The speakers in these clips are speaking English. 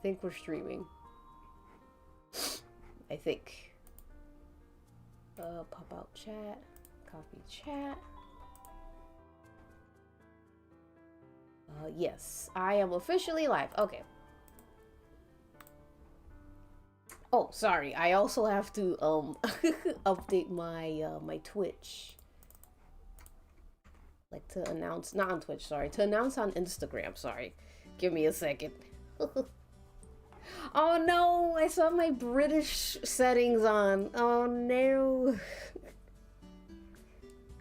think we're streaming. I think. Pop out chat. Copy chat. Yes, I am officially live. Okay. Oh, sorry. I also have to update my my Twitch. Like to announce, not on Twitch, sorry. To announce on Instagram, sorry. Give me a second. Oh no, I saw my British settings on. Oh no.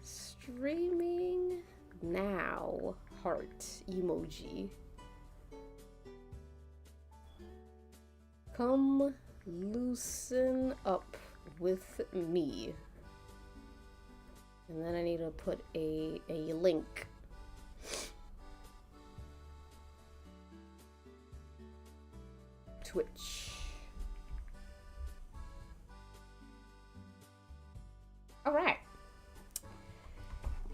Streaming now. Heart emoji. Come loosen up with me. And then I need to put a link. Twitch. All right.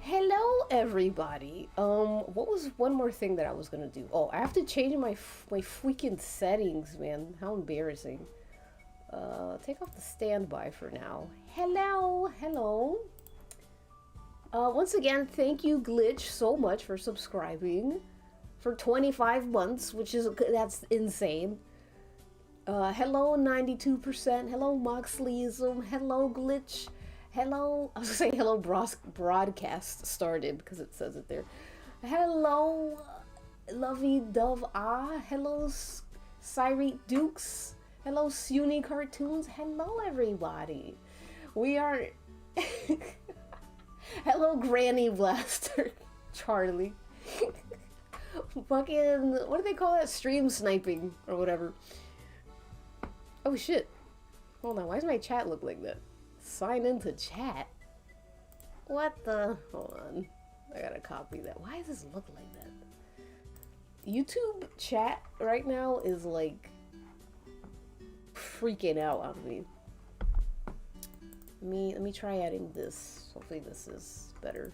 Hello, everybody. What was one more thing that I was gonna do? Oh, I have to change my freaking settings, man. How embarrassing. Take off the standby for now. Hello, hello. Once again, thank you, Glitch, so much for subscribing for 25 months, which is, that's insane. Hello, 92%. Hello, Moxleyism. Hello, Glitch. Hello, I was gonna say hello, broadcast started, because it says it there. Hello, Lovey Dove Ah. Hello, Cyrete Dukes. Hello, Suni Cartoons. Hello, everybody. We are... Hello, Granny Blaster. Charlie. Fucking... What do they call that? Stream sniping, or whatever. Oh, shit. Hold on, why does my chat look like that? Sign into chat? What the? Hold on. I gotta copy that. Why does this look like that? YouTube chat right now is like freaking out on me. Let me try adding this. Hopefully this is better.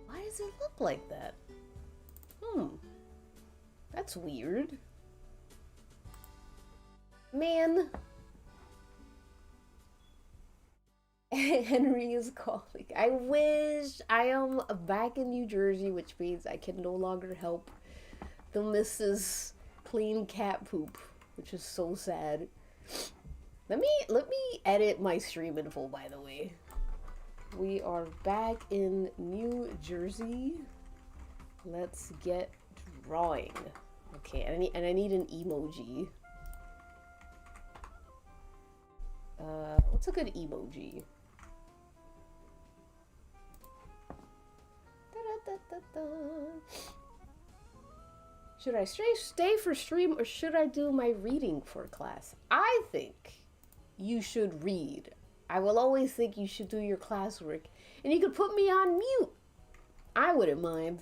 Why does it look like that? That's weird. Man. Henry is calling. I wish. I am back in New Jersey, which means I can no longer help the missus clean cat poop, which is so sad. Let me edit my stream info, by the way. We are back in New Jersey. Let's get drawing. Okay, and I need an emoji. What's a good emoji? Should I stay for stream, or should I do my reading for class? I think you should read. I will always think you should do your classwork. And you could put me on mute. I wouldn't mind.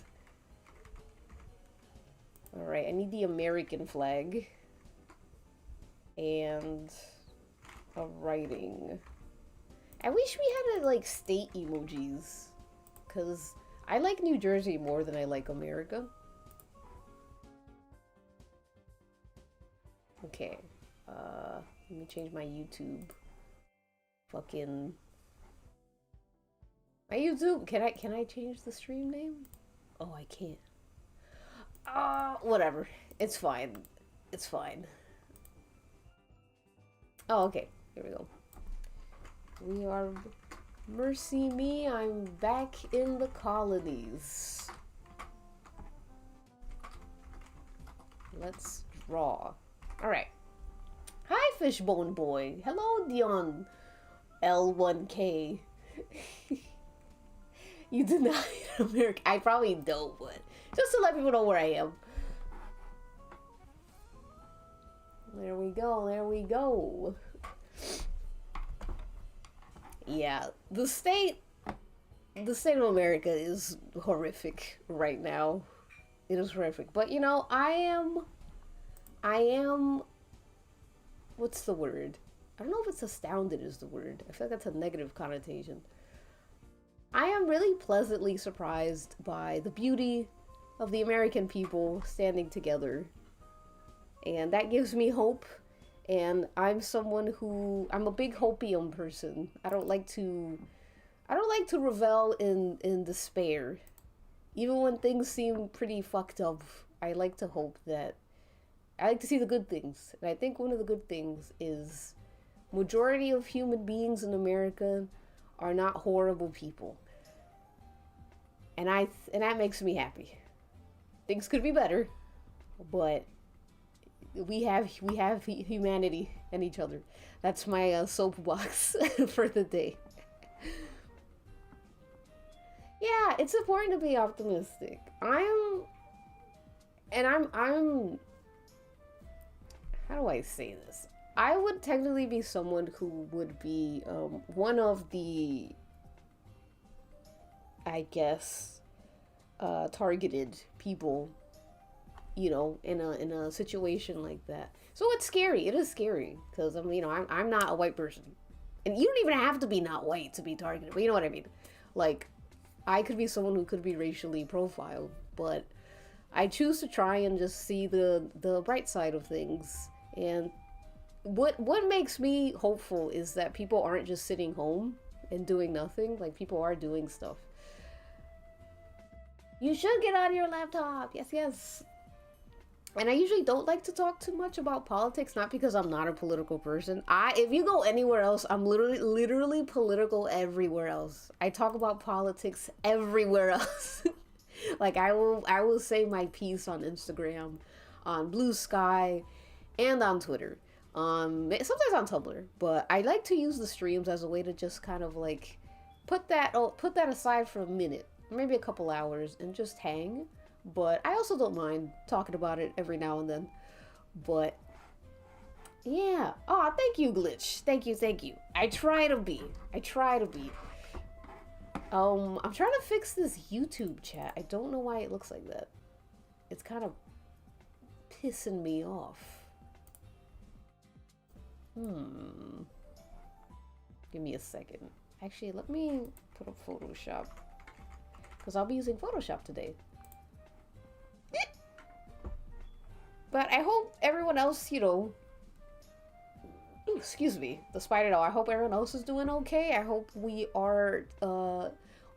Alright, I need the American flag. And a writing. I wish we had like state emojis. Because I like New Jersey more than I like America. Okay. Let me change my YouTube. Fucking my YouTube. Can I change the stream name? Oh, I can't. Whatever. It's fine. It's fine. Oh, okay. Here we go. We are... Mercy me, I'm back in the colonies. Let's draw. Alright. Hi, Fishbone Boy. Hello, Dion L1K. You deny America. I probably don't, but just to let people know where I am. There we go, there we go. Yeah, the state of America is horrific right now. It is horrific. But you know, I am, what's the word? I don't know if it's astounded is the word. I feel like that's a negative connotation. I am really pleasantly surprised by the beauty of the American people standing together and that gives me hope. And I'm a big hopium person. I don't like to revel in despair. Even when things seem pretty fucked up, I like to hope that I like to see the good things. And I think one of the good things is majority of human beings in America are not horrible people. And that makes me happy. Things could be better, but we have humanity and each other. That's my soapbox for the day. Yeah, it's important to be optimistic. I'm how do I say this? I would technically be someone who would be one of the, I guess, targeted people, in a situation like that. So it's scary. It is scary because I'm not a white person, and you don't even have to be not white to be targeted. But you know what I mean? Like, I could be someone who could be racially profiled, but I choose to try and just see the bright side of things. And what makes me hopeful is that people aren't just sitting home and doing nothing. Like, people are doing stuff. You should get on your laptop. Yes, yes. And I usually don't like to talk too much about politics, not because I'm not a political person. If you go anywhere else, I'm literally political everywhere else. I talk about politics everywhere else. Like, I will say my piece on Instagram, on Blue Sky, and on Twitter. Sometimes on Tumblr, but I like to use the streams as a way to just kind of like put that aside for a minute, maybe a couple hours, and just hang. But I also don't mind talking about it every now and then. But yeah. Oh, thank you, Glitch. Thank you. I try to be. I'm trying to fix this YouTube chat. I don't know why it looks like that. It's kind of pissing me off. Give me a second. Actually, let me put up Photoshop, because I'll be using Photoshop today. But I hope everyone else, excuse me, the spider doll. I hope everyone else is doing okay. I hope we are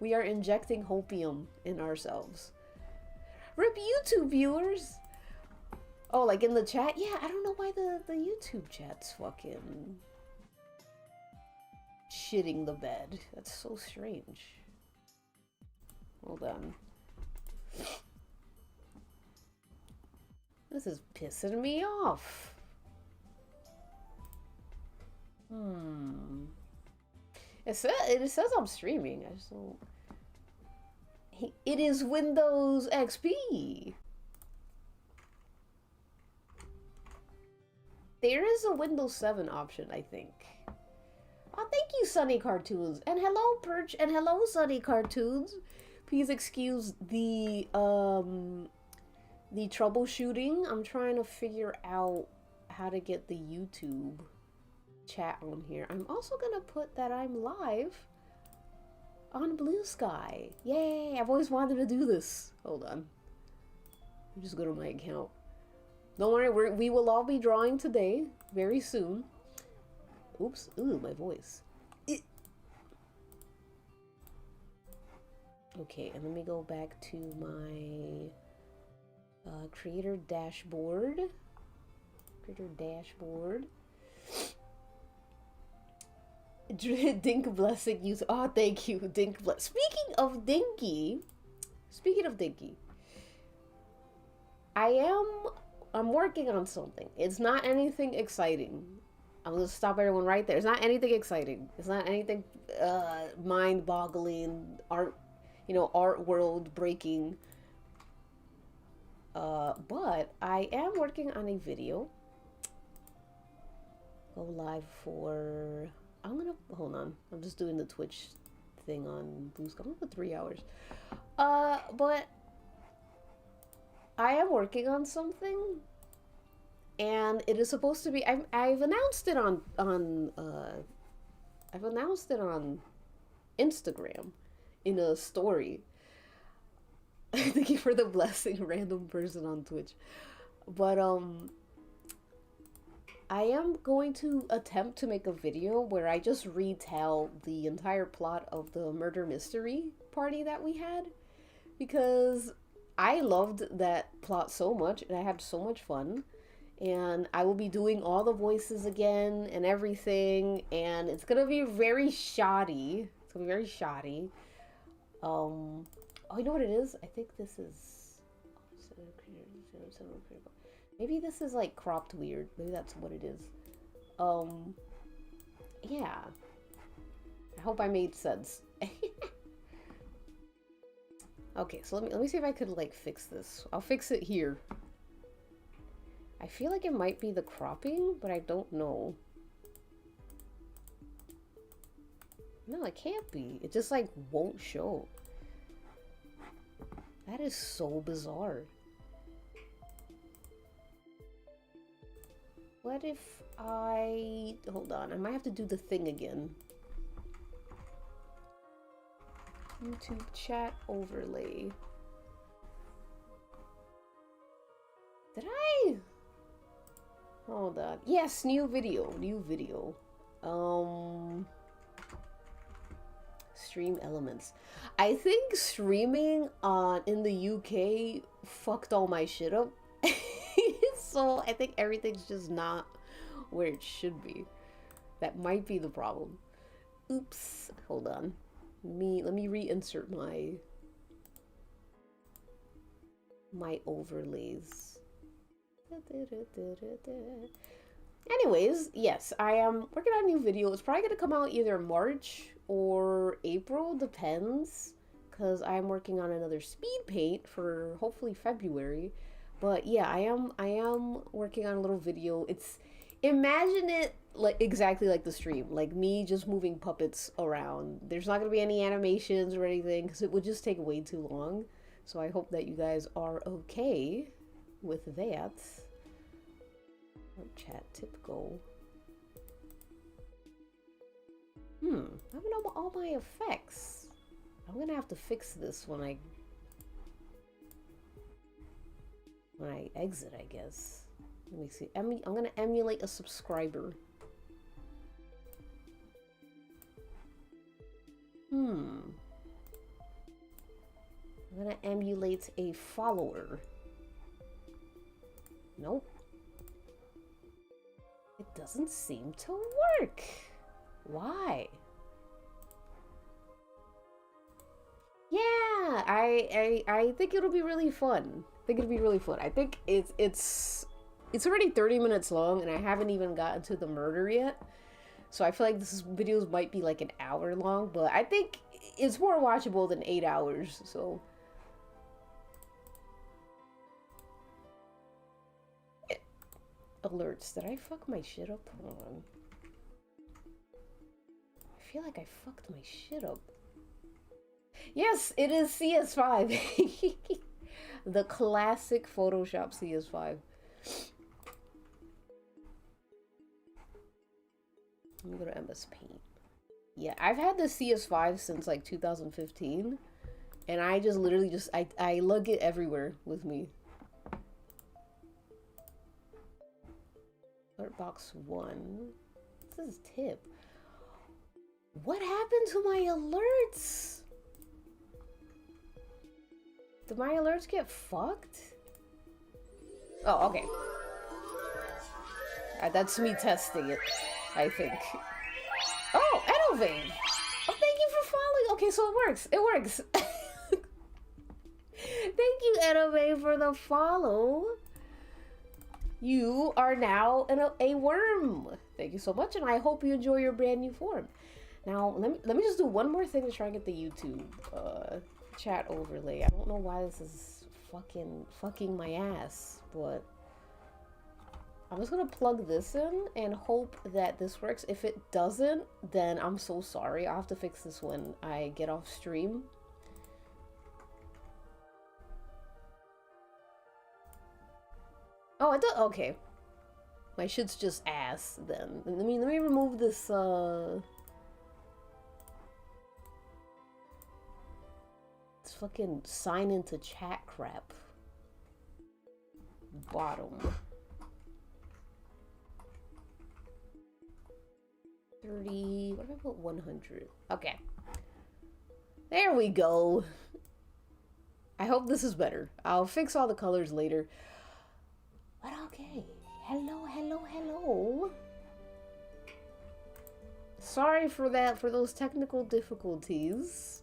injecting hopium in ourselves. RIP YouTube viewers. Oh, like in the chat? Yeah, I don't know why the YouTube chat's fucking shitting the bed. That's so strange. Hold on. This is pissing me off. It says I'm streaming. I just don't. It is Windows XP. There is a Windows 7 option, I think. Oh, thank you, Sunny Cartoons, and hello, Perch, and hello, Sunny Cartoons. Please excuse the troubleshooting. I'm trying to figure out how to get the YouTube chat on here. I'm also gonna put that I'm live on Blue Sky. Yay! I've always wanted to do this. Hold on. Let me just go to my account. Don't worry, we will all be drawing today, very soon. Oops. Ooh, my voice. Okay, and let me go back to my creator dashboard. Dink blessing you. Oh, thank you, Dink bless. Speaking of Dinky, I'm working on something. It's not anything exciting. I'm gonna stop everyone right there. It's not anything exciting. It's not anything mind-boggling, art world breaking. But I am working on a video. Go live for. Hold on. I'm just doing the Twitch thing on Blue Sky. I'm gonna put 3 hours. But I am working on something, and it is supposed to be. I've announced it on Instagram in a story. Thank you for the blessing, random person on Twitch. But I am going to attempt to make a video where I just retell the entire plot of the murder mystery party that we had, because I loved that plot so much and I had so much fun. And I will be doing all the voices again and everything, and it's gonna be very shoddy. It's gonna be very shoddy. Oh, you know what it is? I think this is... Maybe this is like cropped weird. Maybe that's what it is. Yeah. I hope I made sense. Okay, so let me see if I could like fix this. I'll fix it here. I feel like it might be the cropping, but I don't know. No, it can't be. It just like won't show. That is so bizarre. What if I... Hold on, I might have to do the thing again. YouTube chat overlay. Did I? Hold on. Yes, new video. New video. Stream elements. I think streaming in the UK fucked all my shit up. So I think everything's just not where it should be. That might be the problem. Oops. Hold on. Let me reinsert my overlays. Anyways, yes, I am working on a new video. It's probably gonna come out either March or April, depends, because I'm working on another speed paint for hopefully February. But yeah, I am working on a little video. It's, imagine it like exactly like the stream, like me just moving puppets around. There's not gonna be any animations or anything because it would just take way too long. So I hope that you guys are okay with that. Chat tip go. I don't know all my effects. I'm gonna have to fix this when I exit, I guess. Let me see. I'm gonna emulate a subscriber. I'm gonna emulate a follower. Nope. It doesn't seem to work. Why? Yeah, I think it'll be really fun. I think it'll be really fun. I think it's already 30 minutes long and I haven't even gotten to the murder yet. So I feel like this videos might be like an hour long, but I think it's more watchable than 8 hours, so. Alerts. Did I fuck my shit up? Hold on. I feel like I fucked my shit up. Yes, it is CS5. The classic Photoshop CS5. Let me go to MS Paint. Yeah, I've had the CS5 since like 2015. And I just literally just, I lug it everywhere with me. Alert box 1. This is tip. What happened to my alerts? Did my alerts get fucked? Oh, okay. That's me testing it, I think. Oh, Enovane! Oh, thank you for following! Okay, so it works. It works. Thank you, Enovane, for the follow. You are now a worm. Thank you so much, and I hope you enjoy your brand new form. Now, let me just do one more thing to try and get the YouTube chat overlay. I don't know why this is fucking my ass, but I'm just gonna plug this in and hope that this works. If it doesn't, then I'm so sorry. I'll have to fix this when I get off stream. Oh, I don't. Okay, my shit's just ass. Then let me remove this. This fucking sign into chat crap. Bottom. 30. What if I put 100? Okay. There we go. I hope this is better. I'll fix all the colors later. But okay. Hello, hello, hello. Sorry for that, for those technical difficulties.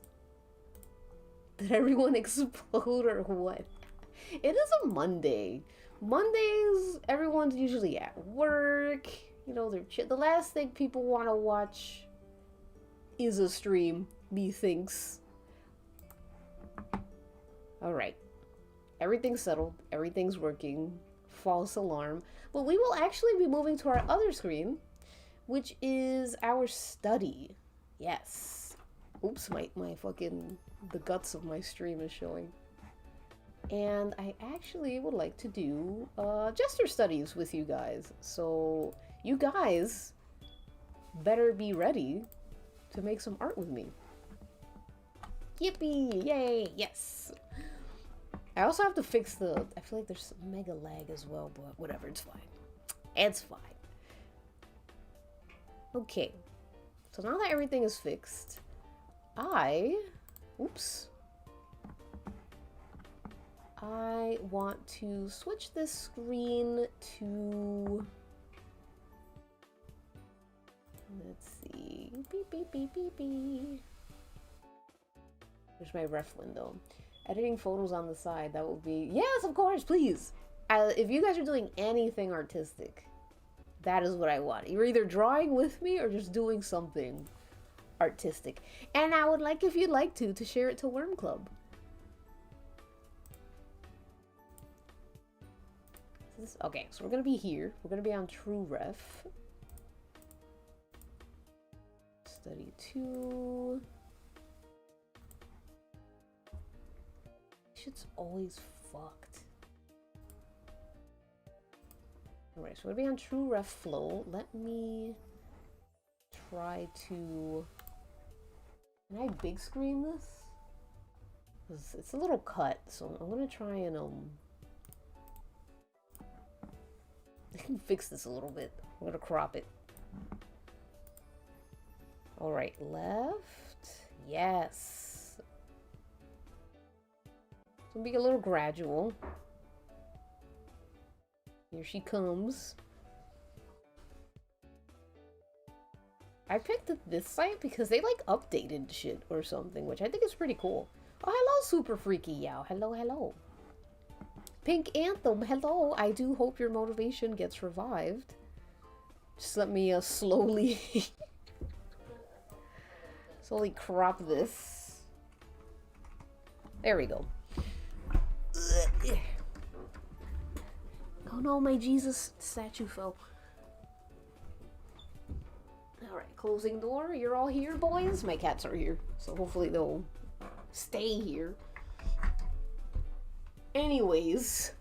Did everyone explode or what? It is a Monday. Mondays, everyone's usually at work. You know, the last thing people want to watch is a stream, methinks. Alright. Everything's settled. Everything's working. False alarm. But we will actually be moving to our other screen, which is our study. Yes. Oops, my fucking... the guts of my stream is showing. And I actually would like to do Jester studies with you guys. So you guys better be ready to make some art with me. Yippee! Yay! Yes! I also have to fix the... I feel like there's mega lag as well, but whatever, it's fine. It's fine. Okay. So now that everything is fixed, oops. I want to switch this screen to... Let's see. Beep, beep, beep, beep, beep. There's my ref window. Editing photos on the side, that would be... Yes, of course, please! If you guys are doing anything artistic, that is what I want. You're either drawing with me or just doing something artistic. And I would like, if you'd like to share it to Worm Club. Okay, so we're gonna be here. We're gonna be on True Ref. Study 2. Shit's always fucked. Alright, so we're gonna be on True Ref Flow. Let me try to... Can I big screen this? It's a little cut, so I'm gonna try and I can fix this a little bit. I'm gonna crop it. Alright, left. Yes. It's gonna be a little gradual. Here she comes. I picked this site because they like updated shit or something, which I think is pretty cool. Oh, hello, Super Freaky Yow. Hello, hello. Pink Anthem, hello. I do hope your motivation gets revived. Just let me slowly crop this. There we go. Oh no, my Jesus statue fell. Alright, closing door. You're all here, boys? My cats are here, so hopefully they'll stay here. Anyways.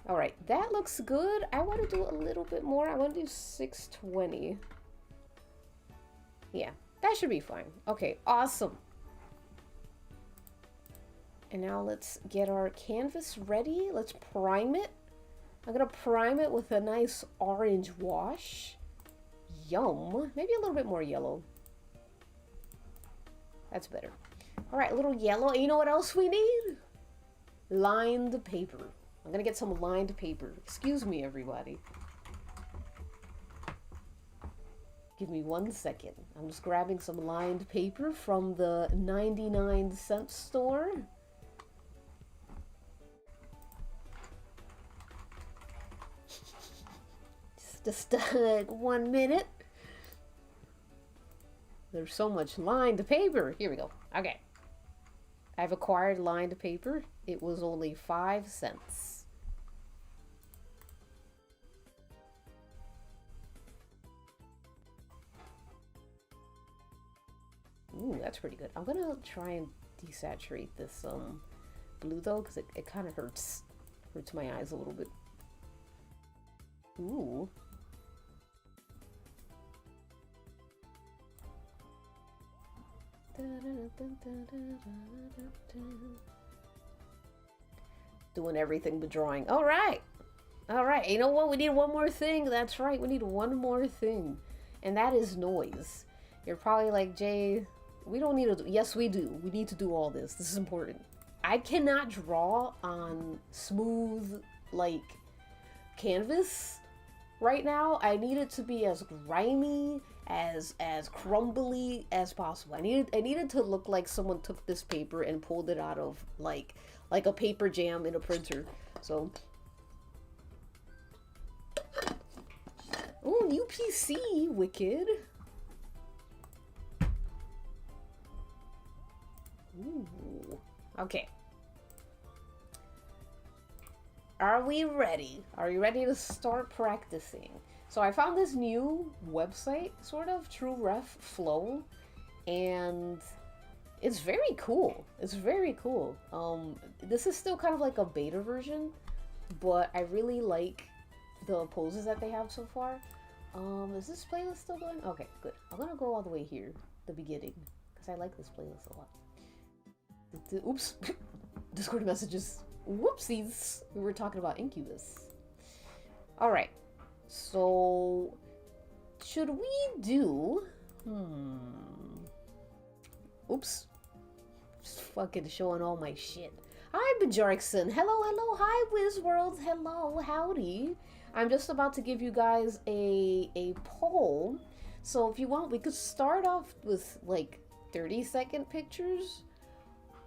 Alright, that looks good. I want to do a little bit more. I want to do 620. Yeah, that should be fine. Okay, awesome. And now let's get our canvas ready. Let's prime it. I'm gonna prime it with a nice orange wash. Yum. Maybe a little bit more yellow. That's better. Alright, a little yellow. And you know what else we need? Lined paper. I'm gonna get some lined paper. Excuse me, everybody. Give me 1 second. I'm just grabbing some lined paper from the 99-cent store. Just 1 minute. There's so much lined paper. Here we go. Okay. I've acquired lined paper. It was only 5 cents. Ooh, that's pretty good. I'm gonna try and desaturate this blue though, because it kind of hurts my eyes a little bit. Ooh. Doing everything but drawing. Alright. Alright. You know what? We need one more thing. That's right. We need one more thing. and that is noise. You're probably like, Jay, we don't need to do. Yes, we do. We need to do all this. This is important. I cannot draw on smooth, like, canvas right now. I need it to be as grimy, as crumbly as possible. I needed to look like someone took this paper and pulled it out of like a paper jam in a printer. So, oh, new PC, wicked. Ooh. Okay. Are we ready? Are you ready to start practicing? So I found this new website, sort of, True Ref Flow, and it's very cool. It's very cool. This is still kind of like a beta version, but I really like the poses that they have so far. Is this playlist still going? Okay, good. I'm gonna go all the way here, the beginning, because I like this playlist a lot. Oops. Discord messages. Whoopsies. We were talking about Incubus. Alright. So, should we do... Oops. Just fucking showing all my shit. Hi, Bajarikson. Hello, hello. Hi, WizWorld. Hello, howdy. I'm just about to give you guys a poll. So if you want, we could start off with, like, 30-second pictures.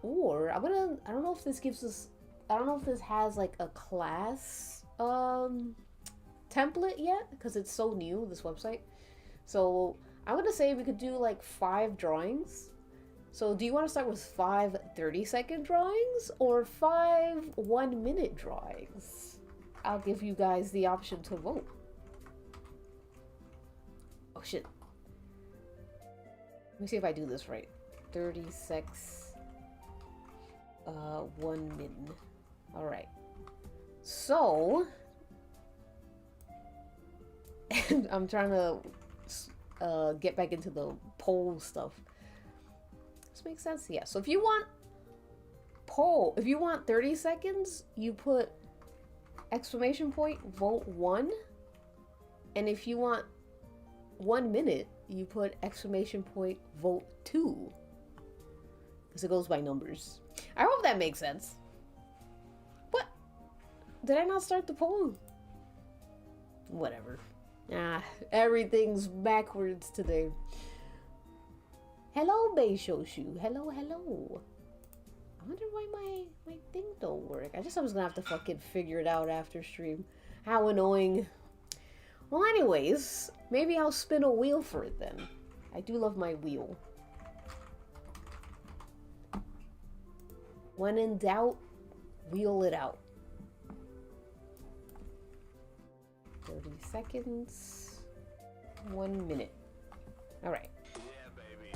Or, I don't know if this gives us... I don't know if this has, like, a class, template yet, because it's so new, this website. So, I'm gonna say we could do, like, 5 drawings. So, do you want to start with 5 30-second drawings, or 5 1-minute drawings? I'll give you guys the option to vote. Oh, shit. Let me see if I do this right. 36... 1 min. Alright. So... and I'm trying to get back into the poll stuff. This makes sense? Yeah. So if you want if you want 30 seconds, you put exclamation point, vote 1. And if you want 1 minute, you put exclamation point, vote 2. Because it goes by numbers. I hope that makes sense. What? Did I not start the poll? Whatever. Ah, everything's backwards today. Hello, Beishoshu. Hello, hello. I wonder why my thing don't work. I was gonna have to fucking figure it out after stream. How annoying. Well, anyways, maybe I'll spin a wheel for it then. I do love my wheel. When in doubt, wheel it out. 30 seconds. 1 minute. Alright. Yeah, baby.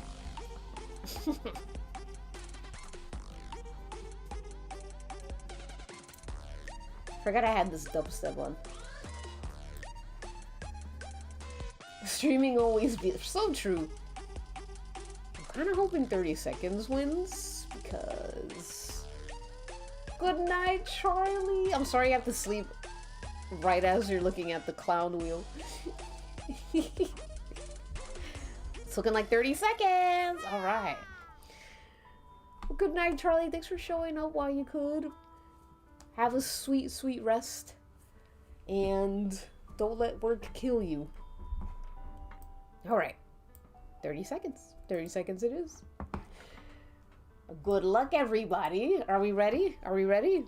Forgot I had this dubstep on. Streaming always be so true. I'm kind of hoping 30 seconds wins because. Good night, Charlie. I'm sorry you have to sleep right as you're looking at the clown wheel. It's looking like 30 seconds. All right. Well, good night, Charlie. Thanks for showing up while you could. Have a sweet, sweet rest. And don't let work kill you. All right. 30 seconds. 30 seconds it is. Good luck, everybody. Are we ready? Are we ready?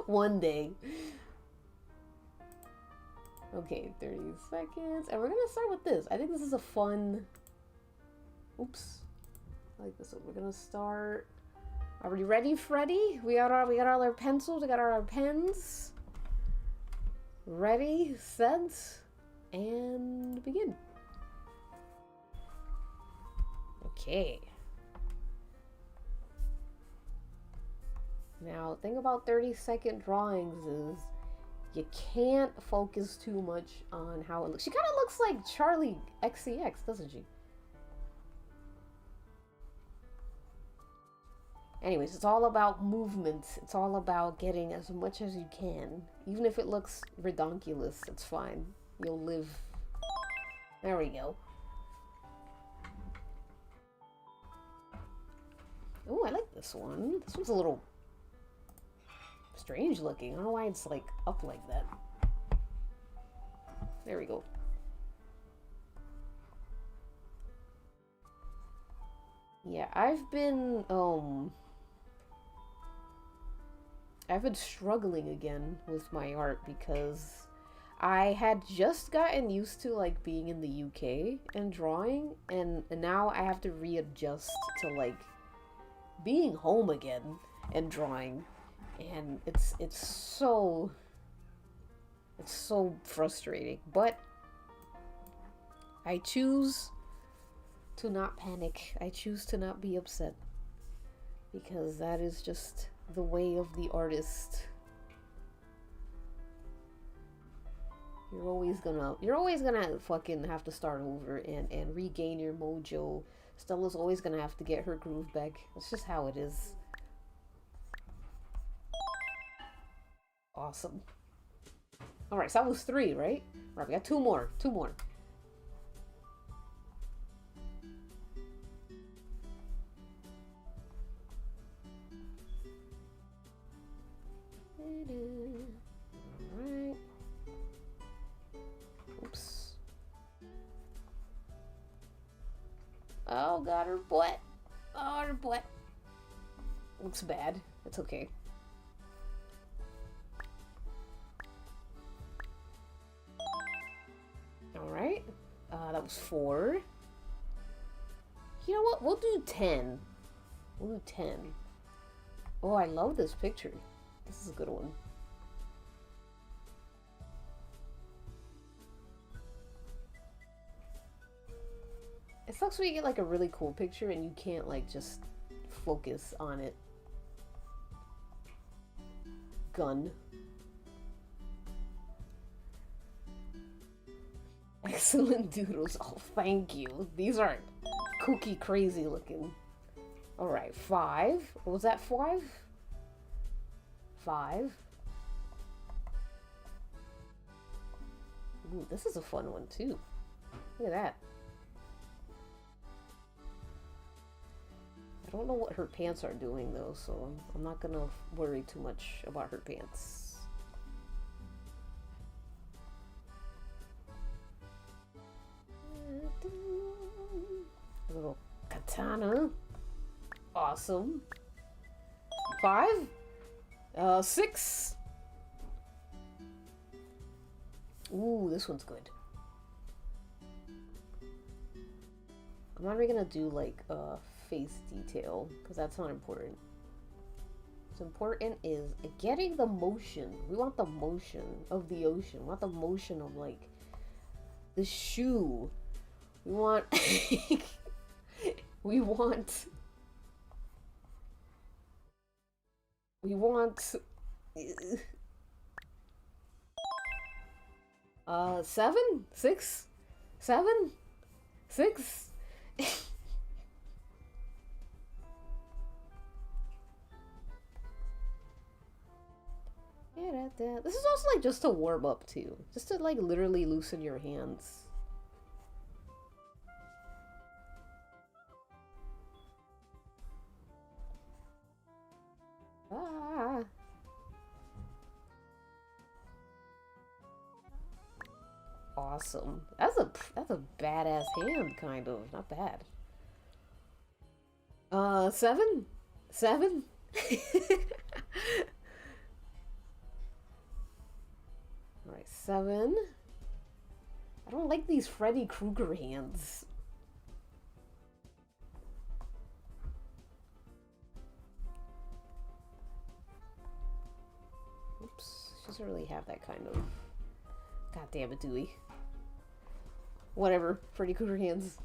One day. Okay, 30 seconds. And we're gonna start with this. I think this is a fun... Oops. I like this one. We're gonna start... Are we ready, Freddy? We got all our pencils. We got all our pens. Ready, set, and begin. Okay. Now, the thing about 30-second drawings is you can't focus too much on how it looks. She kind of looks like Charlie XCX, doesn't she? Anyways, it's all about movement. It's all about getting as much as you can. Even if it looks redonkulous, it's fine. You'll live. There we go. Oh, I like this one. This one's a little strange looking. I don't know why it's like up like that. There we go. Yeah, I've been struggling again with my art because I had just gotten used to like being in the UK and drawing, and now I have to readjust to like being home again and drawing, and it's so frustrating. But I choose to not panic. I choose to not be upset, because that is just the way of the artist. You're always gonna fucking have to start over and regain your mojo. Stella's always gonna have to get her groove back. That's just how it is. Awesome. Alright, so that was 3, right? Alright, we got 2 more. 2 more. Alright. Oops. Oh god, her butt. Oh, her butt. Looks bad. It's okay. Alright. That was 4. You know what? We'll do 10. We'll do 10. Oh, I love this picture. This is a good one. It sucks when you get like a really cool picture and you can't like just focus on it. Gun. Excellent doodles. Oh, thank you. These are kooky crazy looking. Alright, 5. What was that, 5? 5. Ooh, this is a fun one too. Look at that. I don't know what her pants are doing though, so I'm not gonna worry too much about her pants. A little katana. Awesome. 5? 6. Ooh, this one's good. I'm not really gonna do like face detail because that's not important. What's important is getting the motion. We want the motion of the ocean. We want the motion of like the shoe. We want we want 7? 6? 7? 6? This is also like just to warm up too. Just to like literally loosen your hands. Ah. Awesome. That's a badass hand, kind of. Not bad. 7? 7? Alright, 7. I don't like these Freddy Krueger hands. Oops. She doesn't really have that kind of... God damn it, Dewey. Whatever. Freddy Krueger hands.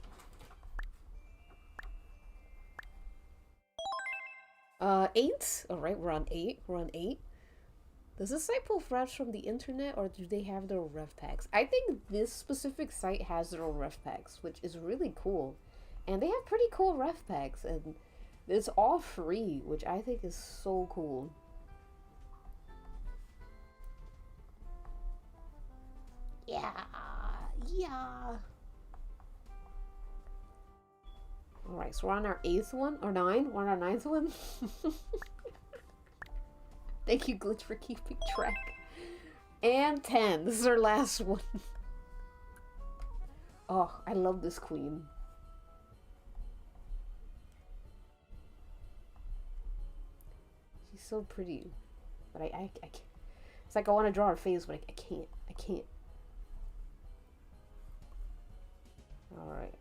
8? Alright, we're on 8. We're on 8. Does this site pull fraps from the internet, or do they have their own ref packs? I think this specific site has their own ref packs, which is really cool. And they have pretty cool ref packs, and it's all free, which I think is so cool. Yeah. Yeah. Alright, so we're on our 8th one, or 9? We're on our 9th one. Thank you, Glitch, for keeping track. And 10. This is our last one. Oh, I love this queen. She's so pretty. But I can't. It's like I want to draw her face, but I can't. I can't. Alright.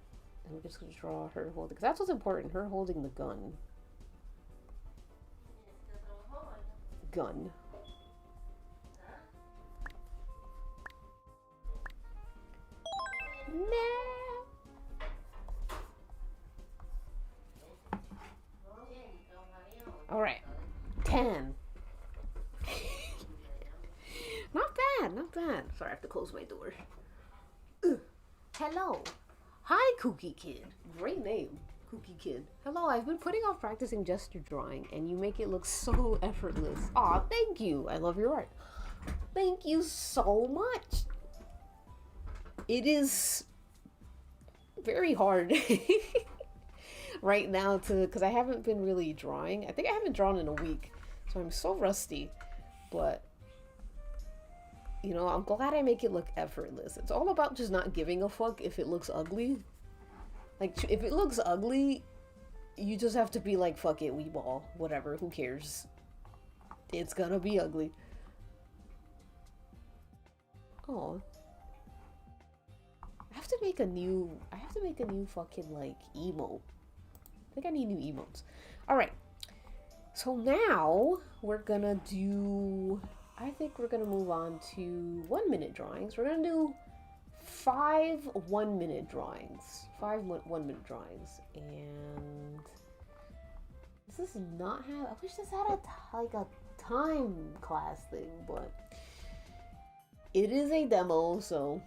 And we're just going to draw her holding, because that's what's important, her holding the gun. Gun. Nah. Alright. 10. Not bad, not bad. Sorry, I have to close my door. Ugh. Hello. Hi, Kooky Kid. Great name, Kooky Kid. Hello, I've been putting off practicing gesture drawing, and you make it look so effortless. Aw, thank you. I love your art. Thank you so much. It is very hard right now because I haven't been really drawing. I think I haven't drawn in a week, so I'm so rusty. But, you know, I'm glad I make it look effortless. It's all about just not giving a fuck if it looks ugly. Like, if it looks ugly, you just have to be like, fuck it, weeball, whatever, who cares? It's gonna be ugly. Oh. I have to make a new fucking, like, emote. I think I need new emotes. Alright. So now, we're gonna do... I think we're gonna move on to 1-minute drawings. We're gonna do 5 1-minute drawings. 5 1-minute drawings. And... this does not have... I wish this had a time class thing, but... it is a demo, so...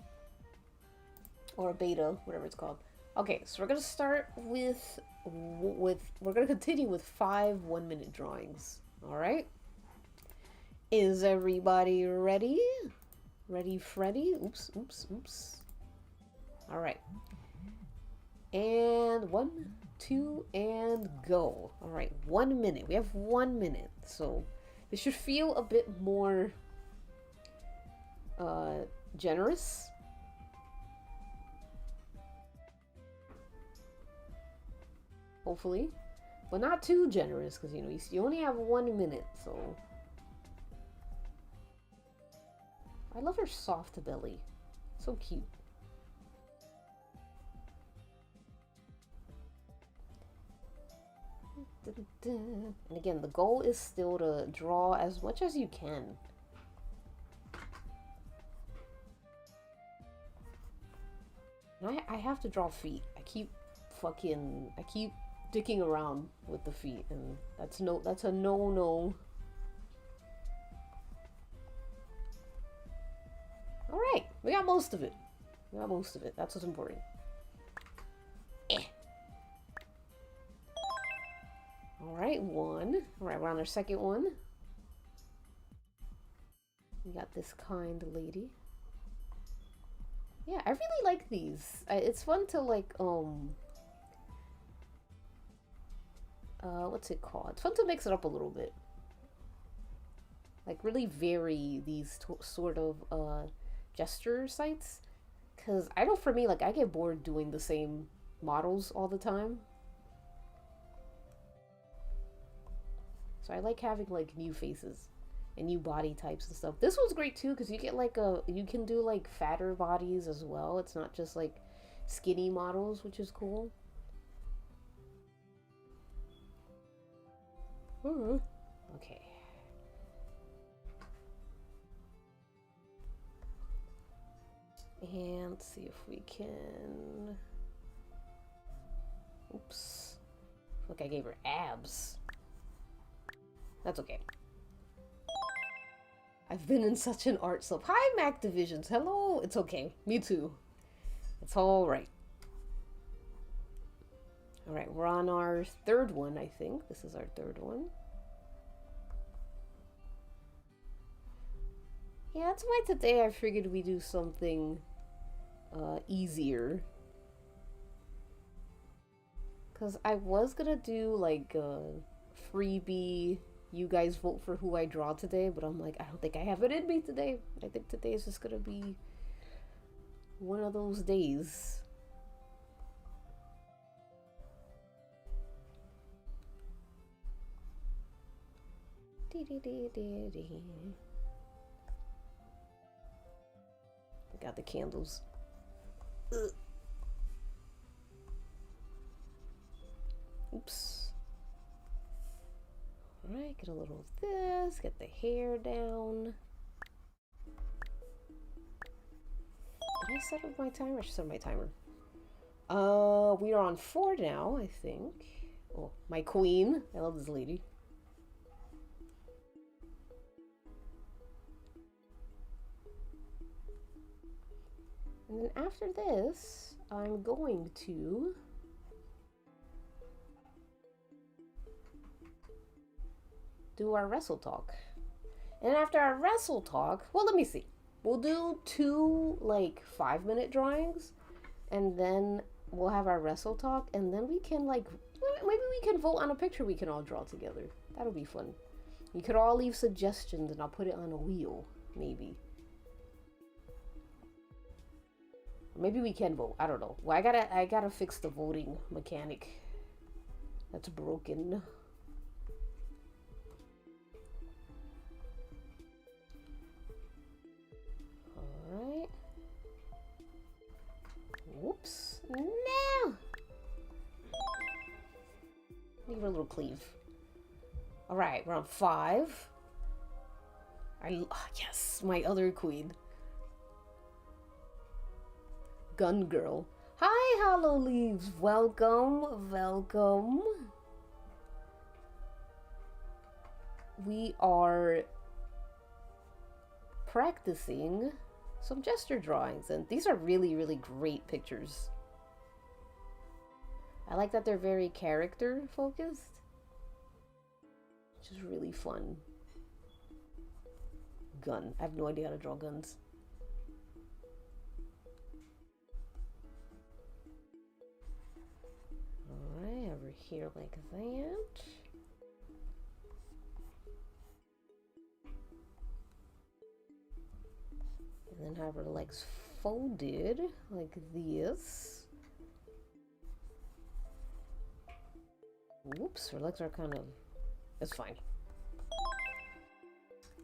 or a beta, whatever it's called. Okay, so we're gonna start with we're gonna continue with 5 1-minute drawings. Alright? Is everybody ready? Ready, Freddy? Oops, oops, oops. Alright. And 1, 2, and go. Alright, 1 minute. We have 1 minute. So this should feel a bit more generous. Hopefully. But not too generous, because, you know, you only have 1 minute, so... I love her soft belly. So cute. And again, the goal is still to draw as much as you can. And I have to draw feet. I keep dicking around with the feet, and that's a no. Alright, we got most of it. That's what's important. Alright, 1. Alright, we're on our second one. We got this kind lady. Yeah, I really like these. It's fun to, like, what's it called? It's fun to mix it up a little bit. Like, really vary these sort of, gesture sites. Because I know for me, like, I get bored doing the same models all the time. So I like having, like, new faces and new body types and stuff. This one's great too, because you get, like, you can do, like, fatter bodies as well. It's not just, like, skinny models, which is cool. Okay. And let's see if we can... oops. Look, I gave her abs. That's okay. I've been in such an art slump. Hi, Mac Divisions. Hello. It's okay. Me too. It's all right. All right, we're on our 3rd one, I think. This is our 3rd one. Yeah, that's why today I figured we do something easier. Because I was gonna do like a freebie, you guys vote for who I draw today, but I'm like, I don't think I have it in me today. I think today is just gonna be one of those days. I got the candles. Ugh. Oops. Alright, get a little of this, get the hair down. Did I set up my timer? I should set my timer. We are on 4 now, I think. Oh, my queen. I love this lady. And then after this, I'm going to do our wrestle talk. And after our wrestle talk, well, let me see. We'll do 2 like 5-minute drawings, and then we'll have our wrestle talk, and then we can like, maybe we can vote on a picture we can all draw together. That'll be fun. You could all leave suggestions and I'll put it on a wheel, maybe. Maybe we can vote. I don't know. Well, I gotta fix the voting mechanic. That's broken. Alright. Whoops. No! Give her a little cleave. Alright, we're on 5. Yes, my other queen. Gun girl. Hi, Hollow Leaves. Welcome, welcome. We are practicing some gesture drawings, and these are really, really great pictures. I like that they're very character focused, which is really fun. Gun. I have no idea how to draw guns. Alright, over here like that. And then have her legs folded like this. Whoops, her legs are kind of... It's fine.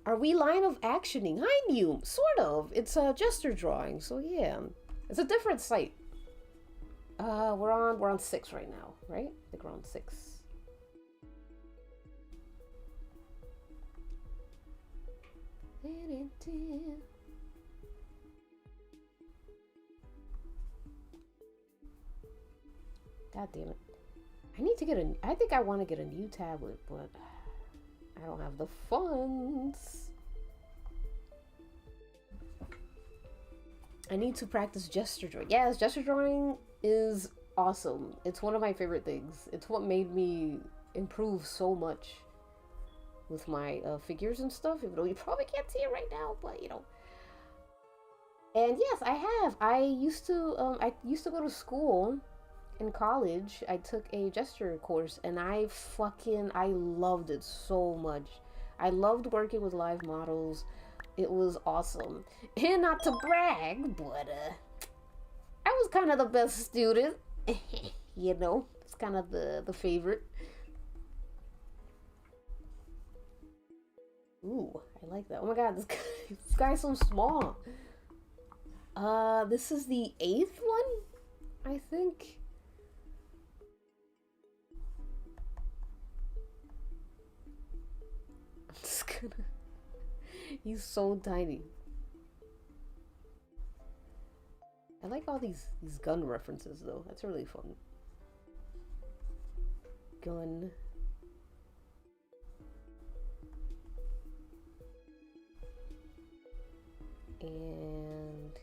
Are we line of actioning? Hi, New. Sort of. It's a gesture drawing, so yeah. It's a different site. We're on 6 right now, right? I think we're on 6. God damn it. I need to get I think I want to get a new tablet, but I don't have the funds. I need to practice gesture drawing. Yes, gesture drawing is awesome. It's one of my favorite things. It's what made me improve so much with my figures and stuff, even though you probably can't see it right now, but you know. And yes, I have. I used to go to school in college. I took a gesture course, and I loved it so much. I loved working with live models. It was awesome. And not to brag, but I was kind of the best student. You know, it's kind of the favorite. Ooh, I like that. Oh my god, this guy's so small. This is the 8th one, I think. I'm just gonna... He's so tiny. I like all these gun references though. That's really fun. Gun. And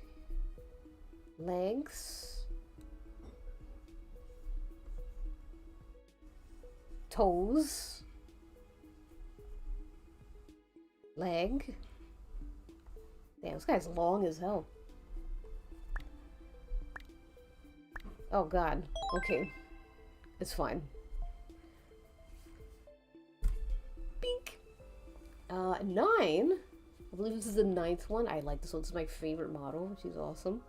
legs. Toes. Leg. Damn, this guy's long as hell. Oh god. Okay. It's fine. Bink. 9. I believe this is the 9th one. I like this one. This is my favorite model. She's awesome.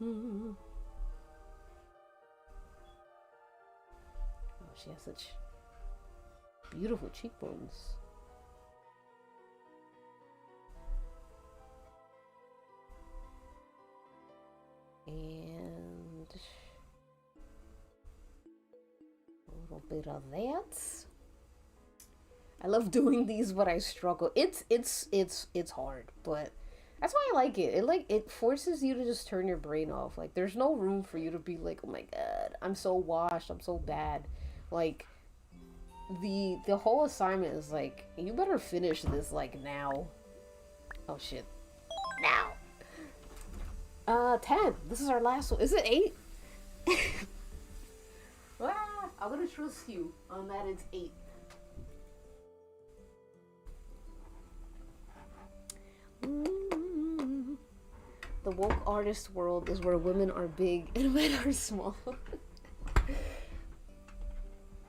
Oh, she has such beautiful cheekbones. And a little bit of that. I love doing these, but I struggle. It's hard, but that's why I like it. It forces you to just turn your brain off. Like there's no room for you to be like, oh my god, I'm so washed, I'm so bad. Like the whole assignment is like, you better finish this like now. Oh shit. Now. 10. This is our last one. Is it 8? Ah, I'm gonna trust you on that. It's 8. The woke artist world is where women are big and men are small.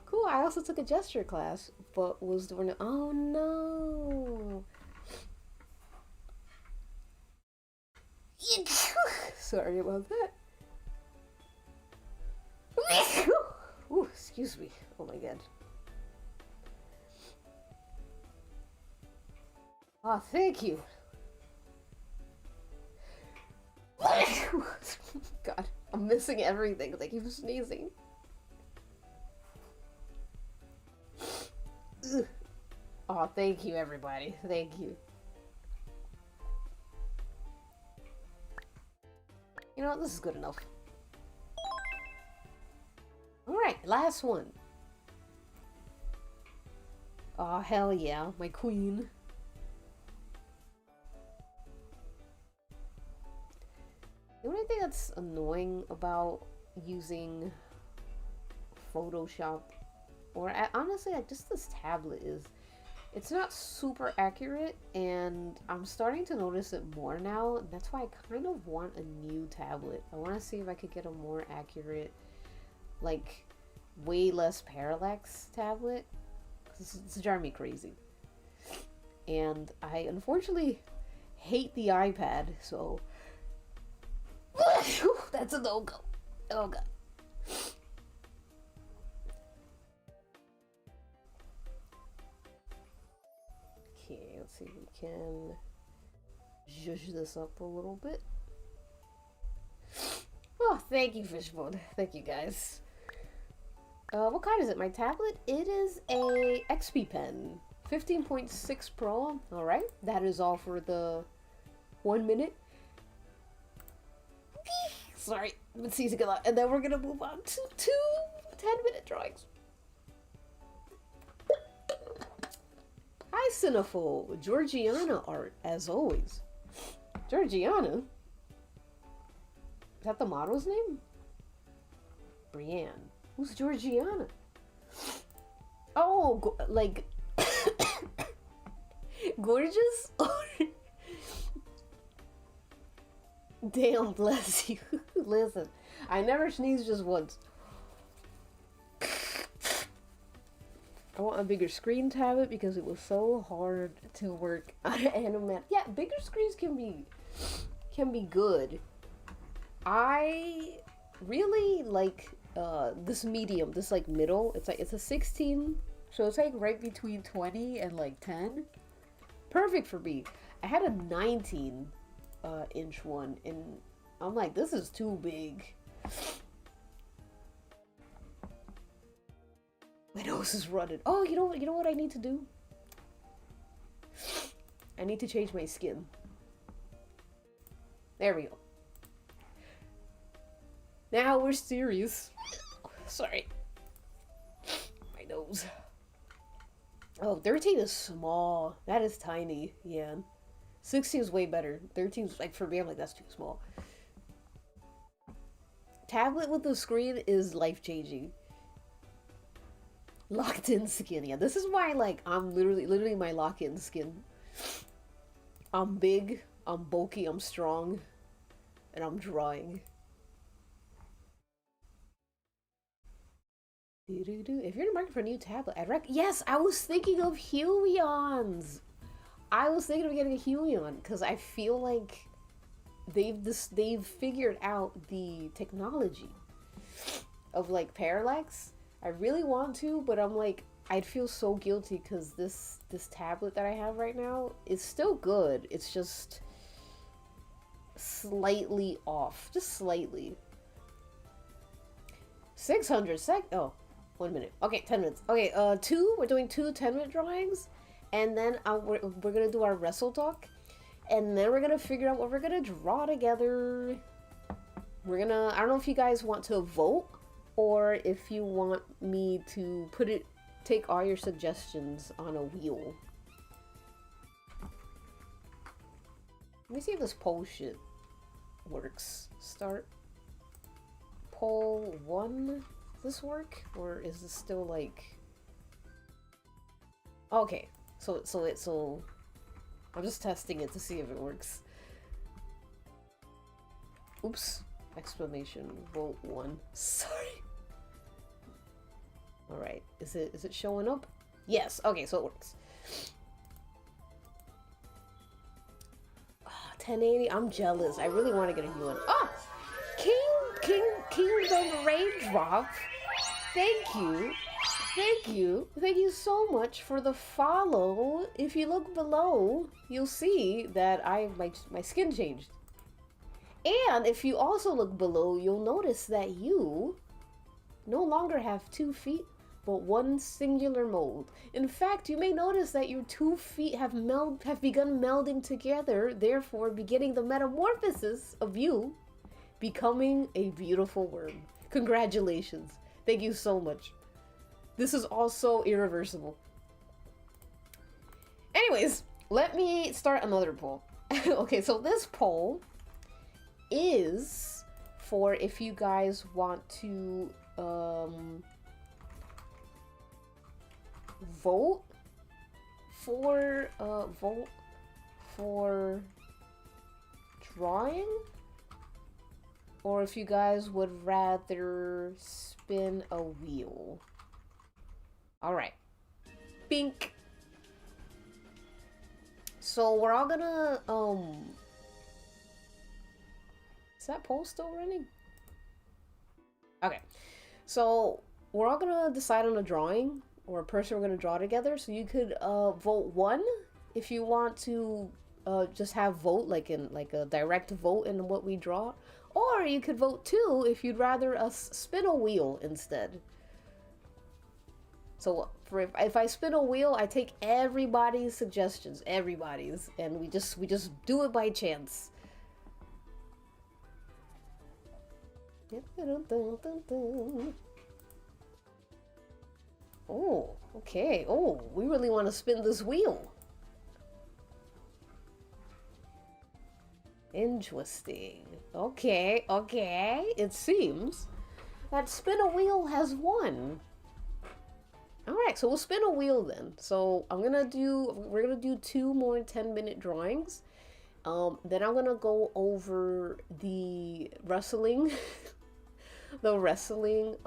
Cool. I also took a gesture class, but was doing it. Oh no. Sorry about that. Ooh, excuse me. Oh my god. Oh, thank you. God, I'm missing everything. I keep sneezing. Oh, thank you, everybody. Thank you. You know what? This is good enough. Alright, last one. Oh, hell yeah. My queen. The only thing that's annoying about using Photoshop, or honestly, like just this tablet, is it's not super accurate, and I'm starting to notice it more now. And that's why I kind of want a new tablet. I want to see if I could get a more accurate, like way less parallax tablet. It's driving me crazy. And I unfortunately hate the iPad, so that's a no-go. Oh god. Okay, let's see if we can zhuzh this up a little bit. Oh, thank you, Fishbone. Thank you, guys. What kind is it? My tablet? It is a XP Pen. 15.6 Pro. Alright, that is all for the 1 minute. Sorry, it's easy to and then we're gonna move on to 2 10-minute drawings. Hi, Cinephobe. Georgiana art, as always. Georgiana? Is that the model's name? Brienne. Who's Georgiana? Oh, like gorgeous? Damn, bless you. Listen, I never sneezed just once. I want a bigger screen tablet because it was so hard to work on Animat. Yeah, bigger screens can be good. I really like this medium, this like middle. It's a 16, so it's like right between 20 and like 10. Perfect for me. I had a 19 inch one, and I'm like, this is too big. My nose is running. Oh, you know what I need to do? I need to change my skin. There we go. Now we're serious. Sorry. My nose. Oh, 13 is small. That is tiny. Yeah. 16 is way better. 13 is like, for me, I'm like, that's too small. Tablet with the screen is life-changing. Locked in skin. Yeah, this is why, like, I'm literally my lock in skin. I'm big, I'm bulky, I'm strong, and I'm drawing. If you're in the market for a new tablet, yes, I was thinking of Huions. I was thinking of getting a Huion because I feel like they've figured out the technology of like parallax. I really want to, but I'm like, I'd feel so guilty because this tablet that I have right now is still good. It's just slightly off, just slightly. 600 sec. Oh, 1 minute. Okay, 10 minutes. Okay, we're doing two 10-minute drawings, and then we're gonna do our wrestle talk, and then we're gonna figure out what we're gonna draw together. I don't know if you guys want to vote, or if you want me to take all your suggestions on a wheel. Let me see if this poll shit works. Start poll 1. Does this work, or is this still like? Okay, so I'm just testing it to see if it works. Oops! Exclamation vote 1. Sorry. All right, is it showing up? Yes. Okay, so it works. 1080. I'm jealous. I really want to get a new one. Oh, King the Raindrop. Thank you so much for the follow. If you look below, you'll see that my skin changed. And if you also look below, you'll notice that you no longer have 2 feet, but one singular mold. In fact, you may notice that your 2 feet have begun melding together, therefore beginning the metamorphosis of you becoming a beautiful worm. Congratulations. Thank you so much. This is also irreversible. Anyways, let me start another poll. Okay, so this poll is for if you guys want to vote for drawing, or if you guys would rather spin a wheel. All right, Bink. So we're all gonna is that poll still running? Okay, so we're all gonna decide on a drawing or a person we're gonna draw together. So you could vote 1 if you want to just have vote like a direct vote in what we draw, or you could vote 2 if you'd rather us spin a wheel instead. So if I spin a wheel, I take everybody's suggestions, and we just do it by chance. Oh, okay. Oh, we really want to spin this wheel. Interesting. Okay. It seems that spin a wheel has won. Alright, so we'll spin a wheel then. So we're gonna do 2 more 10-minute drawings. Then I'm gonna go over the wrestling the wrestling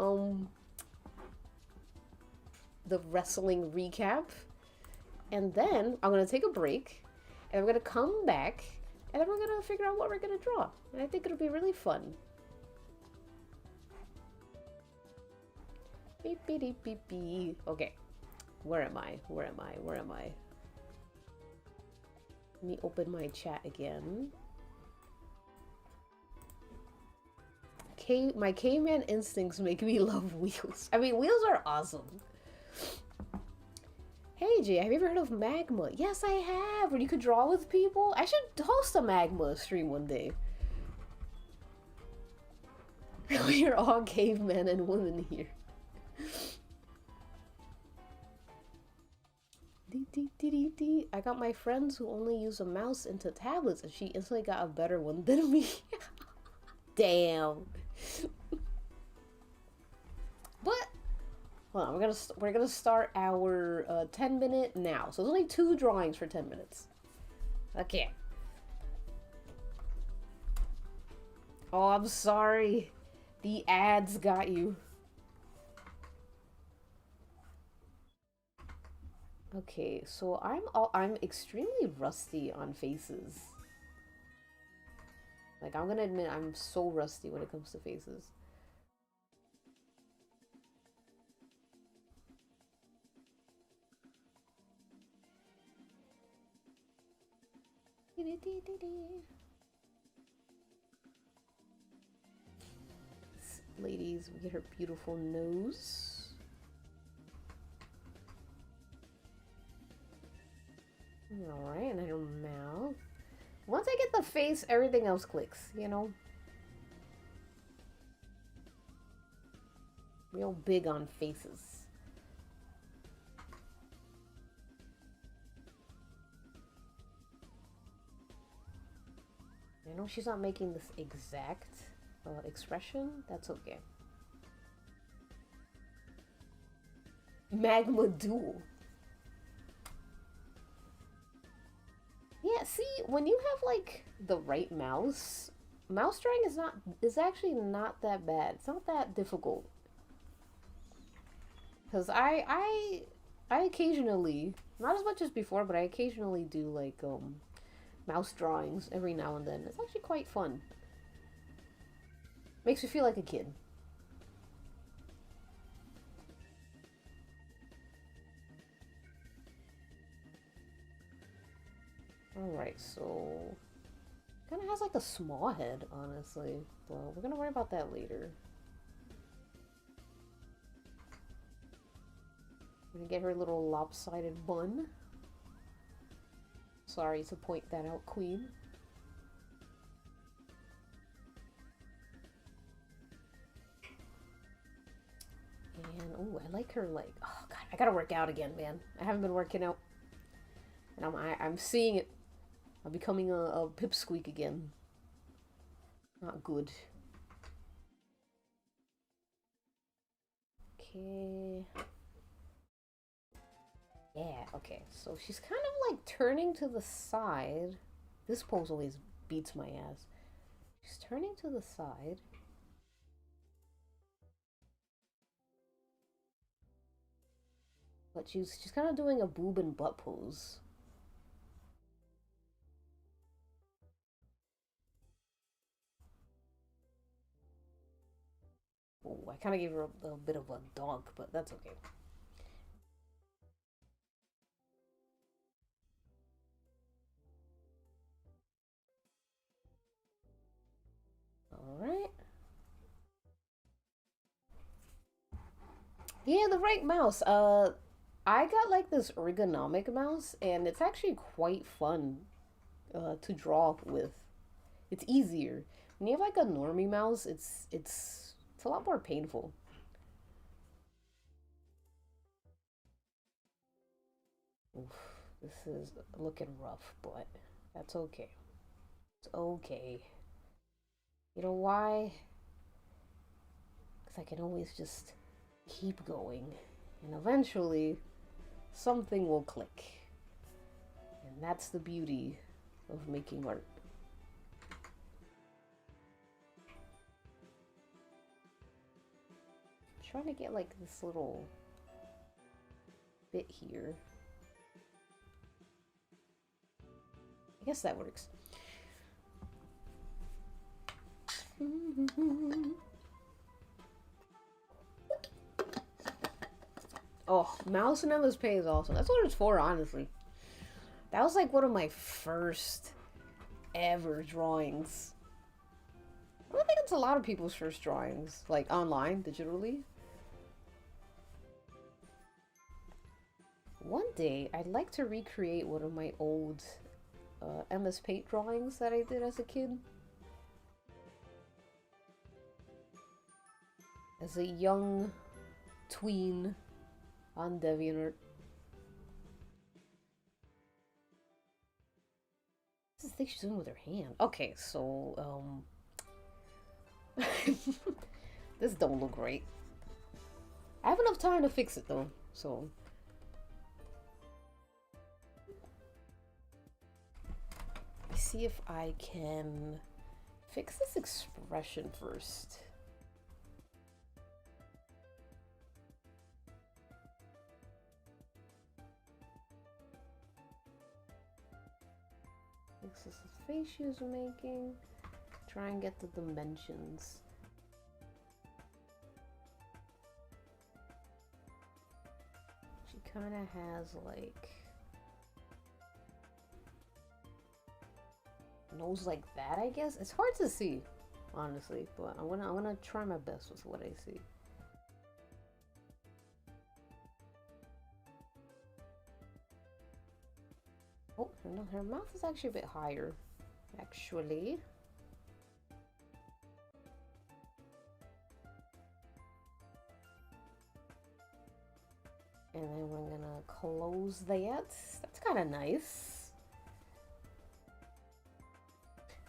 recap, and then I'm gonna take a break, and we're gonna come back, and then we're gonna figure out what we're gonna draw, and I think it'll be really fun. Beep beep beep beep beep. Okay, where am I? Let me open my chat again. My caveman instincts make me love wheels. I mean, wheels are awesome. Hey Jay, have you ever heard of Magma? Yes, I have. Where you could draw with people. I should host a Magma stream one day. We're all cavemen and women here. I got my friends who only use a mouse into tablets, and she instantly got a better one than me. Damn. But Hold on, we're gonna start our 10-minute now. So there's only 2 drawings for 10 minutes. Okay. Oh, I'm sorry. The ads got you. Okay, so I'm extremely rusty on faces. Like, I'm gonna admit I'm so rusty when it comes to faces. Ladies, we get her beautiful nose. Alright, and her mouth. Once I get the face, everything else clicks, you know? Real big on faces. I know she's not making this exact expression. That's okay. Magma Duel. Yeah, see, when you have like the right mouse drawing is actually not that bad. It's not that difficult. Cause I occasionally, not as much as before, but I occasionally do like mouse drawings every now and then. It's actually quite fun. Makes me feel like a kid. Alright, so kind of has like a small head, honestly, but we're gonna worry about that later. We're gonna get her little lopsided bun. Sorry to point that out, Queen. And, oh, I like her, like, oh god, I gotta work out again, man. I haven't been working out. And I'm seeing it. I'm becoming a pipsqueak again. Not good. Okay. Yeah, okay. So she's kind of like turning to the side. This pose always beats my ass. She's turning to the side. But she's kind of doing a boob and butt pose. Oh, I kind of gave her a bit of a donk, but that's okay. Alright. Yeah, the right mouse. I got like this ergonomic mouse, and it's actually quite fun to draw with. It's easier. When you have like a normie mouse, it's a lot more painful. Oof, this is looking rough, but that's okay. It's okay. You know why? Because I can always just keep going, and eventually something will click. And that's the beauty of making art. I'm trying to get like this little bit here. I guess that works. Oh, Mouse and Endless Pay is awesome. That's what it's for, honestly. That was like one of my first ever drawings. I don't think it's a lot of people's first drawings, like online, digitally. One day, I'd like to recreate one of my old MS Paint drawings that I did as a kid. As a young tween on DeviantArt. What's this thing she's doing with her hand? Okay, so, this don't look great. I have enough time to fix it though, so. See if I can fix this expression first. Fix this face she was making. Try and get the dimensions. She kind of has like nose like that, I guess. It's hard to see, honestly, but I'm gonna try my best with what I see. Oh, no, her mouth is actually a bit higher, actually. And then we're gonna close that. That's kind of nice.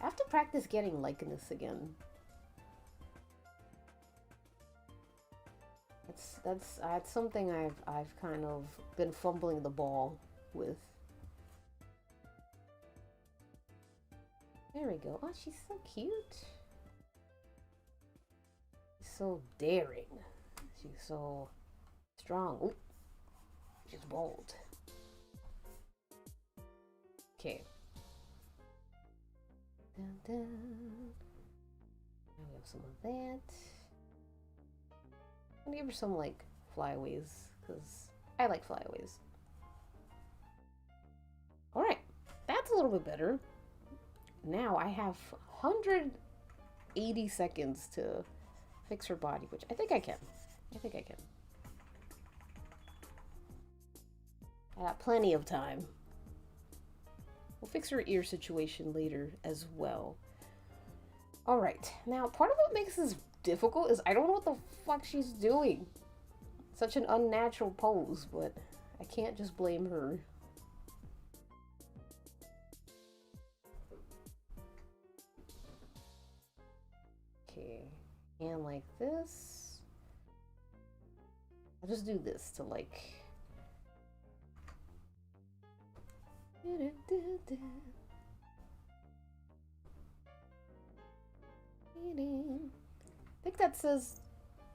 I have to practice getting likeness again. That's something I've kind of been fumbling the ball with. There we go. Oh, she's so cute. She's so daring. She's so strong. Ooh, she's bold. Okay. Dun, dun. Now we have some of that. I'm gonna give her some like flyaways because I like flyaways. Alright, that's a little bit better. Now I have 180 seconds to fix her body, which I think I can. I think I can. I got plenty of time. We'll fix her ear situation later as well. Alright, now part of what makes this difficult is I don't know what the fuck she's doing. Such an unnatural pose, but I can't just blame her. Okay, and like this. I'll just do this to like... I think that says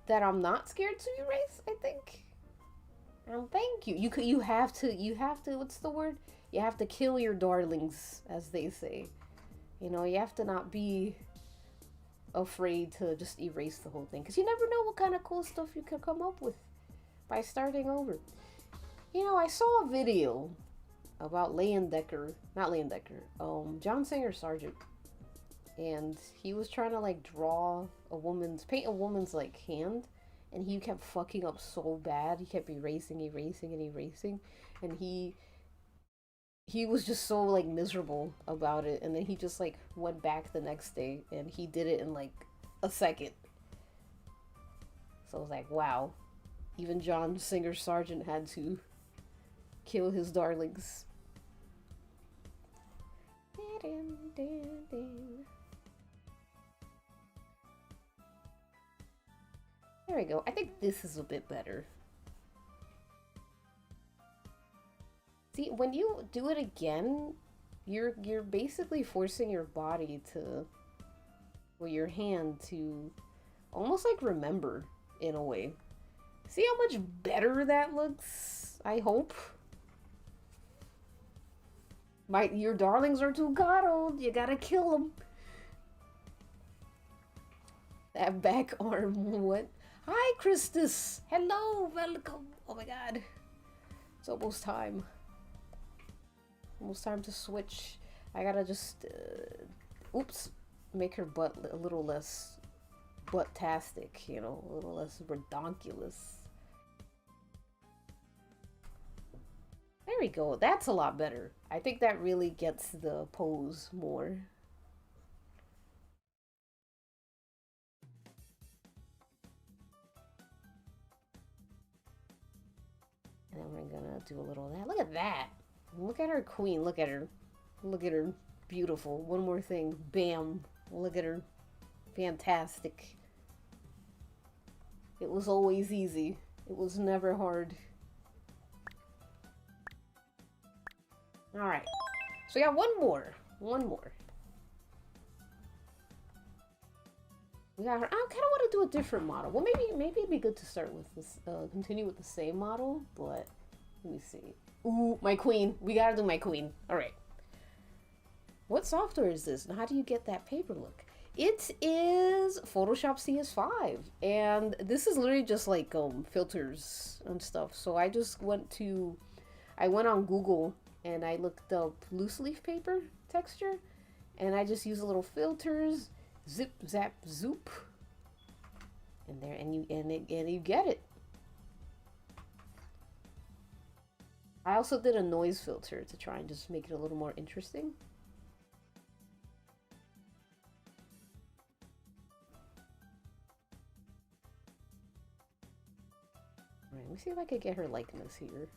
that I'm not scared to erase, I think. Thank you. You have to, what's the word? You have to kill your darlings, as they say. You know, you have to not be afraid to just erase the whole thing. Because you never know what kind of cool stuff you could come up with by starting over. You know, I saw a video about John Singer Sargent. And he was trying to like paint a woman's like hand, and he kept fucking up so bad. He kept erasing, and he was just so like miserable about it. And then he just like went back the next day and he did it in like a second. So I was like, wow, even John Singer Sargent had to kill his darlings. There we go. I think this is a bit better. See, when you do it again, you're basically forcing your body to, or your hand to, almost like remember in a way. See how much better that looks? I hope. Your darlings are too coddled. You gotta kill them. That back arm, what? Hi, Christus. Hello, welcome. Oh my god. It's almost time. Almost time to switch. I gotta just, oops, make her butt a little less butt-tastic, you know, a little less redonkulous. There we go. That's a lot better. I think that really gets the pose more. And then we're gonna do a little of that. Look at that. Look at her queen. Look at her. Look at her. Beautiful. One more thing. Bam. Look at her. Fantastic. It was always easy. It was never hard. Alright. So we got one more. One more. We got her. I kind of want to do a different model. Well, maybe it'd be good to start with this, continue with the same model, but let me see. Ooh, my queen. We gotta do my queen. Alright. What software is this, and how do you get that paper look? It is Photoshop CS5, and this is literally just like filters and stuff. So I just went on Google and I looked up loose leaf paper texture, and I just use a little filters, zip, zap, zoop, and there, and you get it. I also did a noise filter to try and just make it a little more interesting. All right, let me see if I could get her likeness here.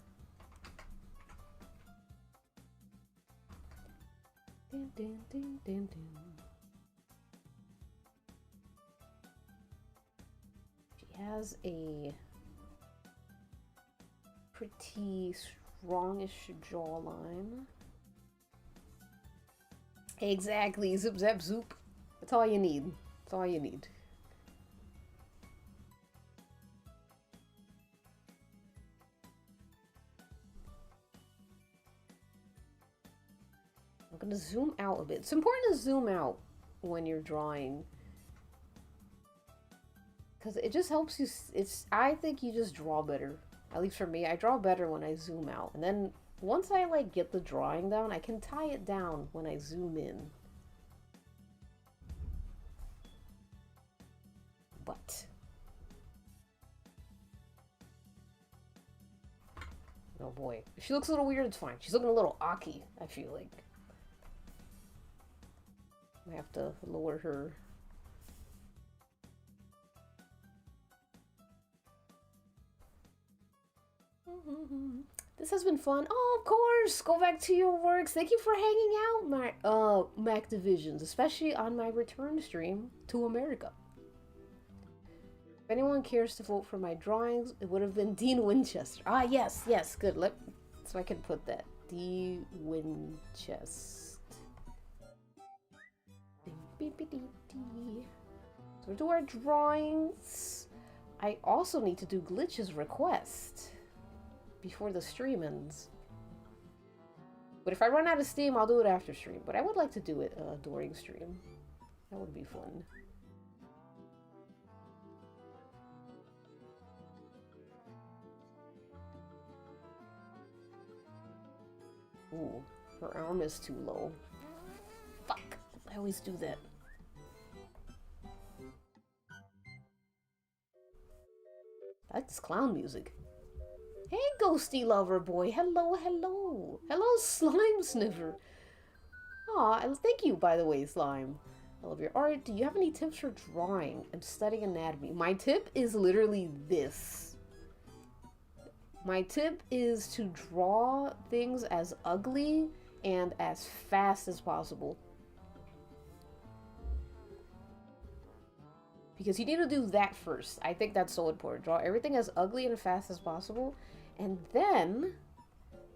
Dun, dun, dun, dun, dun. She has a pretty strongish jawline. Exactly, zip zap zoop. That's all you need. That's all you need. I'm gonna zoom out a bit. It's important to zoom out when you're drawing, because it just helps you. I think you just draw better. At least for me, I draw better when I zoom out. And then once I like get the drawing down, I can tie it down when I zoom in. But oh boy, if she looks a little weird, it's fine. She's looking a little Aki, I feel like. I have to lower her. This has been fun. Oh, of course. Go back to your works. Thank you for hanging out, Mac Divisions, especially on my return stream to America. If anyone cares to vote for my drawings, it would have been Dean Winchester. Ah, yes, yes, good. So I can put that. D. Winchester. So we do our drawings. I also need to do Glitch's request before the stream ends. But if I run out of steam, I'll do it after stream. But I would like to do it during stream. That would be fun. Ooh, her arm is too low. Fuck, I always do that. I like this clown music. Hey, ghosty lover boy. Hello, hello. Hello, slime sniffer. Aw, and thank you, by the way, slime. I love your art. Do you have any tips for drawing and studying anatomy? My tip is literally this. My tip is to draw things as ugly and as fast as possible. Because you need to do that first. I think that's so important. Draw everything as ugly and fast as possible. And then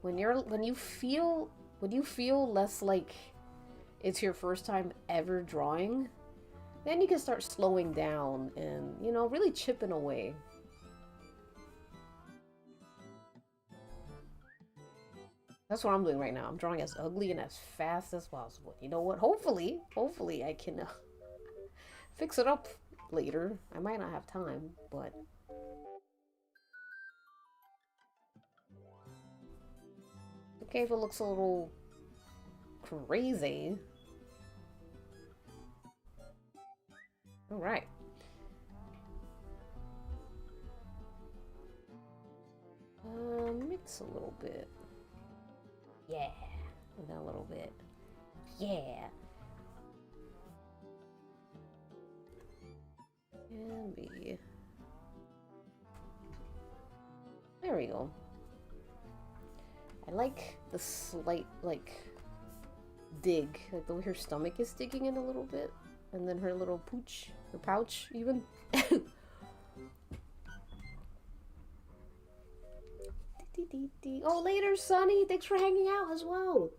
when you feel less like it's your first time ever drawing, then you can start slowing down and, you know, really chipping away. That's what I'm doing right now. I'm drawing as ugly and as fast as possible. You know what? Hopefully I can fix it up later. I might not have time, but okay if it looks a little crazy. All right. Mix a little bit. Yeah. And then a little bit. Yeah. And B. There we go. I like the slight, like, dig. Like the way her stomach is digging in a little bit. And then her little pooch, her pouch even. streaming. Oh, later, Sunny. Thanks for hanging out as well.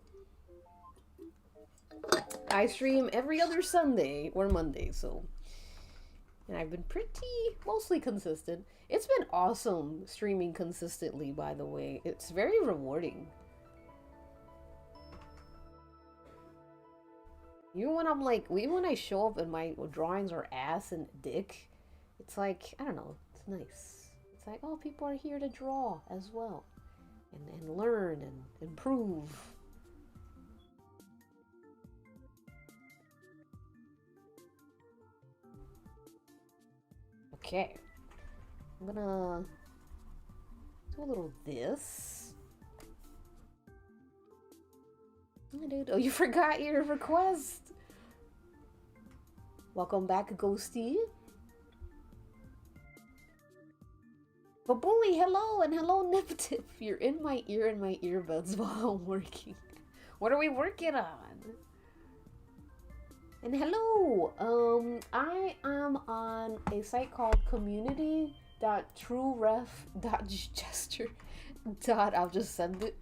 I stream every other Sunday or Monday, so. And I've been mostly consistent. It's been awesome streaming consistently, by the way. It's very rewarding. Even when I'm like, even when I show up and my drawings are ass and dick, it's like, I don't know, it's nice. It's like, oh, people are here to draw as well. And learn and improve. Okay. I'm gonna do a little this. Oh, dude. Oh, you forgot your request. Welcome back, Ghosty. Babooey, hello, and hello, Niptip. You're in my ear and my earbuds while I'm working. What are we working on? And hello, I am on a site called community.trueref.gesture. I'll just send it.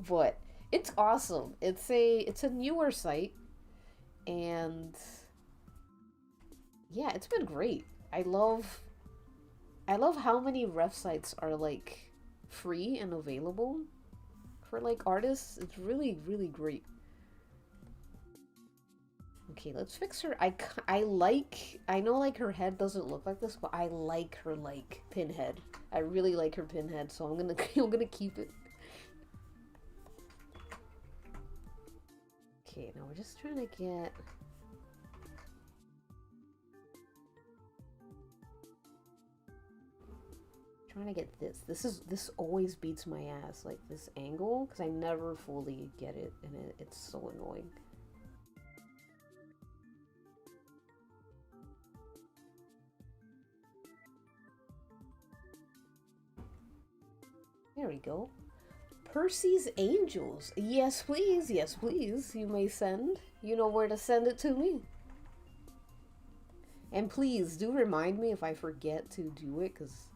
But it's awesome. It's a newer site, and yeah, it's been great. I love how many ref sites are like free and available for like artists. It's really, really great. Okay, let's fix her. I know like her head doesn't look like this, but I like her like pinhead. I really like her pinhead, so I'm gonna keep it. Okay, now we're just trying to get this. This always beats my ass, like this angle, because I never fully get it, and it's so annoying. There we go. Percy's Angels. Yes, please. Yes, please. You may send. You know where to send it to me. And please do remind me if I forget to do it, because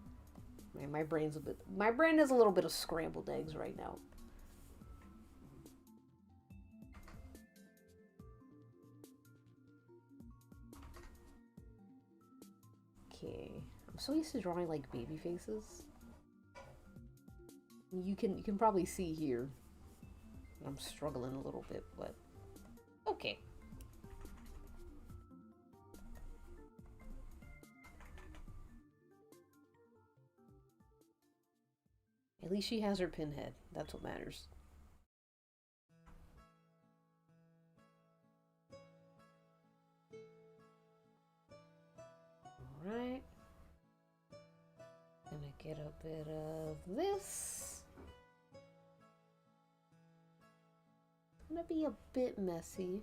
my brain is a little bit of scrambled eggs right now. Okay. I'm so used to drawing like baby faces. You can probably see here I'm struggling a little bit, but okay. At least she has her pinhead. That's what matters. Alright. Gonna get a bit of this. It's gonna be a bit messy,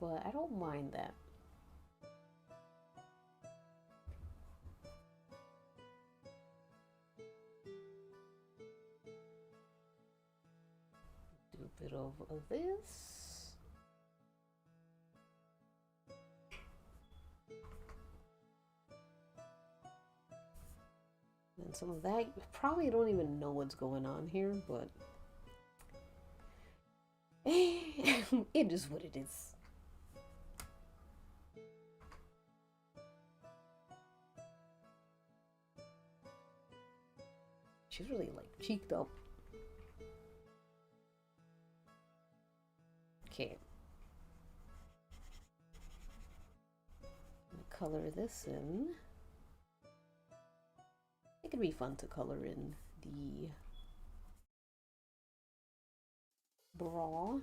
but I don't mind that. Do a bit of this. And some of that. You probably don't even know what's going on here, but it is what it is. She's really like cheeked up. Okay. I'm gonna color this in. It could be fun to color in the bra.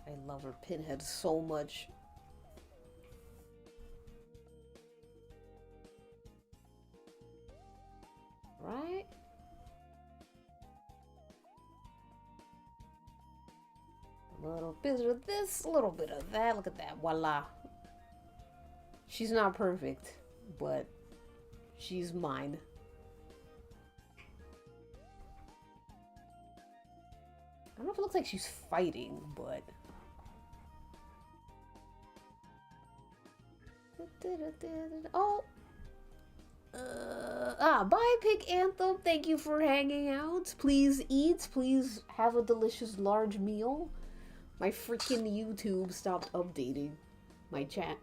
I love her pinhead so much. Right? A little bit of this, a little bit of that. Look at that. Voila. She's not perfect, but she's mine. I don't know if it looks like she's fighting, but oh, Bye, Pick Anthem. Thank you for hanging out. Please eat. Please have a delicious large meal. My freaking YouTube stopped updating my chat.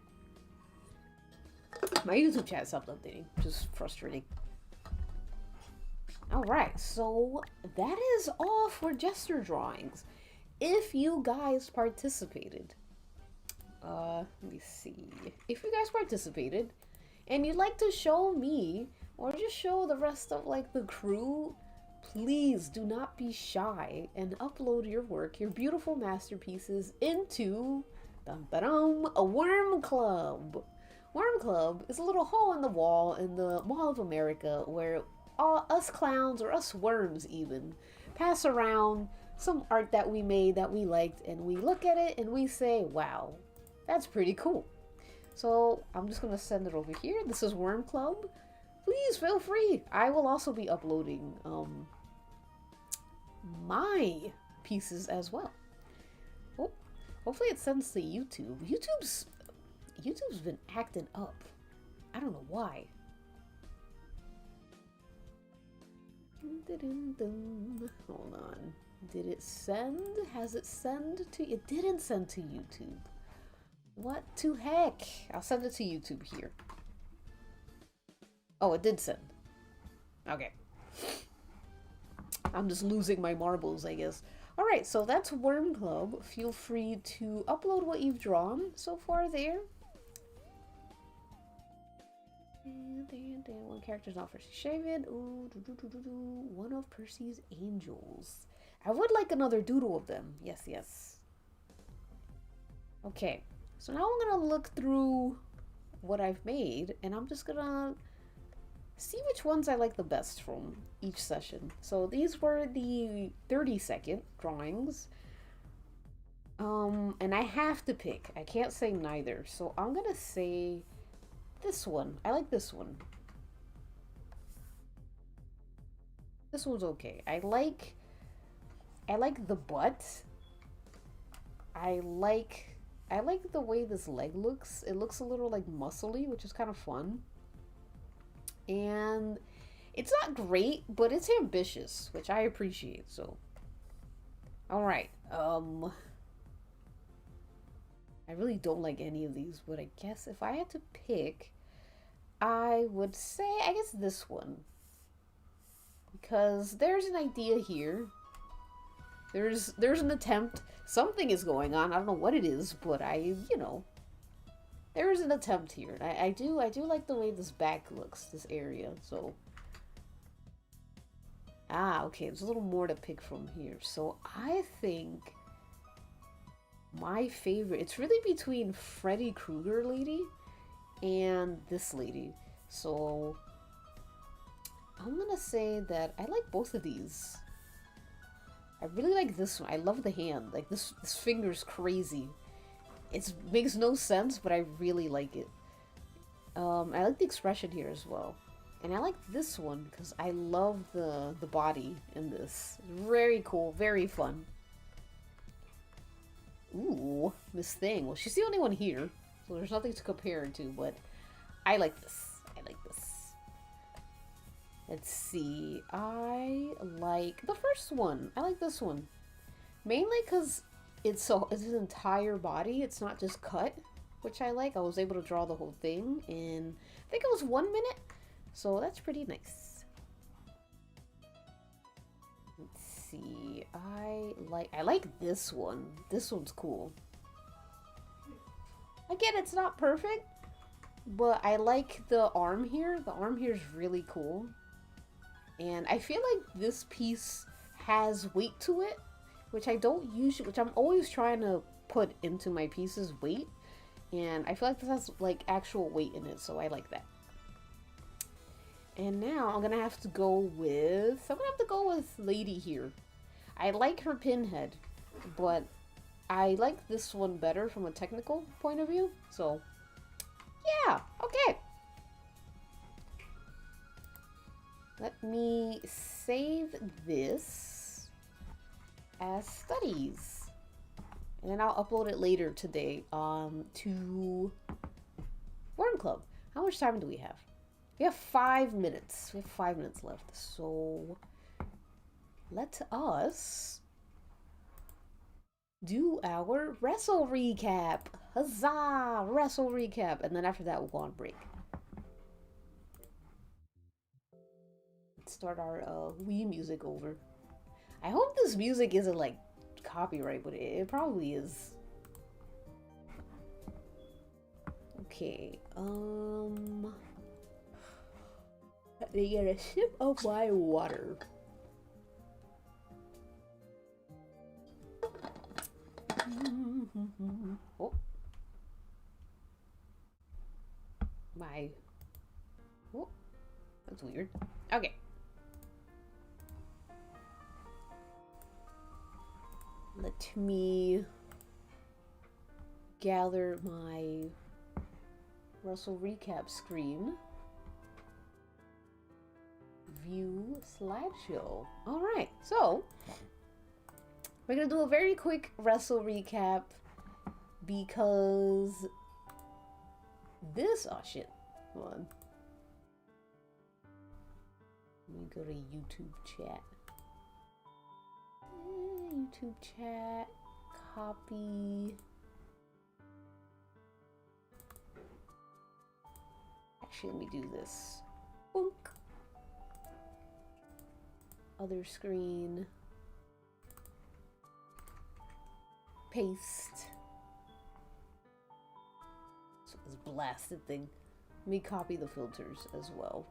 My YouTube chat stopped updating. Just frustrating. Alright, so that is all for gesture drawings. If you guys participated, let me see. If you guys participated and you'd like to show me or just show the rest of like the crew, please do not be shy and upload your work, your beautiful masterpieces into a Worm Club. Worm Club is a little hole in the wall in the Mall of America where all us clowns, or us worms even, pass around some art that we made that we liked, and we look at it and we say, wow, that's pretty cool. So I'm just gonna send it over here. This is Worm Club. Please feel free. I will also be uploading my pieces as well. Oh, hopefully it sends to YouTube. YouTube's been acting up. I don't know why. Hold on. Did it send? Has it sent to? It didn't send to YouTube. What to heck? I'll send it to YouTube here. Oh, it did send. Okay. I'm just losing my marbles, I guess. Alright, so that's Worm Club. Feel free to upload what you've drawn so far there. One character's not Percy shaven. Ooh, one of Percy's angels. I would like another doodle of them. Yes, yes. Okay, so now I'm gonna look through what I've made, and I'm just gonna see which ones I like the best from each session. So these were the 30-second drawings. And I have to pick. I can't say neither. So I'm gonna say this one. I like this one. This one's okay. I like the butt. I like the way this leg looks. It looks a little like muscly, which is kind of fun. And it's not great, but it's ambitious, which I appreciate. So, all right. I really don't like any of these, but I guess if I had to pick, I would say, I guess this one. Because there's an idea here. There's an attempt. Something is going on. I don't know what it is, but there is an attempt here. I do like the way this back looks, this area. So, okay, there's a little more to pick from here. So I think my favorite, it's really between Freddy Krueger lady and this lady. So I'm gonna say that I like both of these. I really like this one. I love the hand. Like this finger's crazy. It makes no sense, but I really like it. I like the expression here as well. And I like this one because I love the body in this. Very cool, very fun. Ooh, Miss Thing. Well, she's the only one here, so there's nothing to compare it to, but I like this. I like this. Let's see. I like the first one. I like this one. Mainly because it's his entire body. It's not just cut, which I like. I was able to draw the whole thing in, I think it was 1 minute. So that's pretty nice. Let's see. I like this one. This one's cool. Again, it's not perfect, but I like the arm here. The arm here is really cool. And I feel like this piece has weight to it, which I don't usually, which I'm always trying to put into my pieces, weight. And I feel like this has like actual weight in it, so I like that. And now I'm gonna have to go with, Lady here. I like her pinhead, but I like this one better from a technical point of view. So, yeah, okay. Let me save this as studies. And then I'll upload it later today to Worm Club. How much time do we have? We have 5 minutes. We have 5 minutes left. So let us do our wrestle recap. Huzzah! Wrestle recap. And then after that, we'll go on break. Let's start our Wii music over. I hope this music isn't like copyright, but it probably is. Okay, let me get a sip of my water. Oh. My. Oh, that's weird. Okay. Let me gather my Wrestle recap screen. View slideshow. Alright, so we're gonna do a very quick Wrestle recap because this, oh shit, hold on. Let me go to YouTube chat. YouTube chat, copy. Actually, let me do this. Boink. Other screen. Paste. So this blasted thing. Let me copy the filters as well.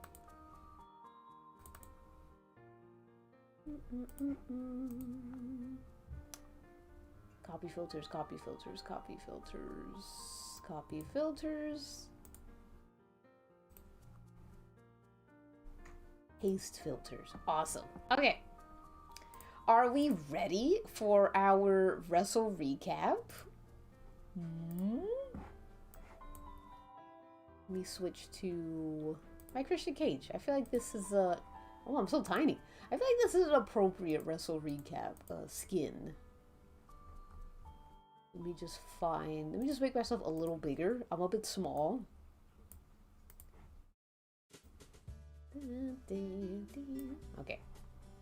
Copy filters, copy filters, copy filters, copy filters. Paste filters. Awesome. Okay. Are we ready for our Wrestle recap? Let me switch to my Christian Cage. I feel like this is a... Oh, I'm so tiny. I feel like this is an appropriate Wrestle recap skin. Let me just find... Let me just make myself a little bigger. I'm a bit small. Okay.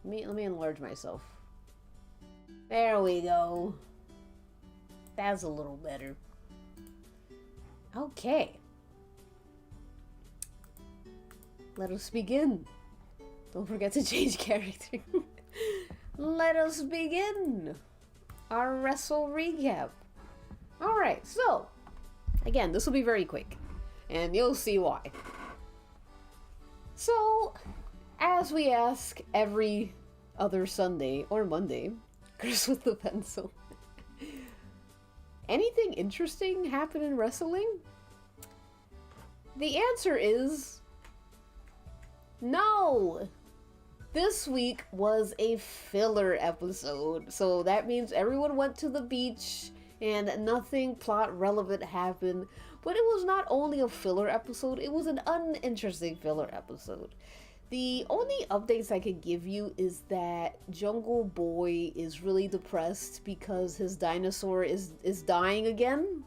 Let me enlarge myself. There we go. That's a little better. Okay. Let us begin. Don't forget to change character. Let us begin our Wrestle recap. Alright, so again, this will be very quick, and you'll see why. So, as we ask every other Sunday or Monday, Chris with the pencil, anything interesting happen in wrestling? The answer is no! This week was a filler episode, so that means everyone went to the beach and nothing plot relevant happened. But it was not only a filler episode, it was an uninteresting filler episode. The only updates I can give you is that Jungle Boy is really depressed because his dinosaur is dying again.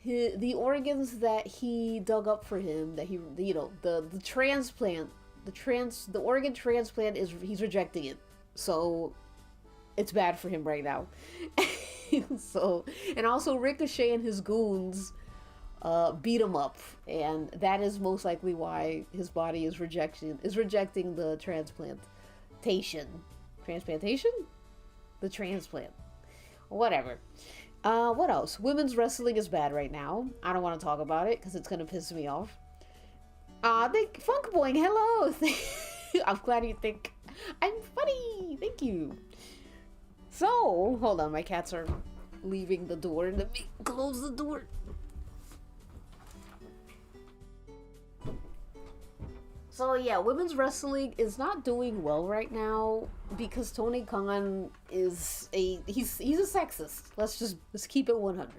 The organs that he dug up for him, that he, you know, the transplant, the organ transplant, he's rejecting it. So it's bad for him right now. So, and also Ricochet and his goons beat him up, and that is most likely why his body is rejecting the transplantation. The transplant. Whatever. What else? Women's wrestling is bad right now. I don't want to talk about it because it's gonna piss me off. Funk Boing, hello. I'm glad you think I'm funny. Thank you. So, hold on, my cats are leaving the door. Let me close the door. So yeah, women's wrestling is not doing well right now because Tony Khan is he's a sexist. Let's keep it 100.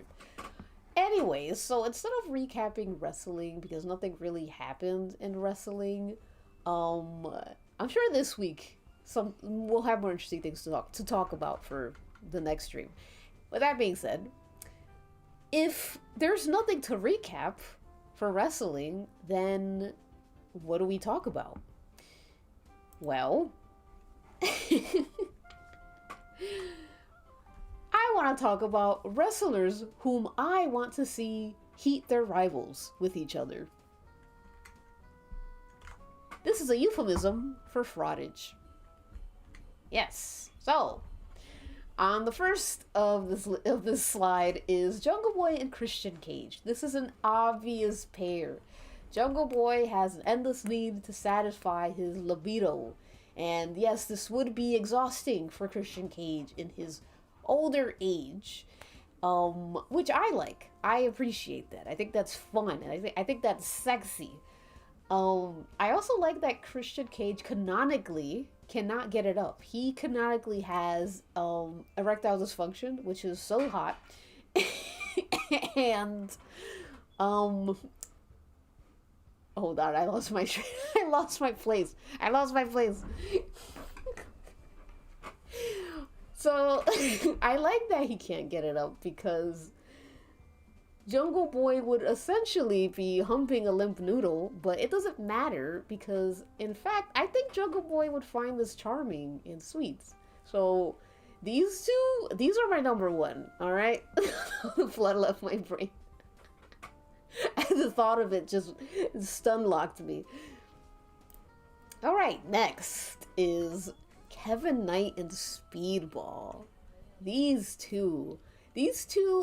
Anyways, so instead of recapping wrestling because nothing really happened in wrestling, I'm sure this week we'll have more interesting things to talk about for the next stream. With that being said, if there's nothing to recap for wrestling, then what do we talk about? Well, I want to talk about wrestlers whom I want to see heat their rivals with each other. This is a euphemism for fraudage. Yes. So, on the first of this slide is Jungle Boy and Christian Cage. This is an obvious pair. Jungle Boy has an endless need to satisfy his libido. And yes, this would be exhausting for Christian Cage in his older age. Which I like. I appreciate that. I think that's fun, and I think that's sexy. I also like that Christian Cage canonically cannot get it up. He canonically has erectile dysfunction, which is so hot. And hold on, I lost my place. So I like that he can't get it up because Jungle Boy would essentially be humping a limp noodle, but it doesn't matter because, in fact, I think Jungle Boy would find this charming and sweet. So these are my number one, all right? The blood left my brain. The thought of it just stun-locked me. All right, next is Kevin Knight and Speedball. These two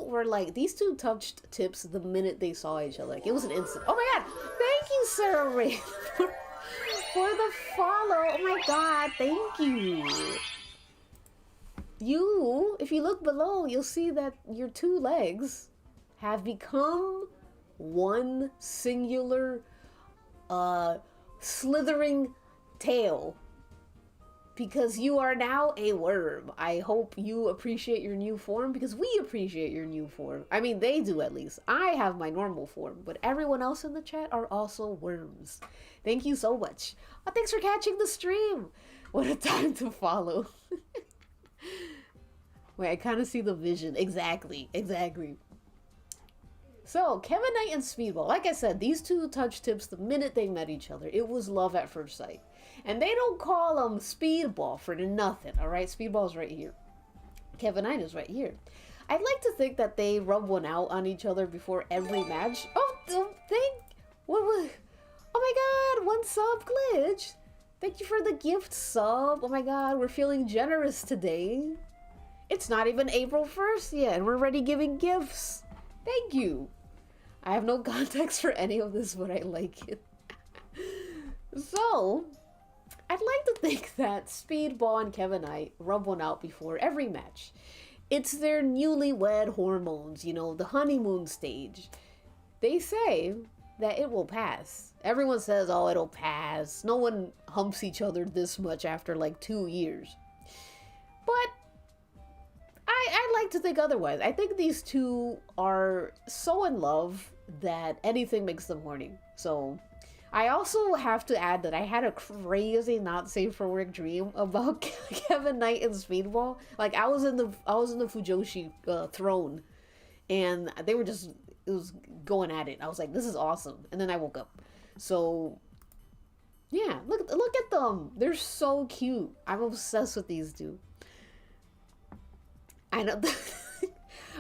were like, these two touched tips the minute they saw each other. Like, it was an instant. Oh my god! Thank you, Sarah Ray, for the follow. Oh my god, thank you. If you look below, you'll see that your two legs have become one singular, slithering tail. Because you are now a worm. I hope you appreciate your new form because we appreciate your new form. I mean, they do at least. I have my normal form, but everyone else in the chat are also worms. Thank you so much. Oh, thanks for catching the stream. What a time to follow. Wait, I kind of see the vision. Exactly. So, Kevin Knight and Speedball. Like I said, these two touched tips the minute they met each other. It was love at first sight. And they don't call him Speedball for nothing, alright? Speedball's right here. Kevin Knight is right here. I'd like to think that they rub one out on each other before every match. Oh my god, 1 sub glitch. Thank you for the gift sub. Oh my god, we're feeling generous today. It's not even April 1st yet, and we're already giving gifts. Thank you. I have no context for any of this, but I like it. So, I'd like to think that Speedball and Kevin Knight rub one out before every match. It's their newlywed hormones, you know, the honeymoon stage. They say that it will pass. Everyone says, oh, it'll pass. No one humps each other this much after like 2 years. But I like to think otherwise. I think these two are so in love that anything makes them horny. So I also have to add that I had a crazy not safe for work dream about Kevin Knight and Speedball. Like I was in the Fujoshi throne, and they were just, it was going at it. I was like, this is awesome, and then I woke up. So yeah, look at them. They're so cute. I'm obsessed with these two. I know.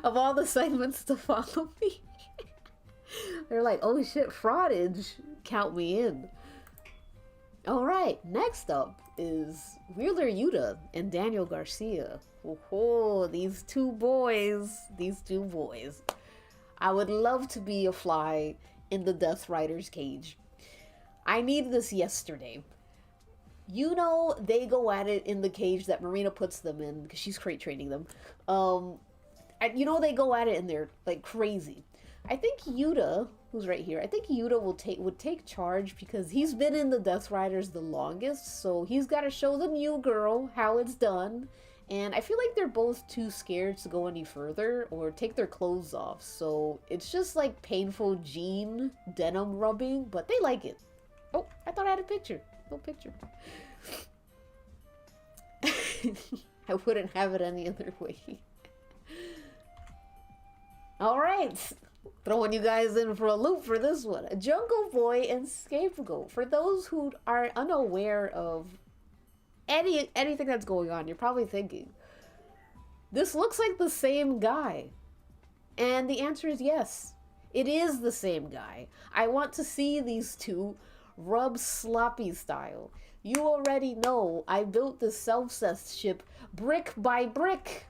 Of all the segments to follow me, they're like, oh shit, fraudage, count me in. All right, next up is Wheeler Yuta and Daniel Garcia. Oh, these two boys. I would love to be a fly in the Death Rider's cage. I need this yesterday. You know, they go at it in the cage that Marina puts them in because she's crate training them. You know, they go at it and they're like crazy. I think Yuta, who's right here, I think Yuta would take charge because he's been in the Death Riders the longest, so he's got to show the new girl how it's done. And I feel like they're both too scared to go any further or take their clothes off, so it's just like painful jean denim rubbing, but they like it. Oh, I thought I had a picture. No picture. I wouldn't have it any other way. All right, Throwing you guys in for a loop for this one. Jungle Boy and Scapegoat. For those who are unaware of anything that's going on, you're probably thinking, this looks like the same guy. And the answer is yes. It is the same guy. I want to see these two rub sloppy style. You already know I built this self-cessed ship brick by brick.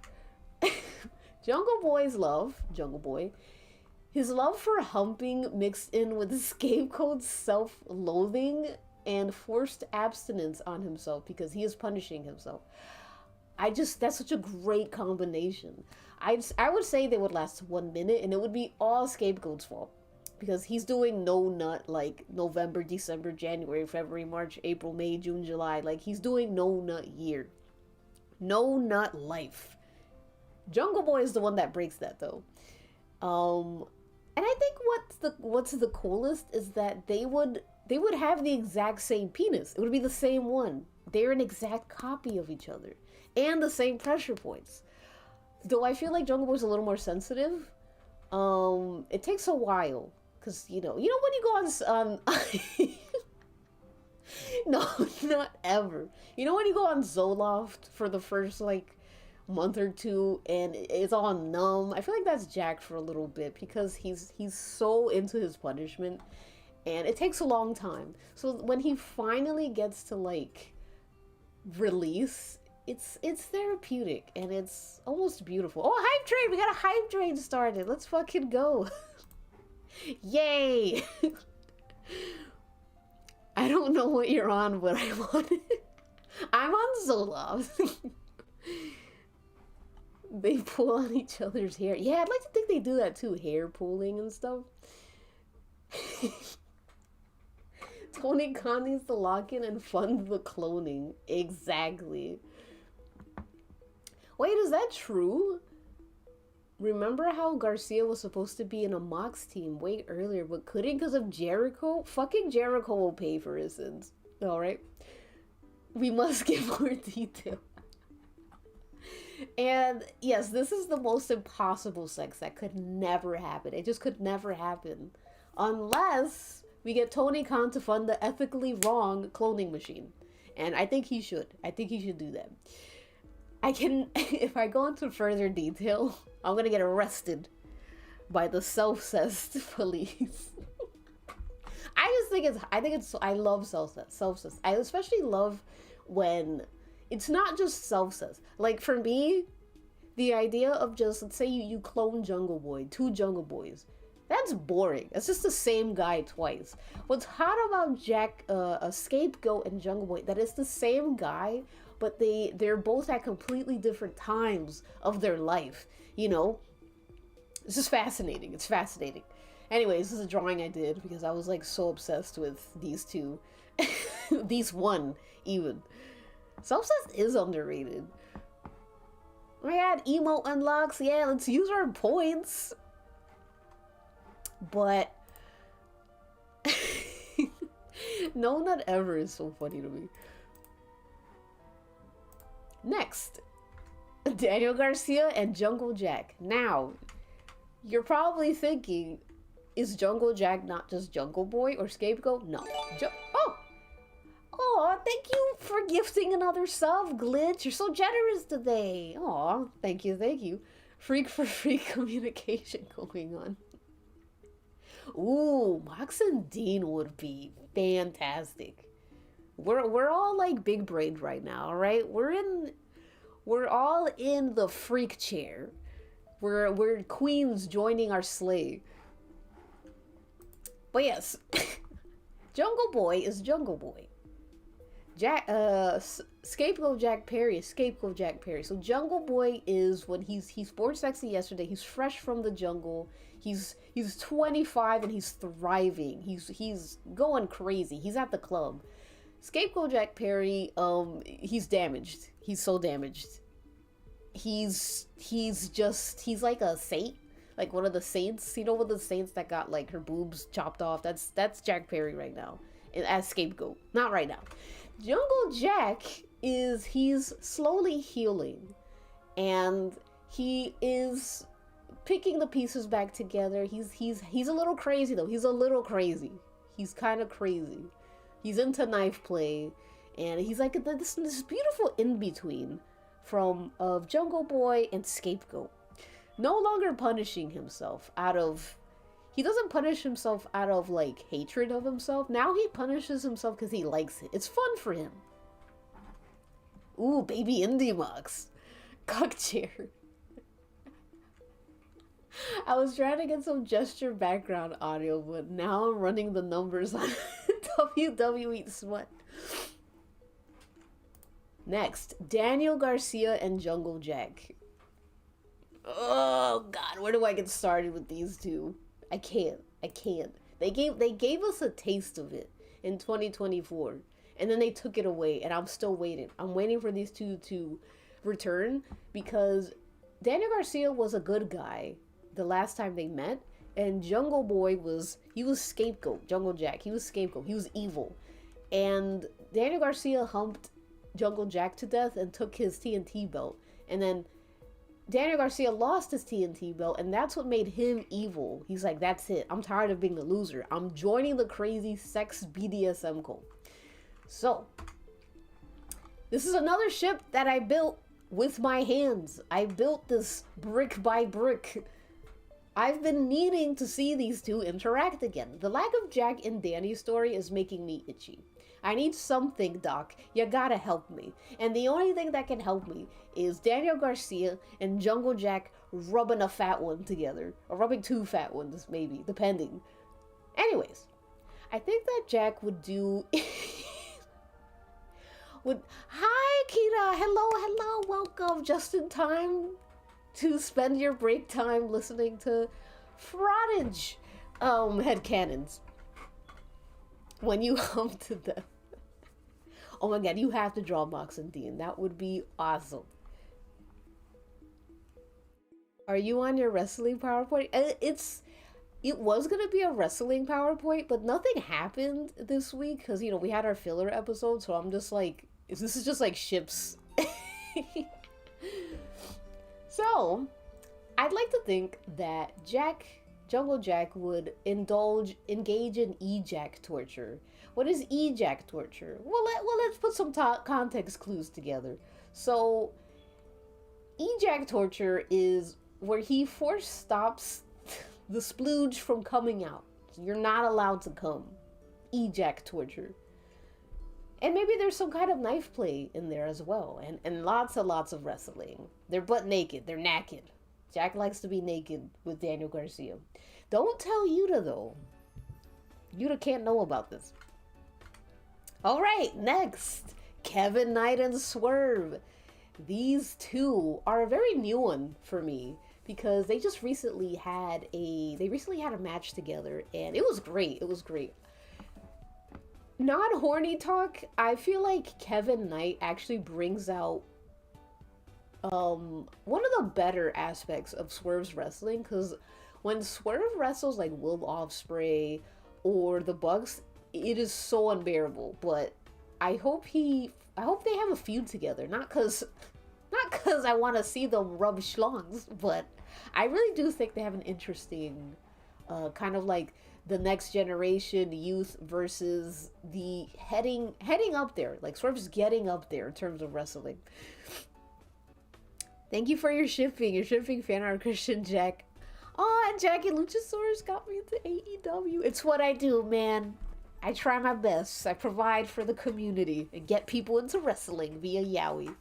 Jungle Boy's love, Jungle Boy, his love for humping mixed in with Scapegoat's self-loathing and forced abstinence on himself because he is punishing himself. That's such a great combination. I would say they would last 1 minute and it would be all Scapegoat's fault. Because he's doing no nut like November, December, January, February, March, April, May, June, July. Like he's doing no nut year. No nut life. Jungle Boy is the one that breaks that though. And I think what's the coolest is that they would have the exact same penis. It would be the same one. They're an exact copy of each other. And the same pressure points. Though I feel like Jungle Boy's a little more sensitive. It takes a while. Because, you know when you go on no, not ever. You know when you go on Zoloft for the first, like, month or two and it's all numb? I feel like that's Jack for a little bit because he's so into his punishment and it takes a long time. So when he finally gets to, like, release, it's therapeutic and it's almost beautiful. Oh, hype train! We got a hype train started. Let's fucking go. Yay! I don't know what you're on, but I'm on it. I'm on Zoloft. They pull on each other's hair. Yeah, I'd like to think they do that too, hair pulling and stuff. Tony Khan needs to lock in and fund the cloning. Exactly. Wait, is that true? Remember how Garcia was supposed to be in a Mox team way earlier, but couldn't because of Jericho? Fucking Jericho will pay for his sins. Alright? We must give more detail. And yes, this is the most impossible sex that could never happen. It just could never happen. Unless we get Tony Khan to fund the ethically wrong cloning machine. And I think he should. I think he should do that. If I go into further detail, I'm gonna get arrested by the self-cessed police. I love self-cessed. I especially love when it's not just self-cessed. Like for me, the idea of just, let's say you clone Jungle Boy, 2 Jungle Boys. That's boring. It's just the same guy twice. What's hot about a Scapegoat and Jungle Boy, that it's the same guy, but they're both at completely different times of their life, you know? It's just fascinating. It's fascinating. Anyways, this is a drawing I did because I was like so obsessed with these two. These one, even. Self-cessed is underrated. Oh my god, emote unlocks. Yeah, let's use our points. But no, not ever is so funny to me. Next, Daniel Garcia and Jungle Jack. Now, you're probably thinking, is Jungle Jack not just Jungle Boy or Scapegoat? No. Oh, thank you for gifting another sub, Glitch. You're so generous today. Oh, thank you. Freak for freak communication going on. Ooh, Mox and Dean would be fantastic. We're all like big brained right now, right? We're all in the freak chair. We're queens joining our sleigh. But yes, Jungle Boy is Jungle Boy. Scapegoat Jack Perry is Scapegoat Jack Perry. So Jungle Boy is when he's born sexy yesterday. He's fresh from the jungle. He's 25 and he's thriving. He's going crazy. He's at the club. Scapegoat Jack Perry, he's damaged. He's so damaged. He's like a saint, like one of the saints. You know, one of the saints that got like her boobs chopped off. That's Jack Perry right now, as Scapegoat. Not right now. Jungle Jack he's slowly healing, and he is picking the pieces back together. He's a little crazy though. He's a little crazy. He's kind of crazy. He's into knife play, and he's like this beautiful in between from of Jungle Boy and Scapegoat. No longer punishing himself out of. He doesn't punish himself out of like hatred of himself. Now he punishes himself because he likes it. It's fun for him. Ooh, baby indie mugs. Cock chair. I was trying to get some gesture background audio, but now I'm running the numbers on WWE Smut. Next, Daniel Garcia and Jungle Jack. Oh God, where do I get started with these two? I can't. They gave us a taste of it in 2024, and then they took it away, and I'm still waiting. I'm waiting for these two to return, because Daniel Garcia was a good guy the last time they met, and Jungle Boy was scapegoat. Jungle Jack, he was scapegoat. He was evil, and Daniel Garcia humped Jungle Jack to death and took his TNT belt, and then Daniel Garcia lost his TNT belt, and that's what made him evil. He's like, that's it. I'm tired of being the loser. I'm joining the crazy sex BDSM cult. So, this is another ship that I built with my hands. I built this brick by brick. I've been needing to see these two interact again. The lack of Jack and Danny's story is making me itchy. I need something, Doc. You gotta help me. And the only thing that can help me is Daniel Garcia and Jungle Jack rubbing a fat one together. Or rubbing two fat ones, maybe, depending. Anyways, I think that Jack would do... Hi, Kita! Hello, welcome! Just in time to spend your break time listening to Frottage headcanons. When you hum to them. Oh my God, you have to draw Mox and Dean. That would be awesome. Are you on your wrestling PowerPoint? It was gonna be a wrestling PowerPoint, but nothing happened this week because, you know, we had our filler episode, so I'm just like, this is just like ships. So, I'd like to think that Jungle Jack would engage in ejac torture. What is ejac torture? Well, let's put some context clues together. So, ejac torture is where he force stops the splooge from coming out. So you're not allowed to come. Ejac torture. And maybe there's some kind of knife play in there as well. And lots of wrestling. They're butt naked. They're naked. Jack likes to be naked with Daniel Garcia. Don't tell Yuta, though. Yuta can't know about this. Alright, next. Kevin Knight and Swerve. These two are a very new one for me, because they just recently had a match together, and it was great. Not horny talk. I feel like Kevin Knight actually brings out one of the better aspects of Swerve's wrestling, because when Swerve wrestles like Will Ospreay or the Bucks, it is so unbearable. But I hope they have a feud together, not because I want to see them rub schlongs, but I really do think they have an interesting kind of like the next generation youth versus the heading up there. Like Swerve's getting up there in terms of wrestling. Thank you for your shipping fan art, Christian Jack. Oh, and Jackie Luchasaurus got me into AEW. It's what I do, man. I try my best. I provide for the community and get people into wrestling via Yowie.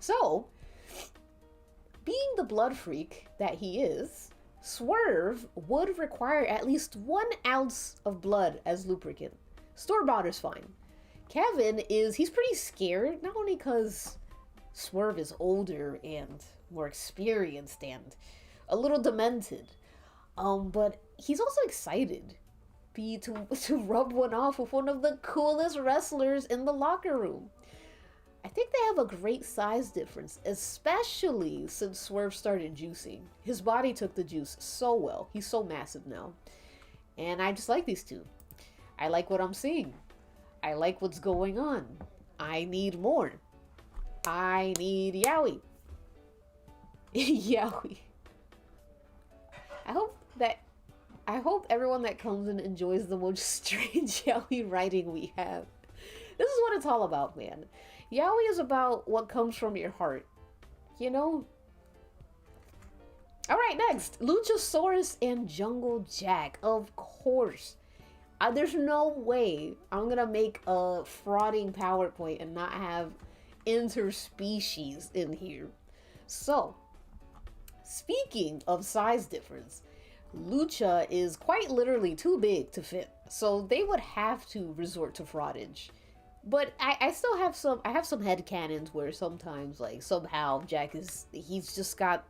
So, being the blood freak that he is, Swerve would require at least 1 ounce of blood as lubricant. Store-bought is fine. Kevin he's pretty scared, not only because Swerve is older and more experienced and a little demented, but he's also excited to rub one off with one of the coolest wrestlers in the locker room. I think they have a great size difference, especially since Swerve started juicing. His body took the juice so well. He's so massive now. And I just like these two. I like what I'm seeing. I like what's going on. I need more. I need Yowie. Yowie. I hope that I hope everyone that comes in enjoys the most strange yaoi writing we have. This is what it's all about, man. Yaoi is about what comes from your heart. You know? Alright, next. Luchasaurus and Jungle Jack. Of course. There's no way I'm gonna make a frauding PowerPoint and not have interspecies in here. So, speaking of size difference, Lucha is quite literally too big to fit, so they would have to resort to fraudage. But I still have I have some headcanons where sometimes, like, somehow he's just got,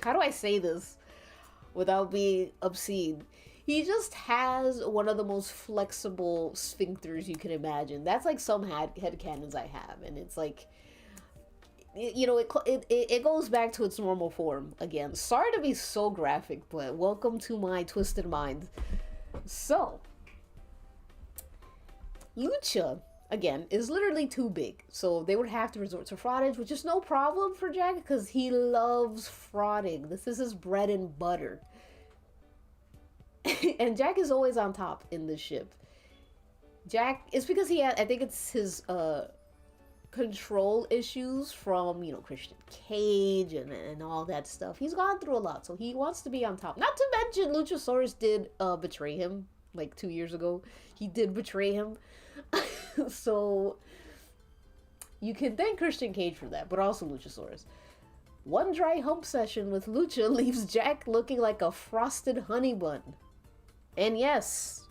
how do I say this without being obscene? He just has one of the most flexible sphincters you can imagine. That's like some headcanons I have, and it's like, you know, it goes back to its normal form again. Sorry to be so graphic, but welcome to my twisted mind. So, Lucha, again, is literally too big, so they would have to resort to fraudage, which is no problem for Jack because he loves frauding. This is his bread and butter. And Jack is always on top in this ship. Jack, it's because I think it's his control issues from, you know, Christian Cage and all that stuff. He's gone through a lot, so he wants to be on top. Not to mention Luchasaurus did betray him like 2 years ago. He did betray him. So you can thank Christian Cage for that, but also Luchasaurus. One dry hump session with Lucha leaves Jack looking like a frosted honey bun. And yes,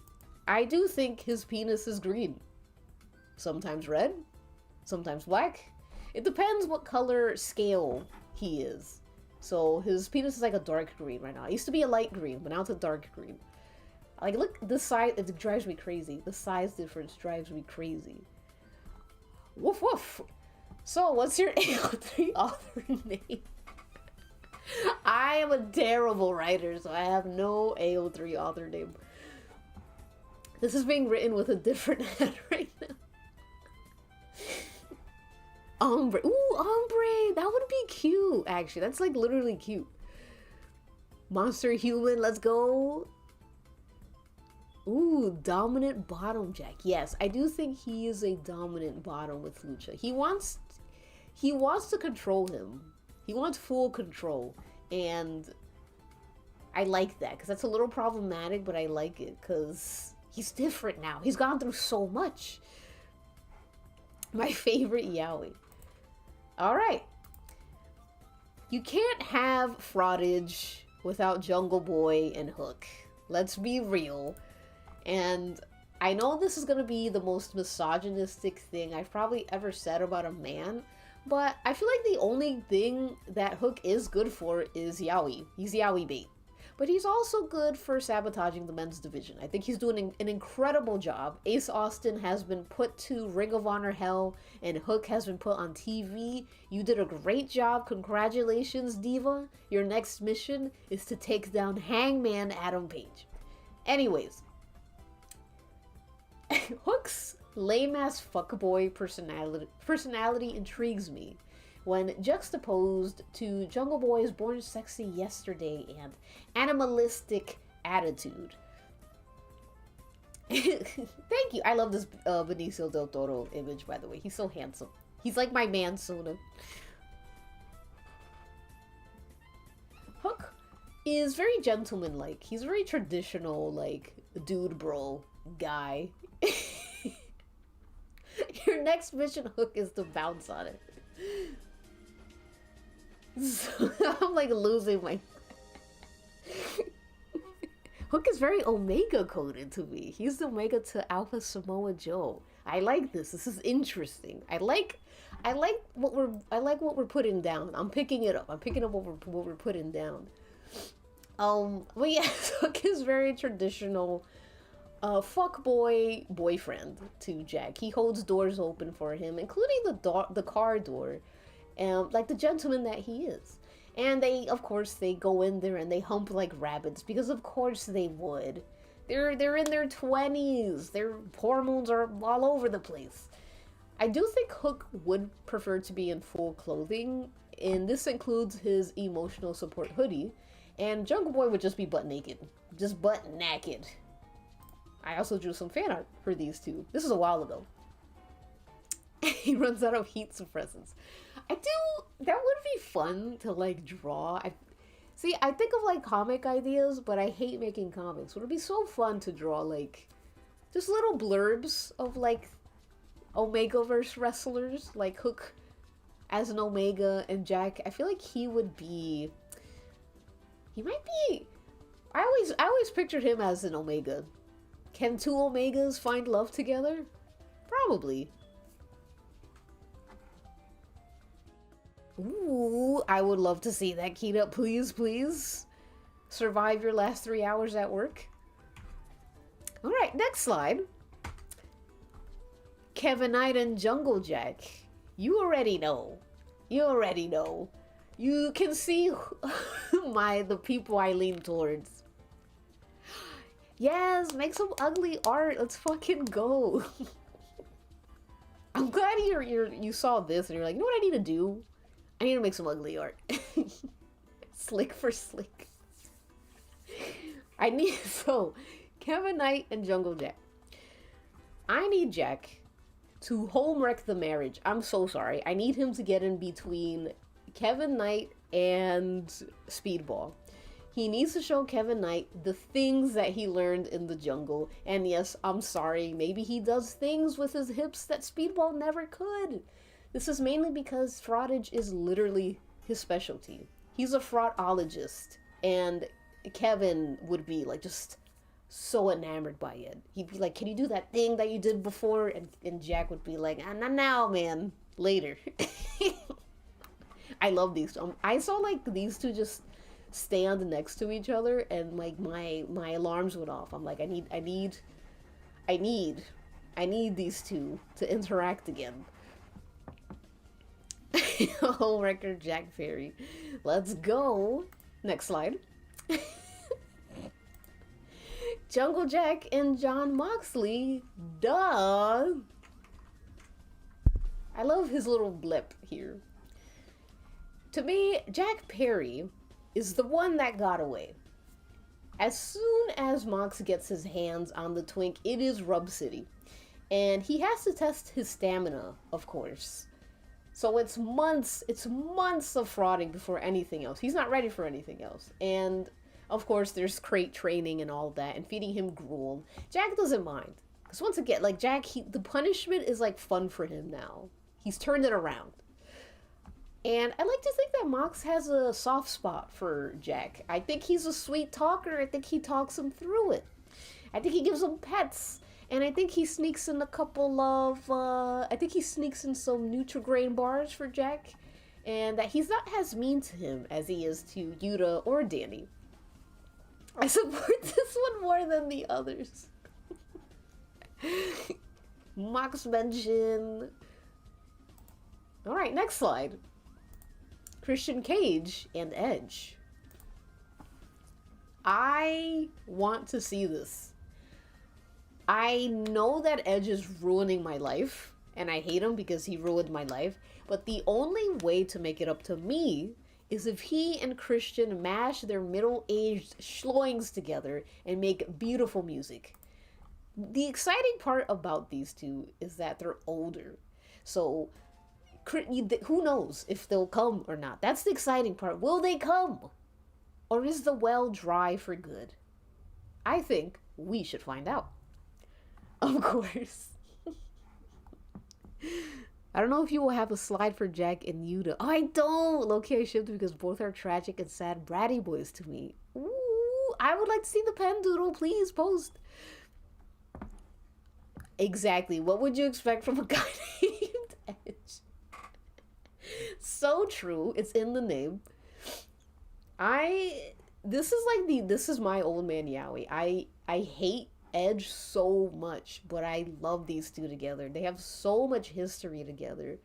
I do think his penis is green. Sometimes red, sometimes black. It depends what color scale he is. So his penis is like a dark green right now. It used to be a light green, but now it's a dark green. Like, look, the size, it drives me crazy. The size difference drives me crazy. Woof woof. So, what's your AO3 author name? I am a terrible writer, so I have no AO3 author name. This is being written with a different head right now. Ombre. Ooh, ombre. That would be cute, actually. That's like literally cute. Monster human, let's go. Ooh, dominant bottom Jack. Yes, I do think he is a dominant bottom with Lucha. He wants to control him. He wants full control, and I like that because that's a little problematic, but I like it because he's different now. He's gone through so much. My favorite yaoi. All right. You can't have fraudage without Jungle Boy and Hook. Let's be real. And I know this is going to be the most misogynistic thing I've probably ever said about a man, but I feel like the only thing that Hook is good for is yaoi. He's yaoi bait. But he's also good for sabotaging the men's division. I think he's doing an incredible job. Ace Austin has been put to Ring of Honor hell, and Hook has been put on TV. You did a great job. Congratulations, Diva. Your next mission is to take down Hangman Adam Page. Anyways, Hook's lame-ass fuckboy personality intrigues me when juxtaposed to Jungle Boy's Born Sexy Yesterday and animalistic attitude. Thank you. I love this Benicio del Toro image, by the way. He's so handsome. He's like my man, Sona. Hook is very gentleman-like. He's very traditional, like, dude bro guy. Your next mission, Hook, is to bounce on it. So, I'm like losing my... Hook is very Omega coded to me. He's the Omega to Alpha Samoa Joe. I like this. This is interesting. I like what we're putting down. I'm picking it up. I'm picking up what we're putting down. But yeah, Hook is very traditional fuckboy boyfriend to Jack. He holds doors open for him, including the car door, like the gentleman that he is. And they, of course, they go in there and they hump like rabbits, because of course they would. They're in their 20s. Their hormones are all over the place. I do think Hook would prefer to be in full clothing, and this includes his emotional support hoodie. And Jungle Boy would just be butt naked. Just butt naked. I also drew some fan art for these two. This is a while ago. He runs out of heat suppressants. That would be fun to like draw. I think of like comic ideas, but I hate making comics. Would it be so fun to draw like just little blurbs of like Omegaverse wrestlers, like Hook as an Omega and Jack? I feel like he might be. I always pictured him as an Omega. Can two Omegas find love together? Probably. Ooh, I would love to see that, Kita. Please, please. Survive your last 3 hours at work. Alright, next slide. Kevin Knight and Jungle Jack. You already know. You already know. You can see the people I lean towards. Yes, make some ugly art. Let's fucking go. I'm glad you saw this and you're like, you know what I need to do? I need to make some ugly art. Slick for slick. So, Kevin Knight and Jungle Jack. I need Jack to home wreck the marriage. I'm so sorry. I need him to get in between Kevin Knight and Speedball. He needs to show Kevin Knight the things that he learned in the jungle. And yes, I'm sorry, maybe he does things with his hips that Speedball never could. This is mainly because fraudage is literally his specialty. He's a fraudologist, and Kevin would be like just so enamored by it. He'd be like, can you do that thing that you did before? And Jack would be like, not now, man. Later. I love these. I saw like these two just stand next to each other, and like my alarms went off. I'm like, I need these two to interact again. Whole record Jack Perry. Let's go. Next slide. Jungle Jack and John Moxley. Duh. I love his little blip here. To me, Jack Perry is the one that got away. As soon as Mox gets his hands on the twink, it is Rub City. And he has to test his stamina, of course. So it's months of frauding before anything else. He's not ready for anything else. And of course there's crate training and all that and feeding him gruel. Jack doesn't mind. Because once again, like Jack, the punishment is like fun for him now. He's turned it around. And I like to think that Mox has a soft spot for Jack. I think he's a sweet talker. I think he talks him through it. I think he gives him pets. And I think he sneaks in a couple of, I think he sneaks in some Nutri-Grain bars for Jack. And that he's not as mean to him as he is to Yuta or Danny. I support this one more than the others. Mox mention. Alright, next slide. Christian Cage and Edge. I want to see this. I know that Edge is ruining my life, and I hate him because he ruined my life, but the only way to make it up to me is if he and Christian mash their middle-aged schloings together and make beautiful music. The exciting part about these two is that they're older, so who knows if they'll come or not. That's the exciting part. Will they come? Or is the well dry for good? I think we should find out. Of course. I don't know if you will have a slide for Jack and Yuta. Oh, I don't! Low-key I shipped because both are tragic and sad bratty boys to me. Ooh, I would like to see the pen doodle. Please post. Exactly. What would you expect from a guy named Edge? So true. It's in the name. This is my old man Yowie. I hate Edge so much, but I love these two together. They have so much history together.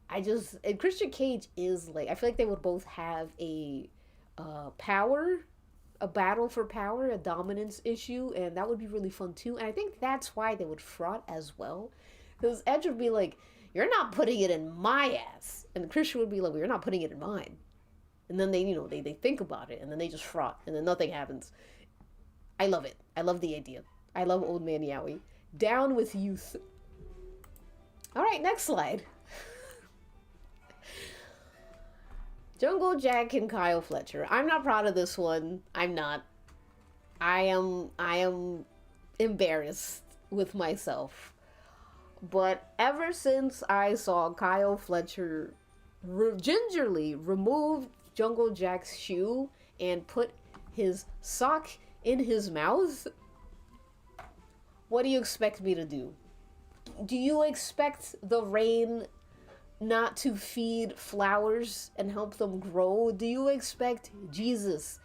And Christian Cage is like, I feel like they would both have a battle for power, a dominance issue, and that would be really fun too. And I think that's why they would fraud as well, because Edge would be like, you're not putting it in my ass, and Christian would be like, well, you're not putting it in mine. And then they, you know, they think about it, and then they just fraud, and then nothing happens. I love it. I love the idea. I love Old Man Yowie. Down with youth. All right, next slide. Jungle Jack and Kyle Fletcher. I'm not proud of this one. I'm not. I am embarrassed with myself. But ever since I saw Kyle Fletcher gingerly remove Jungle Jack's shoe and put his sock in his mouth, what do you expect me to do? Do you expect the rain not to feed flowers and help them grow? Do you expect Jesus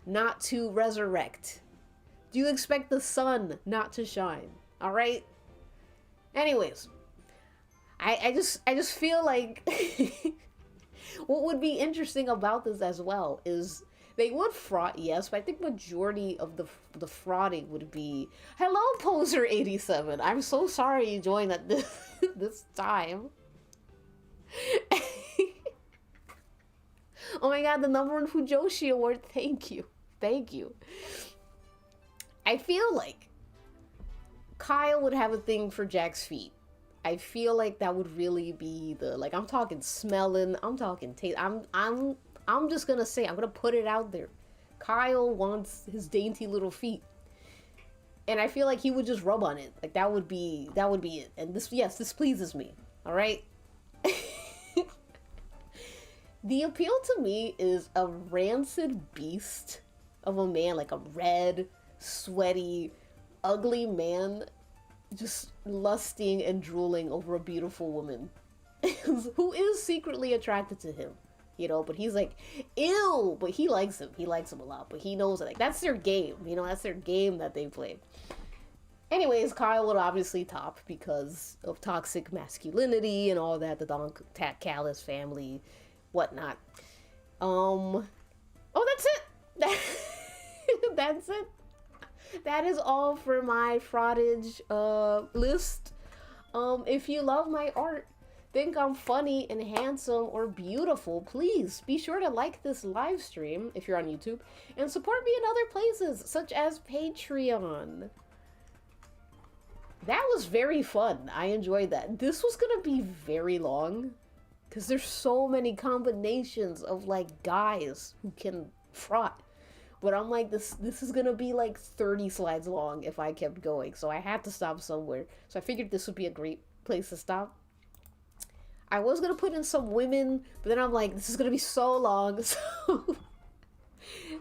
not to resurrect? Do you expect the sun not to shine? All right? Anyways, I just feel like what would be interesting about this as well is they would fraud, yes, but I think majority of the frauding would be, hello, Poser87. I'm so sorry you joined at this time. Oh my god, the #1 Fujoshi award. Thank you. Thank you. I feel like Kyle would have a thing for Jack's feet. I feel like that would really be the, like, I'm talking smelling, I'm talking taste. I'm just gonna say, I'm gonna put it out there. Kyle wants his dainty little feet. And I feel like he would just rub on it. Like that would be it. And this, yes, this pleases me. All right. The appeal to me is a rancid beast of a man, like a red, sweaty, ugly man, just lusting and drooling over a beautiful woman who is secretly attracted to him, you know, but he's like, ew, but he likes him a lot, but he knows that, like, that's their game, you know, that's their game that they play. Anyways, Kyle would obviously top because of toxic masculinity and all that, the Don Callis family, whatnot. Oh, that's it. That's it. That is all for my fraudage list. If you love my art, think I'm funny and handsome or beautiful, please be sure to like this live stream if you're on YouTube and support me in other places such as Patreon. That was very fun. I enjoyed that. This was gonna be very long because there's so many combinations of like guys who can fraud. But I'm like, this is gonna be like 30 slides long if I kept going. So I had to stop somewhere. So I figured this would be a great place to stop. I was gonna put in some women, but then I'm like, this is gonna be so long. So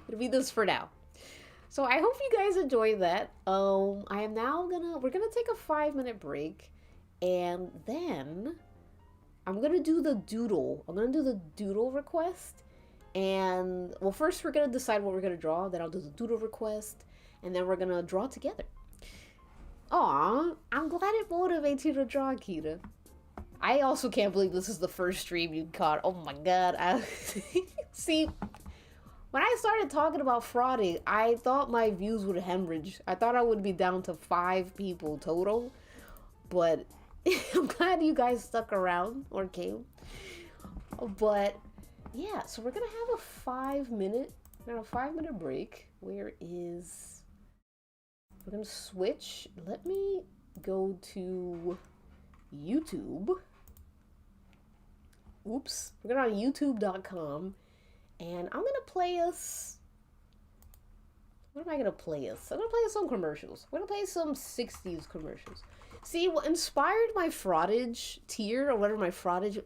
it'll be this for now. So I hope you guys enjoyed that. We're gonna take a 5-minute break. And then I'm gonna do the doodle. I'm gonna do the doodle request. And, well, first we're going to decide what we're going to draw, then I'll do the doodle request, and then we're going to draw together. Aw, I'm glad it motivates you to draw, Kita. I also can't believe this is the first stream you caught. Oh my god. See, when I started talking about frauding, I thought my views would hemorrhage. I thought I would be down to 5 people total, but I'm glad you guys stuck around or came. But yeah, so we're gonna have a 5-minute break. We're gonna switch. Let me go to YouTube. Oops. We're gonna on youtube.com and I'm gonna play us. What am I gonna play us? I'm gonna play us some commercials. We're gonna play some 60s commercials. See, what inspired my fraudage tier, or whatever my fraudage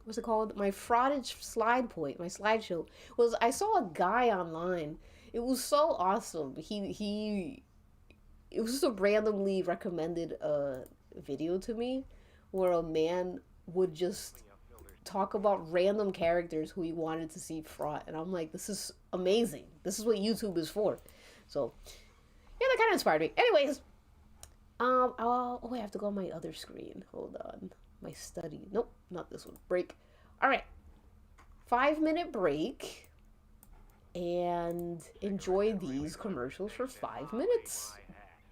what's it called? My fraudage slide point, my slideshow, was I saw a guy online. It was so awesome. It was just a randomly recommended video to me where a man would just talk about random characters who he wanted to see fraud. And I'm like, this is amazing. This is what YouTube is for. So, yeah, that kind of inspired me. Anyways, oh, I have to go on my other screen. Hold on. My study. Nope, not this one. Break. All right. 5-minute break. And enjoy these commercials for 5 minutes.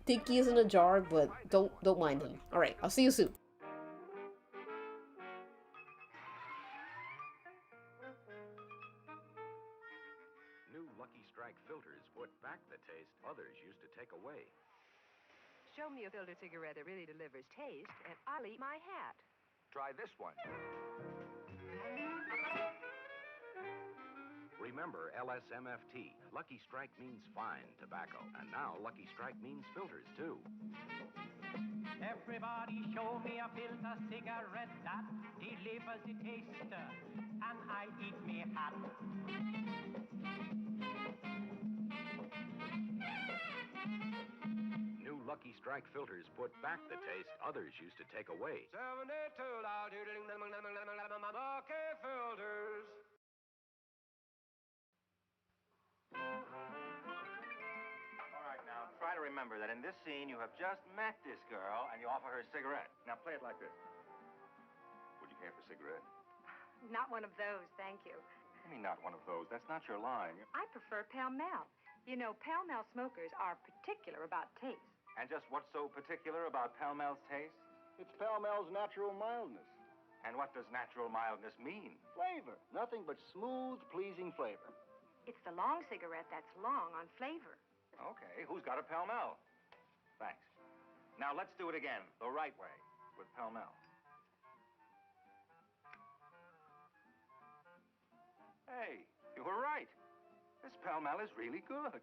Tiki is in a jar, but don't mind him. All right, I'll see you soon. others used to take away. Show me a filtered cigarette that really delivers taste, and I'll eat my hat. Try this one. Remember LSMFT. Lucky Strike means fine tobacco. And now Lucky Strike means filters, too. Everybody show me a filter cigarette that delivers the taste, and I eat me hat. New Lucky Strike filters put back the taste others used to take away. 72 Lucky filters. All right, now, try to remember that in this scene you have just met this girl and you offer her a cigarette. Now, play it like this. Would you care for a cigarette? Not one of those, thank you. I mean, not one of those. That's not your line. I prefer Pall Mall. You know, Pall Mall smokers are particular about taste. And just what's so particular about Pall Mall's taste? It's Pall Mall's natural mildness. And what does natural mildness mean? Flavor. Nothing but smooth, pleasing flavor. It's the long cigarette that's long on flavor. Okay, who's got a Pall Mall? Thanks. Now, let's do it again, the right way, with Pall Mall. Hey, you were right. This Pall Mall is really good.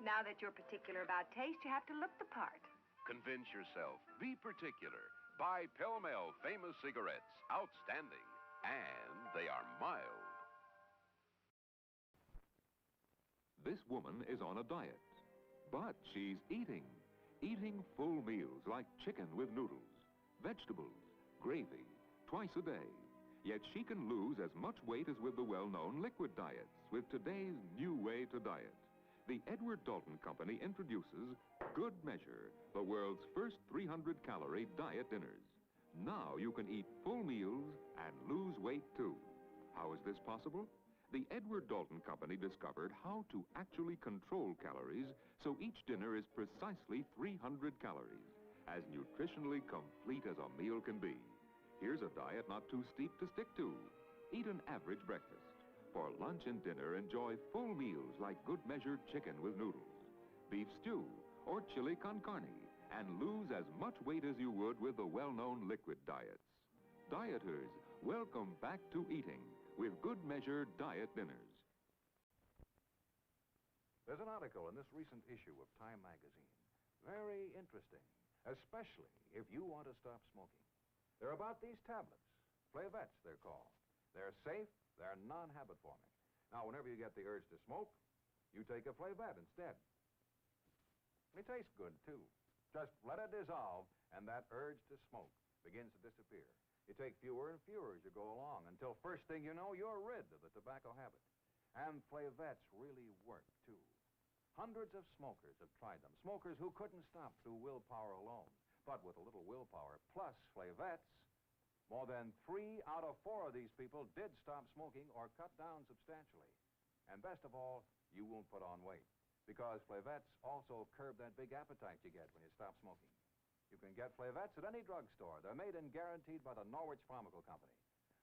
Now that you're particular about taste, you have to look the part. Convince yourself. Be particular. Buy Pall Mall famous cigarettes. Outstanding. And they are mild. This woman is on a diet, but she's eating full meals like chicken with noodles, vegetables, gravy, twice a day. Yet she can lose as much weight as with the well-known liquid diets with today's new way to diet. The Edward Dalton Company introduces Good Measure, the world's first 300-calorie diet dinners. Now you can eat full meals and lose weight too. How is this possible? The Edward Dalton Company discovered how to actually control calories so each dinner is precisely 300 calories, as nutritionally complete as a meal can be. Here's a diet not too steep to stick to. Eat an average breakfast. For lunch and dinner, enjoy full meals like Good Measure chicken with noodles, beef stew, or chili con carne, and lose as much weight as you would with the well-known liquid diets. Dieters, welcome back to eating with Good Measure diet dinners. There's an article in this recent issue of Time magazine. Very interesting, especially if you want to stop smoking. They're about these tablets. Flavets, they're called. They're safe, they're non-habit forming. Now, whenever you get the urge to smoke, you take a Flavet instead. It tastes good, too. Just let it dissolve, and that urge to smoke begins to disappear. You take fewer and fewer as you go along, until first thing you know, you're rid of the tobacco habit. And Flavets really work, too. Hundreds of smokers have tried them. Smokers who couldn't stop through willpower alone. But with a little willpower plus Flavets, more than 3 out of 4 of these people did stop smoking or cut down substantially. And best of all, you won't put on weight, because Flavets also curb that big appetite you get when you stop smoking. You can get Flavets at any drugstore. They're made and guaranteed by the Norwich Pharmaceutical Company.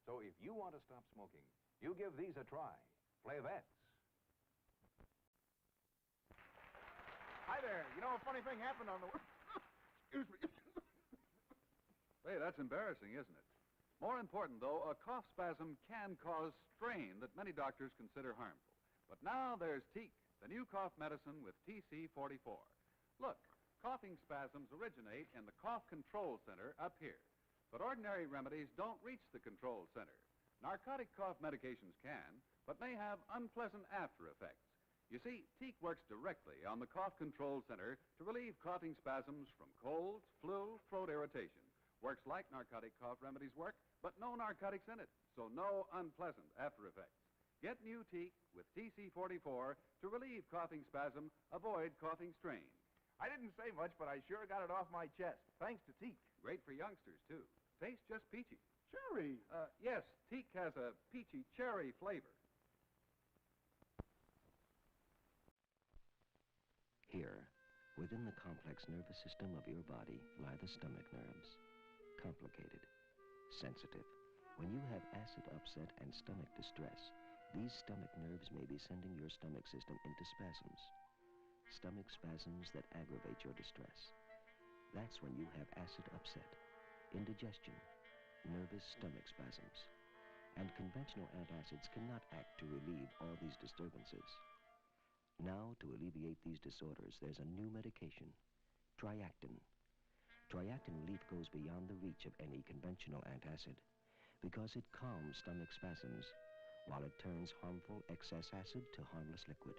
So if you want to stop smoking, you give these a try. Flavets. Hi there. You know, a funny thing happened on the... Excuse me. Hey, that's embarrassing, isn't it? More important, though, a cough spasm can cause strain that many doctors consider harmful. But now there's Teak, the new cough medicine with TC44. Look, coughing spasms originate in the cough control center up here. But ordinary remedies don't reach the control center. Narcotic cough medications can, but may have unpleasant after effects. You see, Teak works directly on the cough control center to relieve coughing spasms from colds, flu, throat irritation. Works like narcotic cough remedies work, but no narcotics in it, so no unpleasant after effects. Get new Teak with TC44 to relieve coughing spasm, avoid coughing strain. I didn't say much, but I sure got it off my chest, thanks to Teak. Great for youngsters, too. Tastes just peachy. Cherry? Yes, Teak has a peachy cherry flavor. Here, within the complex nervous system of your body, lie the stomach nerves. Complicated, sensitive. When you have acid upset and stomach distress, these stomach nerves may be sending your stomach system into spasms. stomach spasms that aggravate your distress. That's when you have acid upset, indigestion, nervous stomach spasms. And conventional antacids cannot act to relieve all these disturbances. Now, to alleviate these disorders, there's a new medication, Triactin. Triactin relief goes beyond the reach of any conventional antacid because it calms stomach spasms while it turns harmful excess acid to harmless liquid.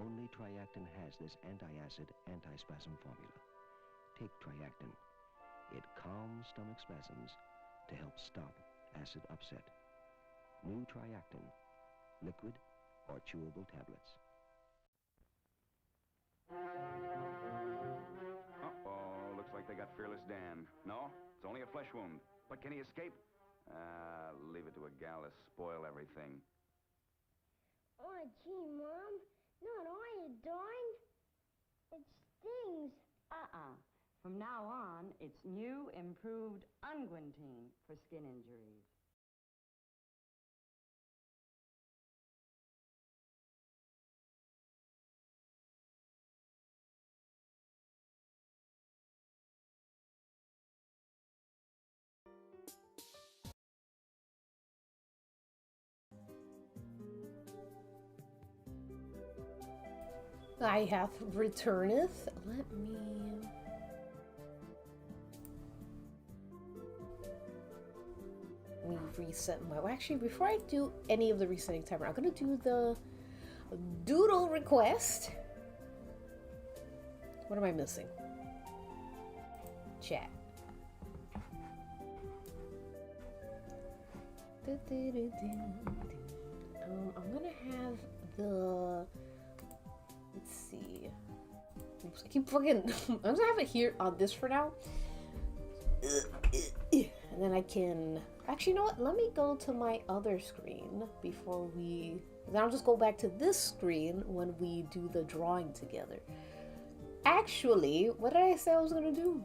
Only Triactin has this anti-acid, anti-spasm formula. Take Triactin. It calms stomach spasms to help stop acid upset. New Triactin, liquid or chewable tablets. Uh-oh, looks like they got Fearless Dan. No, it's only a flesh wound. But can he escape? Leave it to a gal to spoil everything. Oh, gee, Mom. Not iodine. It stings. From now on, it's new, improved unguentine for skin injuries. I hath returneth. Let me... reset my... Well, actually, before I do any of the resetting timer, I'm going to do the doodle request. What am I missing? Chat. I'm going to have the... Let's see. Oops, I keep fucking... I'm going to have it here on this for now. And then I can... Actually, you know what? Let me go to my other screen before we... Then I'll just go back to this screen when we do the drawing together. Actually, what did I say I was going to do?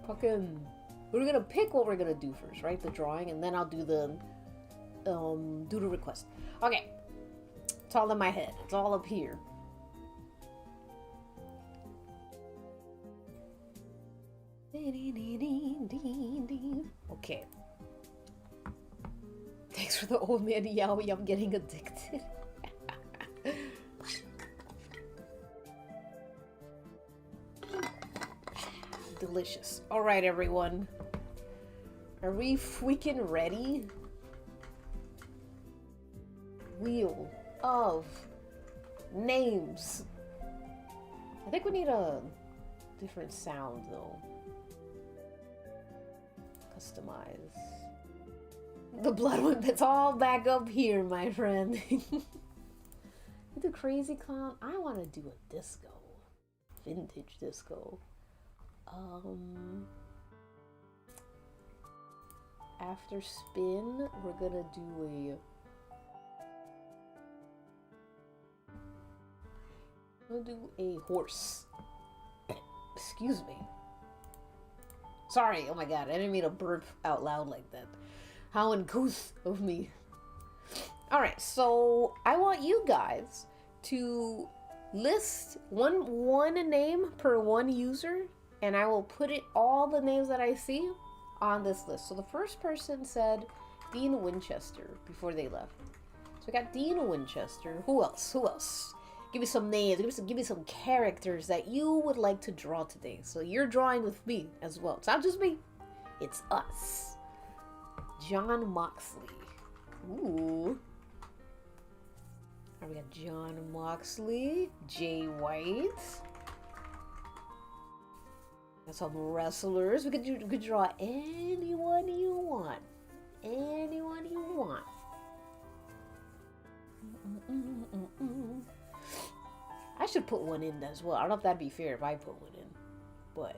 Fucking... We're going to pick what we're going to do first, right? The drawing, and then I'll do the doodle request. Okay. It's all in my head. It's all up here. Okay. Thanks for the old man Yowie, I'm getting addicted. Delicious. Alright, everyone. Are we freaking ready? Wheel of names. I think we need a different sound, though. Customize. The blood one, that's all back up here, my friend. The crazy clown. I want to do a disco. Vintage disco. After spin, we're gonna do a horse. Excuse me. Sorry, oh my god, I didn't mean to burp out loud like that. How uncouth of me. Alright, so I want you guys to list one name per one user, and I will put it all the names that I see on this list. So the first person said Dean Winchester before they left. So we got Dean Winchester. Who else? Who else? Give me some names. Give me some characters that you would like to draw today. So you're drawing with me as well. It's not just me. It's us. John Moxley. Ooh. Alright, we got John Moxley. Jay White. Got some wrestlers. We could draw anyone you want. Anyone you want. I should put one in as well. I don't know if that'd be fair if I put one in, but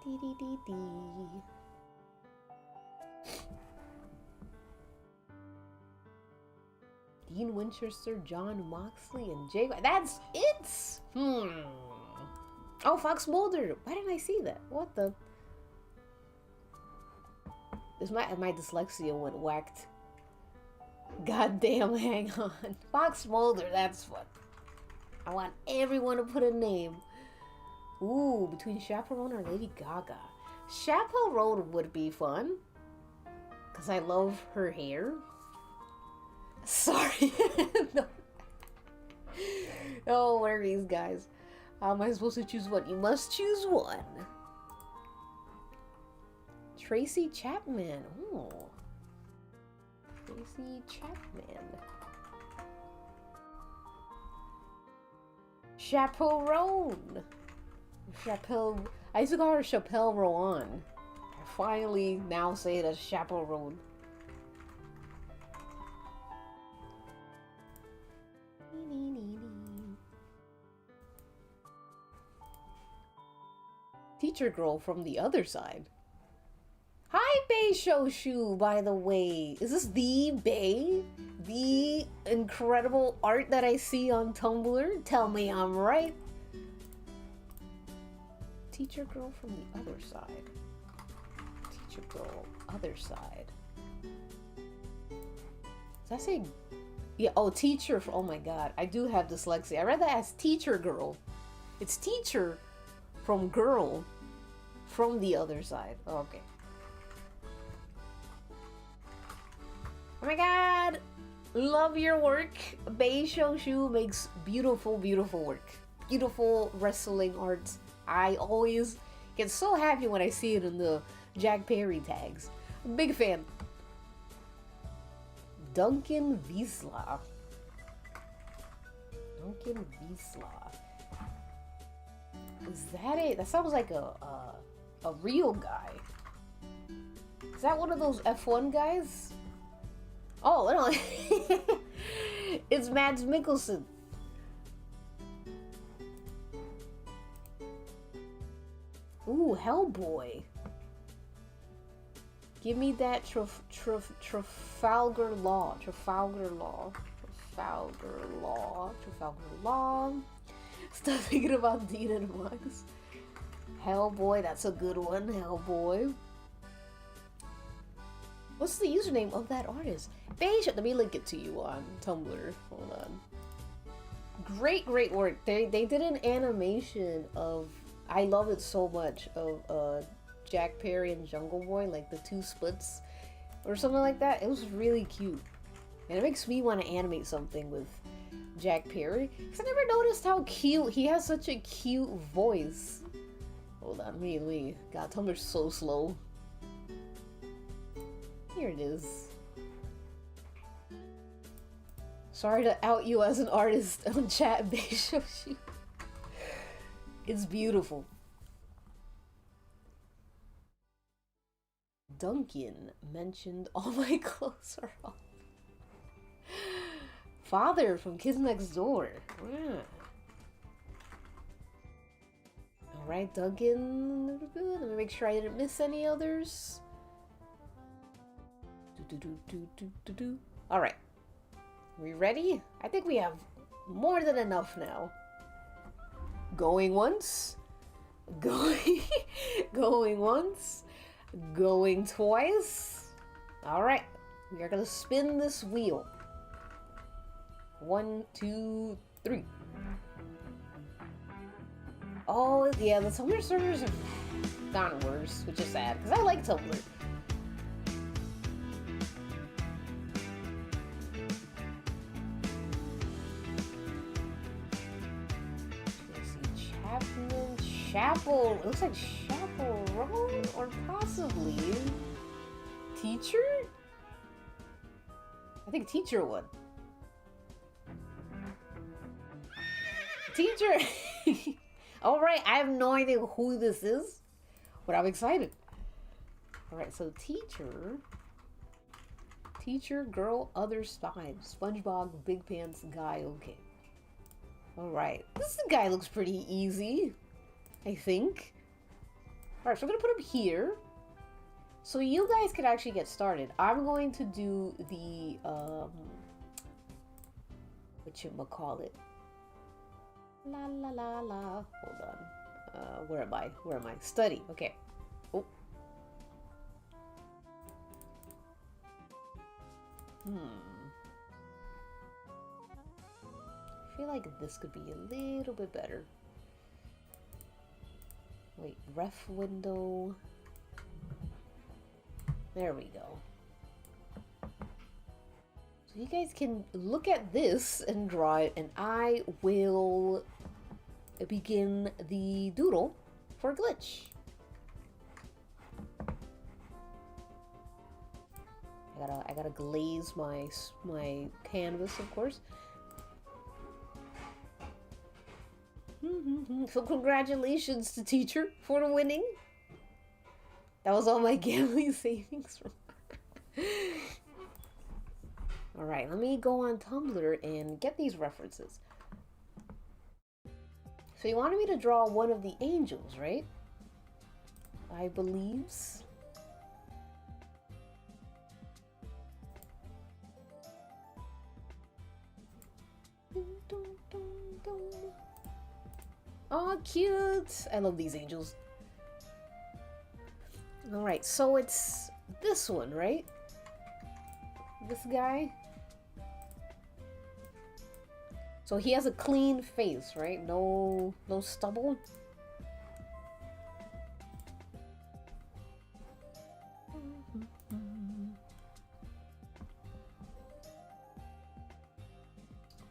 dee. Dean Winchester, John Moxley, and Jay. That's it. Oh, Fox Mulder. Why didn't I see that? What the? This my dyslexia went whacked. Goddamn, hang on. Fox Mulder, that's what. I want everyone to put a name. Ooh, between Chaperone or Lady Gaga. Chaperone would be fun. Because I love her hair. Sorry. No. Oh, what are these guys? How am I supposed to choose one? You must choose one. Tracy Chapman. Oh. Tracy Chapman. Chaperone. Chappelle. I used to call her Chappelle Rowan. I finally now say it as Chaperone. Teacher girl from the other side. Hi, Bay Shoshu, by the way. Is this the Bay? The incredible art that I see on Tumblr? Tell me I'm right. Teacher girl from the other side. Teacher girl, other side. Does that say... Yeah, oh, teacher. Oh my god, I do have dyslexia. I read that as teacher girl. It's teacher from girl from the other side. Oh, okay. Oh my god! Love your work. Bei Shoshu makes beautiful, beautiful work. Beautiful wrestling art. I always get so happy when I see it in the Jack Perry tags. Big fan. Duncan Wiesla. Duncan Wiesla. Is that it? That sounds like a real guy. Is that one of those F1 guys? Oh, no. It's Mads Mikkelsen. Ooh, Hellboy. Give me that Trafalgar Law. Trafalgar Law. Trafalgar Law. Trafalgar Law. Stop thinking about Dean and Max. Hellboy, that's a good one. Hellboy. What's the username of that artist? Beige. Let me link it to you on Tumblr. Hold on. Great, great work. They did an animation of, I love it so much, of Jack Perry and Jungle Boy, like the two splits or something like that. It was really cute. And it makes me want to animate something with Jack Perry. Because I never noticed how cute, he has such a cute voice. Hold on, me. God, Tumblr's so slow. Here it is. Sorry to out you as an artist on chat, Beishoshi. It's beautiful. Duncan mentioned all my clothes are off. Father from Kids Next Door. Yeah. Alright, Duncan. Let me make sure I didn't miss any others. Alright. We ready? I think we have more than enough now. Going once. Going once. Going twice. Alright. We are gonna spin this wheel. 1, 2, 3. Oh, yeah, the Tumblr servers have gotten worse, which is sad, because I like Tumblr. Chapel. It looks like Chaperone or possibly Teacher? I think Teacher would. Teacher! Alright, I have no idea who this is, but I'm excited. Alright, so Teacher, girl, other side. SpongeBob, Big Pants, guy, okay. Alright, this guy looks pretty easy, I think. Alright, so I'm gonna put him here. So you guys can actually get started. I'm going to do the, whatchamacallit. La la la la. Hold on. Where am I? Study. Okay. Oh. feel like this could be a little bit better. Wait, ref window. There we go. So you guys can look at this and draw it, and I will begin the doodle for Glitch. I gotta glaze my canvas, of course. So congratulations to teacher for the winning. That was all my gambling savings from. All right, let me go on Tumblr and get these references. So you wanted me to draw one of the angels, right? I believes. Oh, cute! I love these angels. Alright, so it's this one, right? This guy. So he has a clean face, right? No stubble.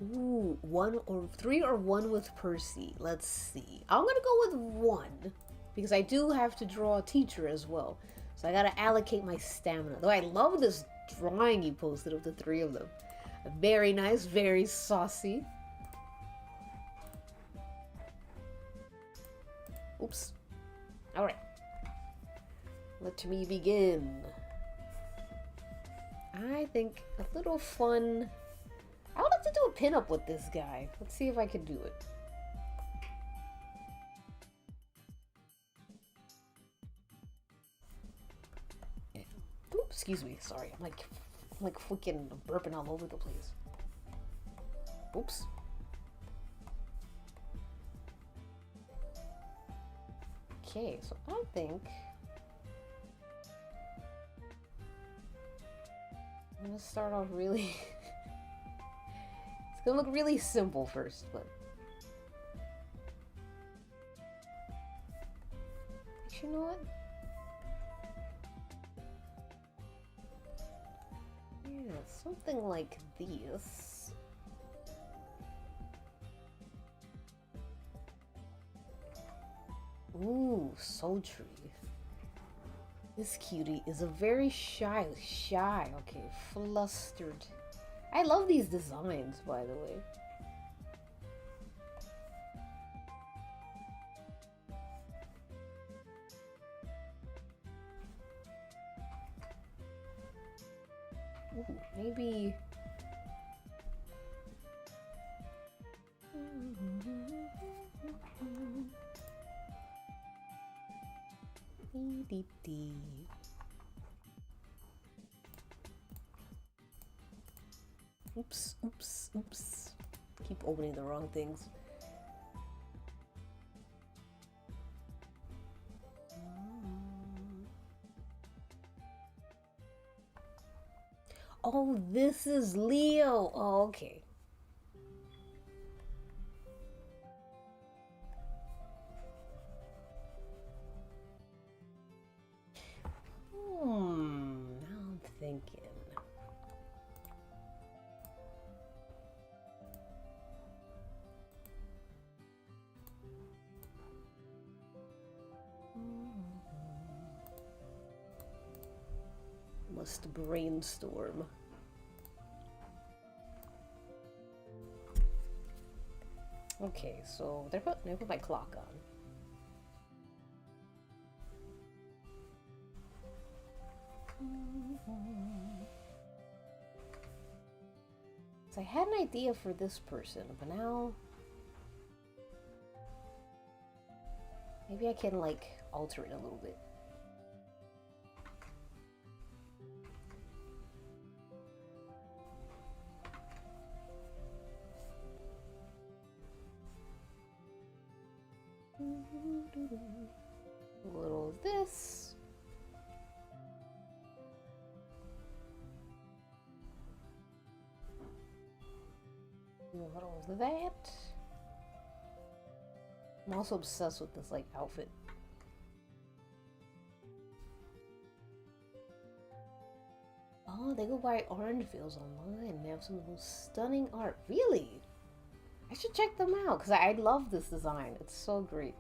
Ooh, 1 or 3 or 1 with Percy. Let's see. I'm gonna go with 1 because I do have to draw a teacher as well. So I gotta allocate my stamina. Though I love this drawing you posted of the 3 of them. Very nice, very saucy. Oops. Alright. Let me begin. I think a little fun. I would like to do a pinup with this guy. Let's see if I can do it. Oops, excuse me. Sorry, I'm like freaking burping all over the place. Oops. Okay, so I think I'm gonna start off really. It's gonna look really simple first, but you know what? Yeah, something like this. Ooh, sultry. This cutie is a very shy, okay, flustered. I love these designs, by the way. Ooh, maybe... Oops, oops, oops. Keep opening the wrong things. Oh, this is Leo. Oh, okay. Now I'm thinking. Must brainstorm. Okay, so they put my clock on. So I had an idea for this person, but now maybe I can like alter it a little bit. A little of this. What all that? I'm also obsessed with this like outfit. Oh, they go by Orangevilles online and they have some of the most stunning art. Really? I should check them out because I love this design. It's so great.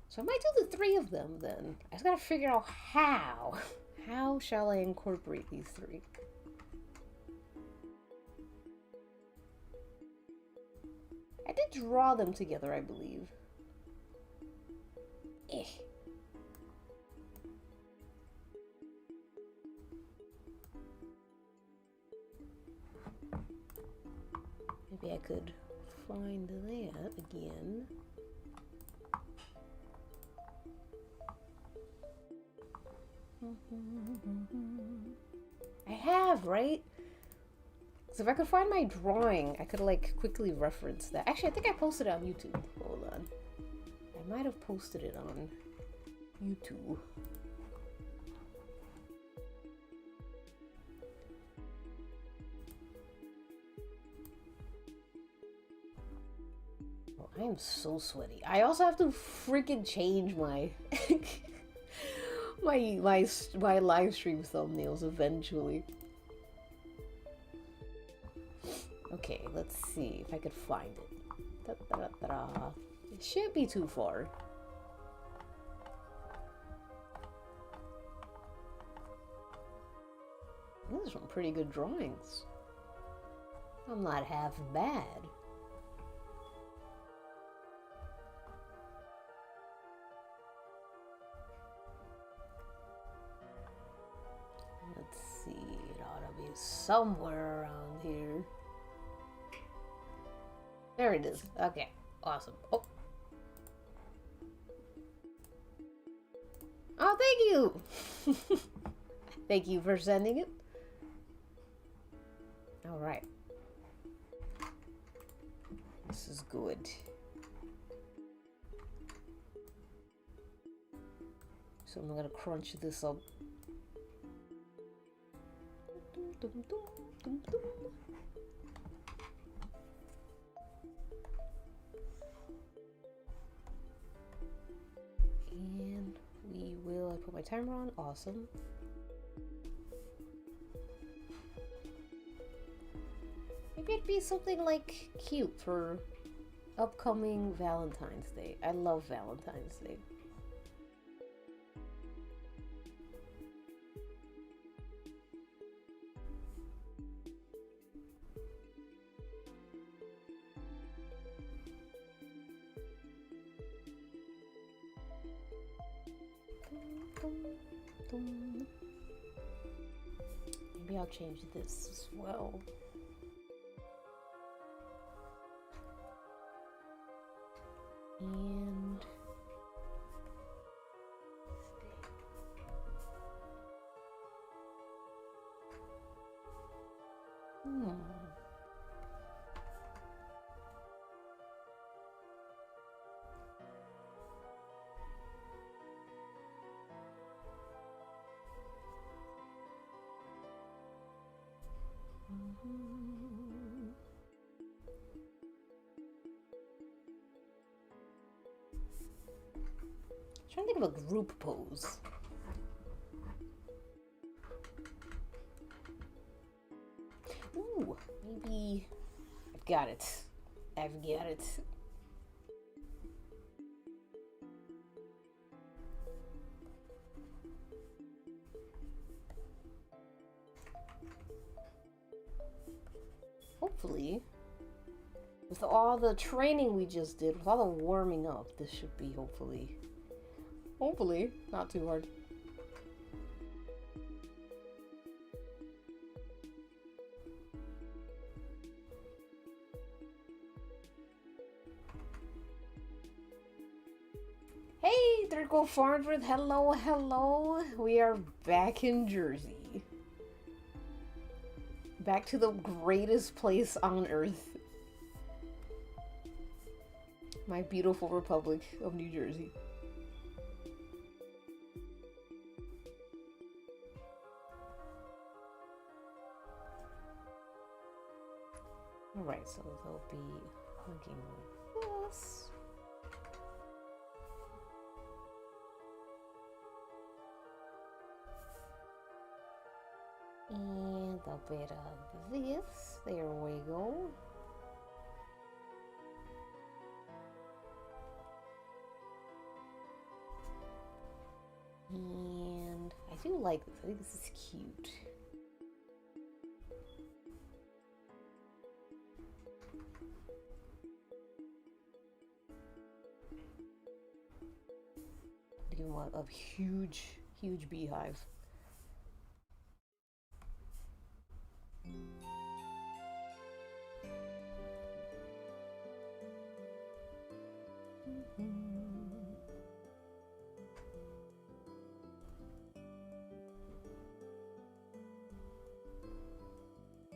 So I might do the 3 of them then. I just gotta figure out how. How shall I incorporate these 3? I did draw them together, I believe. Eh. Maybe I could find that again. I have, right? So if I could find my drawing, I could like quickly reference that. Actually, I think I posted it on YouTube. Hold on. I might have posted it on YouTube. Oh, I am so sweaty. I also have to freaking change my my live stream thumbnails eventually. Okay, let's see if I could find it. Da, da, da, da. It shouldn't be too far. These are some pretty good drawings. I'm not half bad. Let's see, it ought to be somewhere around here. There it is. Okay, awesome. Oh. Oh, thank you! Thank you for sending it. Alright. This is good. So I'm gonna crunch this up. And we will, I put my timer on, awesome. Maybe it'd be something like cute for upcoming Valentine's Day. I love Valentine's Day. Maybe I'll change this as well. And trying to think of a group pose. Ooh, maybe I've got it. I've got it. Hopefully, with all the training we just did, with all the warming up, this should be hopefully not too hard. Hey, there go Farnsworth. Hello, hello. We are back in Jersey. Back to the greatest place on earth. My beautiful Republic of New Jersey. Alright, so they'll be hugging like this. And a bit of this. There we go. And I do like this. I think this is cute. Give him a huge, huge beehive.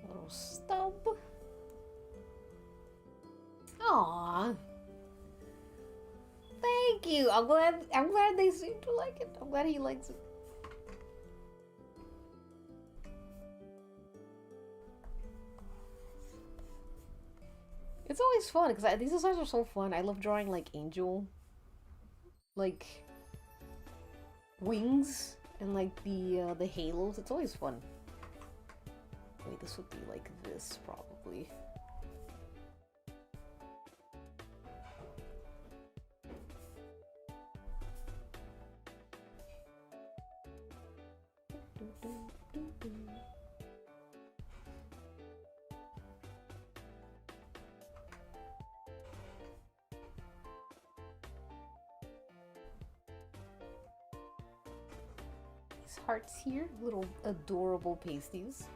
Little stub. Aww. Thank you. I'm glad they seem to like it. I'm glad he likes it. It's always fun because these designs are so fun. I love drawing like angel, like wings and like the halos. It's always fun. Wait, this would be like this probably. These hearts here, little adorable pasties.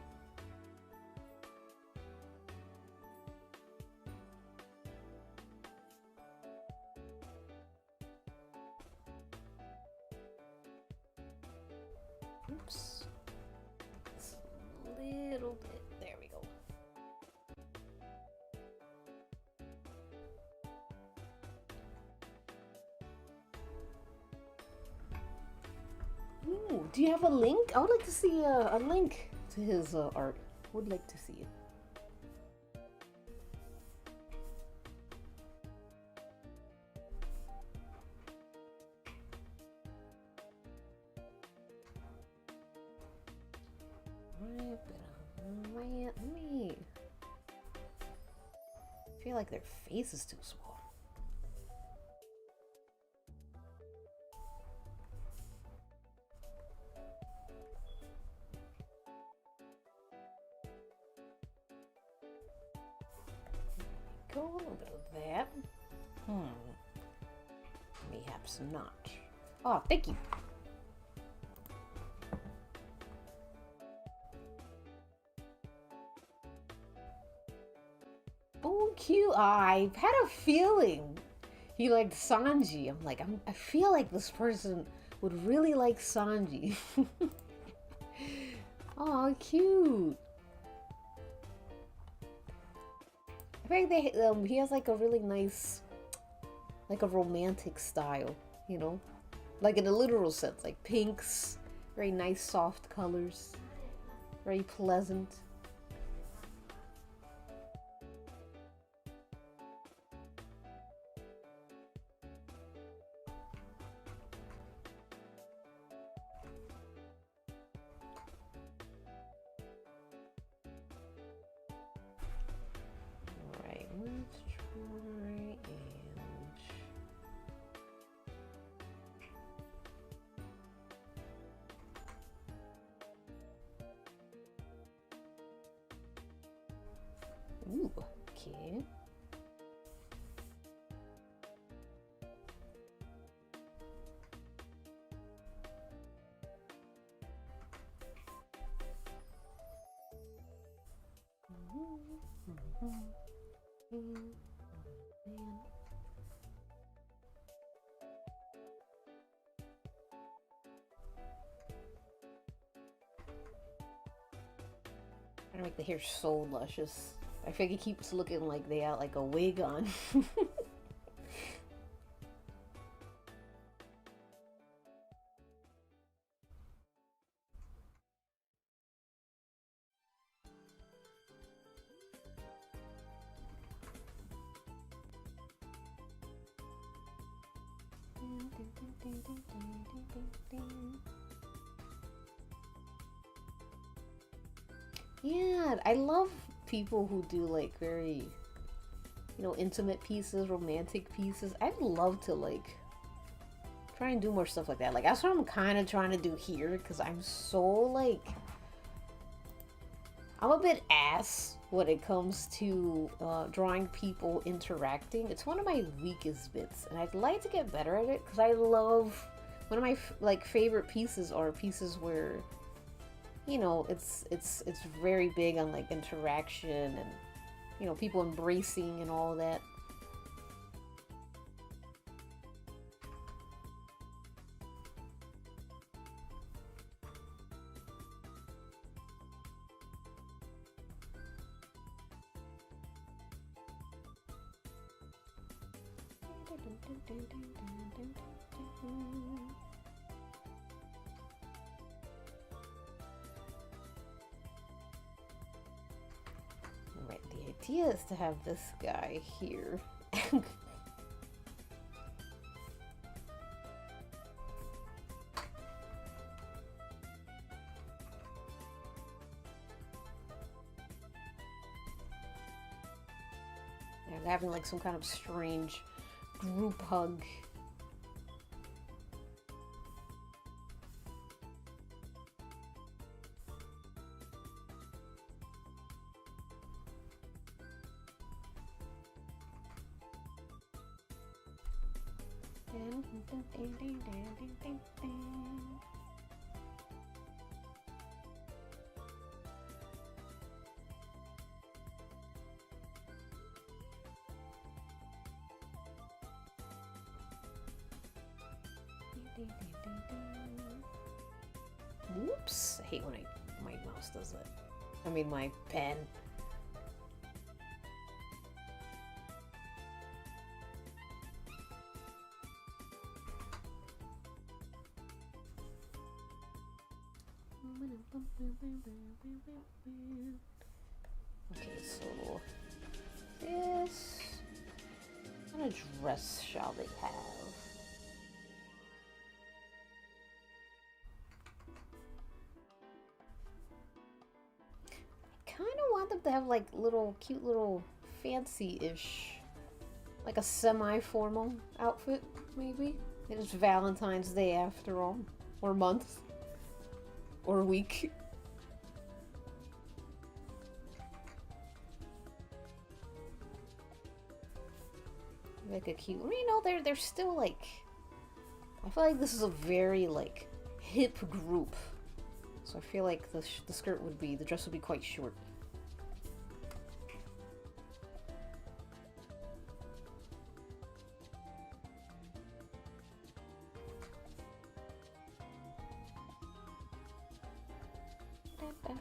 Oops. It's a little bit. There we go. Ooh, do you have a link? I would like to see a link to his art. Would like to see it. I feel like their face is too small. Go a little bit of that. Mayhaps not. Oh, thank you. Oh, cute. I had a feeling he liked Sanji. I'm like, I feel like this person would really like Sanji. Oh, cute. I think he has like a really nice, like a romantic style, you know? Like in a literal sense, like pinks, very nice soft colors, very pleasant. Ooh, okay. I'm gonna make the hair so luscious. I feel like it keeps looking like they got like a wig on. Yeah, I love people who do like very, you know, intimate pieces, romantic pieces. I'd love to like try and do more stuff like that. Like that's what I'm kind of trying to do here because I'm so like, I'm a bit ass when it comes to drawing people interacting. It's one of my weakest bits, and I'd like to get better at it because I love, one of my like favorite pieces are pieces where, you know, it's very big on like interaction and, you know, people embracing and all that. Right, the idea is to have this guy here. And having like some kind of strange group hug. Whoops! I hate when my mouse does that. I mean my pen. Okay, so this. What kind of dress shall they have? I kind of want them to have like little cute little fancy-ish, like a semi-formal outfit, maybe. It is Valentine's Day after all, or month, or week. Like a cute, you know, they're still like, I feel like this is a very like hip group, so I feel like the skirt would be, the dress would be quite short.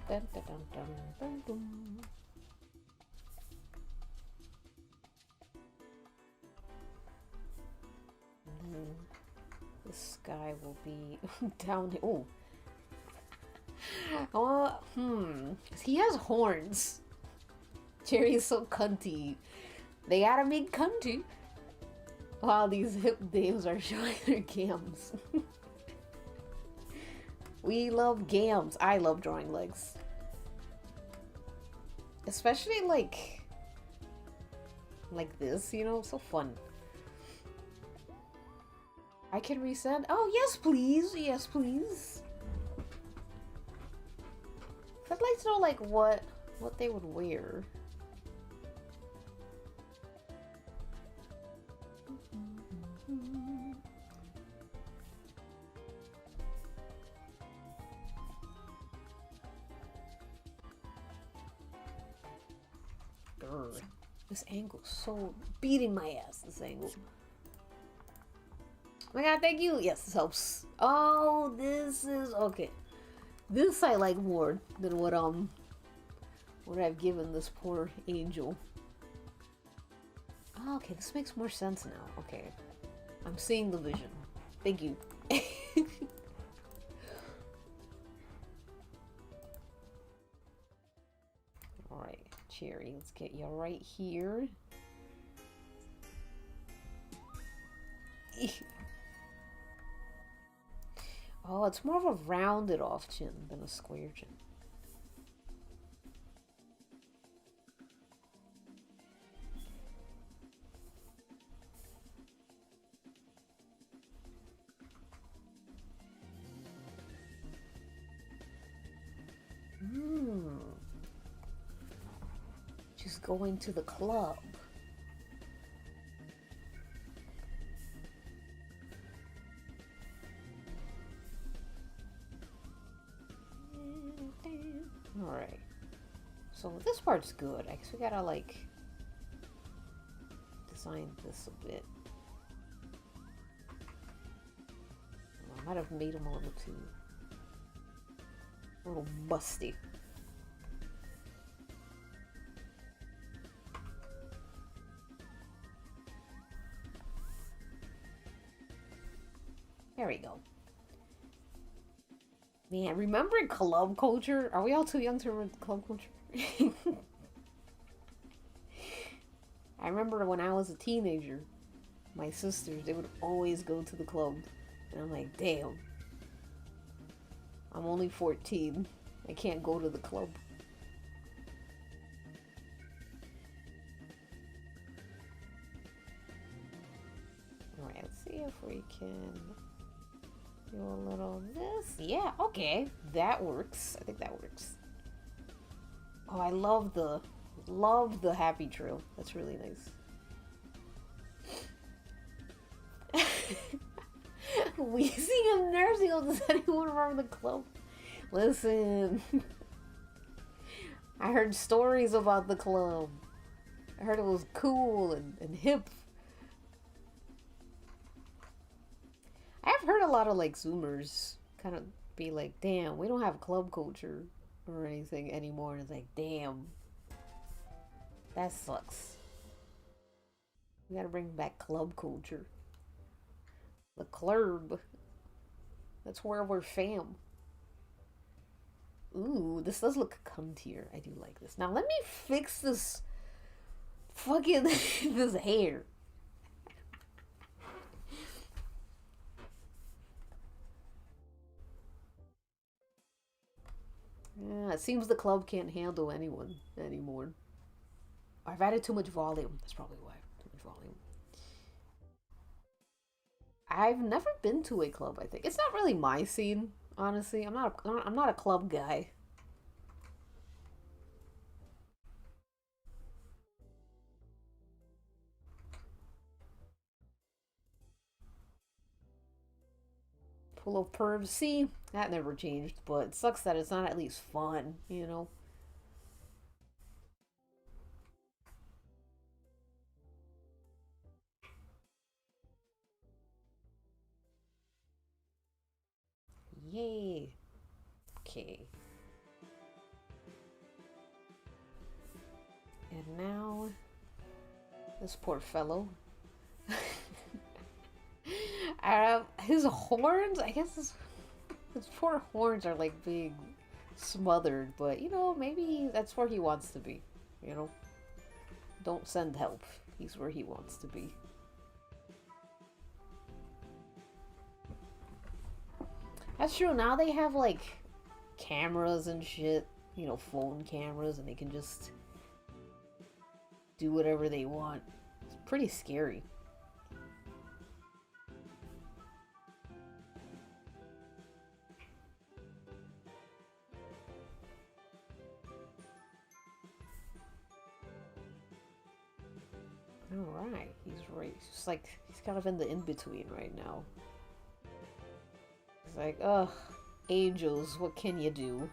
Dun, dun, dun, dun, dun, dun. And then this guy will be down here. Oh. He has horns. Jerry is so cunty. They gotta make cunty. While these hip dames are showing their gams. We love gams. I love drawing legs. Especially like this, you know, so fun. I can resend. Oh, yes, please. Yes, please. I'd like to know like what they would wear. Grr. This angle's so beating my ass, this angle. Oh my god, thank you! Yes, this helps. Oh, this is okay. This I like more than what I've given this poor angel. Oh, okay, this makes more sense now. Okay. I'm seeing the vision. Thank you. Alright, Cherry, let's get you right here. Oh, it's more of a rounded off chin than a square chin. Just going to the club. Alright. So this part's good. I guess we gotta like design this a bit. I might have made them a little busty. There we go. Man, remembering club culture? Are we all too young to remember club culture? I remember when I was a teenager, my sisters, they would always go to the club. And I'm like, damn. I'm only 14. I can't go to the club. Alright, let's see if we can do a little of this. Yeah, okay. That works. I think that works. Oh, I love the happy trail. That's really nice. Wheezing and nursing home. Does anyone remember the club? Listen. I heard stories about the club. I heard it was cool and hip. I've heard a lot of like Zoomers kind of be like, damn, we don't have club culture or anything anymore. And it's like, damn. That sucks. We gotta bring back club culture. The club. That's where we're fam. Ooh, this does look cuntier. I do like this. Now let me fix this fucking this hair. Yeah, it seems the club can't handle anyone anymore. I've added too much volume. That's probably why. Too much volume. I've never been to a club, I think. It's not really my scene, honestly. I'm not a club guy. Full of pervs. See, that never changed, but it sucks that it's not at least fun, you know? Yay. Okay. And now, this poor fellow. His horns, I guess his poor horns are like being smothered, but you know, maybe that's where he wants to be, you know? Don't send help. He's where he wants to be. That's true. Now they have like cameras and shit, you know, phone cameras, and they can just do whatever they want. It's pretty scary. Alright, he's right. He's just like, he's kind of in the in-between right now. He's like, ugh, angels, what can you do?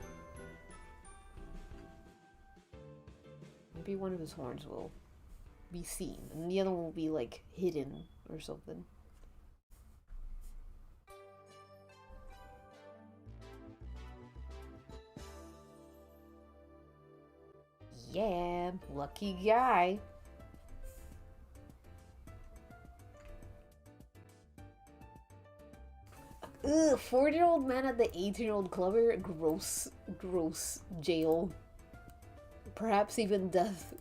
Maybe one of his horns will be seen, and the other one will be, like, hidden or something. Yeah, lucky guy. Ugh, 40-year-old man at the 18-year-old clubber. Gross, gross jail. Perhaps even death.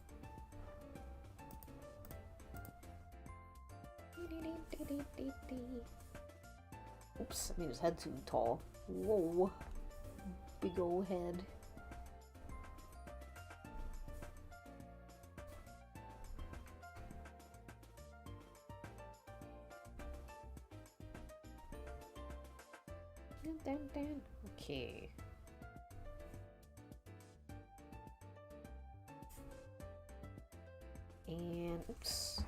Oops, I made his head too tall. Whoa. Big old head. Okay. And oops.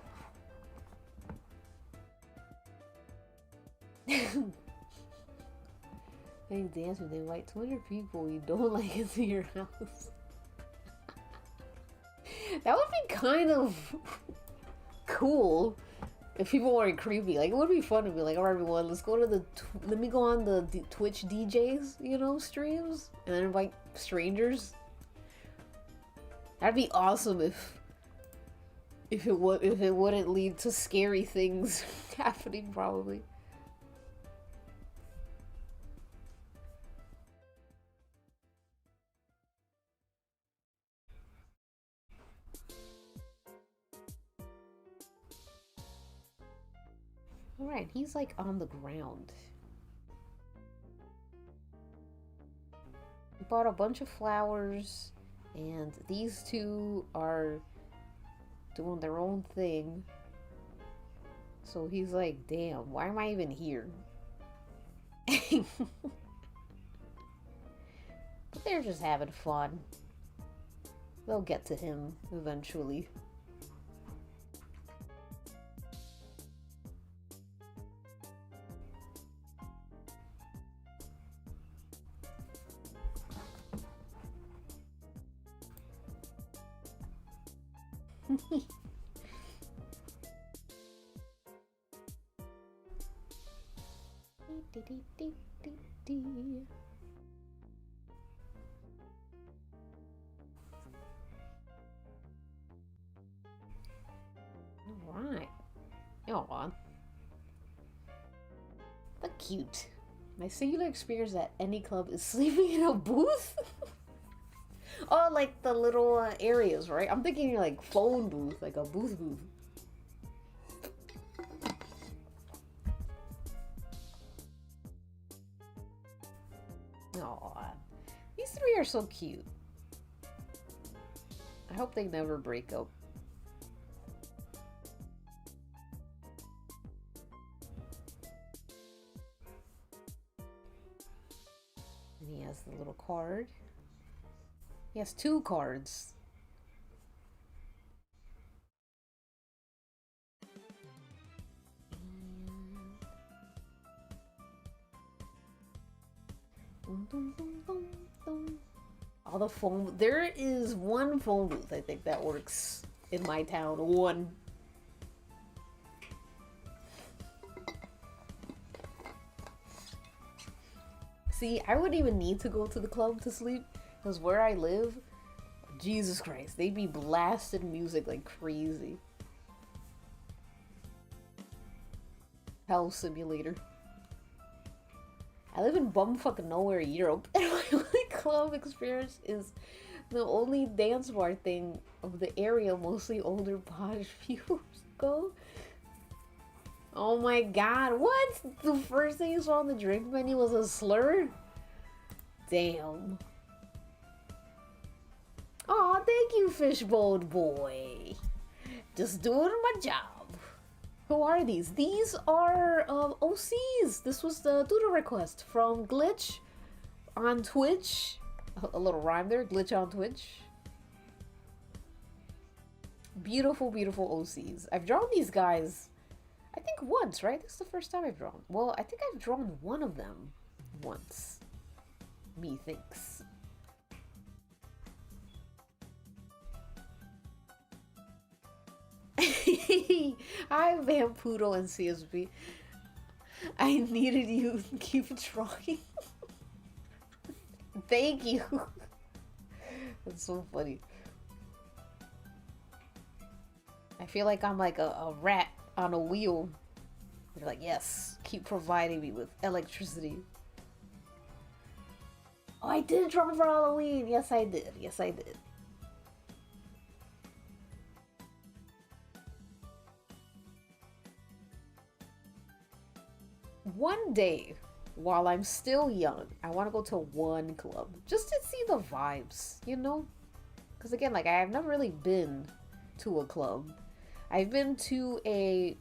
Hey, dance with invite 200 people you don't like into your house. That would be kind of cool if people weren't creepy. Like, it would be fun to be like, alright, everyone, let's go to the let me go on the Twitch DJs, you know, streams, and then invite strangers. That'd be awesome if it wouldn't lead to scary things happening, probably. Alright, he's like on the ground. He bought a bunch of flowers, and these two are doing their own thing. So he's like, damn, why am I even here? But they're just having fun. They'll get to him eventually. Alright. Aw. That's cute. My singular experience at any club is sleeping in a booth? Oh, like the little areas, right? I'm thinking like phone booth, like a booth. Aw. These three are so cute. I hope they never break up. And he has the little card. He has 2 cards. All the phone. There is one phone booth, I think, that works in my town. One. See, I wouldn't even need to go to the club to sleep, because where I live, Jesus Christ, they be blasting music like crazy. Hell Simulator. I live in bumfuck nowhere, Europe, and my only club experience is the only dance bar thing of the area mostly older posh people go. Oh my god, what? The first thing you saw on the drink menu was a slur? Damn. Aw, thank you, Fishbone Boy. Just doing my job. Who are these? These are OCs. This was the doodle request from Glitch on Twitch. A little rhyme there, Glitch on Twitch. Beautiful, beautiful OCs. I've drawn these guys, I think once, right? This is the first time I've drawn. Well, I think I've drawn one of them once. Methinks. Hi, Vampoodle and CSB. I needed you to keep drawing. Thank you. That's so funny. I feel like I'm like a rat on a wheel. You're like, yes, keep providing me with electricity. Oh, I did draw for Halloween. Yes, I did. Yes, I did. one day, while I'm still young, I want to go to one club just to see the vibes, you know? Because again, like, I have never really been to a club. I've been to a,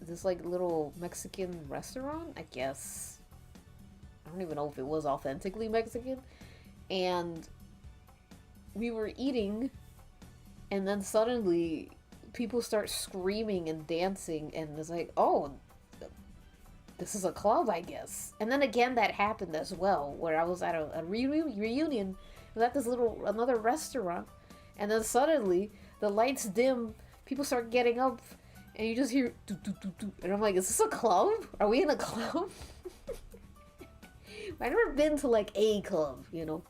this, like, little Mexican restaurant, I guess. I don't even know if it was authentically Mexican. And we were eating, and then suddenly people start screaming and dancing, and it's like, oh, this is a club, I guess. And then again, that happened as well, where I was at a reunion. I was at this another restaurant, and then suddenly the lights dim, people start getting up, and you just hear doo, doo, doo, doo. And I'm like, is this a club? Are we in a club? I've never been to like a club, you know.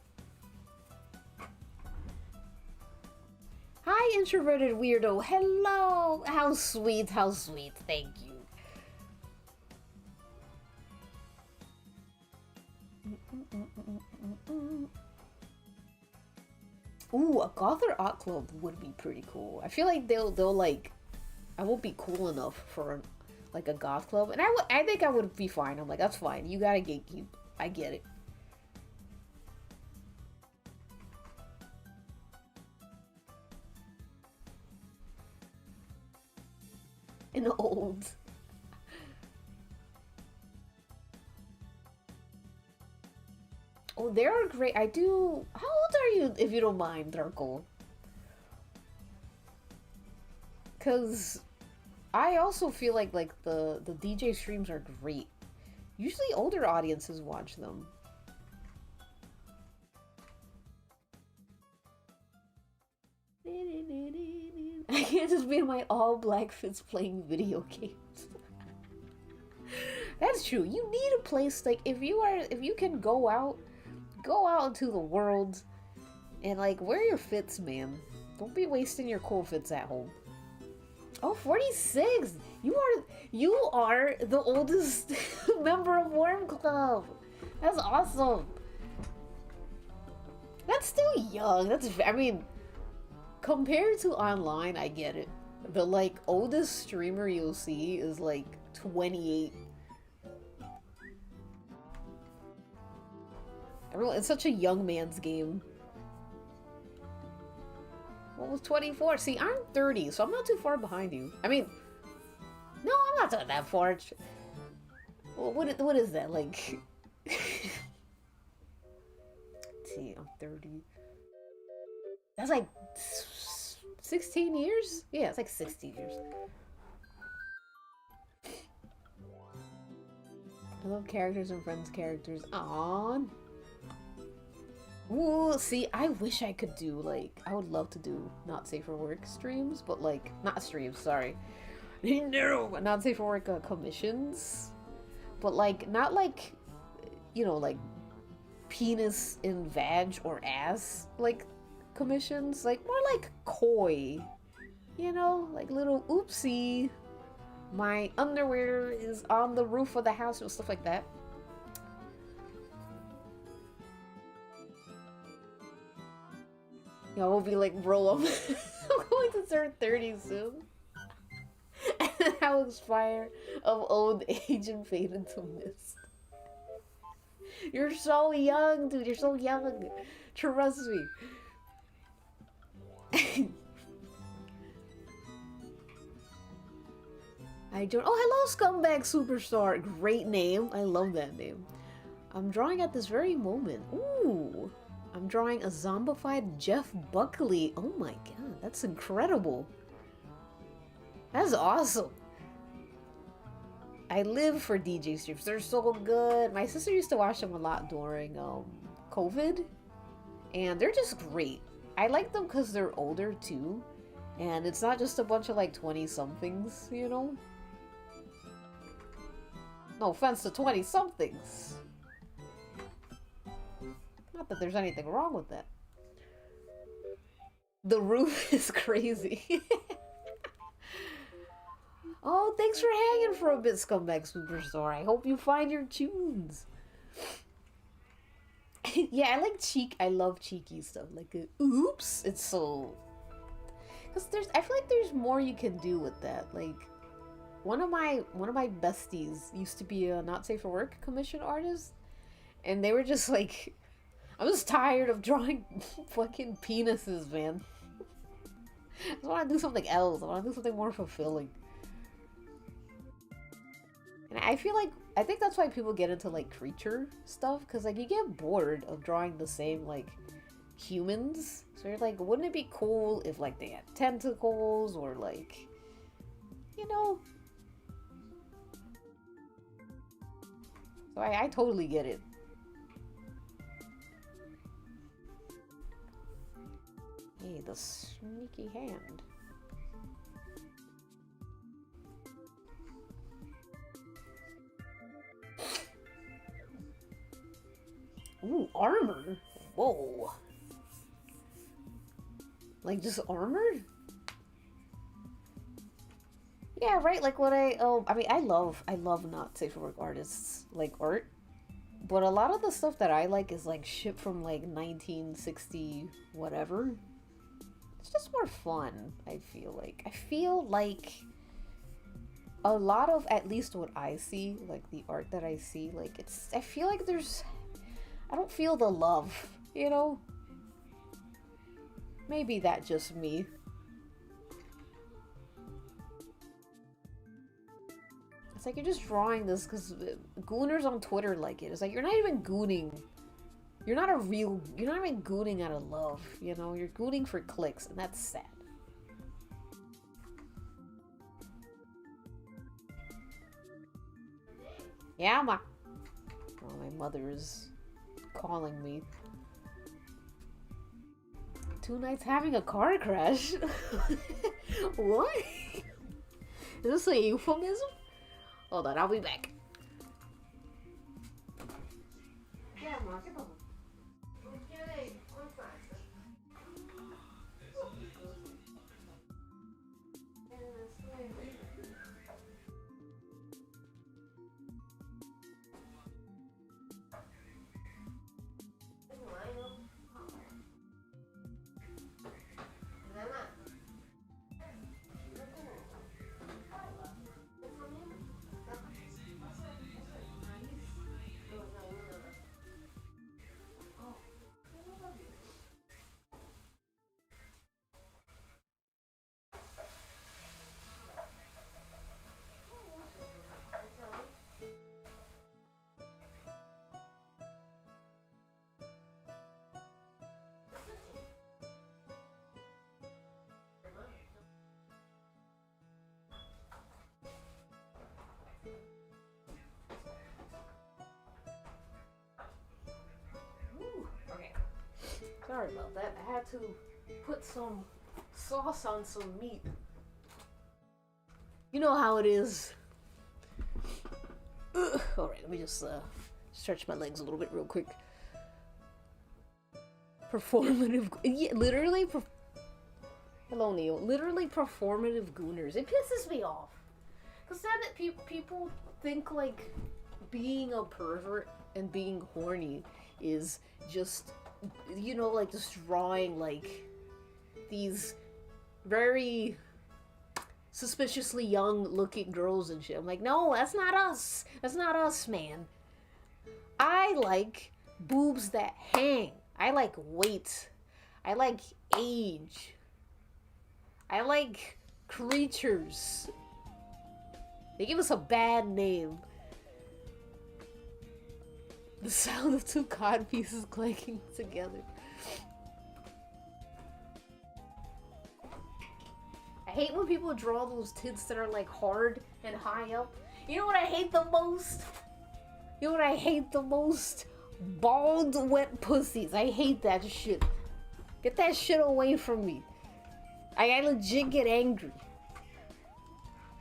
Hi, introverted weirdo. Hello. How sweet, how sweet. Thank you. Ooh, a goth or art club would be pretty cool. I feel like they'll like, I won't be cool enough for like a goth club, and I think I would be fine. I'm like, that's fine. You gotta gatekeep. I get it. An old. Oh, they're great. I do. How old are you, if you don't mind, Darko? Because I also feel like the DJ streams are great. Usually older audiences watch them. I can't just be in my all black fits playing video games. That's true. You need a place, like, if you can go out into the world and like wear your fits, man. Don't be wasting your cool fits at home. Oh, 46! You are the oldest member of Worm Club. That's awesome. That's still young. I mean, compared to online, I get it. The like oldest streamer you'll see is like 28. It's such a young man's game. What was 24? See, I'm 30, so I'm not too far behind you. I mean, no, I'm not that far. What is that, like? Let's see, I'm 30. That's like 16 years? Yeah, it's like 16 years. I love characters and friends characters. Aww. Ooh, see, I wish I could do, like, I would love to do Not Safe for Work streams, but, like, not streams, sorry. No, Not Safe for Work commissions. But, like, not like, you know, like, penis in vag or ass, like, commissions. Like, more like koi. You know, like little oopsie. My underwear is on the roof of the house or stuff like that. Y'all will be like, bro, I'm going to turn 30 soon. And I will expire of old age and fade into mist. You're so young, dude. You're so young. Trust me. I don't. Oh, hello, Scumbag Superstar. Great name. I love that name. I'm drawing at this very moment. Ooh. I'm drawing a zombified Jeff Buckley. Oh my god, that's incredible. That's awesome. I live for DJ streams. They're so good. My sister used to watch them a lot during COVID. And they're just great. I like them because they're older too. And it's not just a bunch of like 20-somethings, you know? No offense to 20-somethings. Not that there's anything wrong with that. The roof is crazy. Oh, thanks for hanging for a bit, Scumbag Superstar. I hope you find your tunes. Yeah, I like I love cheeky stuff. Like, oops. It's so... Because I feel like there's more you can do with that. Like, one of my besties used to be a Not Safe for Work commission artist, and they were just like, I'm just tired of drawing fucking penises, man. I just want to do something else. I want to do something more fulfilling. And I think that's why people get into like creature stuff, because like you get bored of drawing the same like humans. So you're like, wouldn't it be cool if like they had tentacles or like, you know? So I totally get it. Hey, the sneaky hand. Ooh, armor. Whoa. Like just armor? Yeah, right. Like what I mean, I love Not Safe for Work artists like art, but a lot of the stuff that I like is like shit from like 1960 whatever. It's just more fun. I feel like a lot of, at least what I see, like the art that I see, like I feel like I don't feel the love, you know? Maybe that's just me. It's like you're just drawing this because gooners on Twitter like it. It's like you're not even gooning. You're not even gooning out of love, you know? You're gooning for clicks, and that's sad. Yeah, my mother is calling me. 2 nights having a car crash? What? Is this a euphemism? Hold on, I'll be back. Yeah, Mark, get on. Okay, I'm fine. Sorry about that. I had to put some sauce on some meat. You know how it is. Alright, let me just stretch my legs a little bit real quick. Performative. Yeah, literally. Hello, Neo. Literally performative gooners. It pisses me off. Because then people think like being a pervert and being horny is just, you know, like just drawing like these very suspiciously young looking girls and shit. I'm like, no, that's not us. That's not us, man. I like boobs that hang. I like weight. I like age. I like creatures. They give us a bad name. The sound of 2 cod pieces clanking together. I hate when people draw those tits that are like hard and high up. You know what I hate the most? You know what I hate the most? Bald, wet pussies. I hate that shit. Get that shit away from me. I legit get angry.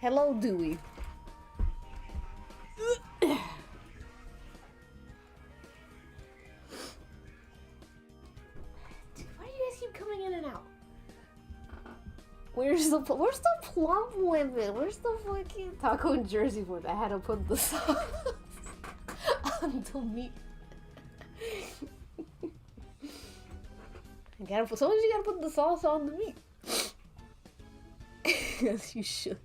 Hello, Dewey. Coming in and out. Where's the plump women? Where's the fucking taco and Jersey boy that had to put the sauce on the meat? Sometimes you gotta put the sauce on the meat. Yes, you should.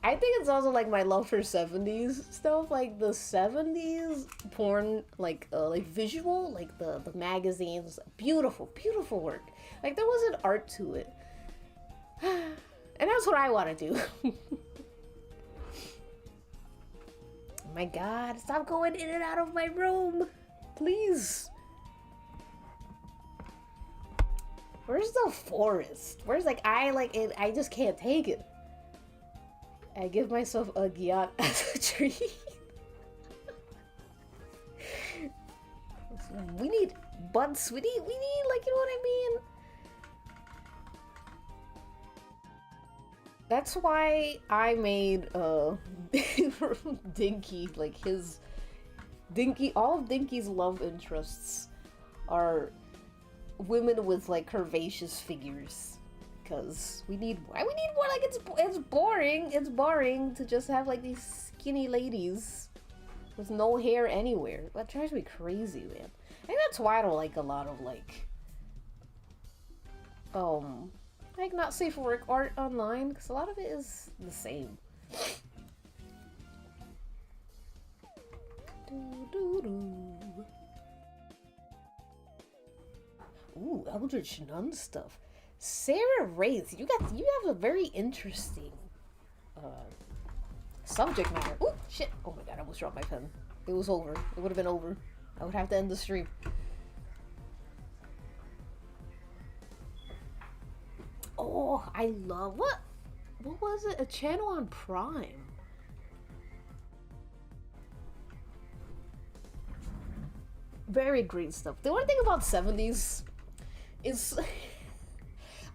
I think it's also like my love for 70s stuff, like the 70s porn, like visual, like the magazines, beautiful, beautiful work. Like there was an art to it. And that's what I want to do. Oh my god, stop going in and out of my room. Please. Where's the forest? Where's like I just can't take it. I give myself a gyat as a treat. We need buds. We need like, you know what I mean? That's why I made Dinky, like his Dinky, all of Dinky's love interests are women with like curvaceous figures, because we need more. Like it's boring to just have like these skinny ladies with no hair anywhere. That drives me crazy, man. I think that's why I don't like a lot of like not safe for work art online, because a lot of it is the same. Ooh, Eldritch Nun stuff. Sarah Wraith, you have a very interesting subject matter. Ooh, shit. Oh my god, I almost dropped my pen. It was over. It would have been over. I would have to end the stream. Oh, I love what was it? A channel on Prime. Very great stuff. The one thing about 70s is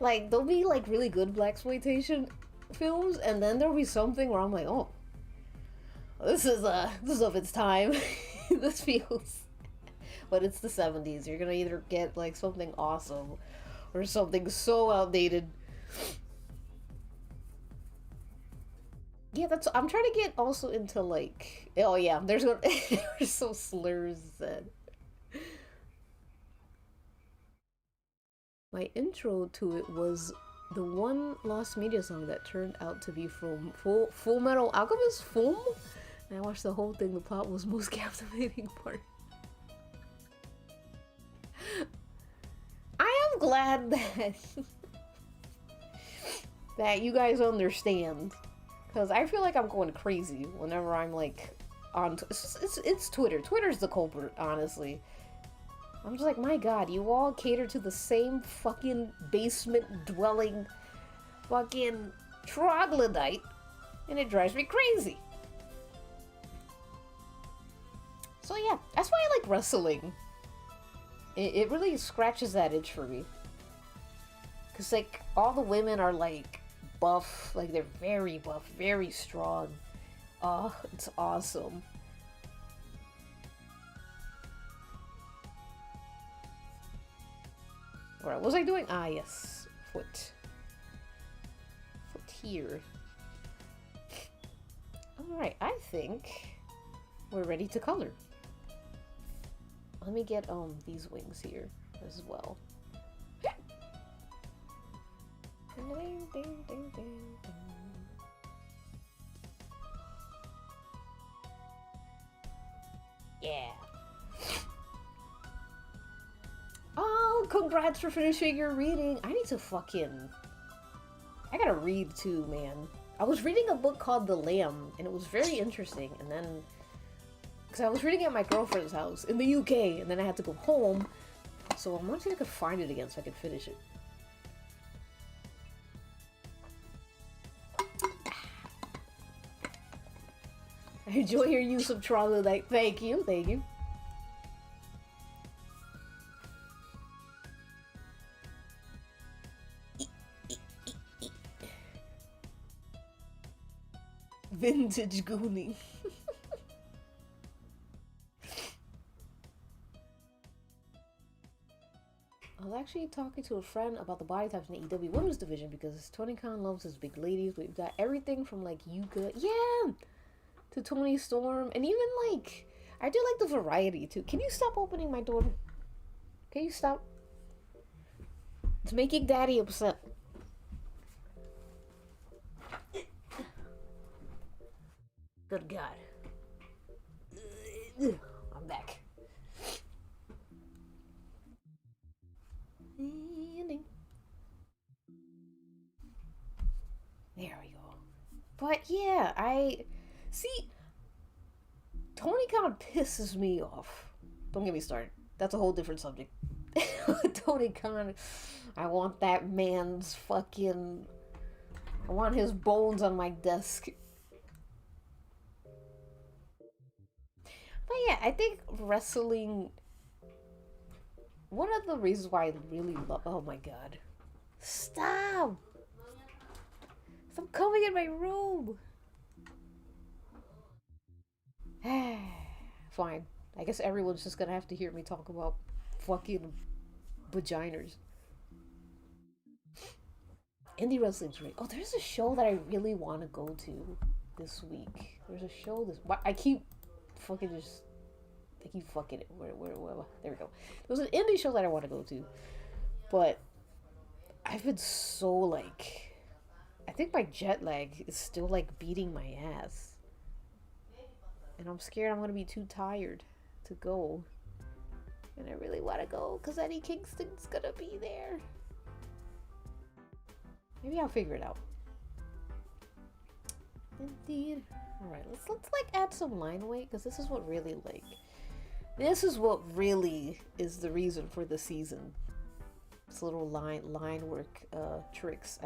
like there'll be like really good blaxploitation films, and then there'll be something where I'm like, oh, this is of its time. This feels, but it's the 70s. You're gonna either get like something awesome or something so outdated. Yeah, I'm trying to get also into like, oh yeah, there's some slurs said. My intro to it was the one Lost Media song that turned out to be from Full Metal Alchemist Film. And I watched the whole thing. The plot was most captivating part. I am glad that you guys understand, because I feel like I'm going crazy whenever I'm like on. It's Twitter. Twitter's the culprit, honestly. I'm just like, my god, you all cater to the same fucking basement dwelling fucking troglodyte, and it drives me crazy. So yeah, that's why I like wrestling. It really scratches that itch for me. Cause like, all the women are like buff, like they're very buff, very strong. Oh, it's awesome. Alright, what was I doing? Ah, yes. Foot here. Alright, I think we're ready to color. Let me get these wings here as well. Yeah. Oh, congrats for finishing your reading. I need to I gotta read too, man. I was reading a book called The Lamb, and it was very interesting, and then, because I was reading it at my girlfriend's house in the UK, and then I had to go home, so I'm wondering if I could find it again so I could finish it. I enjoy your use of troglodyte. Thank you, thank you. Vintage gooning. I was actually talking to a friend about the body types in the EW women's division, because Tony Khan loves his big ladies. We've got everything from like Yuka, yeah, to Tony Storm, and even like, I do like the variety too. Can you stop opening my door? Can you stop? It's making Daddy upset. Good God. I'm back. There we go. But yeah, Tony Khan pisses me off. Don't get me started. That's a whole different subject. Tony Khan, I want that man's fucking... I want his bones on my desk. But yeah, I think wrestling... One of the reasons why I really love... Oh my God. Stop! Stop coming in my room! Fine. I guess everyone's just gonna have to hear me talk about fucking vaginas. Indie wrestling's great. Oh, there's a show that I really want to go to this week. There's a show this... I keep fucking just... I keep fucking it. Where, there we go. There was an indie show that I want to go to. But I've been so, like... I think my jet lag is still, like, beating my ass. And I'm scared I'm going to be too tired to go. And I really want to go because Eddie Kingston's going to be there. Maybe I'll figure it out. Indeed. Alright, let's like add some line weight because this is what really like... This is what really is the reason for the season. This little line work tricks.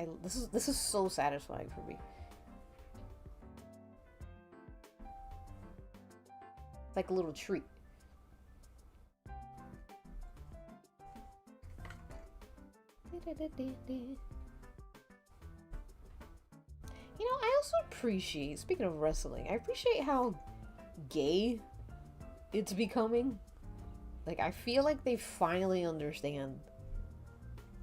This is so satisfying for me. Like a little treat. You know, I also appreciate, speaking of wrestling, I appreciate how gay it's becoming. Like, I feel like they finally understand,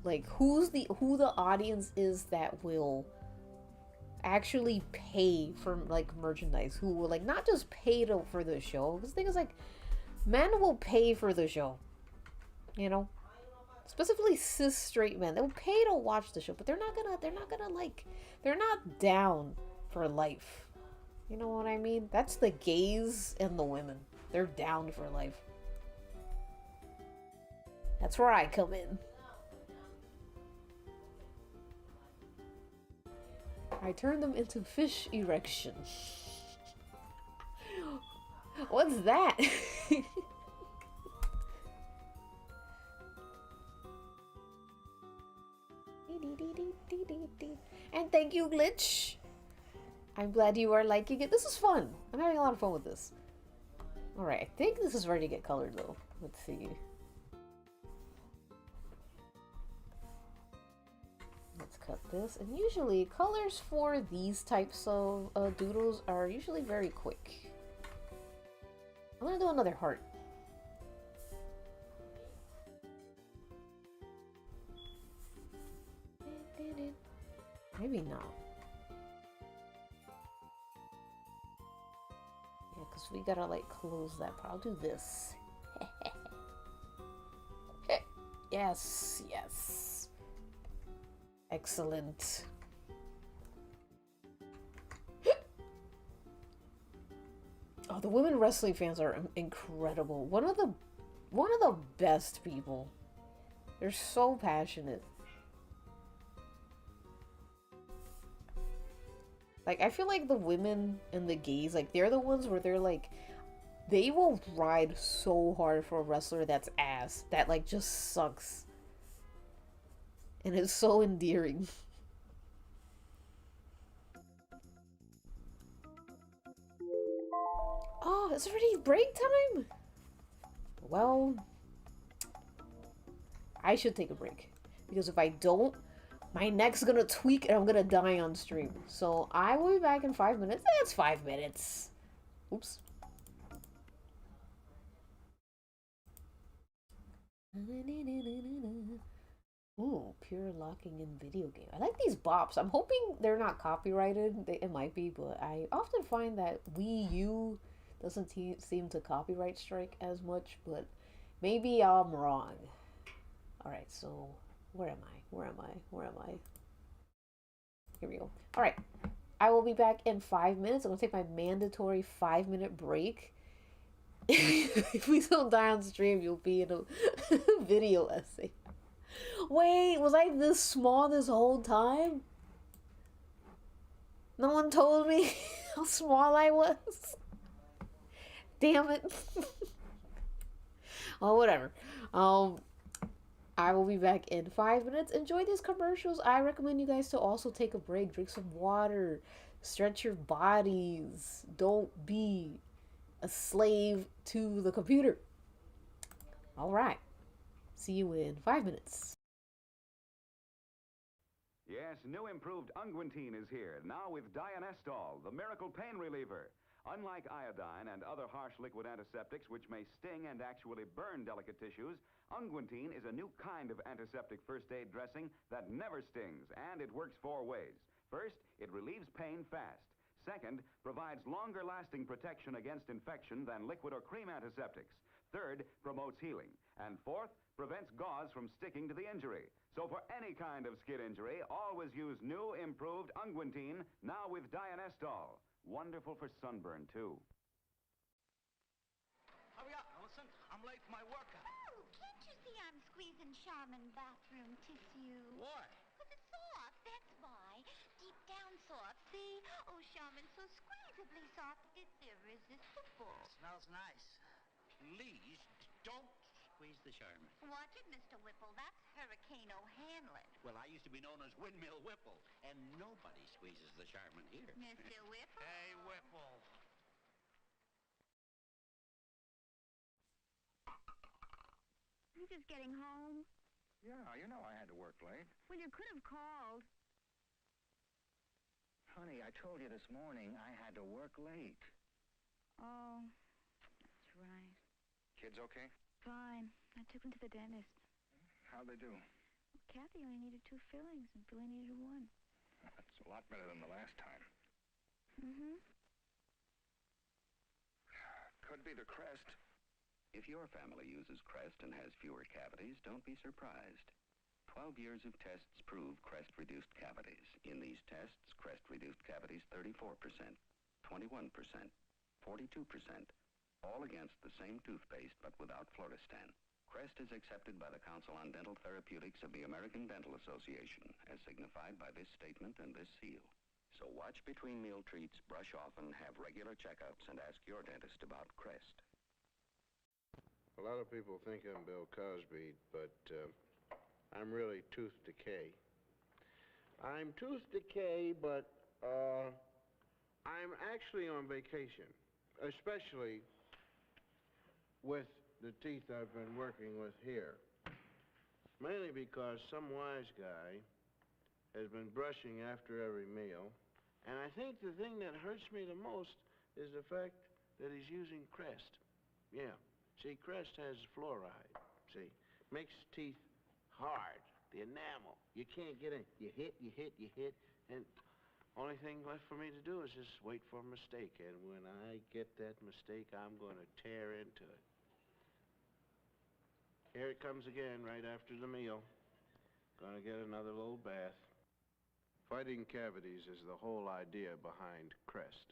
like, who the audience is that will actually pay for, like, merchandise. Who will, like, not just pay for the show. Because the thing is, like, men will pay for the show. You know? Specifically cis straight men. They'll pay to watch the show, but they're not gonna like, they're not down for life. You know what I mean? That's the gays and the women. They're down for life. That's where I come in. I turn them into fish erection. What's that? And thank you, Glitch. I'm glad you are liking it. This is fun. I'm having a lot of fun with this. Alright, I think this is ready to get colored though. Let's see. Let's cut this. And usually colors for these types of doodles are usually very quick. I'm gonna do another heart. Maybe not. Yeah, because we gotta like close that part. I'll do this. Yes, yes. Excellent. Oh, the women wrestling fans are incredible. One of the best people. They're so passionate. Like, I feel like the women and the gays, like, they're the ones where they're like, they will ride so hard for a wrestler that's ass, that, like, just sucks. And it's so endearing. Oh, it's already break time? Well, I should take a break. Because if I don't, my neck's gonna tweak and I'm gonna die on stream. So I will be back in 5 minutes. That's 5 minutes. Oops. Ooh, pure locking in video game. I like these bops. I'm hoping they're not copyrighted. It might be, but I often find that Wii U doesn't seem to copyright strike as much, but maybe I'm wrong. Alright, so where am I? Where am I? Where am I? Here we go. Alright. I will be back in 5 minutes. I'm going to take my mandatory 5-minute break. Please don't die on stream. You'll be in a video essay. Wait, was I this small this whole time? No one told me how small I was. Damn it. Oh, whatever. I will be back in 5 minutes. Enjoy these commercials. I recommend you guys to also take a break, drink some water, stretch your bodies. Don't be a slave to the computer. All right. See you in 5 minutes. Yes, new improved Unguentine is here, now with Dianestol, the miracle pain reliever. Unlike iodine and other harsh liquid antiseptics which may sting and actually burn delicate tissues, Unguentine is a new kind of antiseptic first aid dressing that never stings, and it works 4 ways. First, it relieves pain fast. Second, provides longer-lasting protection against infection than liquid or cream antiseptics. Third, promotes healing. And fourth, prevents gauze from sticking to the injury. So for any kind of skin injury, always use new, improved Unguentine, now with Dianestol. Wonderful for sunburn, too. Hurry up, Millicent. I'm late for my workout. Oh, can't you see I'm squeezing Charmin bathroom tissue? Why? Because it's soft, that's why. Deep down soft, see? Oh, Charmin's so squeezably soft, it's irresistible. It smells nice. Please, don't squeeze the Charmin. Watch it, Mr. Whipple. That's Hurricane O'Hanlon. Well, I used to be known as Windmill Whipple, and nobody squeezes the Charmin here. Mr. Whipple? Hey, Whipple. You just getting home? Yeah, you know I had to work late. Well, you could have called. Honey, I told you this morning I had to work late. Oh, that's right. Kids okay? Fine. I took them to the dentist. How'd they do? Well, Kathy only needed 2 fillings, and Billy needed 1. That's a lot better than the last time. Mm-hmm. Could be the Crest. If your family uses Crest and has fewer cavities, don't be surprised. 12 years of tests prove Crest reduced cavities. In these tests, Crest reduced cavities 34%, 21%, 42%, all against the same toothpaste but without Fluorestan. Crest is accepted by the Council on Dental Therapeutics of the American Dental Association, as signified by this statement and this seal. So watch between meal treats, brush often, have regular checkups, and ask your dentist about Crest. A lot of people think I'm Bill Cosby, but I'm really Tooth Decay. I'm Tooth Decay, but I'm actually on vacation, especially with the teeth I've been working with here. Mainly because some wise guy has been brushing after every meal, and I think the thing that hurts me the most is the fact that he's using Crest. Yeah. See, Crest has fluoride, see. Makes teeth hard, the enamel. You can't get in. You hit, and only thing left for me to do is just wait for a mistake. And when I get that mistake, I'm going to tear into it. Here it comes again right after the meal. Gonna get another little bath. Fighting cavities is the whole idea behind Crest.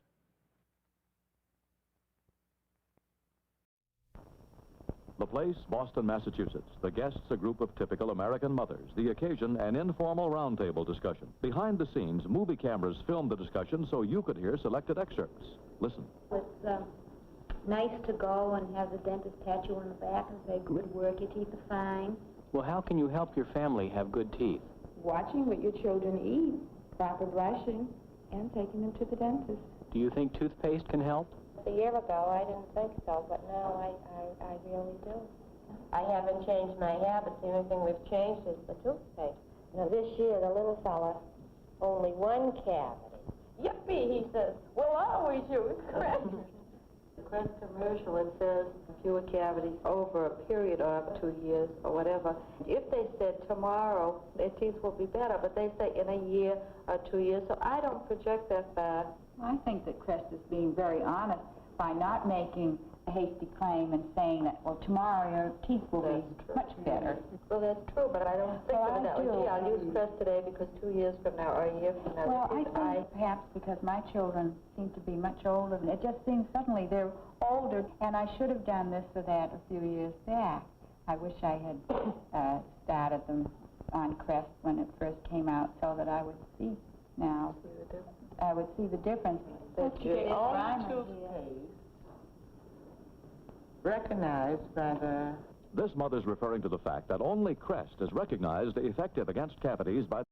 The place, Boston, Massachusetts. The guests, a group of typical American mothers. The occasion, an informal roundtable discussion. Behind the scenes, movie cameras filmed the discussion so you could hear selected excerpts. Listen. It's nice to go and have the dentist pat you on the back and say, good work, your teeth are fine. Well, how can you help your family have good teeth? Watching what your children eat, proper brushing, and taking them to the dentist. Do you think toothpaste can help? A year ago, I didn't think so, but now I really do. I haven't changed my habits. The only thing we've changed is the toothpaste. Now, this year, the little fella, only 1 cavity. Yippee, he says. We'll always use Crest. The Crest commercial, it says fewer cavities over a period of 2 years or whatever. If they said tomorrow, their teeth will be better, but they say in a year or 2 years, so I don't project that far. I think that Crest is being very honest by not making hasty claim and saying that, well, tomorrow your teeth will be much better. Well, that's true, but I don't think of it that way. Gee, I'll use Crest today because 2 years from now or a year from now. Well, I think perhaps because my children seem to be much older, and it just seems suddenly they're older, and I should have done this or that a few years back. I wish I had started them on Crest when it first came out so that I would see now. I would see the difference. That the only toothpaste recognized by the... This mother's referring to the fact that only Crest is recognized effective against cavities by...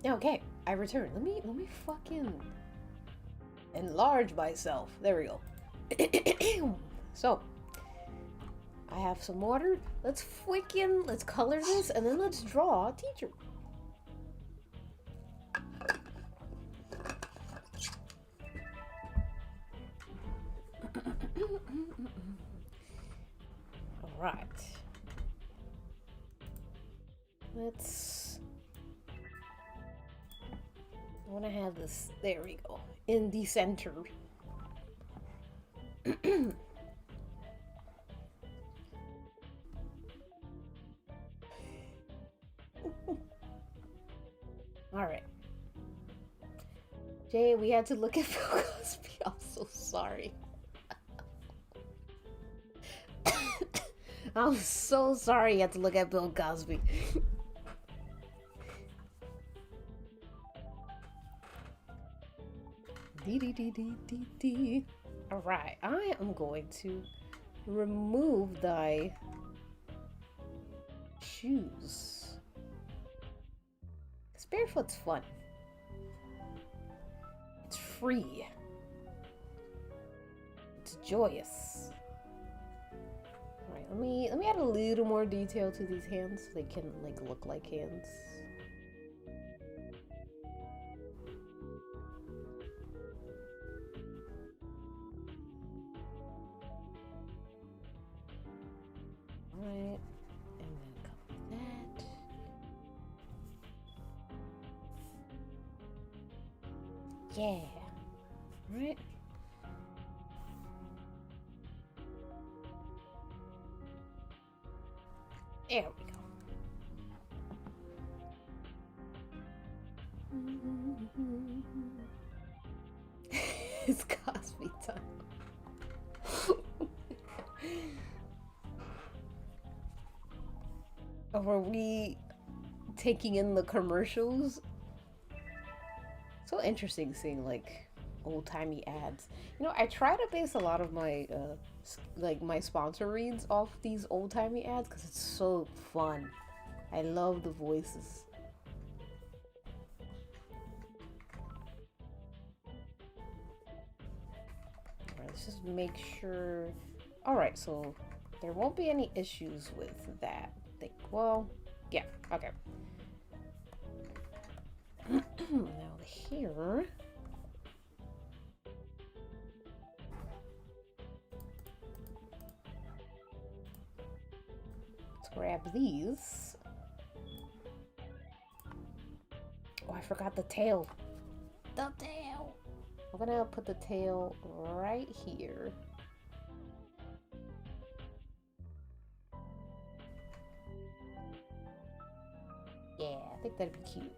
Okay, I return. Let me fucking enlarge myself. There we go. So, I have some water. Let's color this, and then let's draw a teacher. All right. I want to have this, there we go, in the center. Alright. Jay, we had to look at Bill Cosby. I'm so sorry. I'm so sorry you had to look at Bill Cosby. Alright, I am going to remove thy shoes. 'Cause barefoot's fun. It's free. It's joyous. Alright, let me add a little more detail to these hands so they can like look like hands. Right, and then copy that. Yeah, right. There we go. It's Cosby time. Are we taking in the commercials? So interesting seeing like old-timey ads. You know, I try to base a lot of my my sponsor reads off these old-timey ads because it's so fun. I love the voices. Alright, let's just make sure. Alright, so there won't be any issues with that. Well, yeah, okay. Now here. Let's grab these. Oh, I forgot the tail. The tail! I'm gonna put the tail right here. Yeah, I think that'd be cute.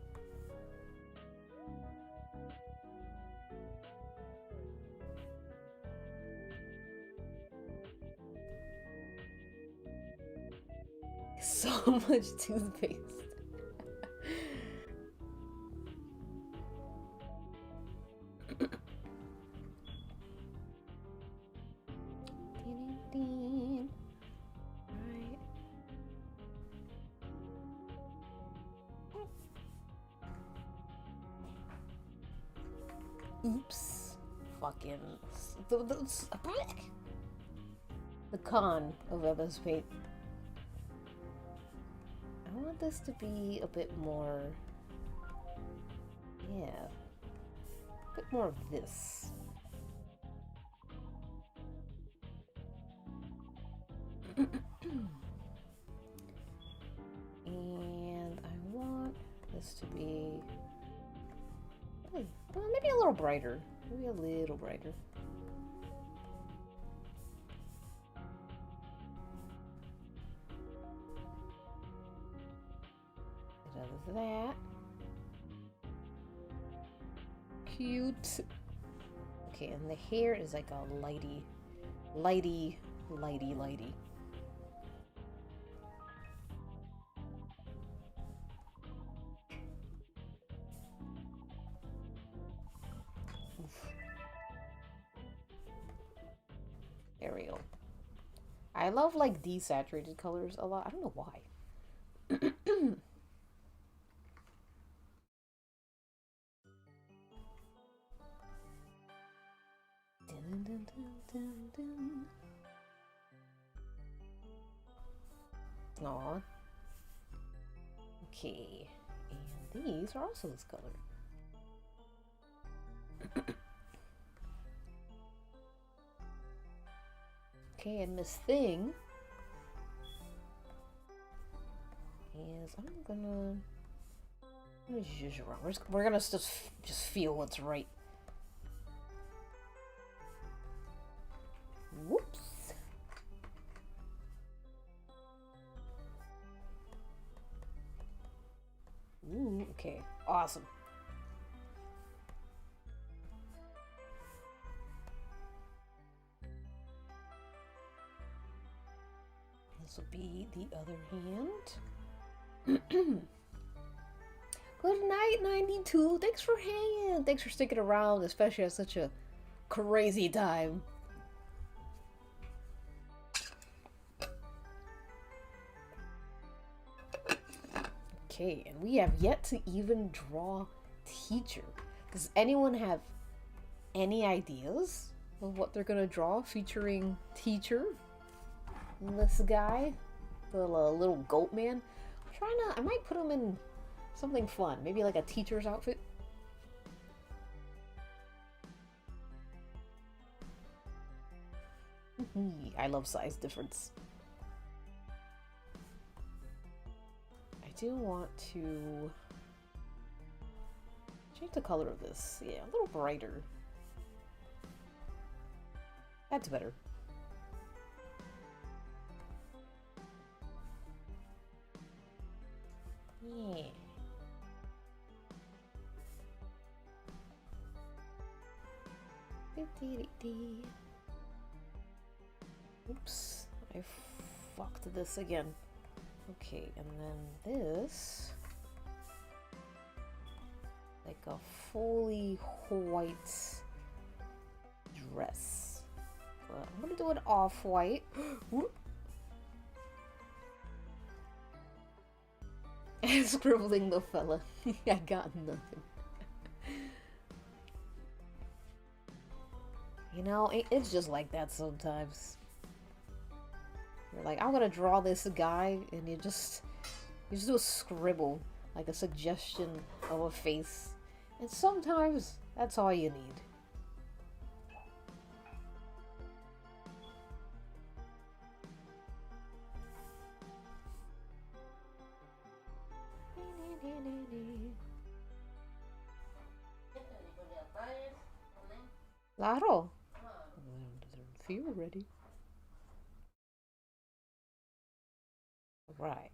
So much toothpaste. Right. Oops. Fucking the con of MS Paint. want this to be a bit more, yeah, a bit more of this. And I want this to be maybe a little brighter. Maybe a little brighter. Bit of that. Cute. Okay, and the hair is like a lighty. There we go. I love like desaturated colors a lot. I don't know why. Dun, dun, dun, dun, dun. Aw. Okay. And these are also this color. Okay, and this thing is I'm gonna zhuzh around. We're gonna just feel what's right. Whoops. Ooh, okay, awesome. This will be the other hand. Good night, 92. Thanks for hanging. Thanks for sticking around, especially at such a crazy time. Okay, and we have yet to even draw teacher. Does anyone have any ideas of what they're gonna draw featuring teacher? This guy, the little goat man. I might put him in something fun, maybe like a teacher's outfit. I love size difference. I do want to change the color of this. Yeah, a little brighter. That's better. Yeah. Oops, I fucked this again. Okay, and then this, like a fully white dress. But I'm gonna do it off-white. Scribbling the fella. I got nothing. You know, it's just like that sometimes. You're like, I'm gonna draw this guy, and you just do a scribble, like a suggestion of a face. And sometimes that's all you need. Claro. Doesn't feel ready. Right.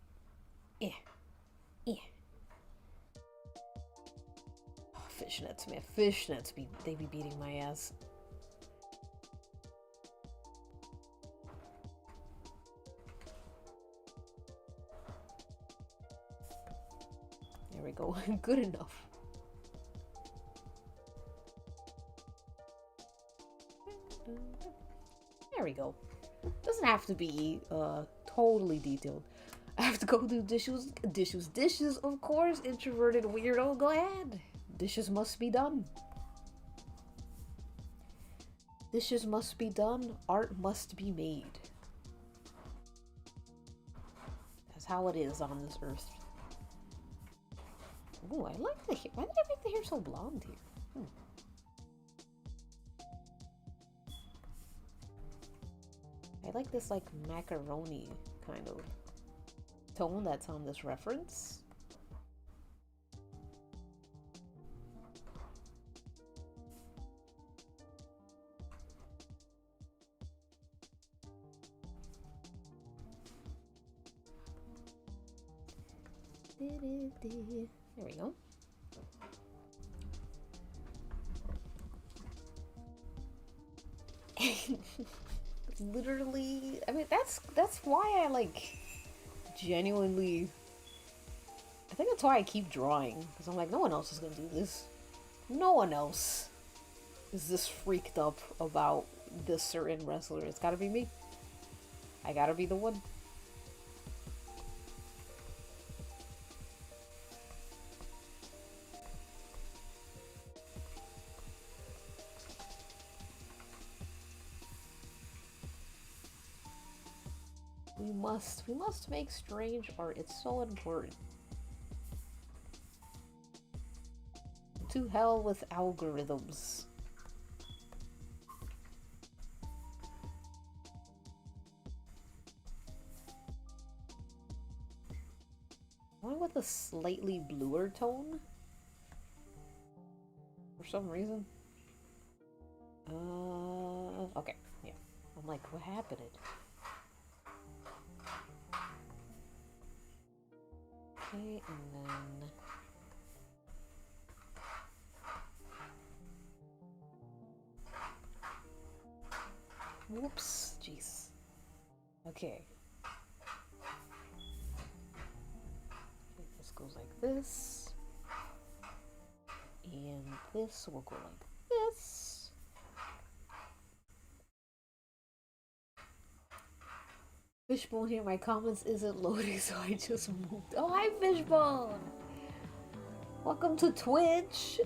Yeah. Yeah. Oh, fishnets, man. Fishnets, they be beating my ass. There we go. Good enough. There we go. Doesn't have to be totally detailed. I have to go do dishes, of course. Introverted weirdo, go ahead. Dishes must be done. Dishes must be done. Art must be made. That's how it is on this earth. Ooh, I like the hair. Why did I make the hair so blonde here? I like this like macaroni kind of tone that's on this reference. There we go. Literally, I mean, that's why I like genuinely, I think that's why I keep drawing, because I'm like, no one else is gonna do this. No one else is this freaked up about this certain wrestler. It's gotta be me. I gotta be the one. We must make strange art. It's so important. To hell with algorithms. I went with a slightly bluer tone for some reason. Okay, yeah. I'm like, what happened? Okay, and then whoops, jeez. Okay. This goes like this, and this will go like this. Fishbone here, my comments isn't loading, so I just moved. Oh, hi, Fishbone! Welcome to Twitch!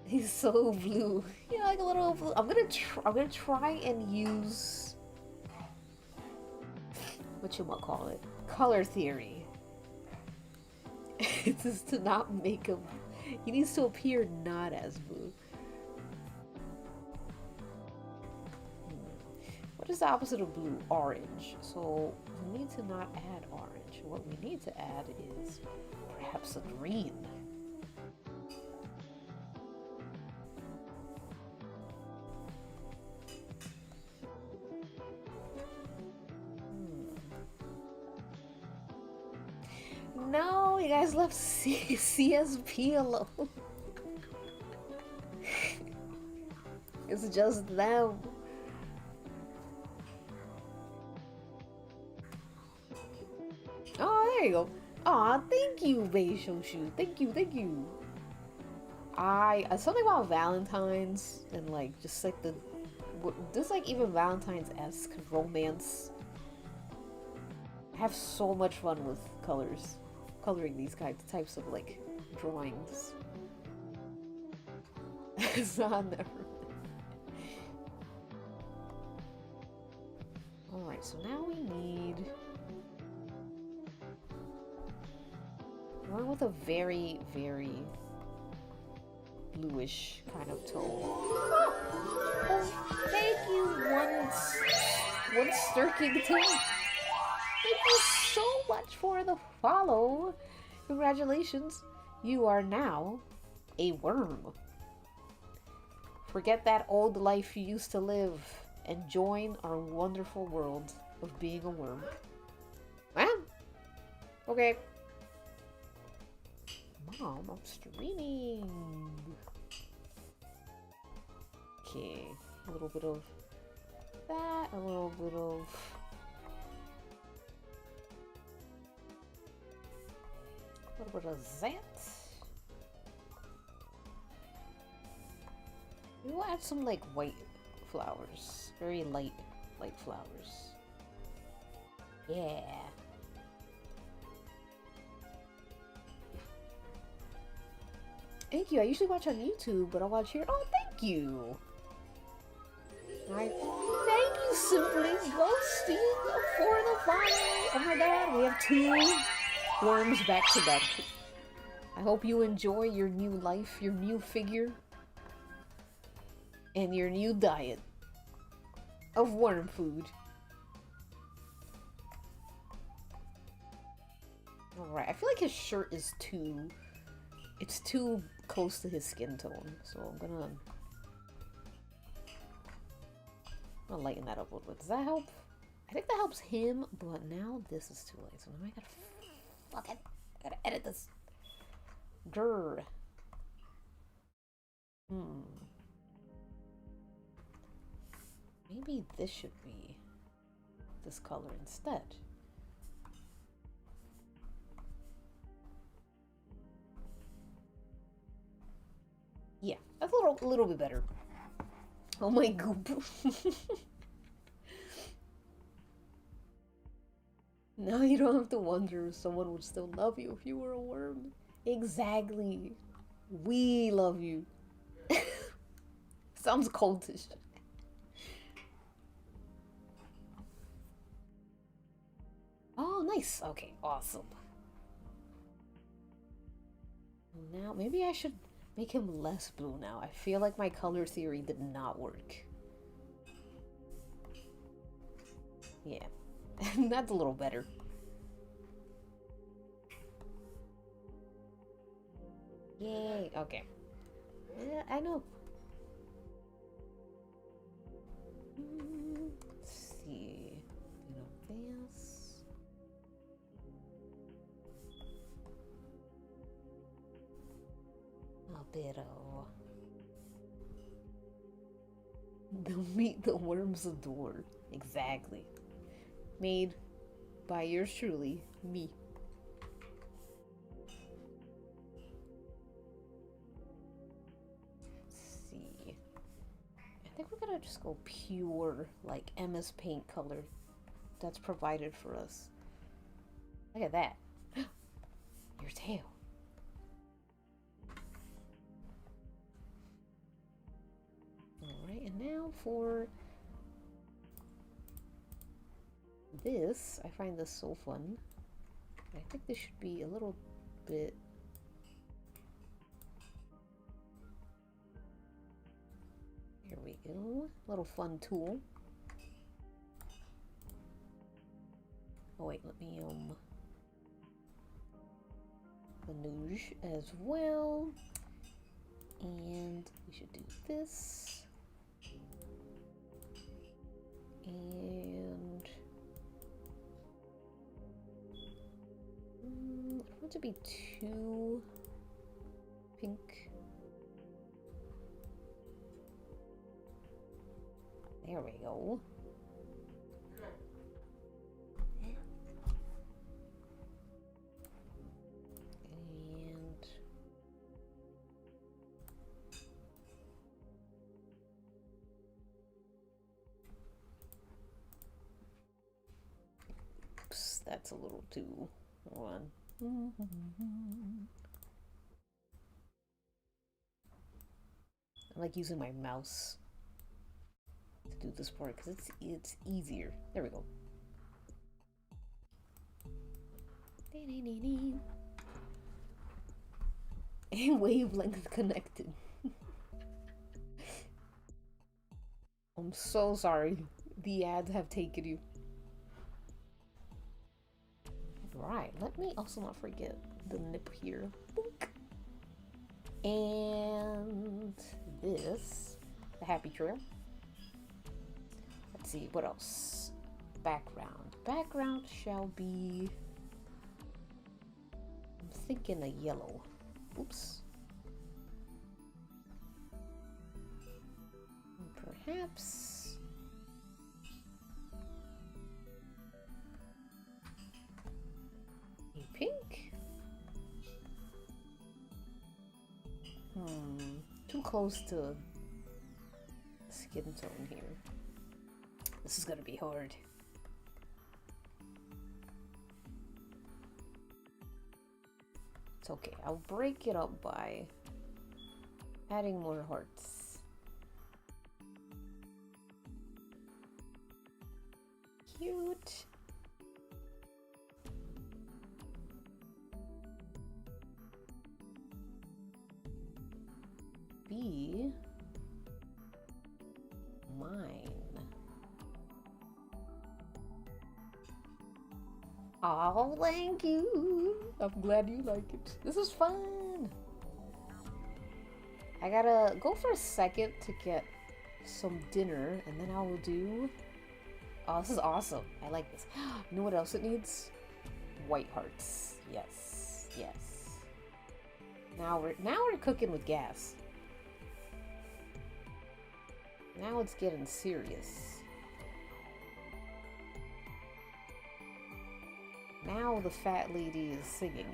He's so blue. Yeah, like a little blue. I'm gonna try and use whatchamacallit, color theory. It's just to not make him. He needs to appear not as blue. What is the opposite of blue? Orange. So we need to not add orange. What we need to add is perhaps a green. No, you guys left CSP alone. It's just them. Oh, there you go. Aw, thank you, Beishoshu. Thank you, thank you. Something about Valentine's and like just like just like even Valentine's-esque romance. I have so much fun with coloring these types of like drawings. It's not never. Alright, so now we need. One with a very, very bluish kind of tone. Oh, thank you, one stirking tone. Thank you so much for the follow. Congratulations. You are now a worm. Forget that old life you used to live and join our wonderful world of being a worm. Well, okay. Mom, I'm streaming. Okay, a little bit of that, a little bit of that. We will add some like white flowers, very light flowers. Yeah. Thank you. I usually watch on YouTube, but I'll watch here. Oh, thank you. Alright. Thank you, Simply Ghosting for the follow. Oh my god, we have 2 worms back to back. I hope you enjoy your new life, your new figure, and your new diet of worm food. Alright, I feel like his shirt is too... It's too close to his skin tone, so I'm gonna lighten that up a little bit. Does that help? I think that helps him, but now this is too late, so now I gotta edit this. Grr. Maybe this should be this color instead. Yeah, that's a little bit better. Oh my goop. Now you don't have to wonder if someone would still love you if you were a worm. Exactly. We love you. Sounds cultish. Oh, nice. Okay, awesome. Now, maybe I should make him less blue now. I feel like my color theory did not work. Yeah, that's a little better. Yay, okay. Yeah, I know. Let's see. This. A bit of the meat the worms adore. Exactly. Made by yours truly, me. Let's see. I think we're gonna just go pure, like MS Paint color that's provided for us. Look at that. Your tail. Alright, and now for this, I find this so fun. I think this should be a little bit... Here we go. Little fun tool. Oh wait, let me the nouge as well. And we should do this. And I don't want it to be too pink. There we go. And oops, that's a little too on. I like using my mouse to do this part because it's easier. There we go. And wavelength connected. I'm so sorry. The ads have taken you. Right, let me also not forget the nip here. Boink. And this, the happy trail. Let's see, what else? Background. Background shall be, I'm thinking a yellow. Oops. And perhaps a pink. Too close to skin tone here. This is gonna be hard. It's okay. I'll break it up by Adding more hearts. Cute. Be mine. Oh, thank you. I'm glad you like it. This is fun. I gotta go for a second to get some dinner, and then I will do... Oh, this is awesome. I like this. You know what else it needs? White hearts. Yes. Yes. Now we're cooking with gas. Now it's getting serious. Now the fat lady is singing.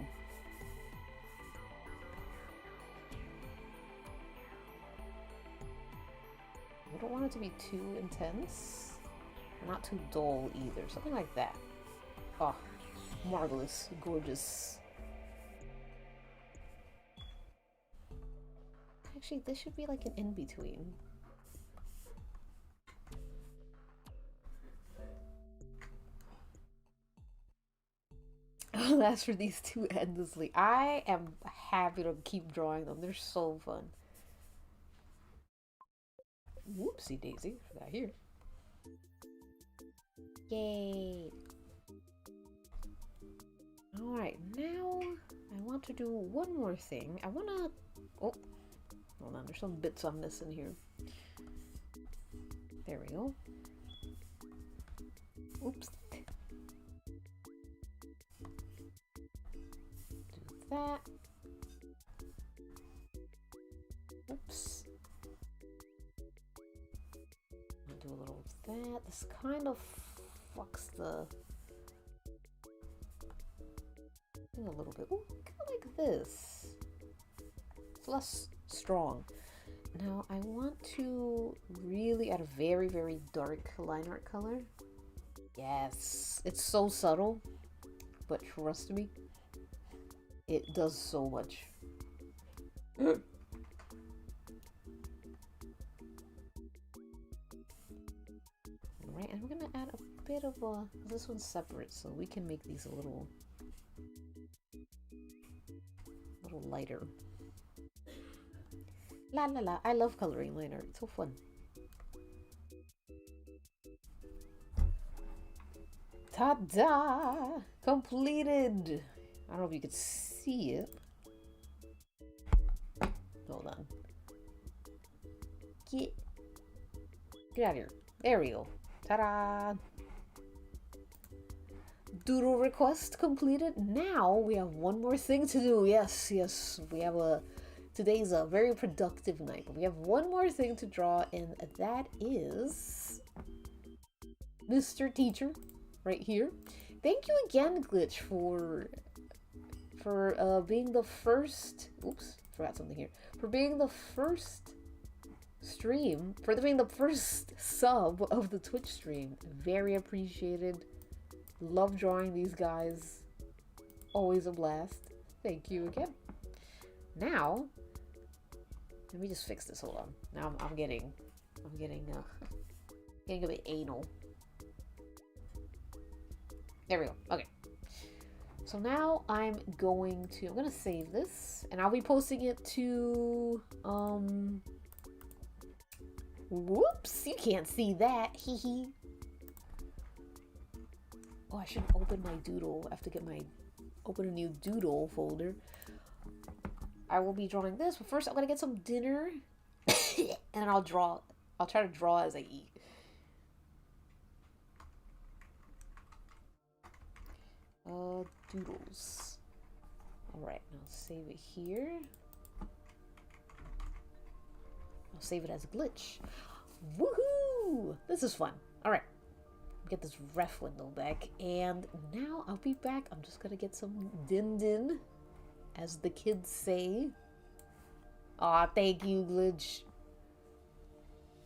We don't want it to be too intense, not too dull either. Something like that. Oh, marvelous, gorgeous. Actually, this should be like an in-between. I'll ask for these two endlessly. I am happy to keep drawing them. They're so fun. Whoopsie daisy. Forgot here. Yay. Alright, now I want to do one more thing. I want to... Oh, hold on. There's some bits I'm missing here. There we go. Oops. That. Oops. I'll do a little of that. This kind of fucks the thing a little bit. Ooh, kind of like this. It's less strong. Now I want to really add a very, very dark line art color. Yes, it's so subtle, but trust me, it does so much. Alright, and we're gonna add a bit of a... This one's separate, so we can make these a little lighter. La la la, I love coloring line art, it's so fun. Ta-da! Completed! I don't know if you could see it. Hold on. Get out of here. There we go. Ta-da! Doodle request completed. Now we have one more thing to do. Yes, yes. We have today's a very productive night, but we have one more thing to draw, and that is Mr. Teacher right here. Thank you again, Glitch, for being the first... Oops, forgot something here. For being the first stream, for being the first sub of the Twitch stream. Very appreciated. Love drawing these guys. Always a blast. Thank you again. Now, let me just fix this. Hold on. Now I'm getting a bit anal. There we go. Okay. So now I'm gonna save this, and I'll be posting it to whoops, you can't see that. Hee hee. Oh, I should open my doodle. I have to open a new doodle folder. I will be drawing this, but first I'm gonna get some dinner and then I'll try to draw as I eat. Doodles. Alright, now save it here. I'll save it as a glitch. Woohoo! This is fun. Alright. Get this ref window back, and now I'll be back. I'm just gonna get some din, as the kids say. Aw, thank you, glitch.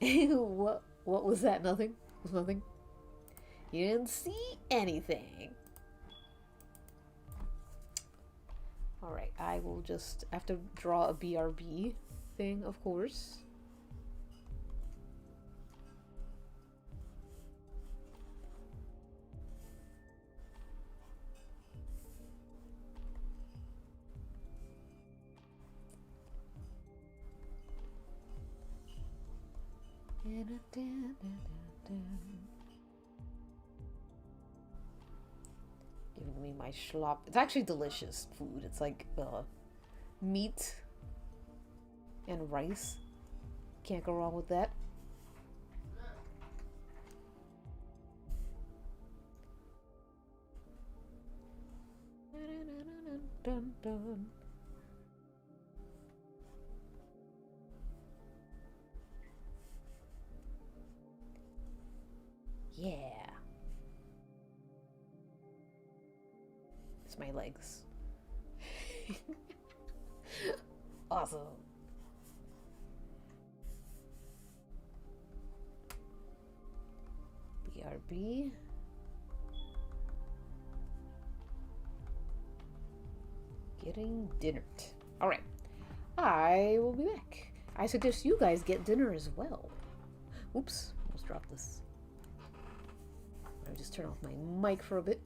What was that? Nothing? It was nothing? You didn't see anything. Alright, I will just have to draw a BRB. thing, of course. Giving me my schlop. It's actually delicious food. It's like meat and rice. Can't go wrong with that. Dun, dun. Yeah. It's my legs. Awesome. BRB. Getting dinner. Alright. I will be back. I suggest you guys get dinner as well. Oops. Almost dropped this. I'll just turn off my mic for a bit.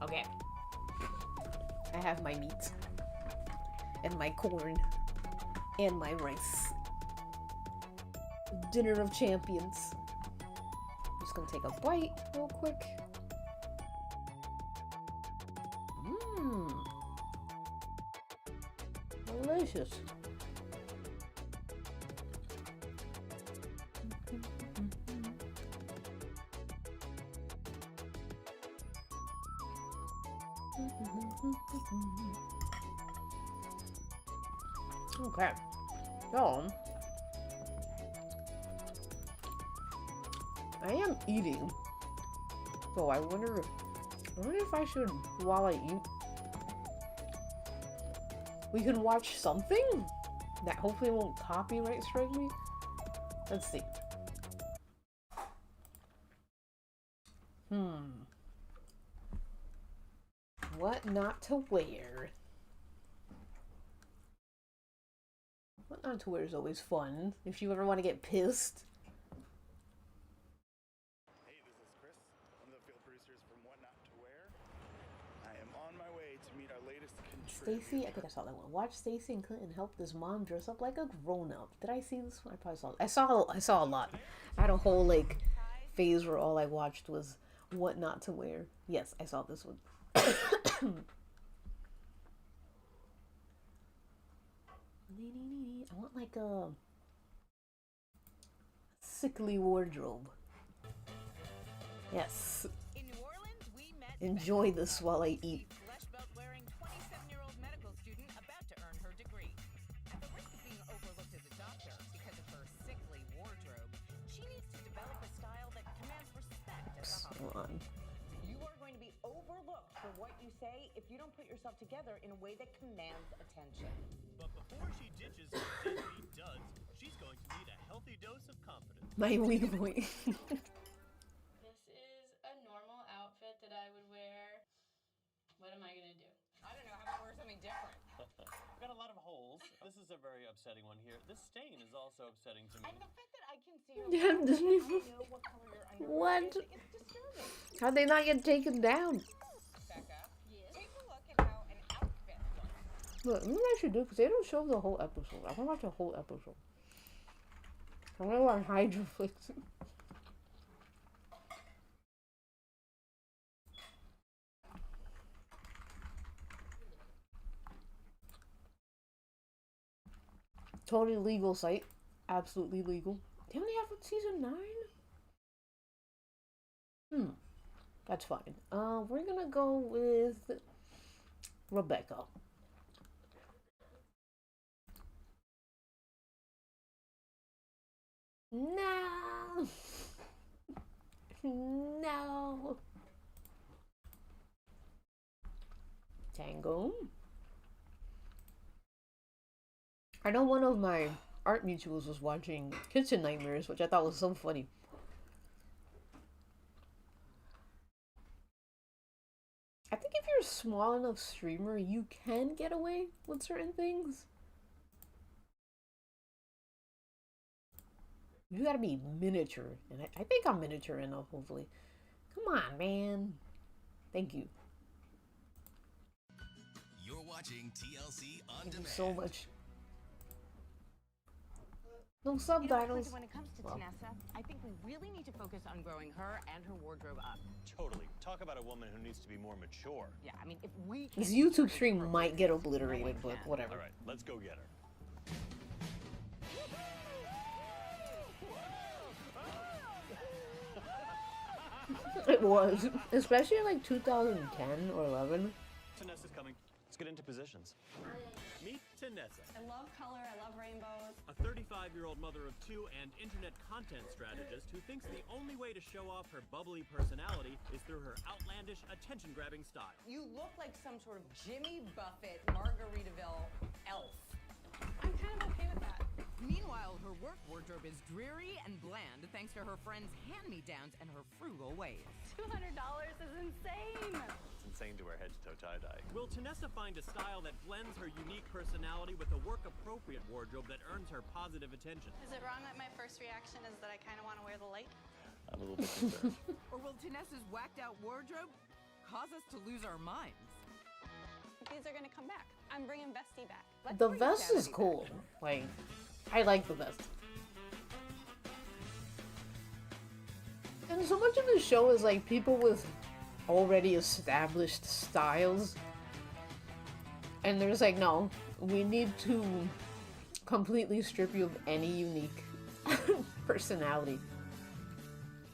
Okay. I have my meat and my corn and my rice. Dinner of champions. I'm just gonna take a bite real quick. Mmm. Delicious. Okay, so I am eating, so I wonder if I should, while I eat, we can watch something that hopefully won't copyright strike me. Let's see. What not to wear? What not to wear is always fun. If you ever want to get pissed. Hey, this is Chris, one of the field producers from What Not to Wear. I am on my way to meet our latest contributor. Stacy, I think I saw that one. Watch Stacy and Clinton help this mom dress up like a grown-up. Did I see this one? I probably saw it. I saw a lot. I had a whole like phase where all I watched was What Not to Wear. Yes, I saw this one. I want like a sickly wardrobe. Yes. In New Orleans, we met Enjoy this while I eat. flesh belt wearing 27-year-old medical student about to earn her degree. At the risk of being overlooked as a doctor because of her sickly wardrobe, she needs to develop a style that commands respect at the hospital. You are going to be overlooked for what you say if you don't put yourself together in a way that commands attention. But before she ditches her deadbeat duds, she's going to need a healthy dose of confidence. My weak point. This is a normal outfit that I would wear. What am I gonna do? I don't know, how about wear something different? We've got a lot of holes. This is a very upsetting one here. This stain is also upsetting to me. And the fact that I can see your Yeah, Disney. I know what color your underwear What? is, it's disturbing. How'd they not get taken down? Becca, take a look at how an outfit looks. Look, maybe I should do because they don't show the whole episode. I want to watch the whole episode. I'm gonna watch Hydroflix. Totally legal site. Absolutely legal. They only have season 9? That's fine. We're gonna go with Rebecca. No. No. Tango. I know one of my art mutuals was watching Kitchen Nightmares, which I thought was so funny. I think if you're a small enough streamer, you can get away with certain things. You gotta be miniature, and I think I'm miniature enough, hopefully. Come on, man. Thank you. You're watching TLC On Thank you Demand. so much. No subtitles. When it comes to Tanessa, I think we really need to focus on growing her and her wardrobe up. Totally. Talk about a woman who needs to be more mature. Yeah, I mean, if we This YouTube stream might get obliterated, but whatever. All right, let's go get her. It was, especially in like 2010 or 11. Tanessa's coming. Let's get into positions. Meet Tanessa, I love color, I love rainbows. a 35-year-old mother of two and internet content strategist who thinks the only way to show off her bubbly personality is through her outlandish, attention-grabbing style. You look like some sort of Jimmy Buffett, Margaritaville elf. I'm kind of okay with that. Meanwhile, her work wardrobe is dreary and bland thanks to her friend's hand-me-downs and her frugal ways. $200 is insane! It's insane to wear head-to-toe tie-dye. Will Tanessa find a style that blends her unique personality with a work-appropriate wardrobe that earns her positive attention? Is it wrong that my first reaction is that I kind of want to wear the light? I'm a little bit concerned. Or will Tanessa's whacked-out wardrobe cause us to lose our minds? These are going to come back. I'm bringing Bestie back. The vest is cool. Like, I like the vest. And so much of the show is like people with already established styles. And there's like, no, we need to completely strip you of any unique personality.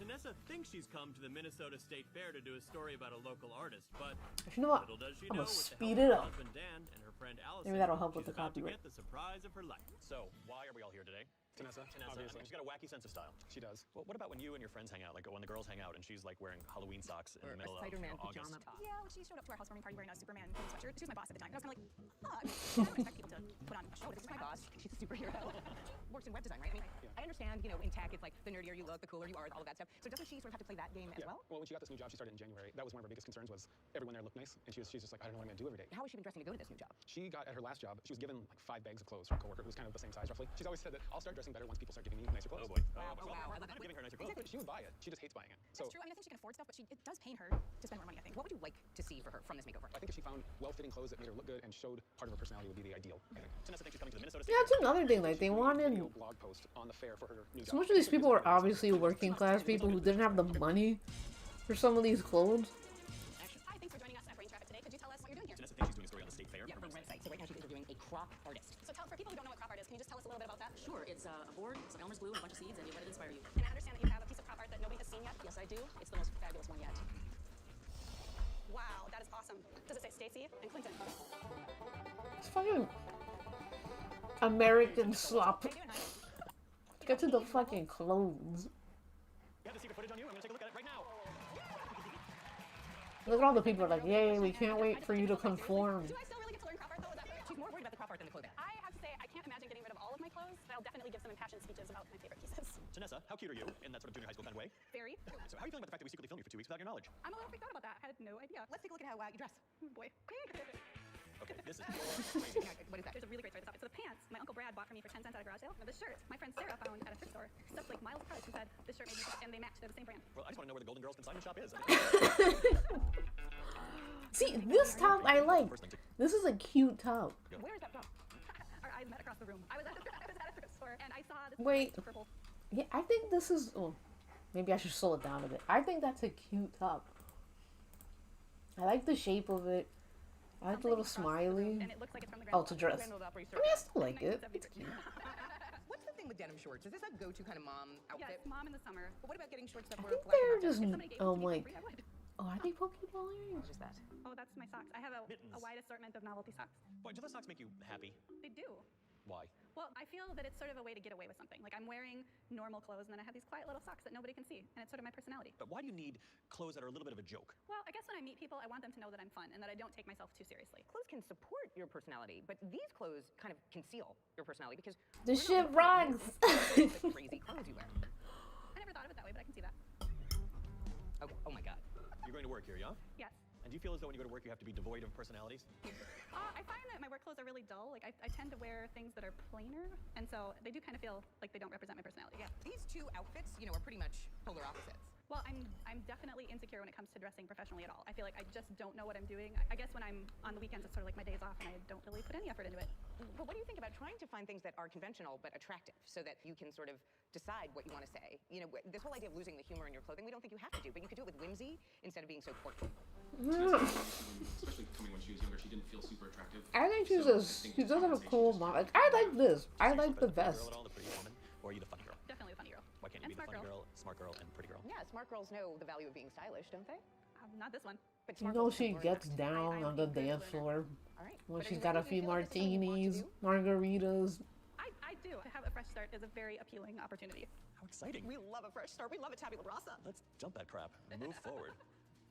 Tanessa thinks she's come to the Minnesota State Fair to do a story about a local artist, but You know what? little does she I'm know, gonna with the speed help it of her up. husband Dan and her friend Allison, Maybe that'll help with she's the about to copyright. get the surprise of her life. So, why are we all here today? Tanessa, obviously. She's got a wacky sense of style. She does. Well, what about when you and your friends hang out? Like when the girls hang out and she's like wearing Halloween socks in the middle of August. Yeah, like she showed up to our housewarming party wearing a Superman sweatshirt. She was my boss at the time. And I was kind of like, I don't expect people to put on a show. This is my boss. She's a superhero. Works in web design, right? I mean, I understand, you know, in tech, it's like the nerdier you look, the cooler you are, all of that stuff. So doesn't she sort of have to play that game as well? Well, when she got this new job, she started in January. That was one of her biggest concerns was everyone there looked nice. And she's just like, I don't know what I'm going to do every day. How has she been dressing to go to this new job? She got, at her last job, she was given like 5 bags of clothes from a coworker who was kind of the same size roughly. She's always said that I'll start dressing better once people start giving me nicer clothes. Oh boy. Wow. I'm giving her nicer clothes. Exactly. She would buy it. She just hates buying it. That's true. I mean, I think she can afford stuff, but it does pain her to spend more money, I think. What would you like to see for her from this makeover? I think if she found well-fitting clothes that made her look good and showed part of her personality would be the ideal. Tanessa thinks she's coming to the Minnesota Yeah, that's another thing. Like they wanted. Blog post on the fair for her new So much of these people are obviously working class people who didn't have the money for some of these clothes. Hi, thanks for joining us at Brain Traffic today. Could you tell us what you're doing here? Tanessa thinks she's doing a story on the state fair. Yeah, from the website. So right now she's interviewing a crop artist. So for people who don't know what crop art is, can you just tell us a little bit about that? Sure, it's a board, some Elmer's glue, and a bunch of seeds, and you let it inspire you. And I understand that you have a piece of crop art that nobody has seen yet? Yes, I do. It's the most fabulous one yet. Wow, that is awesome. Does it say Stacy and Clinton? It's fucking American slop. Get to the fucking clothes. You have the secret footage on you? I'm gonna take a look at it right now. Look at all the people are like, yay, we can't wait for you to conform. Do I still really get to learn crop art though? She's more worried about the crop art than the clothing. I have to say, I can't imagine getting rid of all of my clothes, but I'll definitely give some impassioned speeches about my favorite pieces. Tanessa, how cute are you in that sort of junior high school kind of way? Very. So how are you feeling about the fact that we secretly filmed you for 2 weeks without your knowledge? I'm a little freaked out about that. I had no idea. Let's take a look at how you dress. Oh, boy. Okay, this is What is that? There's a really great story to this. So the pants my Uncle Brad bought for me for 10 cents at a garage sale. Now the shirt my friend Sarah found at a thrift store. Stuff like miles apart. She said this shirt made me and they match. They're the same brand. Well, I just want to know where the Golden Girls consignment shop is. See, this top I like. This is a cute top. Where is that from? Our eyes met across the room. I was at a thrift store and I saw this Wait. purple. Yeah, I think this is. Oh, maybe I should slow it down a bit. I think that's a cute top. I like the shape of it. I like the little smiley. And it looks like it's from the Oh, it's a dress. I mean, I still like it. It's cute. What's the thing with denim shorts? Is this a go-to kind of mom outfit? Yes, mom in the summer. But what about getting shorts that I were think black and they're orange? just. If somebody gave it to me for Like. free, I would. Oh, are they Pokeball earrings? What is that? Oh, that's my socks. I have a wide assortment of novelty socks. Boy, do those socks make you happy? They do. Why? Well, I feel that it's sort of a way to get away with something. Like I'm wearing normal clothes and then I have these quiet little socks that nobody can see. And it's sort of my personality. But why do you need clothes that are a little bit of a joke? Well, I guess when I meet people, I want them to know that I'm fun and that I don't take myself too seriously. Clothes can support your personality, but these clothes kind of conceal your personality because This shit rocks. the crazy clothes you wear. I never thought of it that way, but I can see that. Oh my God. You're going to work here, yeah? Yes. And do you feel as though when you go to work you have to be devoid of personalities? I find that my work clothes are really dull. Like I tend to wear things that are plainer, and so they do kind of feel like they don't represent my personality. Yeah. These two outfits, you know, are pretty much polar opposites. Well, I'm definitely insecure when it comes to dressing professionally at all. I feel like I just don't know what I'm doing. I guess when I'm on the weekends, it's sort of like my days off, and I don't really put any effort into it. But what do you think about trying to find things that are conventional but attractive so that you can sort of decide what you want to say? You know, this whole idea of losing the humor in your clothing, we don't think you have to do, but you could do it with whimsy instead of being so quirky. Especially coming when she was younger, she didn't feel super attractive. I think she does have a cool mom. Like, I like this. I like the vest. Girl at all, the pretty woman, or are you the funny girl? Definitely the funny girl. Why can't you be the funny girl, smart girl, and pretty girl? Yeah, smart girls know the value of being stylish, don't they? Not this one. But You know she gets down on the dance floor when she's got a few martinis, margaritas. I do. To have a fresh start is a very appealing opportunity. How exciting. We love a fresh start. We love a tabula rasa. Let's jump that crap. Move forward.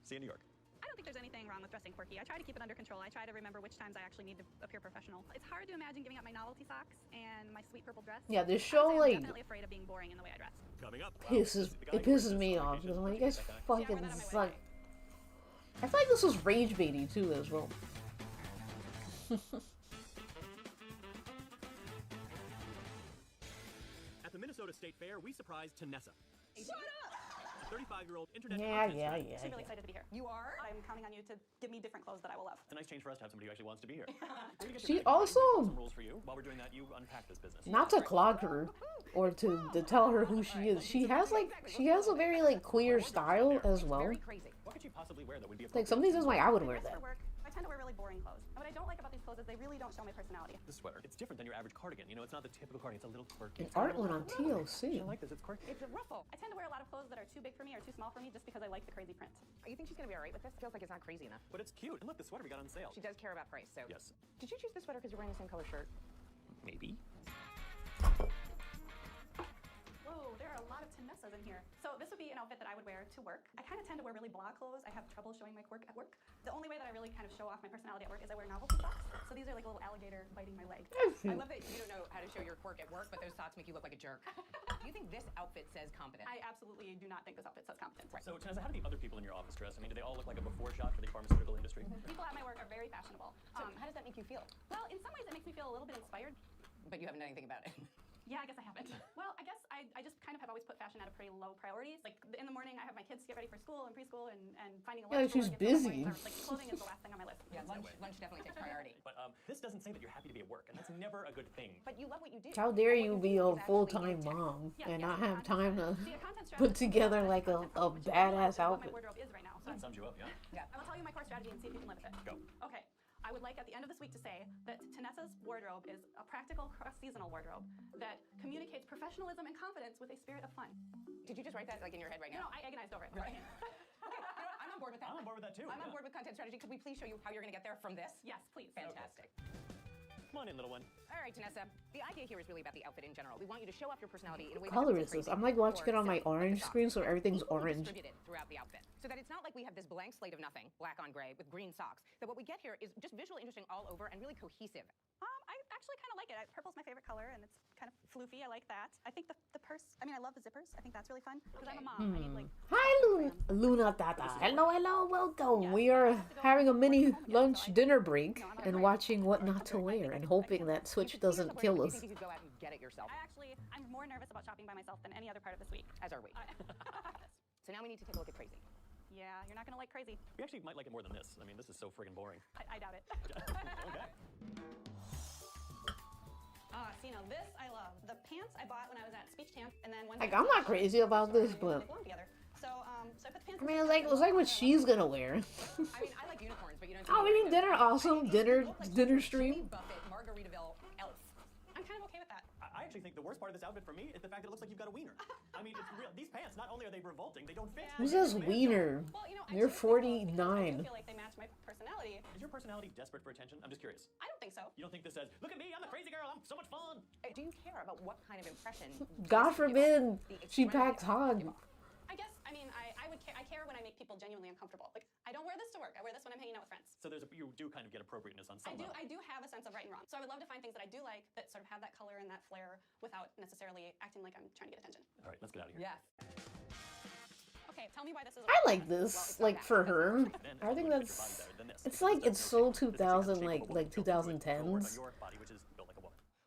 See you in New York. I don't think there's anything wrong with dressing quirky. I try to keep it under control. I try to remember which times I actually need to appear professional. It's hard to imagine giving up my novelty socks and my sweet purple dress. Yeah, this show I'm like definitely afraid of being boring in the way I dress. Coming up. pisses me off because I'm like, you guys fucking suck. I feel like this was rage baiting too as well. At the Minnesota State Fair, we surprised Tanessa. Shut up! A 35-year-old internet Yeah. I'm really excited to be here. You are? I'm counting on you to give me different clothes that I will love. It's a nice change for us to have somebody who actually wants to be here. She also, some rules for you. While we're doing that, you unpack this business. not to clog her or to tell her who she is. She has a very like queer style as well. What could she possibly wear that would be Like some of these is like I would wear that. For work, I tend to wear really boring clothes. And what I don't like about these clothes is they really don't show my personality. This sweater, it's different than your average cardigan. You know, it's not the typical cardigan. It's a little quirky. An art one on TLC. I like this. It's quirky. It's a ruffle. I tend to wear a lot of clothes that are too big for me or too small for me just because I like the crazy print. You think she's gonna be all right with this? Feels like it's not crazy enough. But it's cute. And look, the sweater we got on sale. She does care about price, so. Yes. Did you choose this sweater because you're wearing the same color shirt? Maybe. Vanessa's in here. So this would be an outfit that I would wear to work. I kind of tend to wear really blah clothes. I have trouble showing my quirk at work. The only way that I really kind of show off my personality at work is I wear novelty socks. So these are like a little alligator biting my leg. I love that you don't know how to show your quirk at work, but those socks make you look like a jerk. Do you think this outfit says competent? I absolutely do not think this outfit says competent. So, Tanessa, how do the other people in your office dress? I mean, do they all look like a before shot for the pharmaceutical industry? People at my work are very fashionable. So how does that make you feel? Well, in some ways it makes me feel a little bit inspired. But you haven't done anything about it. Yeah, I guess I haven't. Well, I guess I just kind of have always put fashion at a pretty low priority. Like in the morning, I have my kids get ready for school and preschool and finding a lunch. Yeah, she's busy. Like clothing is the last thing on my list. Yeah, lunch definitely takes priority. But this doesn't say that you're happy to be at work, and that's never a good thing. But you love what you do. How dare you be a full-time mom and not have time to put together like a badass outfit? What my wardrobe is right now. So That sums you up, yeah. I will tell you my core strategy and see if you can live with it. Go. Okay. I would like at the end of this week to say that Tanessa's wardrobe is a practical cross-seasonal wardrobe that communicates professionalism and confidence with a spirit of fun. Did you just write that like in your head right now? No, I agonized over it. Right. Okay, you know what? I'm on board with that. I'm on board with that too. I'm on board with content strategy. Could we please show you how you're going to get there from this? Yes, please. Fantastic. Come on in, little one. All right, Tanessa. The idea here is really about the outfit in general. We want you to show off your personality in a way What color is that this? I'm like watching it on my orange screen, so everything's orange. distributed throughout the outfit, so that it's not like we have this blank slate of nothing, black on gray, with green socks. That what we get here is just visually interesting all over and really cohesive. I actually kind of like it. Purple's my favorite color, and it's kind of floofy. I like that. I think the purse, I mean, I love the zippers. I think that's really fun, because I'm a mom. I need, like... Hi, Luna Tata. Hello, hello, welcome. We are having a mini lunch dinner break and watching What Not to Wear and hoping that Switch doesn't kill us. You could go out and get it yourself. I'm more nervous about shopping by myself than any other part of this week. As are we. So now we need to take a look at Crazy. Yeah, you're not going to like Crazy. We actually might like it more than this. I mean, this is so friggin' boring. I doubt it. Okay. So, you know, this I love. The pants I bought when I was at Speech Camp, and then once Like, I'm not crazy about this, but... they belong together. So I put the pants... I mean, it's like what she's gonna wear. I mean, I like unicorns, but you don't... Oh, we need dinner, awesome. Dinner stream. Buffett, Margaritaville, elf. I'm kind of okay with that. I actually think the worst part of this outfit for me is the fact that it looks like you've got a wiener. I mean, it's real. These pants, not only are they revolting, they don't fit. Who says wiener? Well, you know, You're I 49. feel like they match my personality. Is your personality desperate for attention? I'm just curious. I don't think so. You don't think this says, look at me, I'm the crazy girl, I'm so much fun? Do you care about what kind of impression... God forbid she packs hog. I guess, I mean, I care when I make people genuinely uncomfortable. Like, I don't wear this to work. I wear this when I'm hanging out with friends. So you do kind of get appropriateness on some level. I do have a sense of right and wrong. So I would love to find things that I do like that sort of have that color and that flair without necessarily acting like I'm trying to get attention. All right, let's get out of here. Yes. Okay, tell me why this is... I like this, like, for her. I think that's... It's like, it's so 2000, like 2010s.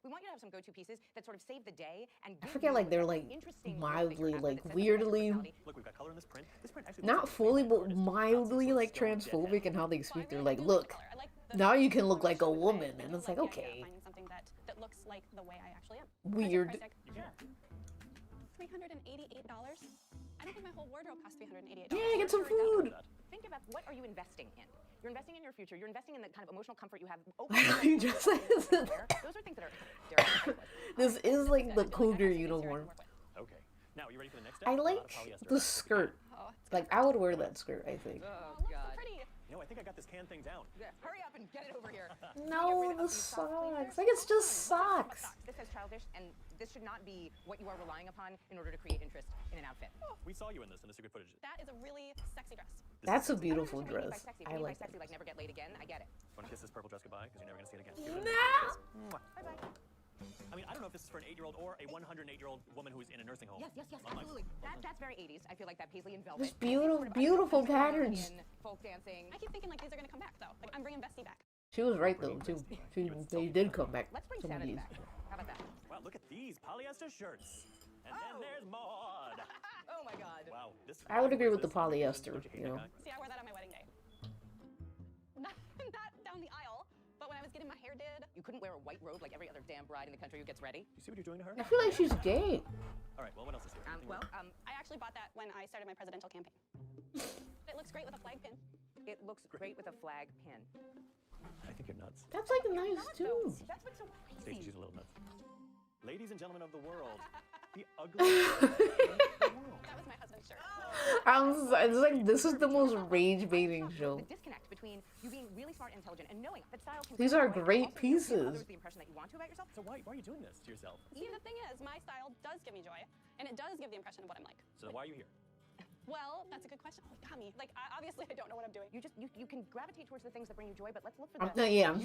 We want you to have some go-to pieces that sort of save the day and I forget, like, they're, like, mildly, like, weirdly... Look, we've got color in this print. This print actually Not fully, but mildly, like, transphobic in how they speak. They're like, look, now you can look like a woman. And it's like, okay. Finding something that looks like the way I actually am. Weird. $388? I don't think my whole wardrobe costs $388. Yeah, get some food. Think about what are you investing in? You're investing in your future. You're investing in the kind of emotional comfort you have. You just like Those are things that are... This is like the cougar uniform. Okay. Now, are you ready for the next step? I like the skirt. Like, I would wear that skirt, I think. Oh, God. You know, I think I got this can thing down. Yeah, hurry up and get it over here. No, the socks. Like, it's just socks. This is childish, and this should not be what you are relying upon in order to create interest in an outfit. We saw you in this in the secret footage. That is a really sexy dress. That's a beautiful dress. I like that. Like never get laid again. I get it. Want to kiss this purple dress goodbye? Because you're never going to see it again. No! Bye-bye. I mean, I don't know if this is for an 8-year-old or a 108-year-old woman who's in a nursing home. Yes, absolutely. That's very 80s. I feel like that paisley and velvet. This beautiful patterns. Folk dancing. I keep thinking like these are gonna come back though. Like I'm bringing Bestie back. She was right though too. They did come back. Let's bring Some of Sanity these. back. How about that? Wow, look at these polyester shirts. And then there's Maud. Oh my God. Wow, this. I would agree with the polyester. You know. See, I wore that on my wedding day. Not down the aisle, but when I was getting my hair did. You couldn't wear a white robe like every other damn bride in the country who gets ready. You see what you're doing to her? I feel like she's gay. All right. Well, what else is here? I actually bought that when I started my presidential campaign. It looks great with a flag pin. It looks great with a flag pin. I think you're nuts. That's like nice too. That's what's so Stacey, crazy. she's a little nuts. Ladies and gentlemen of the world, the ugliest in the world. That was my husband's shirt. It's like this is the most rage baiting show. The disconnect between you being really smart and intelligent and knowing that style can These are great pieces. others the impression that you want to about yourself. So why are you doing this to yourself? See, the thing is, my style does give me joy, and it does give the impression of what I'm like. So then why are you here? Well, that's a good question. Oh, you got me. Like, obviously, I don't know what I'm doing. You can gravitate towards the things that bring you joy, but let's look for the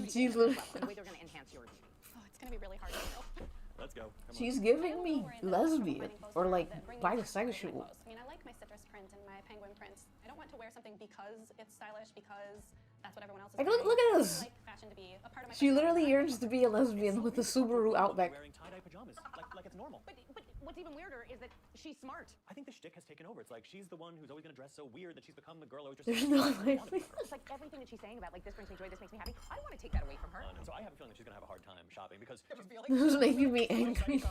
she's literally. the way they're going to enhance your beauty. Oh, it's gonna be really hard to do. Let's go. She's giving me lesbian or like bisexual. I mean, I like my citrus print and my penguin prints. I don't want to wear something because it's stylish, because that's what everyone else is Like, wearing. look at this. I like fashion to be a part of my She literally yearns to be a lesbian with a Subaru Outback. Wearing tie-dye pajamas, like it's normal. But what's even weirder is that she's smart. I think the shtick has taken over. It's like she's the one who's always gonna dress so weird that she's become the girl always There's dressed no so way. It's like everything that she's saying about like this brings me joy, this makes me happy. I want to take that away from her. So I have a feeling that she's gonna have a hard time shopping because This is making me angry.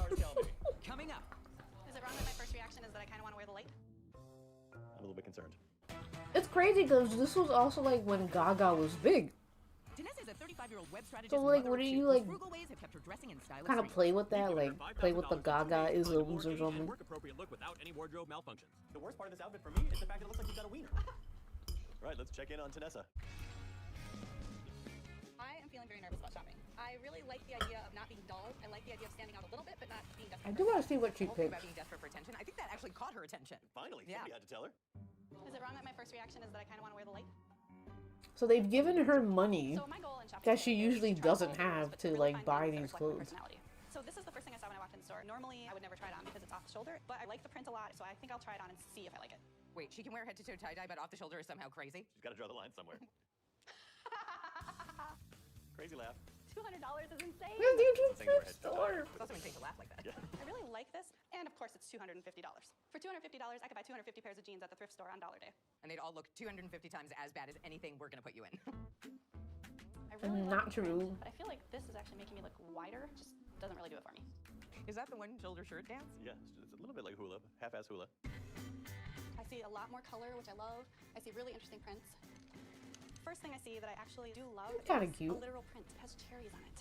Coming up. Is it wrong that my first reaction is that I kind of want to wear the light? I'm a little bit concerned. It's crazy because this was also like when Gaga was big. Danessa is a 35-year-old web strategist. So like, what do you like? Frugal ways have kept her dressing in stylish Kind of play with that, like play with the Gaga-isms or something. Work appropriate look without any wardrobe malfunctions. The worst part of this outfit for me is the fact that it looks like you've got a wiener. Right, let's check in on Tanessa. I am feeling very nervous about shopping. I really like the idea of not being dull. I like the idea of standing out a little bit, but not being desperate. I do want to see what she About picks. being desperate for attention. I think that actually caught her attention. Finally, Yeah. somebody had to tell her. Is it wrong that my first reaction is that I kind of want to wear the light? So they've given her money So my goal in shopping that she is usually to try doesn't all the have clothes, to but like really buy find these things that reflect my clothes. personality. So this is the first thing I saw when I walked in the store. Normally, I would never try it on because it's off the shoulder, but I like the print a lot, so I think I'll try it on and see if I like it. Wait, she can wear head-to-toe tie-dye, but off the shoulder is somehow crazy? She's got to draw the line somewhere. Crazy laugh. $200 is insane. Where's the Thing where thrift it's- store? It's also insane to laugh like that. Yeah. I really like this, and of course, it's $250. For $250, I could buy 250 pairs of jeans at the thrift store on Dollar Day. And they'd all look 250 times as bad as anything we're going to put you in. I really Not like the print, true. but I feel like this is actually making me look wider. Just doesn't really do it for me. Is that the one-shoulder shirt dance? Yeah, it's a little bit like hula, half-ass hula. I see a lot more color, which I love. I see really interesting prints. First thing I see that I actually do love is Kinda cute. a literal print. It has cherries on it.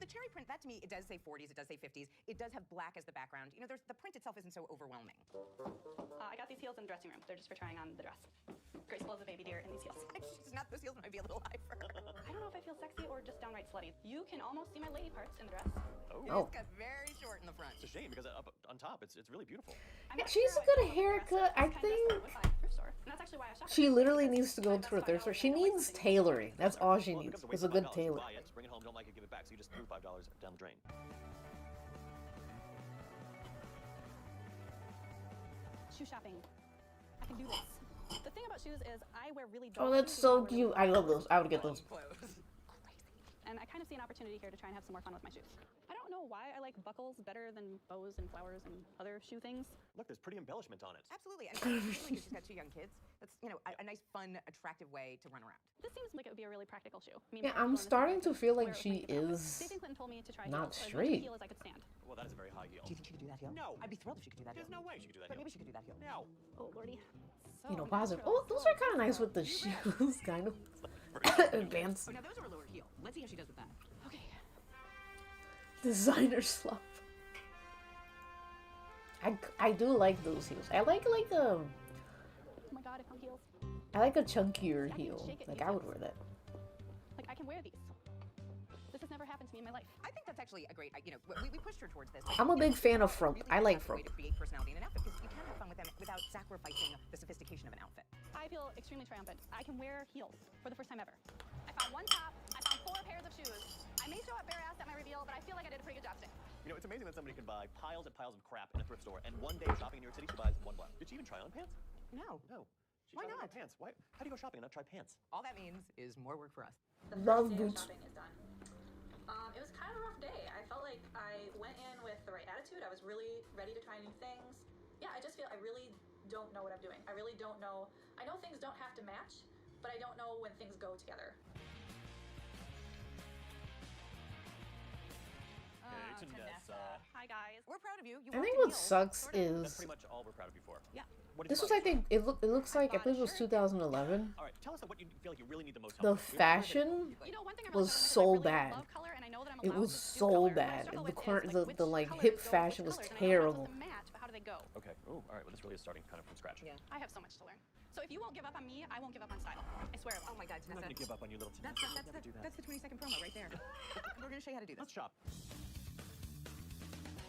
The cherry print, that to me, it does say 40s, it does say 50s. It does have black as the background. You know, the print itself isn't so overwhelming. I got these heels in the dressing room. They're just for trying on the dress. Graceful as a baby deer in these heels. She's not, those heels might be a little high for her. I don't know if I feel sexy or just downright slutty. You can almost see my lady parts in the dress. Oh. It's got very short in the front. It's a shame because up on top, it's really beautiful. Yeah, she's a good haircut. I think she literally needs to go to a thrift store. She needs tailoring. That's all she needs. Is a good tailor. Buy it, bring it home, don't like it, give it back. So you just threw $5 down the drain. Shoe shopping. I can do this. The thing about shoes is I wear really Oh, dark that's shoes so and I wear really cute. I love those. I would get those. And I kind of see an opportunity here to try and have some more fun with my shoes. I don't know why I like buckles better than bows and flowers and other shoe things. Look, there's pretty embellishment on it. Absolutely. And especially because she's got 2 young kids. That's, you know, a nice, fun, attractive way to run around. This seems like it would be a really practical shoe. I mean, Yeah, most I'm people in this starting to situation feel wear like it she with makeup. is Stacey Clinton told me to try not heels, or as much straight. heel as I could stand. Well, that is a very high heel. Do you think she could do that heel? No. I'd be thrilled if she could do that There's heel. no way she could do that But heel. maybe she could do that heel. No. Oh, lordy. You know, positive. Oh, those are kind of nice with the shoes, kind of. Advanced. Oh, now those are a lower heel. Let's see how she does with that. Okay. Designer slop. I do like those heels. I like Oh my god, I found heels. I like a chunkier heel. Like I would wear that. Like, I can wear these. This has never happened to me in my life. I think that's actually a great, you know, we pushed her towards this. I'm a big fan of frump. I like Way frump. to create personality in an outfit because you can have fun with them without sacrificing the sophistication of an outfit. I feel extremely triumphant. I can wear heels for the first time ever. I found one top. I found 4 pairs of shoes. I may show up bare-assed at my reveal, but I feel like I did a pretty good job today. You know, it's amazing that somebody can buy piles and piles of crap in a thrift store, and one day shopping in New York City, she buys one blouse. Did she even try on pants? No. No. She Why tried on not? Pants. Why? How do you go shopping and not try pants? All that means is more work for us. Love boots. Shopping is done. It was kind of a rough day. I felt like I went in with the right attitude. I was really ready to try new things. Yeah, I just feel I really don't know what I'm doing. I really don't know. I know things don't have to match, but I don't know when things go together. Hey, Tanessa. Hi guys. We're proud of you. I think what sucks That's is pretty much all we're proud of you for. Yeah. What did this you was buy? I think it looks like I believe it was 2011. All right, tell us what you feel like you really need the most The help with. fashion You know, one thing I really was struggle with is I so really bad. love color, and I know that I'm It allowed was to do so color. What I bad. struggle The with is, current like, which the like colors hip go with fashion which was colors, and I know they're terrible. supposed to match, but how do do they go? Okay. Oh, all right. Well, this really is starting kind of from scratch. Yeah. I have so much to learn. So if you won't give up on me, I won't give up on style. I swear. Oh my God, I'm not Tanessa. going to give up on you, little Tanessa. That's the 20-second promo right there. We're going to show you how to do this. Let's shop.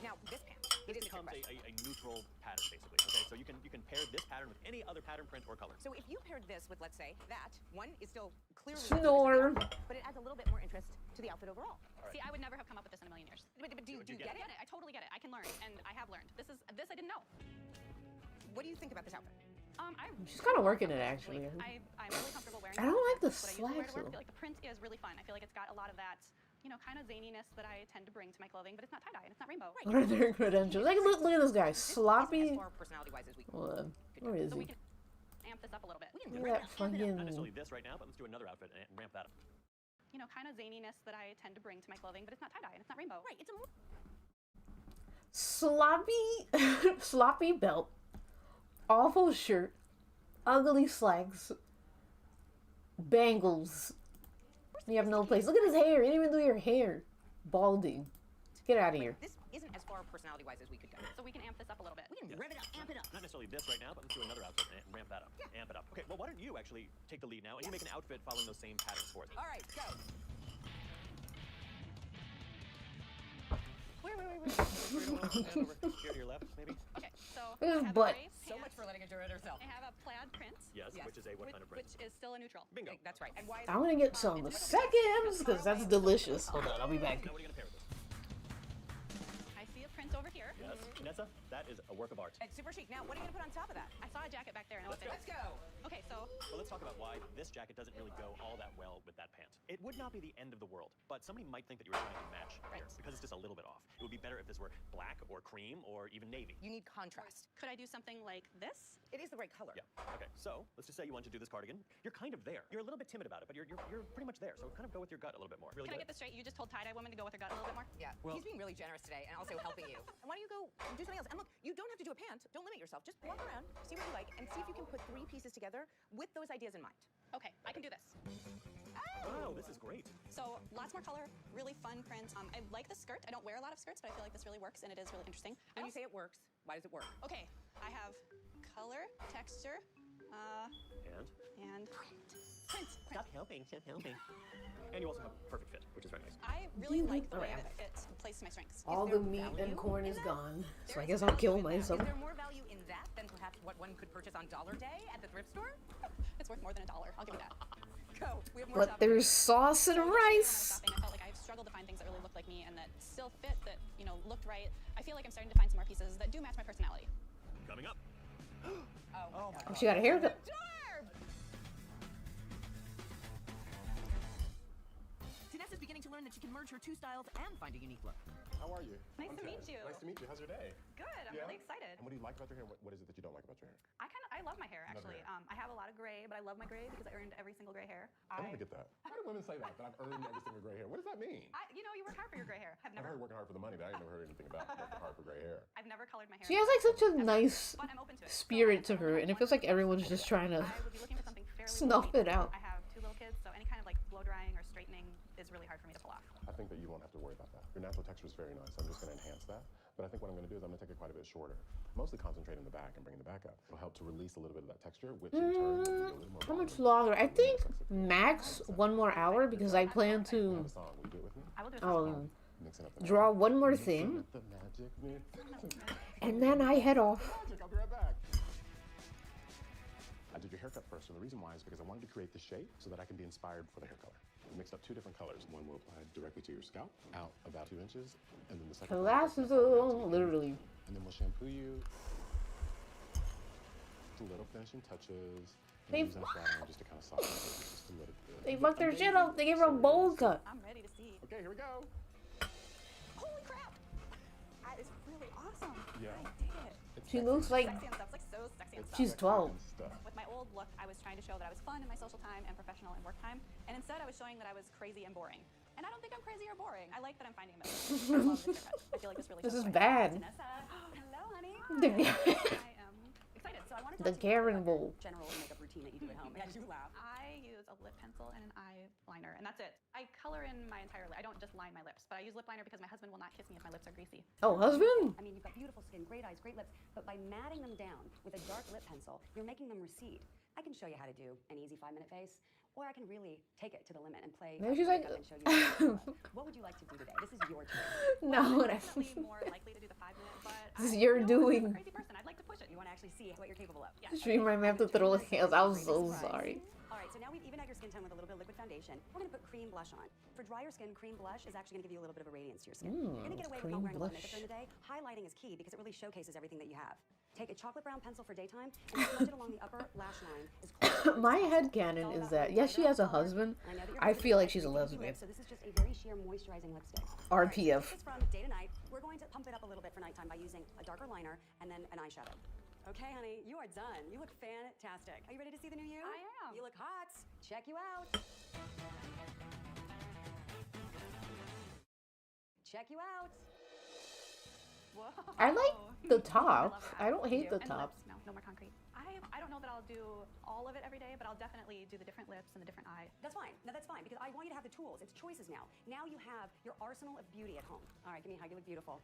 Now, this pant. This becomes a neutral pattern, basically. Okay, so you can pair this pattern with any other pattern, print, or color. So if you paired this with, let's say, that, one is still clearly Snore. but it adds a little bit more interest to the outfit overall. See, I would never have come up with this in a million years. But do you get it? I totally get it. I can learn, and I have learned. This I didn't know. What do you think about this outfit? She's kind of working it, actually. I'm really comfortable wearing I it. don't like the That's what I use to wear to work. I slacks, feel like the print is really fun. I feel like it's got a lot of that, kind of zaniness that I tend to bring to my clothing, but it's not tie-dye and it's not rainbow. What are their credentials? Like, look at this guy. Sloppy. Personality-wise as we Where is So we he? can amp this up a little bit. Look at that fucking... Not necessarily this right now, but let's do another outfit and ramp that up. Kind of zaniness that I tend to bring to my clothing, but it's not tie-dye and it's not rainbow. Right, it's a more... Sloppy... sloppy belt. Awful shirt. Ugly slacks. Bangles. You have no place. Look at his hair. You didn't even do your hair. Balding. Get out of here. This isn't as far personality-wise as we could go. So we can amp this up a little bit. We can rev it up, amp it up. Not necessarily this right now, but let's do another outfit and ramp that up. Yeah. Amp it up. Okay, well, why don't you actually take the lead now and you make an outfit following those same patterns for us. All right, go. Wait. Here to your left, maybe? Okay, so Look at his I have butt. a gray So much for letting it do it herself. I have a plaid print. Yes, which is a what kind of print? Which is still a neutral. Bingo. That's right. And why is I'm gonna get some seconds, because that's delicious. Hold on, I'll be back. Now what are you going to pair with this? I see a print over here. Yes, Nessa, that is a work of art. It's super chic. Now, what are you going to put on top of that? I saw a jacket back there and I was like, Let's go. okay, so Well, let's talk about why this jacket doesn't really go all that well with that pant. It would not be the end of the world, but somebody might think that you were trying to match here because it's just a little bit off. It would be better if this were black or cream or even navy. You need contrast. could I do something like this? It is the right color. Yeah. Okay. So let's just say you want to do this cardigan. You're kind of there. You're a little bit timid about it, but you're pretty much there. So kind of go with your gut a little bit more. Really Can I good. get this straight? You just told tie-dye woman to go with her gut a little bit more? Yeah. Well- He's being really generous today and also helping you. And why don't you go do something else? And look, you don't have to do a pant. Don't limit yourself. Just walk around, see what you like, and see if you can put 3 pieces together with those ideas in mind. Okay, I can do this. Wow, this is great. So lots more color, really fun print. I like the skirt. I don't wear a lot of skirts, but I feel like this really works and it is really interesting. When you say it works, why does it work? Okay, I have color, texture, and print. Stop helping. Stop helping. And you also have perfect fit, which is very nice. I really like the way that it plays to my strengths. All the meat and corn is gone, so I guess I'll kill myself. Is there more value in that than perhaps what one could purchase on Dollar Day at the thrift store? It's worth more than $1. I'll give you that. Go. We have more But shopping. there's sauce and So yesterday when I was rice. shopping, I felt like I've struggled to find things that really looked like me and that still fit, that looked right. I feel like I'm starting to find some more pieces that do match my personality. Coming up. Oh my God. She got a haircut. Tanessa's beginning to learn that she can merge her 2 styles and find a unique look. How are you? Nice to meet you. Nice to meet you. How's your day? Good. I'm really excited. And what do you like about your hair? What is it that you don't like about your hair? I love my hair Love actually. your I have a lot of gray, but I love my gray because I earned every single gray hair. I don't get that. Why do women say that I've earned every single gray hair? What does that mean? You work hard for your gray hair. I've I've never heard working hard for the money, but I ain't never heard anything about working hard for gray hair. I've never colored my hair. She has like such a nice But I'm open to it. spirit to her, and it feels like everyone's just trying to I would be looking for something fairly snuff unique. it out. I have 2 little kids, so any kind of like blow drying or straightening is really hard for me to pull off. I think that you won't have to worry about that. Your natural texture is very nice. I'm just going to enhance that. But I think what I'm going to do is I'm going to take it quite a bit shorter. Mostly concentrate in the back and bring the back up. It'll help to release a little bit of that texture, which in turn will give you a little more How much volume. longer? I think max 1 more hour because I plan to Have a song. Will you do it with me? Mixing up the draw magic. 1 more Mixing thing, up the magic. and then I head off. Magic. I'll be right back. I did your haircut first, and the reason why is because I wanted to create the shape so that I can be inspired for the hair color. We mixed up 2 different colors. One will apply directly to your scalp, out about 2 inches, and then the second color Glasses, literally. and then we'll shampoo you. Just a little finishing touches. They- And using a flat iron just to kind of soften it just a little bit. They fucked their shit up. They gave her a bowl cut. I'm ready to see. Okay, here we go. Holy crap! That is really awesome. Yeah. I dig it. She looks like Sexy and stuff. It's like so sexy and stuff. she's 12. With my old look, I was trying to show that I was fun in my social time and professional in work time, and instead I was showing that I was crazy and boring. And I don't think I'm crazy or boring. I like that I'm finding a middle. I love this haircut. I feel like this really This shows is my bad. Vanessa. Hello, honey. The- I am excited. So I wanted to The talk to you about Karen bowl. general makeup routine that you do at home? Yeah, you laugh. I use a lip pencil and an eyeliner, and that's it. I color in my entire lip. I don't just line my lips, but I use lip liner because my husband will not kiss me if my lips are greasy. Oh, husband? I mean, you've got beautiful skin, great eyes, great lips, but by matting them down with a dark lip pencil, you're making them recede. I can show you how to do an easy 5-minute face, or I can really take it to the limit and play. Maybe she's like, and show you what would you like to do today? This is your choice. No, I'm definitely more likely to do the 5-minute, but this is your doing. I'm a crazy person. I'd like to push it. You want to actually see what you're capable of. Yeah. Stream my map to throw hands. I'm so sorry. All right, so now we've evened out your skin tone with a little bit of liquid foundation. We're going to put cream blush on. For drier skin, cream blush is actually going to give you a little bit of a radiance to your skin. You're going to get away with not wearing a lot of makeup during the day. Highlighting is key because it really showcases everything that you have. Take a chocolate brown pencil for daytime and smudge it along the upper lash line. My headcanon is that, yes, she has a husband. I feel like she's a lesbian. So this is just a very sheer moisturizing lipstick. RPF. It's from day to night. We're going to pump it up a little bit for nighttime by using a darker liner and then an eyeshadow. Okay, honey, you are done. You look fantastic. Are you ready to see the new you? I am. You look hot. Check you out. Check you out. Whoa. I like the top. I don't hate the And top. lips. No more concrete. I don't know that I'll do all of it every day, but I'll definitely do the different lips and the different eye. That's fine. No, that's fine because I want you to have the tools. It's choices now. Now you have your arsenal of beauty at home. All right, give me a hug. You look beautiful.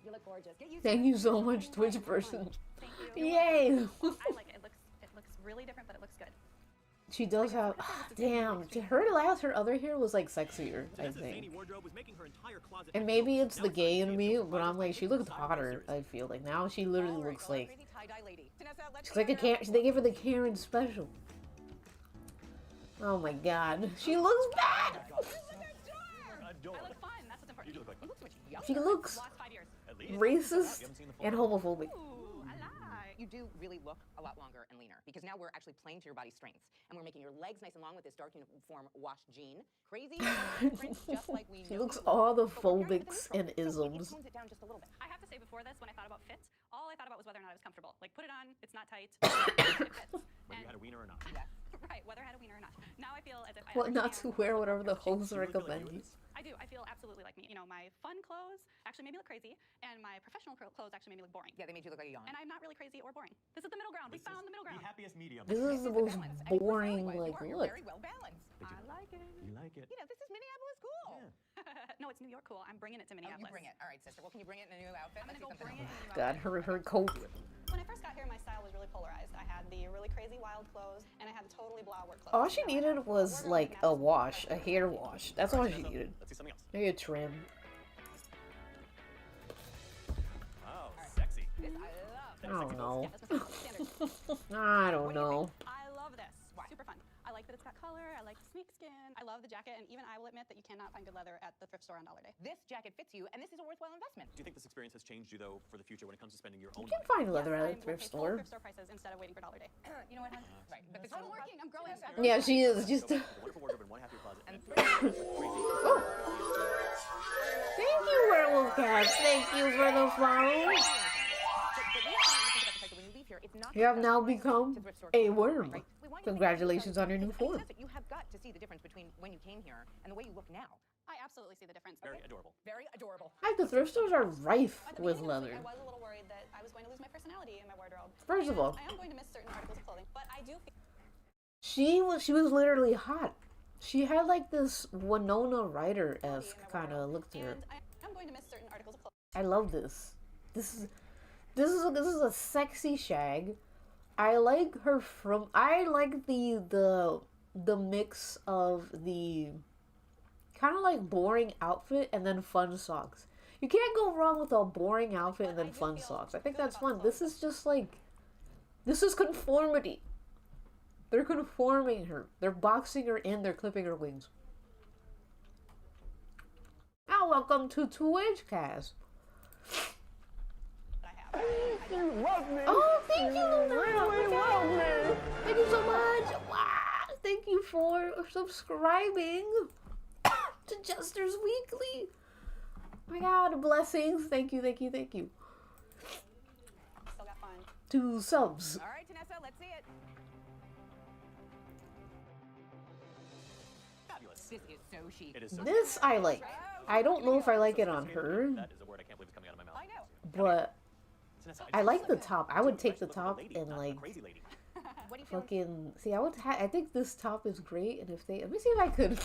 You look gorgeous. Get used to Thank it. you so much, Twitch person. Thank you. Yay! I like it. It looks really different, but it looks good. She does have. Damn, her other hair was like sexier, I think. And maybe it's the gay in me, but I'm like, she looked hotter. I feel like now she literally looks like. She's like a Karen. They gave her the Karen special. Oh my god, she looks bad. I look fun. That's what's important. She looks racist and homophobic. You do really look a lot longer and leaner because now we're actually playing to your body's strengths and we're making your legs nice and long with this dark uniform wash jean. Crazy, just like we She know looks you will. all the But we're carrying phobics the and neutral. So isms. it tones it down just a little bit. I have to say, before this, when I thought about fit, all I thought about was whether or not I was comfortable. Like, put it on, it's not tight, it fits. Whether you had a wiener or not. Right, whether I had a wiener or not. Now I feel as if I What not to understand wear, whatever the hosts recommend you. I do. I feel absolutely like me. You know, my fun clothes actually made me look crazy, and my professional clothes actually made me look boring. Yeah, they made you look like a yawn. And I'm not really crazy or boring. This is the middle ground. We found the middle ground. The happiest medium. This is the most boring, like, You're look. very well balanced. I like it. You like it. You know, this is Minneapolis cool. No, it's New York cool. I'm bringing it to Minneapolis. You bring it. All right, sister. Well, can you bring it in a new outfit? I'm gonna go bring it in a new God, her coat. When I first got here, my style was really polarized. I had the really crazy wild clothes, and I had the totally blah work clothes. All she needed was like a wash, a hair wash. That's all she needed. Let's see something else. Maybe a trim. Wow, sexy. This I love. I don't know. Yeah, that's my standard. I don't know. I love this. Super fun. I like that it's got color. I like the snakeskin. I love the jacket, and even I will admit that you cannot find good leather at the thrift store on Dollar Day. This jacket fits you, and this is a worthwhile investment. Do you think this experience has changed you, though, for the future when it comes to spending your own You can money? find leather at a I will thrift pay full store. thrift store prices instead of waiting for Dollar Day. You know what, hon? Right. But this I'm working. I'm growing. Yeah, she is. Just. A wonderful wardrobe in one half your closet. And Thank you, Werewolf Cats. Thank you for the follow. You have now become a worm. Congratulations on your new form. You have got to see the difference between when you came here and the way you look now. I absolutely see the difference. Very adorable. Very adorable. Like the thrift stores are rife At the with beginning of this leather. week, I was a little worried that I was going to lose my personality in my wardrobe. First of all, I am going to miss certain articles of clothing, but I do feel she was literally hot. She had like this Winona Ryder-esque kind of look to her. I am going to miss certain articles of clothing. I love this. This is a sexy shag. I like her from. I like the mix of the kind of like boring outfit and then fun socks. You can't go wrong with a boring outfit and then fun socks. I think that's fun. This is just like, this is conformity. They're conforming her. They're boxing her in. They're clipping her wings. Now welcome to Twitch Cast. You love me. Oh, thank you, Luna. Really love me. Thank you so much. Wow. Thank you for subscribing to Jester's Weekly. Oh my God, blessings. Thank you, thank you, thank you. Still got fun. 2 subs. All right, Tanessa, let's see it. Fabulous. This is so chic. It is so This I like. I don't know if I like it on her, That is a word I can't believe is coming out of my mouth. but I like the top. I would take the top and like, What do you feel? Fucking see, I think this top is great, and if they let me see if I could.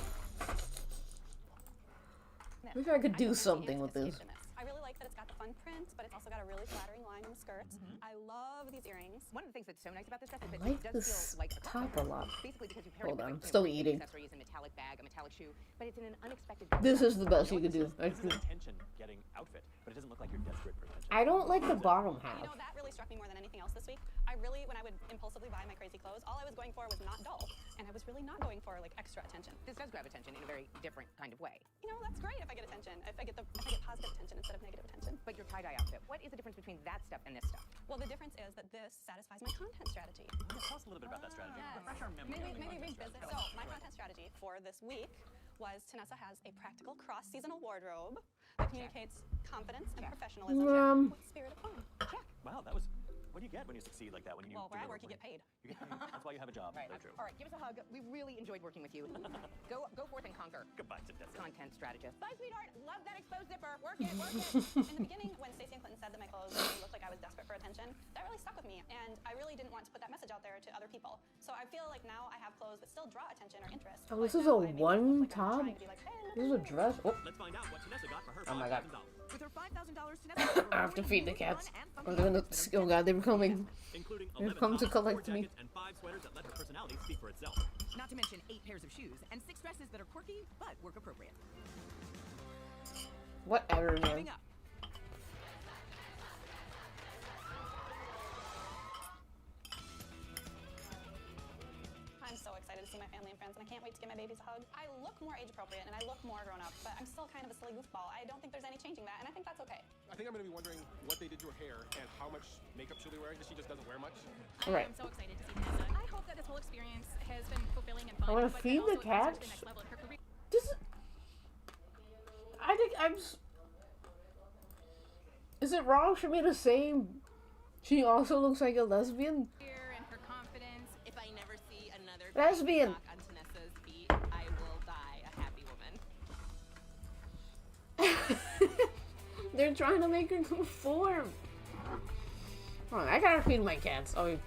Maybe I could do something with this. I really like that it's got the fun print, but it's also got a really flattering line in the skirt. I love these earrings. One of the things that's so nice about this dress is I that like it does this feel like a top a lot. Basically because you pair Hold it on, with I'm still great eating. accessories, a metallic bag, a metallic shoe, but it's in an unexpected. This is the best you could do. This is an attention-getting outfit, but it doesn't look like you're desperate for attention. I don't like the bottom half. You know, that really struck me more than anything else this week. When I would impulsively buy my crazy clothes, all I was going for was not dull, and I was really not going for like extra attention. This does grab attention in a very different kind of way. You know, that's great if I get attention. If I get positive attention instead of negative attention. But your tie-dye outfit, what is the difference between that stuff and this stuff? Well, the difference is that this satisfies my content strategy. Tell us a little bit about that strategy. Yes. Refresh our memory. Maybe revisit. So my content strategy for this week was Tanessa has a practical cross-seasonal wardrobe that communicates confidence and professionalism with spirit of fun. Check. Wow, that was. What do you get when you succeed like that? When you where I work, you get paid. You get paid. That's why you have a job. Right. Very true. All right, give us a hug. We really enjoyed working with you. Go forth and conquer. Goodbye, Tanessa. Content strategist. Bye, sweetheart. Love that exposed zipper. Work it. In the beginning, when Stacey and Clinton said that my clothes made me look like I was desperate for attention, that really stuck with me, and I really didn't want to put that message out there to other people. So I feel like now I have clothes that still draw attention or interest. Oh, this is a one top. This is a dress. Oh. Let's find out what Tanessa got for her Oh my god. With her $5,000, Tanessa. I have to feed the cats. I'm gonna. Oh god, they're coming. They've come to collect me. And 5 sweaters that let her personality speak for itself. Not to mention 8 pairs of shoes and 6 dresses that are quirky but work appropriate. Whatever, man. I'm so excited to see my family and friends, and I can't wait to give my babies a hug. I look more age appropriate and I look more grown up, but I'm still kind of a silly goofball. I don't think there's any changing that, and I think that's okay. I think I'm going to be wondering what they did to her hair and how much makeup she'll be wearing, because she just doesn't wear much. Right. I'm so excited to see Tanessa. I hope that this whole experience has been fulfilling and fun. I want to but feed that the also advances cats. to the next level of her career. I think Is it wrong for me to say she also looks like a lesbian? And her confidence. If I never see another Lesbian. sock on Tanessa's feet, I will die a happy woman. They're trying to make her conform. Hold on, I gotta feed my cats. Oh.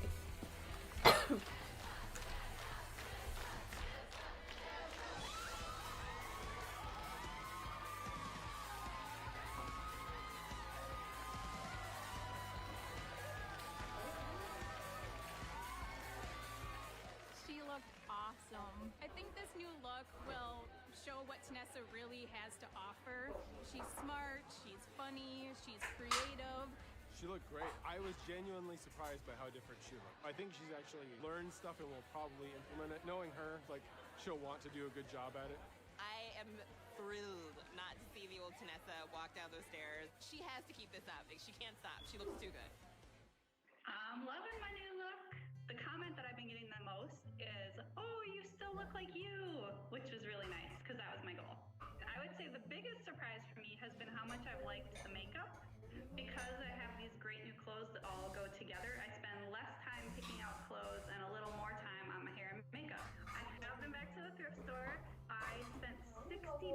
She looked awesome. I think this new look will show what Tanessa really has to offer. She's smart, she's funny, she's creative. She looked great. I was genuinely surprised by how different she looked. I think she's actually learned stuff and will probably implement it. Knowing her, like, she'll want to do a good job at it. I am thrilled not to see the old Tanessa walk down those stairs. She has to keep this up. Like, she can't stop. She looks too good. I'm loving my new look. The comment that I've been getting the most is, oh, you still look like you, which was really nice because that was my goal. I would say the biggest surprise for me has been how much I've liked the makeup. Because I have these great new clothes that all go together, I spend less time picking out clothes and a little more time on my hair and makeup. I have been back to the thrift store. I spent $60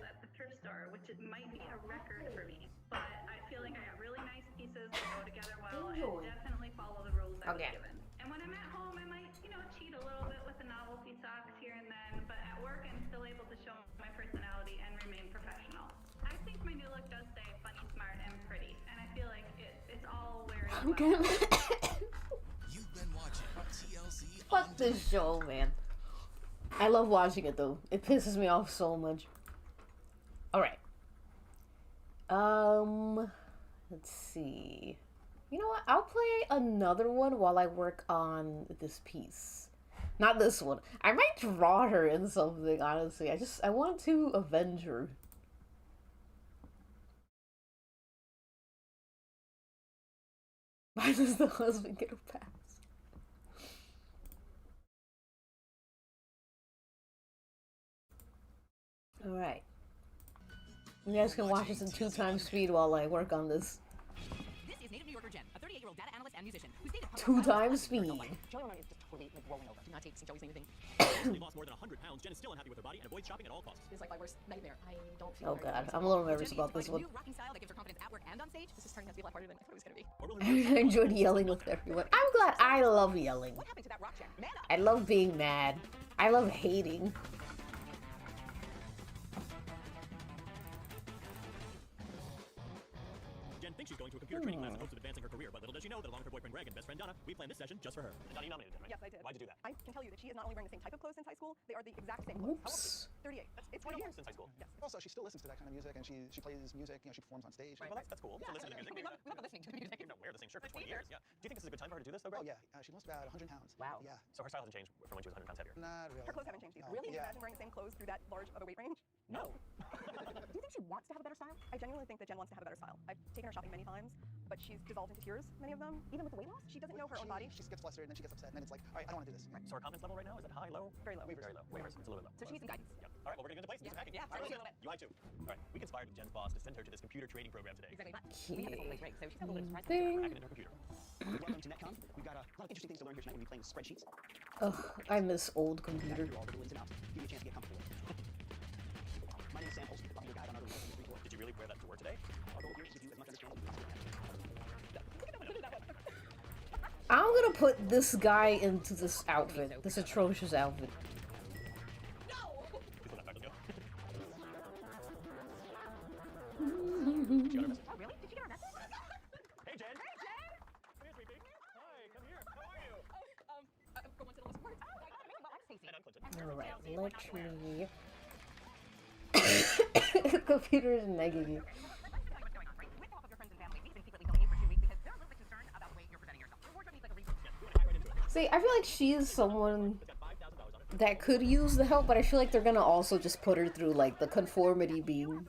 at the thrift store, which it might be a record for me. But I feel like I got really nice pieces that go together well and definitely follow the rules I was given. And when I'm at home, I might, cheat a little bit with the novelty socks here and then, but at work I'm still able to show my personality and remain professional. I think my new look does say funny, smart, and pretty, and I feel like it's all wearing I'm gonna. You've been watching TLC. Fuck this show, man. I love watching it though. It pisses me off so much. Alright. Let's see. You know what? I'll play another one while I work on this piece. Not this one. I might draw her in something, honestly. I want to avenge her. Why does the husband get a pass? Alright. You guys can watch this in 2 times speed while I work on this. This is native New Yorker Jen, a 38-year-old data analyst and musician who's dated 2 times speed. Joey is poorly, like rolling over. Do not take St. Joey's name thing. She lost more than 100 pounds. Jen is still unhappy with her body and avoids shopping at all costs. It's like my worst nightmare. I don't feel Oh god, I'm a little nervous about this one. New rocking style that gives her confidence at work and on stage. This is turning out to be a lot harder than I thought it was going to be. I enjoyed yelling with everyone. I'm glad. I love yelling. What happened to that rock check? Man up! I love being mad. I love hating. Jen thinks she's going to a computer training class in hopes of advancing her career, but little does she know that along with her boyfriend Greg and best friend Donna, we planned this session just for her. And Donna, you nominated Jen, right? Yes, I did. Why'd you do that? I can tell you that she is not only wearing the same type of clothes since high school, they are the exact same clothes. Oops. How old are you? 38. It's 20 years since high school. Yes. Also, she still listens to that kind of music, and she plays music. You know, she performs on stage. Right, well, that's cool. Yeah, So listen to music. we love listening to the music. You're gonna wear the same shirt for 20 years. Yeah. Do you think this is a good time for her to do this, though, Greg? Oh yeah, she lost about 100 pounds. Wow. Yeah. So her style hasn't changed from when she was 100 pounds heavier. Not really. Her clothes haven't changed either. No. Really? Can you Yeah. imagine wearing the same clothes through that large of a weight range? No. Do you think she wants to have a better style? I genuinely think that Jen wants to have a better style. I've taken her shopping many times, but she's dissolved into tears, many of them. Even with the weight loss, she doesn't know her own body. She gets flustered, and then she gets upset, and then it's like, all right, I don't want to do this. So her confidence level right now, is it high, low? Very low. Very low. Waivers. It's a little bit low. So she needs some guidance. Yeah. All right, well, we're getting into place. Yeah. Packing. Yeah, All right, a little bit. you lied too. All right, we conspired with Jen's boss to send her to this computer training program today. Exactly. Okay. We had this whole place rigged, so she's got a little bit of surprise. Thing. Hacking into her computer. Welcome to NetCom. We've got a lot of interesting things to learn here tonight. We'll be playing spreadsheets. Ugh, I miss old computer. All the ins and outs. Give you a chance to get comfortable. My name is Sam Holst. I'll be your guide on other resources. Did you really wear that to work today? Our goal here is to give you as much understanding as I'm gonna put this guy into this outfit. This atrocious outfit. Really? Did you get our message? Hey, Jen! Hey, Jen! Come here, sweetie. Hi, come here. How are you? Go into the list of words. Oh, my God, well, I'm Stacey. And I'm Clinton. Alright, let me... Computer is nagging you. See, I feel like she is someone that could use the help, but I feel like they're gonna also just put her through, like, the conformity beam.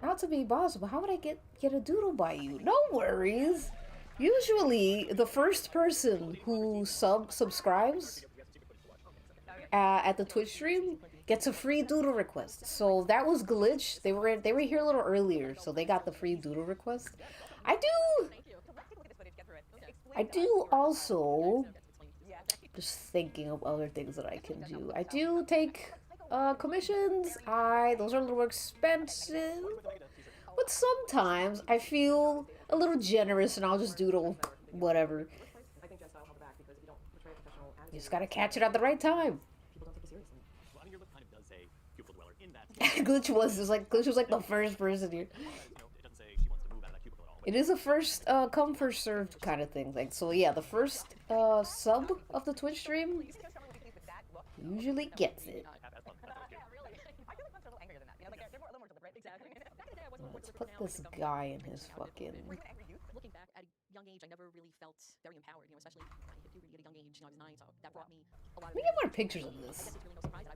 Not to be boss, but how would I get a doodle by you? No worries. Usually, the first person who subscribes at the Twitch stream gets a free doodle request. So that was glitched. They were here a little earlier, so they got the free doodle request. I do also, just thinking of other things that I can do. I do take commissions. Those are a little expensive, but sometimes I feel a little generous and I'll just doodle whatever. You just gotta catch it at the right time. Well, I mean, your lip kind of does say cubicle dweller in that. Glitch was like the first person here. It doesn't say she wants to move out of that cubicle at all. It is a first come first served kind of thing. Like, so yeah, the first sub of the Twitch stream usually gets it. Let's put this guy in his fucking... Looking back at a young age, I never really felt very empowered, especially I hit puberty at a young age, I was 9, so that brought me a lot of... Let me get more pictures of this.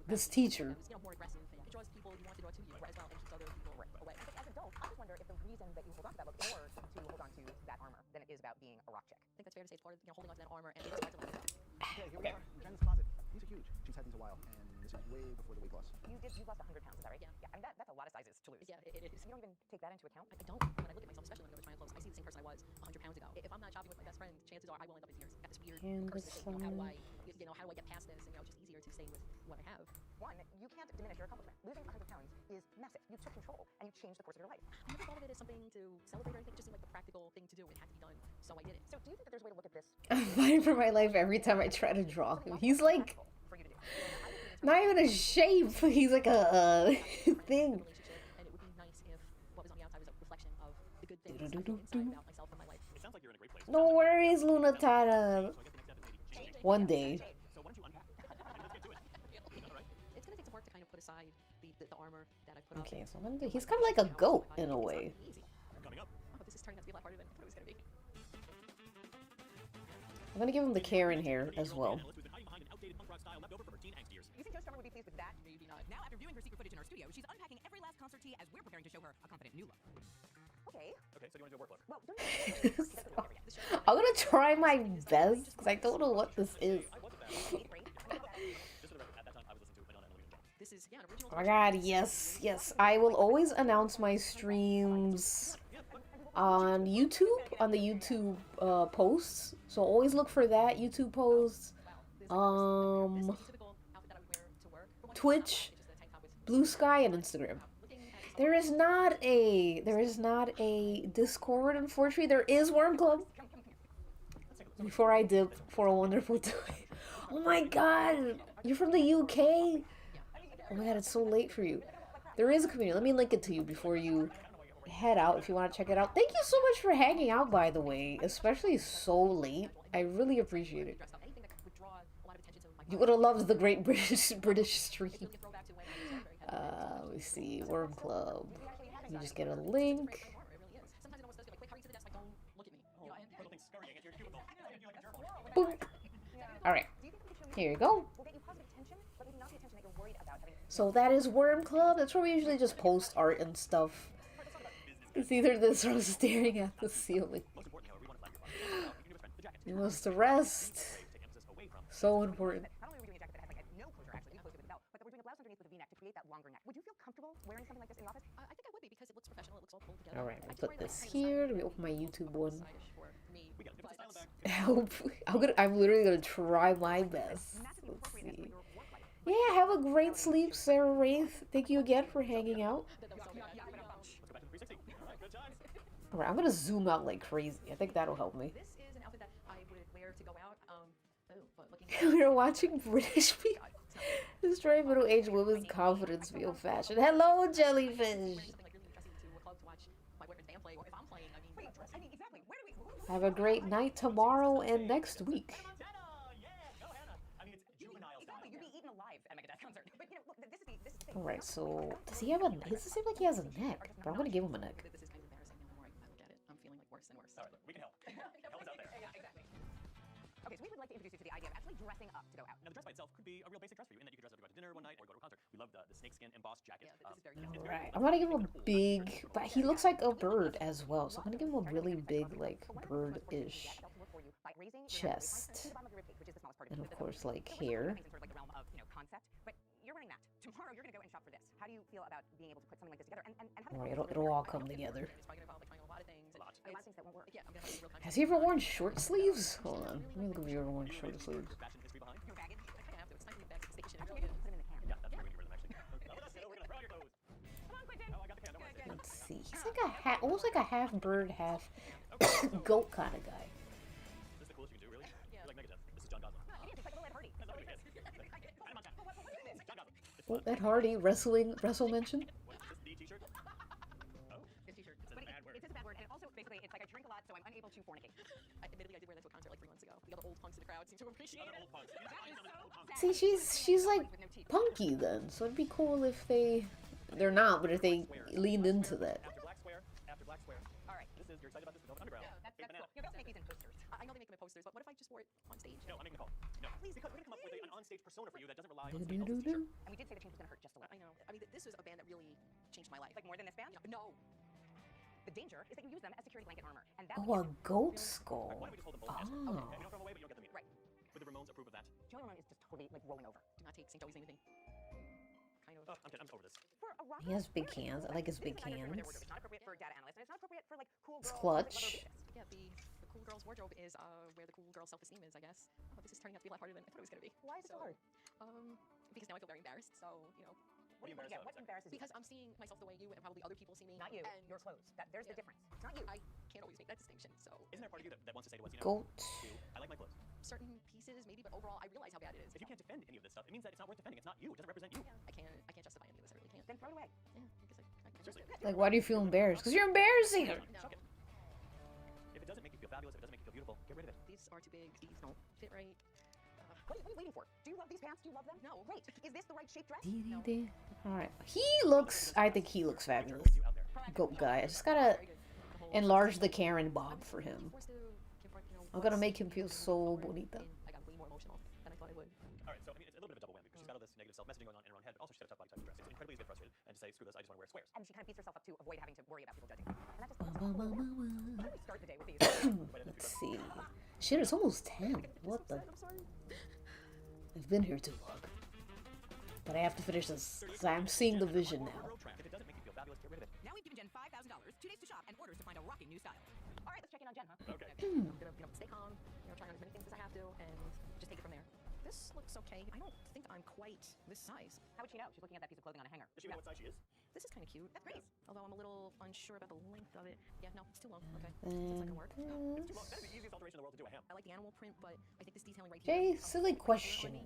This teacher. It was, more aggressive, and it draws people you want to draw to you as well, and keeps other people away. I think as adults, I just wonder if the reason that you hold on to that look is more to hold on to that armor than it is about being a rock chick. I think that's fair to say it's part of, holding on to that armor, and it is hard to let go. Okay, here we are. Jen's closet. These are huge. She's had these a while, and this is way before the weight loss. You've lost 100 pounds, is that right? Yeah. I mean, that's a lot of sizes to lose. Yeah, it is. You don't even take that into account? I don't. When I look at myself, especially when I go to try on clothes, I see the same person I was 100 pounds ago. If I'm not shopping with my best friend, chances are I will end up in tears at this weird crisis of, how do I get past this, and just easier to stay with what I have. One, you can't diminish your accomplishment. Losing 100 pounds is massive. You took control, and you changed the course of your life. I never thought of it as something to celebrate or anything. It just seemed like the practical thing to do. It had to be done, so I did it. So do you think that there's a way to look at this? I'm fighting for my life every time I try to draw him. He's like... not even a shape. He's like a thing. And it would be nice if what was on the outside was a reflection of the good things I feel inside about myself and my life. It sounds like you're in a great place. No worries, Lunatana. One day. So why don't you unpack? Let's get to it. It's gonna take some work to kind of put aside the armor that I put on. Okay, so he's kind of like a goat in a way. Coming up. Oh, this is turning out to be a lot harder than I thought it was gonna be. I'm gonna give him the Karen hair as well. You think Joe Strummer would be pleased with that? Maybe not. Now, after viewing her secret footage in our studio, she's unpacking every last concert tee as we're preparing to show her a confident new look. Okay. Okay, so you want to do a work look? Well, don't I'm gonna try my best because I don't know what this is. This is, yeah, an original. Oh my god, yes, yes. I will always announce my streams on YouTube, on the YouTube posts. So always look for that YouTube posts. Twitch, Blue Sky, and Instagram. There is not a Discord, unfortunately. There is Worm Club. Before I dip for a wonderful day. Oh my god! You're from the UK? Oh my god, it's so late for you. There is a community. Let me link it to you before you head out if you want to check it out. Thank you so much for hanging out, by the way. Especially so late. I really appreciate it. You would have loved the Great British stream. Let me see. Worm Club. You just get a link. Boom. Alright. Here you go. So that is Worm Club. That's where we usually just post art and stuff. It's either this or I'm staring at the ceiling. You must rest. So important. Would you feel comfortable wearing something like this in the office? I think I would be because it looks professional. It looks all pulled together. Alright, we'll put this here. Let me open my YouTube one. I'm literally gonna try my best. Let's see. Yeah, have a great sleep, Sarah Wraith. Thank you again for hanging out. Alright, I'm gonna zoom out like crazy. I think that'll help me. This is an outfit that I would wear to go out. We're watching British people destroy middle-aged women's confidence via fashion. Hello, jellyfish. Have a great night tomorrow and next week. Alright, so does he have a? It doesn't seem like he has a neck, but I'm gonna give him a neck. This is kind of embarrassing the more I look at it. I'm feeling like worse and worse. Alright, we can help. Help is out there. Yeah, exactly. Okay, so we would like to introduce you to the idea of actually dressing up to go out. Now, the dress by itself could be a real basic dress for you, in that you could dress up to go out to dinner one night or go to a concert. We love the snakeskin embossed jacket. Yeah, this is very Alright, I'm gonna give him a big, but he looks like a bird as well, so I'm gonna give him a really big, like, bird-ish chest. And of course, like, hair. You're running that. Tomorrow you're going to go and shop for this. How do you feel about being able to put something like this together? And Alright, it'll all come together. It's probably gonna involve like trying a lot of things. a lot of things that won't work. Yeah, I'm gonna have a real Has he ever worn short sleeves? Hold on. Let me look if he ever worn short sleeves. Fashion history behind. Your baggage. I kind of have to. It's time to get back to the station. Actually, put them in the can. Yeah, that's great when you wear them actually. We're gonna throw out your clothes. Come on, Quentin. Oh, I got the can. Don't worry. Let's see. He's like a almost like a half bird, half goat kind of guy. This is the coolest you can do, really? You're like Megadeth. This is John Gosling. No, it is. It's like a little Ed Hardy. That's not what it is. I'm not John. John Gosling. Oh, Ed Hardy, wrestle mention. What is this, the t-shirt? Oh, This t-shirt. It says But a bad word. It says a bad word, and also basically it's like I drink a lot, so I'm unable to fornicate. Admittedly, I did wear that to a concert like 3 months ago. The other old punks in the crowd seem to appreciate it. Other old punks. See, she's like punky then, so it'd be cool if they're not, but if they leaned into that. After black square. After black square. All right. This is, you're excited about this? Velvet Underground. That's Big cool. banana. You don't make these in posters. I know they make them in posters, but what if I just wore it on stage? No, I'm making a call. No, please, because we're gonna come up with an on-stage persona for you that doesn't rely on Do, somebody do, else's do. t-shirt. And we did say the change was going to hurt just a little. I know. I mean, this was a band that really changed my life. Like more than this band? No. The danger is that you use them as security blanket armor. And that Oh, a goat skull. Why don't we just hold them both? Oh. Okay, we don't throw them away, but you don't get them either. Right. Would the Ramones approve of that? Joey Ramone is just totally like rolling over. Do not take St. Joey's anything. Kind of. Oh, I'm kidding. I'm over this. For a rock He has big hands. I like his big hands. It's not appropriate for data analysts, and it's not appropriate for like cool It's girls. clutch. Yeah, the cool girl's wardrobe is where the cool girl's self-esteem is, I guess. Oh, this is turning out to be a lot harder than I thought it was gonna be. Why is it so hard? Because now I feel very embarrassed. So you know. What are you embarrassed of? What embarrasses you? Because I'm seeing myself the way you and probably other people see me. Not you. And Your clothes. There's the difference. It's not you. I can't always make that distinction. So Isn't there a part of you that wants to say to us, you know, Goat. I like my clothes? certain pieces maybe, but overall I realize how bad it is. If you can't defend any of this stuff, it means that it's not worth defending. It's not you. It doesn't represent you. I can't justify any of this. I really can't. Then throw it away. Yeah, because I Seriously. Like, why do you feel embarrassed? Because you're embarrassing her. Chuck it. If it doesn't make you feel fabulous, if it doesn't make you feel beautiful, get rid of it. These are too big. These don't fit right. What are you waiting for? Do you love these pants? Do you love them? No. Great. Is this the right shape dress? No. Alright. I think he looks fabulous. Goat guy. I just gotta enlarge the Karen Bob for him. I'm gonna make him feel so bonita. I got way more emotional than I thought I would. All right, so I mean, it's a little bit of a double whammy because she's got all this negative self-messaging going on in her own head, but also she's got a tough black type of dress. It's incredibly easy to get frustrated and to say, screw this, I just want to wear squares. And she kind of beats herself up to avoid having to worry about people judging. And that just why don't we start the day with these? Let's see. Shit, it's almost 10. What the? I've been here too long. But I have to finish this because I'm seeing the vision now. If it doesn't make you feel fabulous, get rid of it. Now we've given Jen $5,000, 2 days to shop, and orders to find a rocking new style. All right, let's check in on Jen, huh? Okay. I'm gonna, stay calm, try on as many things as I have to, and just take it from there. This looks okay. I don't think I'm quite this size. How would she know? She's looking at that piece of clothing on a hanger. Does she know what size she is? This is kind of cute. That's great. Although I'm a little unsure about the length of it. Yeah, no, it's too long. Okay. It's not gonna work. No. It's too long. That'd be the easiest alteration in the world to do a hem. I like the animal print, but I think this detailing right here. Jay, silly question.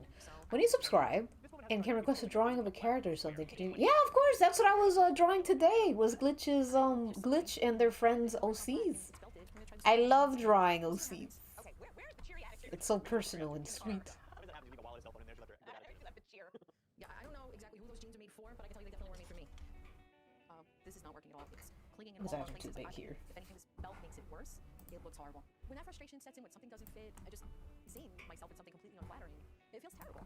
When you subscribe and can request a drawing of a character or something, can you? Yeah, of course. That's what I was drawing today. Was Glitch and their friends OCs. I love drawing OCs. It's so personal and sweet. Yeah, I don't know exactly who those jeans are made for, but I can tell you they definitely were made for me. This is not working at all. It's clinging in These all eyes are too big here. If anything, this belt makes it worse. It looks horrible. When that frustration sets in, when something doesn't fit, I just seeing myself in something completely unflattering. It feels terrible.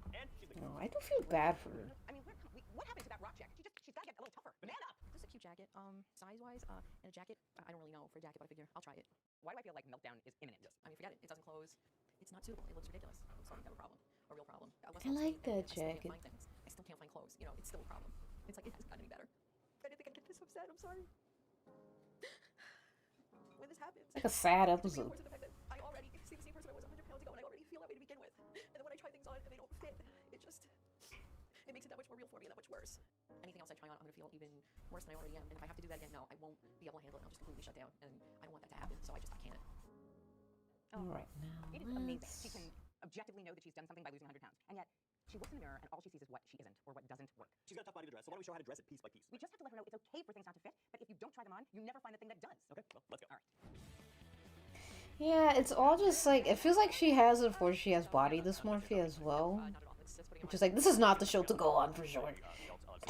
No, I do feel bad for her. I mean, what happened to that rock jacket? She's got to get a little tougher. Man up! This is a cute jacket. Size-wise, and a jacket. I don't really know for a jacket, but I figure I'll try it. Why do I feel like meltdown is imminent? I mean, forget it. It doesn't close. It's not suitable. It looks ridiculous. I'm starting to have a problem. A real problem. I like that jacket. I still can't find clothes. It's still a problem. It's like, it hasn't gotten any better. I didn't think I'd get this upset. I'm sorry. When this happens... It's like a sad episode. I already see the same person I was 100 pounds ago, and I already feel that way to begin with. And then when I try things on and they don't fit, it makes it that much more real for me and that much worse. Anything else I try on, I'm going to feel even worse than I already am. And if I have to do that again, no, I won't be able to handle it. I'll just completely shut down. And I don't want that to happen, so I can't. Alright, now It is amazing. She can objectively know that she's done something by losing 100 pounds. And yet, she looks in the mirror and all she sees is what she isn't or what doesn't work. She's got a tough body to dress, so why don't we show her how to dress it piece by piece? We just have to let her know it's okay for things not to fit, but if you don't try them on, you never find the thing that does. Okay, well, let's go. All right. Yeah, it's all just like, it feels like she has, unfortunately, she has body dysmorphia as well. Which is like, this is not the show to go on for sure.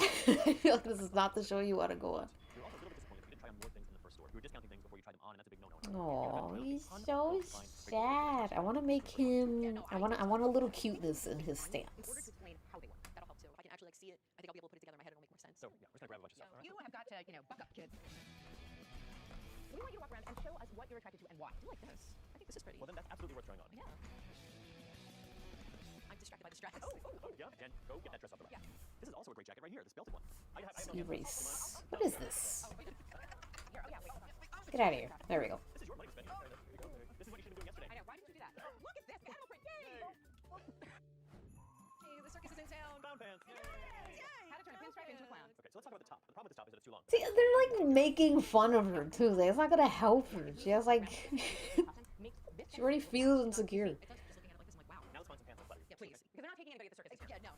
I feel like this is not the show you want to go on. We were also a little bit disappointed we didn't try on more things in the first store. We were discounting things before you tried them on, and that's a big no-no. Oh, he's so sad. I want to make him. I want a little cuteness in his stance. In order to explain how they work, that'll help too. If I can actually see it, I think I'll be able to put it together in my head. It'll make more sense. So yeah, we're just gonna grab a bunch of stuff. You have got to, buck up, kid. We want you to walk around and show us what you're attracted to and why. I do like this. I think this is pretty. Well, then that's absolutely worth trying on. Yeah. I'm distracted by the stress. Oh, yeah. Jen, go get that dress off the rack. Yeah. This is also a great jacket right here, this belted one. Erase. What is this? Get out of here. There we go. This is your money spending. This is what you should have been doing yesterday. I know. Why didn't you do that? Look at this. Animal print. Yay! Hey, the circus is in town. Clown pants. Yay! How to turn a pinstripe into a clown. Okay, so let's talk about the top. The problem with this top is that it's too long. See, they're like making fun of her too. Like, it's not gonna help her. She has like, she already feels insecure. Now let's find some pants that flatter you. Yeah, please. Because they're not taking anybody at the circus. Yeah, no.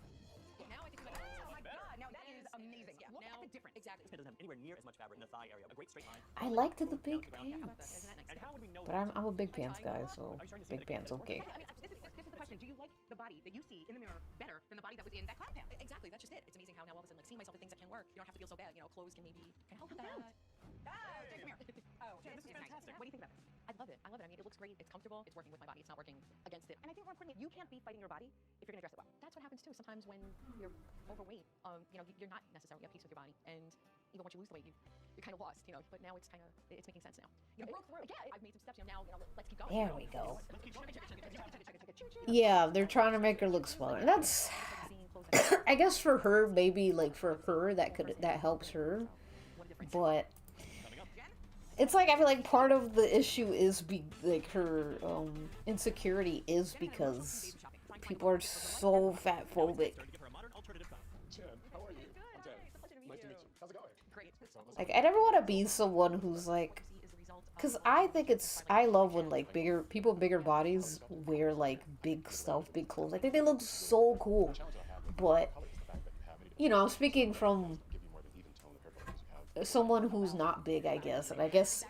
Yeah, now I think oh my god, now that is amazing. Yeah, look at the difference. Exactly. This pant doesn't have anywhere near as much fabric in the thigh area. A great straight line. I liked the big pants. And how would we know But I'm a big pants guy, so big pants okay. I mean, this is the question. Do you like the body that you see in the mirror better than the body that was in that clown pant? Exactly. That's just it. It's amazing how now all of a sudden, like, seeing myself in things that can work, you don't have to feel so bad. Clothes can maybe help that. Come here. Oh, Jen, this is fantastic. What do you think about this? I love it. I mean, it looks great. It's comfortable. It's working with my body. It's not working against it. And I think more importantly, you can't be fighting your body if you're gonna dress it well. That's what happens too. Sometimes when you're overweight, you're not necessarily at peace with your body, and even once you lose the weight, you're kind of lost. But now it's making sense now. You broke through. Yeah, I've made some steps. Now, let's keep going. There we go. Yeah, they're trying to make her look smaller. That's, I guess for her, maybe like for her that helps her, but it's like I feel like part of the issue is her insecurity is because people are so fat phobic. Jen, how are you? I'm Jen. Nice to meet you. How's it going? Great. Like, I never want to be someone who's like, because I love when like people with bigger bodies wear like big stuff, big clothes. I think they look so cool. But, I'm speaking from someone who's not big, I guess. And I guess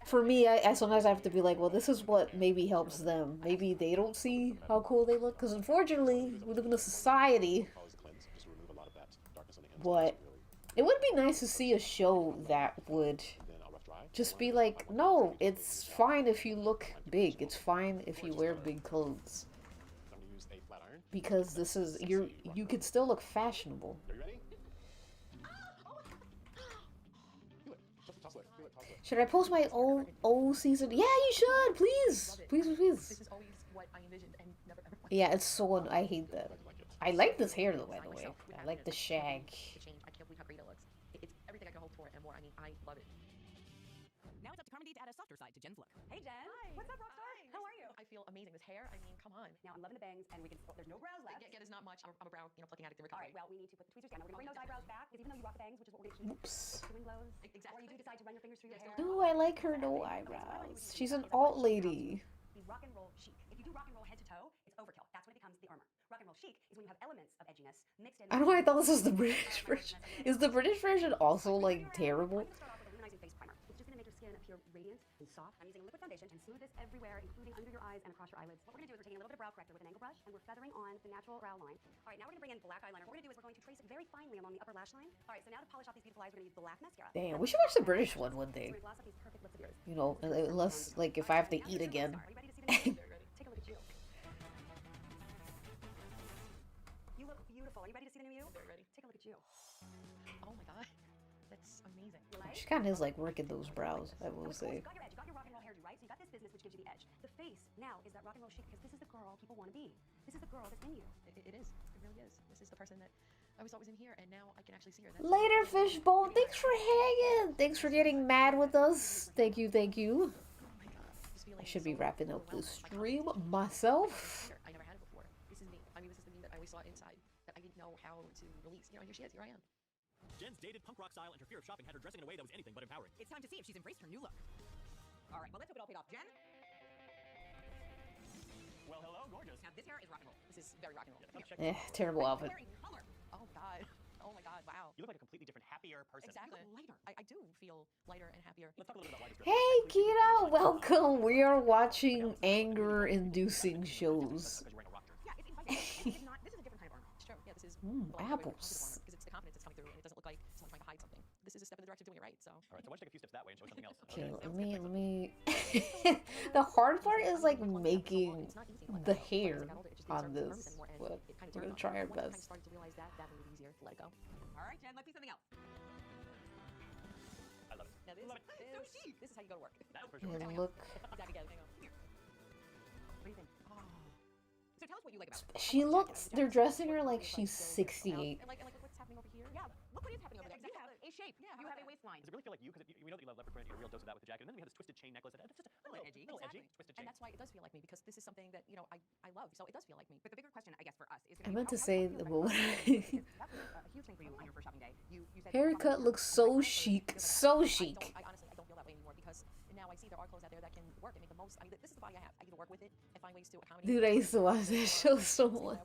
for me, I sometimes have to be like, well, this is what maybe helps them. Maybe they don't see how cool they look. Because unfortunately, we live in a society. But it would be nice to see a show that would just be like, no, it's fine if you look big. It's fine if you wear big clothes. Because this is, you can still look fashionable. Should I post my old season? Yeah, you should, please. Please. This is always what I envisioned and never ever. Yeah, it's so, I hate that. I like this hair though, by the way. I like the shag. I can't believe how great it looks. It's everything I can hope for and more. I mean, I love it. Now it's up to Carmody to add a softer side to Jen's look. Hey, Jen. Hi. What's up, Rockstar? How are you? I feel amazing. This hair, I mean, come on. Now, I'm loving the bangs, and we can, there's no brows left. Yeah, there's not much. I'm a brow, plucking addict in All recovery. right, well, we need to put the tweezers down. We're going to bring those eyebrows back, because even though you rock the bangs, which is what we're going to do, doing glows, exactly. or you do decide to run your fingers through your hair. Ooh, I like her no eyebrows. She's an alt lady. Be rock and roll chic. If you do rock and roll head to toe, it's overkill. That's when it becomes the armor. Rock and roll chic is when you have elements of edginess mixed in. I don't know why I thought this was the British version. Is the British version also, like, terrible? Start off with a luminizing face primer. It's just going to make your skin appear radiant and soft. I'm using a liquid foundation and smooth this everywhere, including under your eyes and across your eyelids. What we're going to do is we're taking a little bit of brow corrector with an angle brush, and we're feathering on the natural brow line. All right, now we're going to bring in black eyeliner. What we're going to do is we're going to trace it very finely along the upper lash line. All right, so now to polish off these beautiful eyes, we're going to use black mascara. Damn, we should watch the British one day. We're going to gloss up these perfect lips of yours. You know, unless, like, if I have to eat again. Are you ready to see the new? Take a look at you. You look beautiful. Are you ready to see the new you? Very ready. Take a look at you. Oh my god. That's amazing. She kind of is, like, working those brows, I will say. You got your edge. You got your rock and roll hairdo, right? So you got this business, which gives you the edge. The face now is that rock and roll chic, because this is the girl people want to be. This is the girl that's in you. It is. It really is. This is the person that I always thought was in here, and now I can actually see her. Later, Fishbone. Thanks for hanging. Thanks for getting mad with us. Thank you, thank you. I should be wrapping up the stream myself. I never had it before. This is me. I mean, this is the me that I always saw inside that I didn't know how to release. You know, here she is. Here I am. Jen's dated punk rock style and her fear of shopping had her dressing in a way that was anything but empowering. It's time to see if she's embraced her new look. All right, well, let's hope it all paid off. Jen? Well, hello, gorgeous. Now, this hair is rock and roll. This is very rock and roll. Terrible outfit. Color. Oh god. Oh my god. Wow. You look like a completely different, happier person. Exactly. Lighter. I do feel lighter and happier. Let's talk a little bit about lighter. Hey, Kita, welcome. We are watching anger-inducing shows. Yeah, it's inviting. It's not, this is a different kind of armor. It's true. Yeah, this is apples. Because it's the confidence that's coming through, and it doesn't look like someone trying to hide something. This is a step in the direction of doing it right. So. All right, so why don't you take a few steps that way and show us something else? Okay, let me. The hard part is like making the hair on this, but we're gonna try our best. Started to realize that made it easier to let it go. All right, Jen, let's see something else. I love it. Now this is how you go to work. That's for sure. And look, Exactly. Hang on. Here. What do you think? Oh. So tell us what you like about it. she looks. They're dressing her like she's 68. And like what's happening over here? Yeah, look what is happening over there. You have a shape. Yeah, you have a waistline. Does it really feel like you? Because we know that you love leopard print, you get a real dose of that with the jacket, and then we had this twisted chain necklace that just a little edgy, Exactly. twisted chain. And that's why it does feel like me, because this is something that, you know, I love. So it does feel like me. But the bigger question, I guess, for us is I meant to say the woman. that was a huge thing for you on your first shopping day. You said Haircut looks so chic, so chic. I honestly don't feel that way anymore, because now I see there are clothes out there that can work and make the most. I mean, this is the body I have. I get to work with it and find ways to accommodate. Dude, I used to watch that show so much.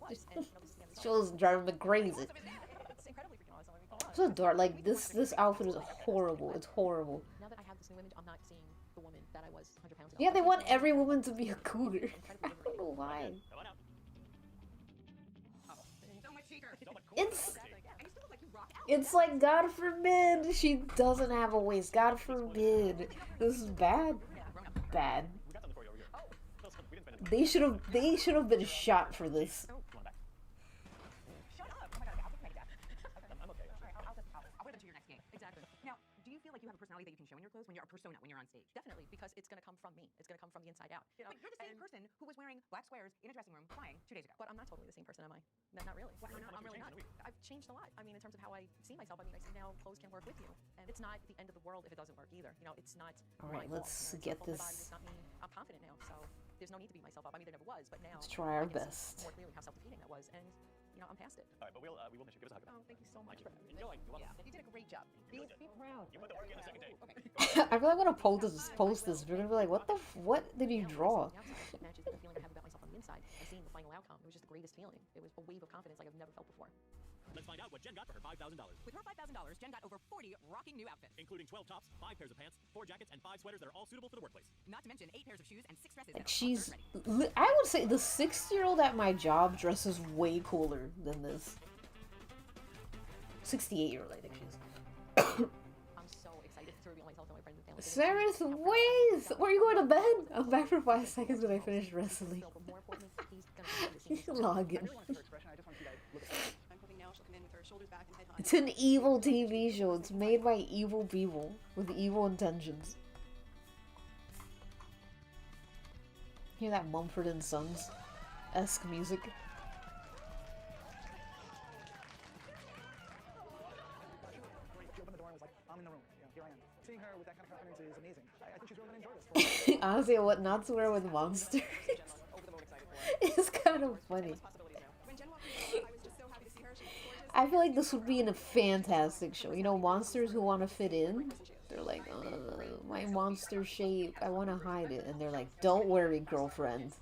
Shows driving me crazy. It's incredibly freaking awesome. I mean, come on. So dark. Like this outfit is horrible. It's horrible. Now that I have this new image, I'm not seeing the woman that I was 100 pounds ago. Yeah, they want every woman to be a cougar. I don't know why. Come on out. so much cheaper. It's And you still look like you rock out. it's like, God forbid she doesn't have a waist. God forbid. This is bad. Bad. We got something for you over here. We didn't spend any They should have been shot for this. Come on back. Shut up. Oh my god, I'll just make that. I'm okay. All right, I'll wear them to your next game. Exactly. Now, do you feel like you have a personality that you can show in your clothes when you're a persona, when you're on stage? Definitely, because it's going to come from me. It's going to come from the inside out. You know? But you're the same person who was wearing black squares in a dressing room crying 2 days ago. But I'm not totally the same person, am I? Not really. Why not? I'm really not. I've changed a lot. I mean, in terms of how I see myself. I mean, I see now clothes can work with you, and it's not the end of the world if it doesn't work either. You know, it's not. All right, my fault. let's You know, get it's not my body, this. It's not me. I'm confident now, so there's no need to beat myself up. I mean, there never was, but now Let's try our I can see best. more clearly how self-defeating that was, and you know, I'm past it. All right, but we will miss you. Give us a hug. Oh, thank you so much. Enjoy. You're welcome. You did a great job. Be proud. You put the work in the second day. I feel like I'm gonna post this. You're gonna be like, what did you draw? It matches the feeling I have about myself on the inside. And seeing the final outcome, it was just the greatest feeling. It was a wave of confidence like I've never felt before. Let's find out what Jen got for her $5,000. With her $5,000, Jen got over 40 rocking new outfits. Including 12 tops, 5 pairs of pants, 4 jackets, and 5 sweaters that are all suitable for the workplace. Not to mention 8 pairs of shoes and 6 dresses. Like I would say the 60-year-old at my job dresses way cooler than this. 68-year-old, I think she is. I'm so excited to reveal myself to my friends and family. Sarah's ways. Where are you going to bed? I'm back for 5 seconds when I finish wrestling. Log in. It's an evil TV show. It's made by evil people with evil intentions. Hear that Mumford and Sons-esque music? She opened the door and was like, I'm in the room. You know, here I am. Honestly, what not to wear with monsters is kind of funny. I feel like this would be in a fantastic show. You know, monsters who want to fit in. They're like, my monster shape, I want to hide it. And they're like, don't worry, girlfriend.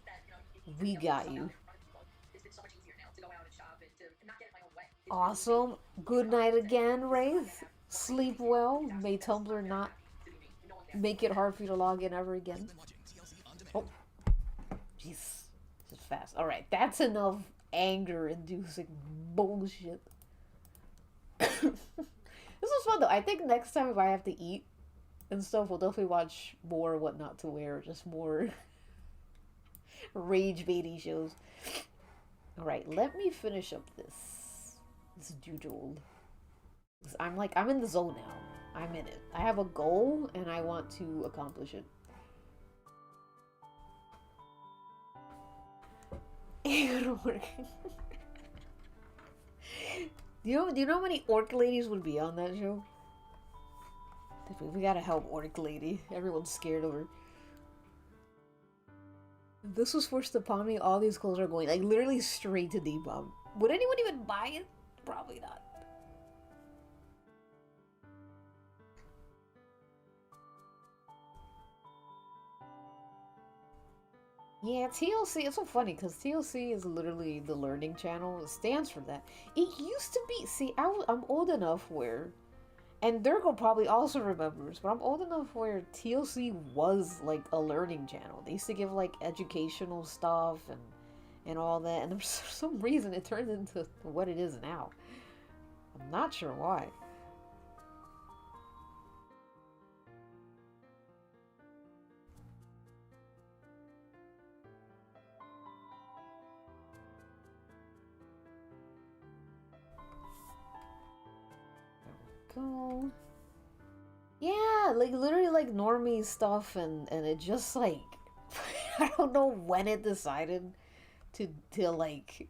We got you. Awesome. Good night again, Wraith. Sleep well. May Tumblr not make it hard for you to log in ever again. Oh. Jeez. This is fast. Alright, that's enough anger-inducing bullshit. This was fun though. I think next time if I have to eat and stuff, we'll definitely watch more What Not to Wear. Just more rage baiting shows. Alright, let me finish up this doodle. I'm in the zone now. I'm in it. I have a goal and I want to accomplish it. Ain't working. Do you know how many orc ladies would be on that show? We gotta help orc lady. Everyone's scared of her. If this was forced upon me, all these clothes are going like literally straight to Depop. Would anyone even buy it? Probably not. Yeah, TLC, it's so funny because TLC is literally the learning channel. It stands for that. It used to be, see, I'm old enough where, and Durgo probably also remembers, but I'm old enough where TLC was like a learning channel. They used to give like educational stuff and all that, and for some reason it turned into what it is now. I'm not sure why. Go. Yeah, like literally like normie stuff and it just like I don't know when it decided to like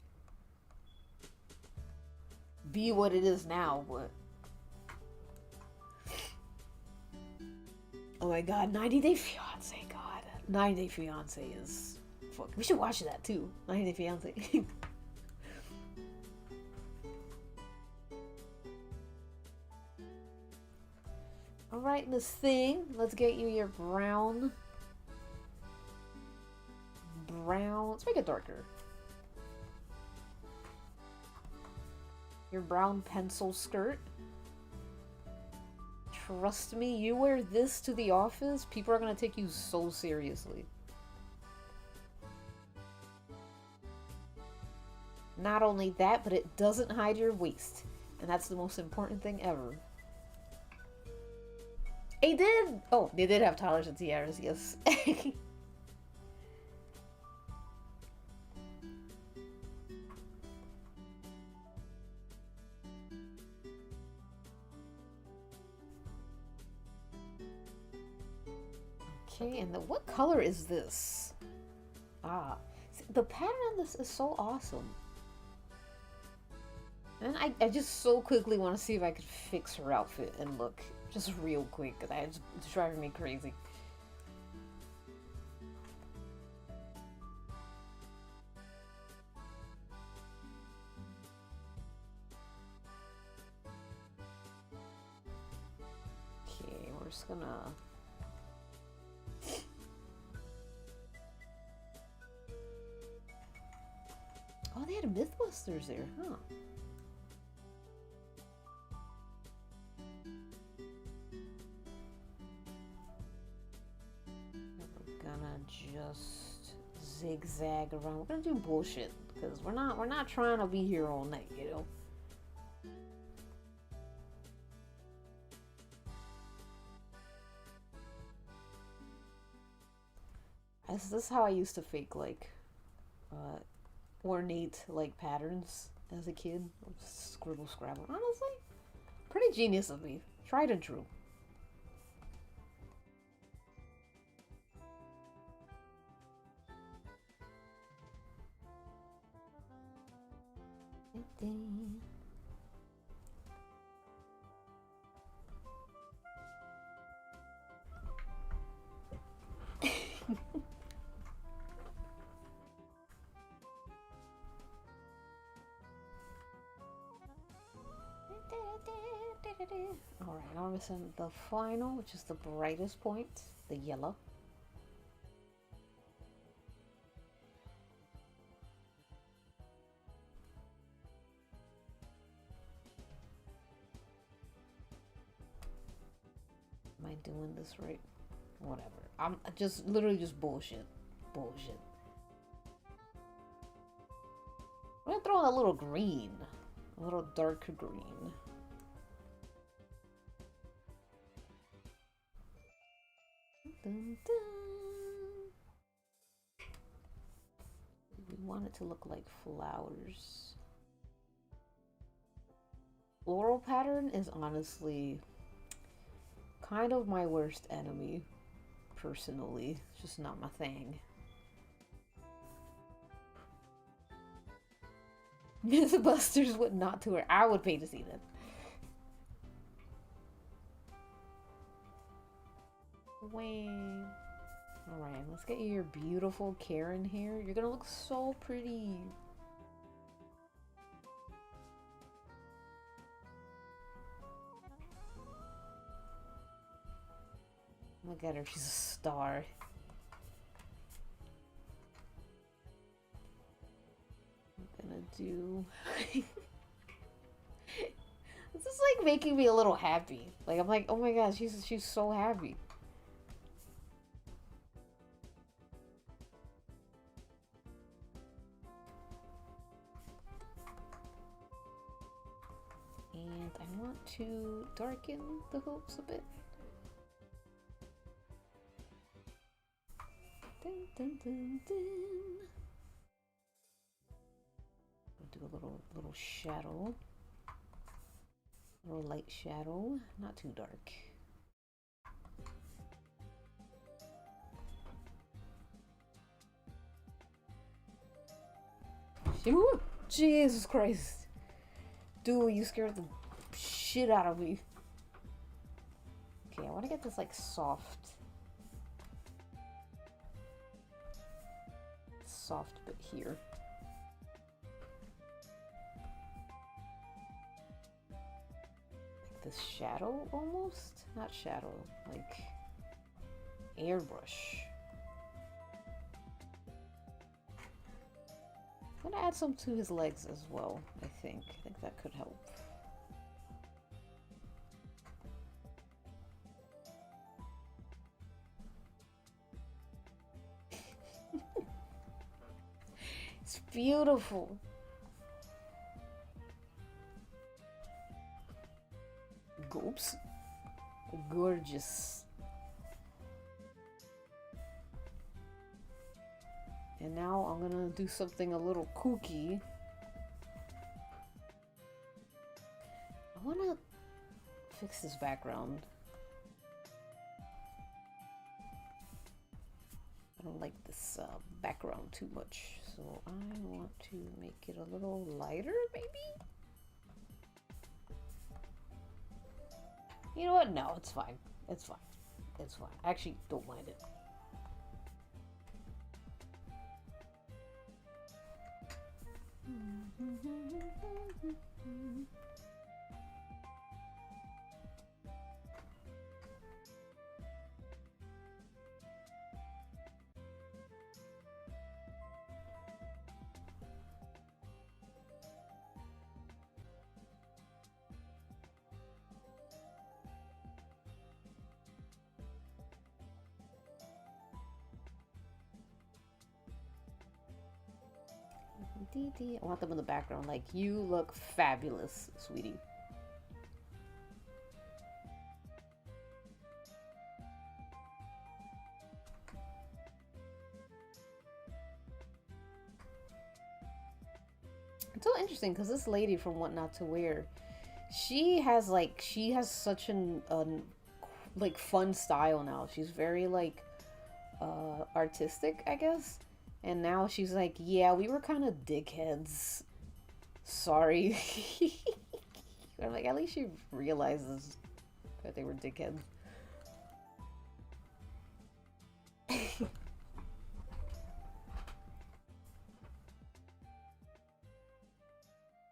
be what it is now, but oh my god, 90 Day Fiance, god. 90 Day Fiance is fuck. We should watch that too. 90 Day Fiance. Alright, Miss Thing, let's get you your brown. Let's make it darker. Your brown pencil skirt. Trust me, you wear this to the office, people are gonna take you so seriously. Not only that, but it doesn't hide your waist. And that's the most important thing ever. They did! Oh, they did have toddlers and tiaras, yes. Okay, and what color is this? Ah, see, the pattern on this is so awesome. And I just so quickly want to see if I could fix her outfit and look. Just real quick, because it's driving me crazy. Okay, we're just gonna... Oh, they had Mythbusters there, huh? Just zigzag around. We're gonna do bullshit because we're not trying to be here all night, you know. This is how I used to fake like ornate like patterns as a kid. Scribble scrabble. Honestly, pretty genius of me. Tried and true. And the final, which is the brightest point, the yellow. Am I doing this right? Whatever. I'm just literally just bullshit. Bullshit. I'm gonna throw in a little green. A little darker green. Dun, dun. We want it to look like flowers. Floral pattern is honestly kind of my worst enemy, personally. It's just not my thing. Mythbusters would not tour. I would pay to see them. Wayne. Alright, let's get you your beautiful Karen here. You're gonna look so pretty. Look at her, she's a star. I'm gonna do... This is like making me a little happy. Like, I'm like, oh my god, she's so happy. And I want to darken the hoops a bit. Dun, dun, dun, dun. I'll do a little shadow. A little light shadow, not too dark. Ooh, Jesus Christ. Dude, you scared the shit out of me. Okay, I want to get this like soft bit here. Like this shadow almost? Not shadow, like airbrush. I'm gonna add some to his legs as well, I think. I think that could help. It's beautiful. Goops. Gorgeous. And now I'm gonna do something a little kooky. I wanna fix this background. I don't like this background too much, so I want to make it a little lighter, maybe? You know what? No, it's fine. It's fine. It's fine. I actually don't mind it. I want them in the background, like, you look fabulous, sweetie. It's so interesting because this lady from What Not to Wear, she has such an like fun style now. She's very like artistic, I guess. And now she's like, yeah, we were kind of dickheads. Sorry. I'm like, at least she realizes that they were dickheads.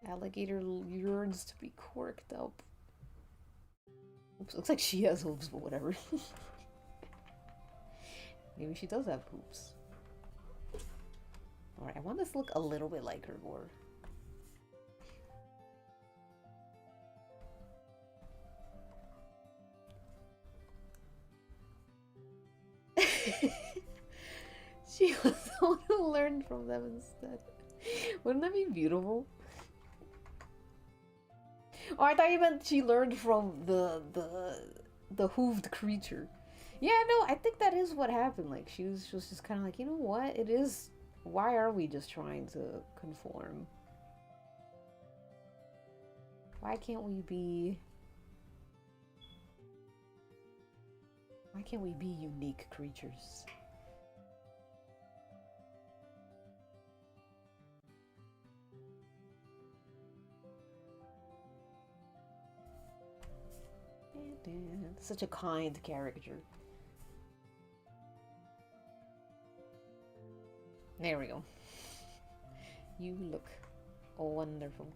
Alligator yearns to be corked up. poops. Looks like she has hooves, but whatever. Maybe she does have poops. Alright, I want this to look a little bit like her more. She was the one who learned from them instead. Wouldn't that be beautiful? Oh, I thought you meant she learned from the hooved creature. Yeah, no, I think that is what happened. Like, she was just kind of like, you know what? It is... Why are we just trying to conform? Why can't we be... Why can't we be unique creatures? Such a kind character. There we go. You look wonderful.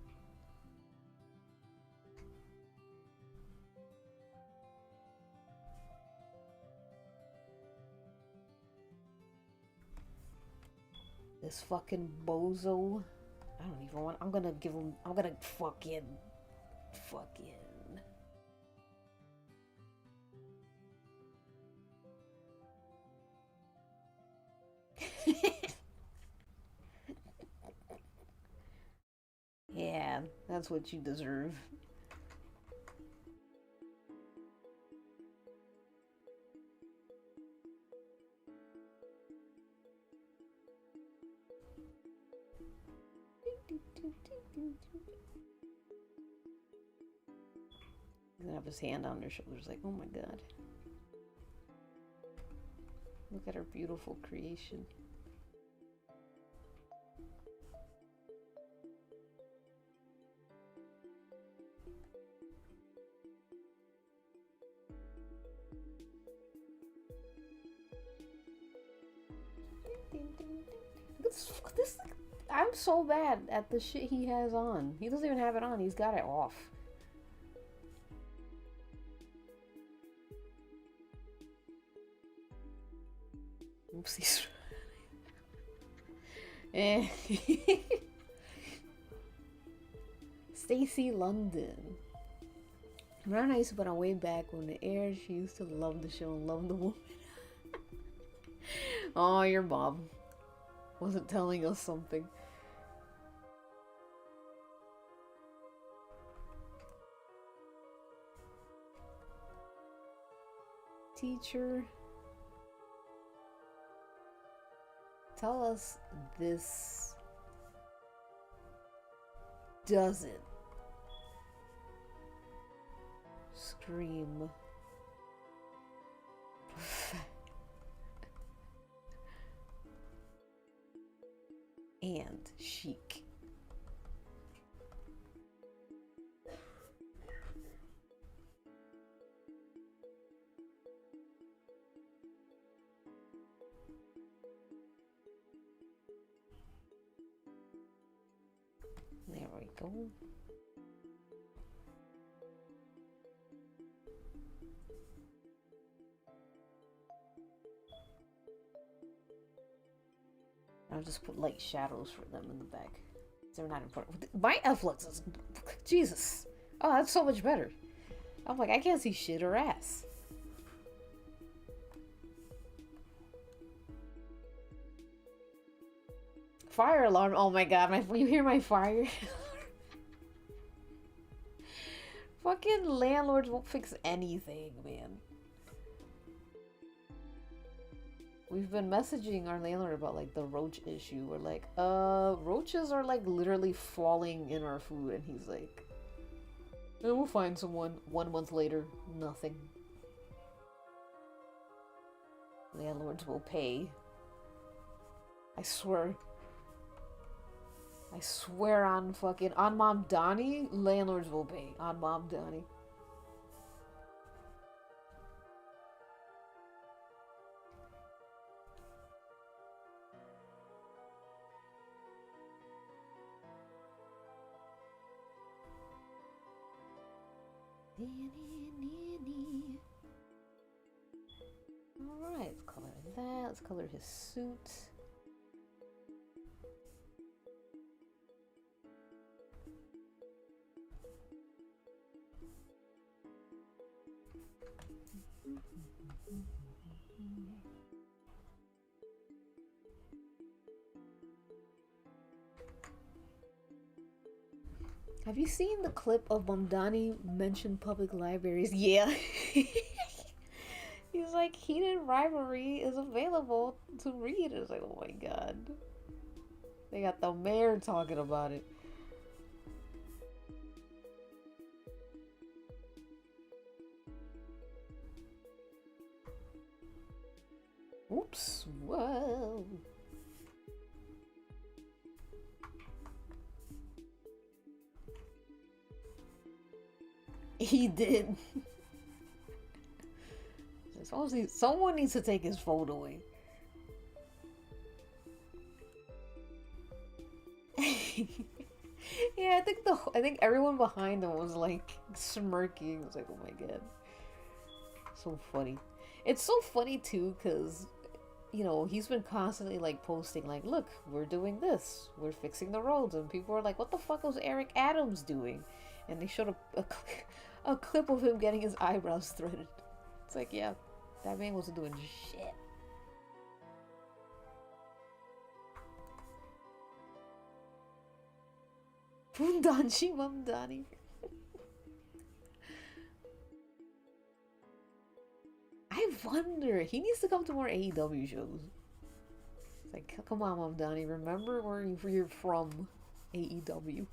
This fucking bozo. I don't even want. I'm gonna give him. I'm gonna fucking. Yeah, that's what you deserve. He's gonna have his hand on her shoulders like, oh my god. Look at her beautiful creation. This, I'm so bad at the shit he has on. He doesn't even have it on. He's got it off. Oopsies. Eh. Stacy London. Remember I used to put on way back when the air, she used to love the show and love the woman. Oh, your mom wasn't telling us something. Teacher, tell us this doesn't scream and chic. There we go. I'll just put light shadows for them in the back. They're not important. My F-Lux is... Jesus. Oh, that's so much better. I'm like, I can't see shit or ass. Fire alarm. Oh my god, you hear my fire? Fucking landlords won't fix anything, man. We've been messaging our landlord about like the roach issue. We're like, roaches are like literally falling in our food, and he's like, we'll find someone. 1 month later, nothing. Landlords will pay. I swear. I swear on fucking... On Mom Donnie, landlords will pay. On Mom Donnie. Let's color his suit. Have you seen the clip of Mamdani mention public libraries? Yeah. He's like, Heated Rivalry is available to read. It's like, oh my god. They got the mayor talking about it. Oops. Whoa. He did. Someone needs to take his phone away. Yeah, I think everyone behind him was like smirking. It was like, oh my god. So funny. It's so funny too, because you know, he's been constantly like posting like, look, we're doing this, we're fixing the roads, and people are like, what the fuck was Eric Adams doing? And they showed a clip of him getting his eyebrows threaded. It's like, yeah, that man wasn't doing shit. Fundanshi Mamdani. I wonder, he needs to come to more AEW shows. It's like, come on, Mamdani, remember where you're from, AEW.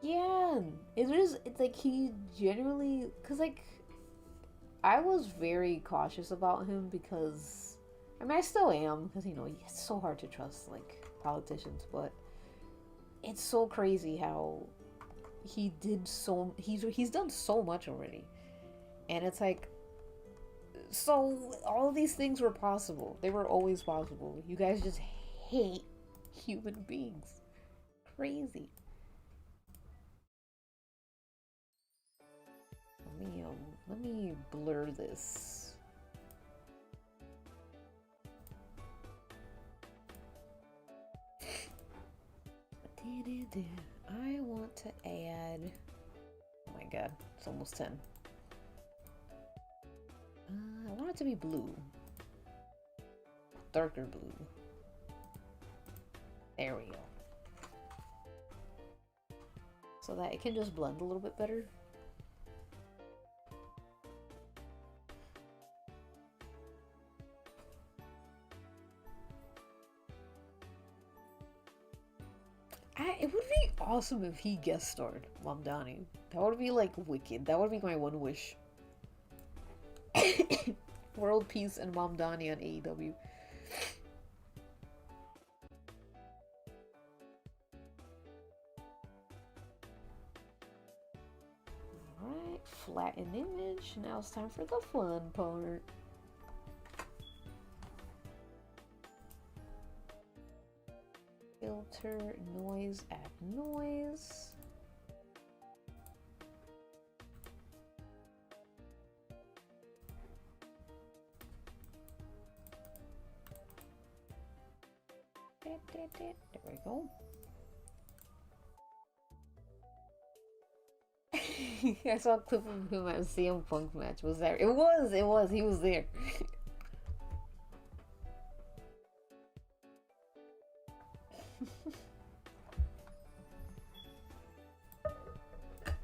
Yeah, it's like he genuinely, cause like I was very cautious about him because I mean I still am, because you know it's so hard to trust like politicians, but it's so crazy how he's done so much already, and it's like, so all of these things were possible. They were always possible. You guys just hate human beings. Crazy. Let me blur this. I want to add, oh my god, it's almost 10. I want it to be blue. Darker blue. There we go. So that it can just blend a little bit better. It would be awesome if he guest starred Mamdani. That would be like wicked. That would be my one wish. World peace and Mamdani on AEW. Alright, flatten image. Now it's time for the fun part. Filter, noise, add noise. There we go. I saw a clip of him at a CM Punk match. Was there? It was. He was there.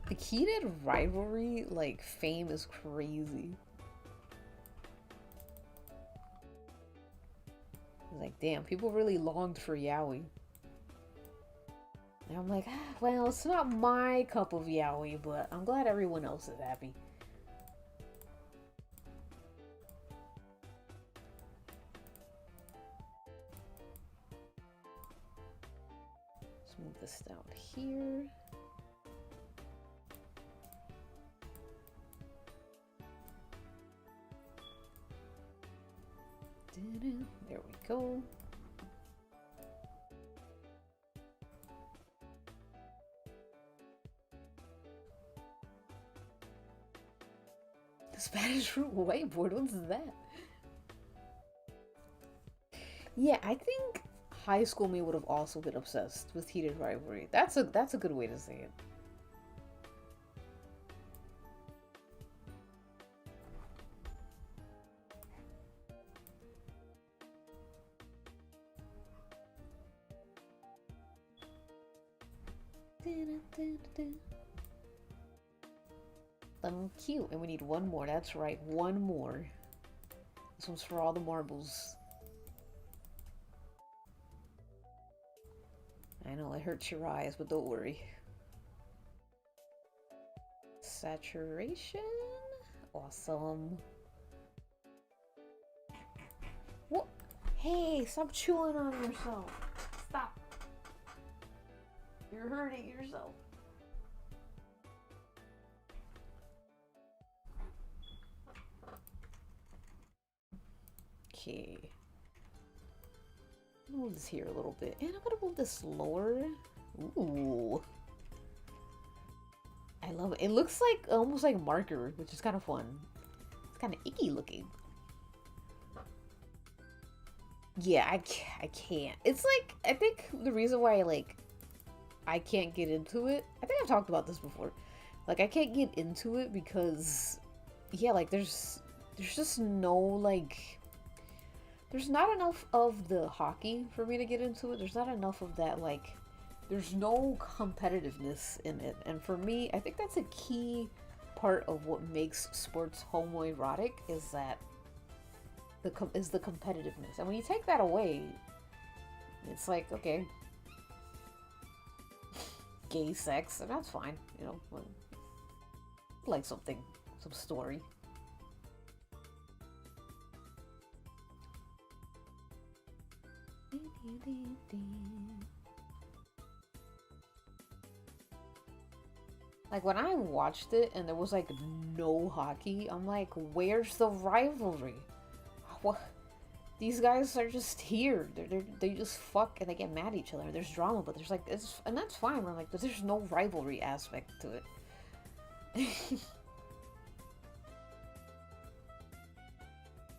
The Heated Rivalry, like, fame is crazy. Like, damn, people really longed for Yowie. And I'm like, well, it's not my cup of Yowie, but I'm glad everyone else is happy. Let's move this down here. There we go. Spanish root whiteboard, what's that? Yeah, I think high school me would have also been obsessed with heated rivalry. That's a good way to say it. Cute, and we need one more. That's right, one more. This one's for all the marbles. I know it hurts your eyes, but don't worry. Saturation? Awesome. What? Hey, stop chewing on yourself. Stop. You're hurting yourself. Okay. Move this here a little bit. And I'm gonna move this lower. Ooh. I love it. It looks like almost like marker, which is kind of fun. It's kind of icky looking. Yeah, I can't. It's like, I think the reason why I can't get into it, I think I've talked about this before. Like, I can't get into it because, yeah, like, there's just no, like, there's not enough of the hockey for me to get into it. There's not enough of that, like, there's no competitiveness in it. And for me, I think that's a key part of what makes sports homoerotic, is that the competitiveness. And when you take that away, it's like, okay, gay sex, and that's fine, you know, like some story. Like, when I watched it and there was like no hockey, I'm like, where's the rivalry? What? These guys are just here. They just fuck and they get mad at each other. There's drama, but there's like, and that's fine. I'm like, but there's no rivalry aspect to it.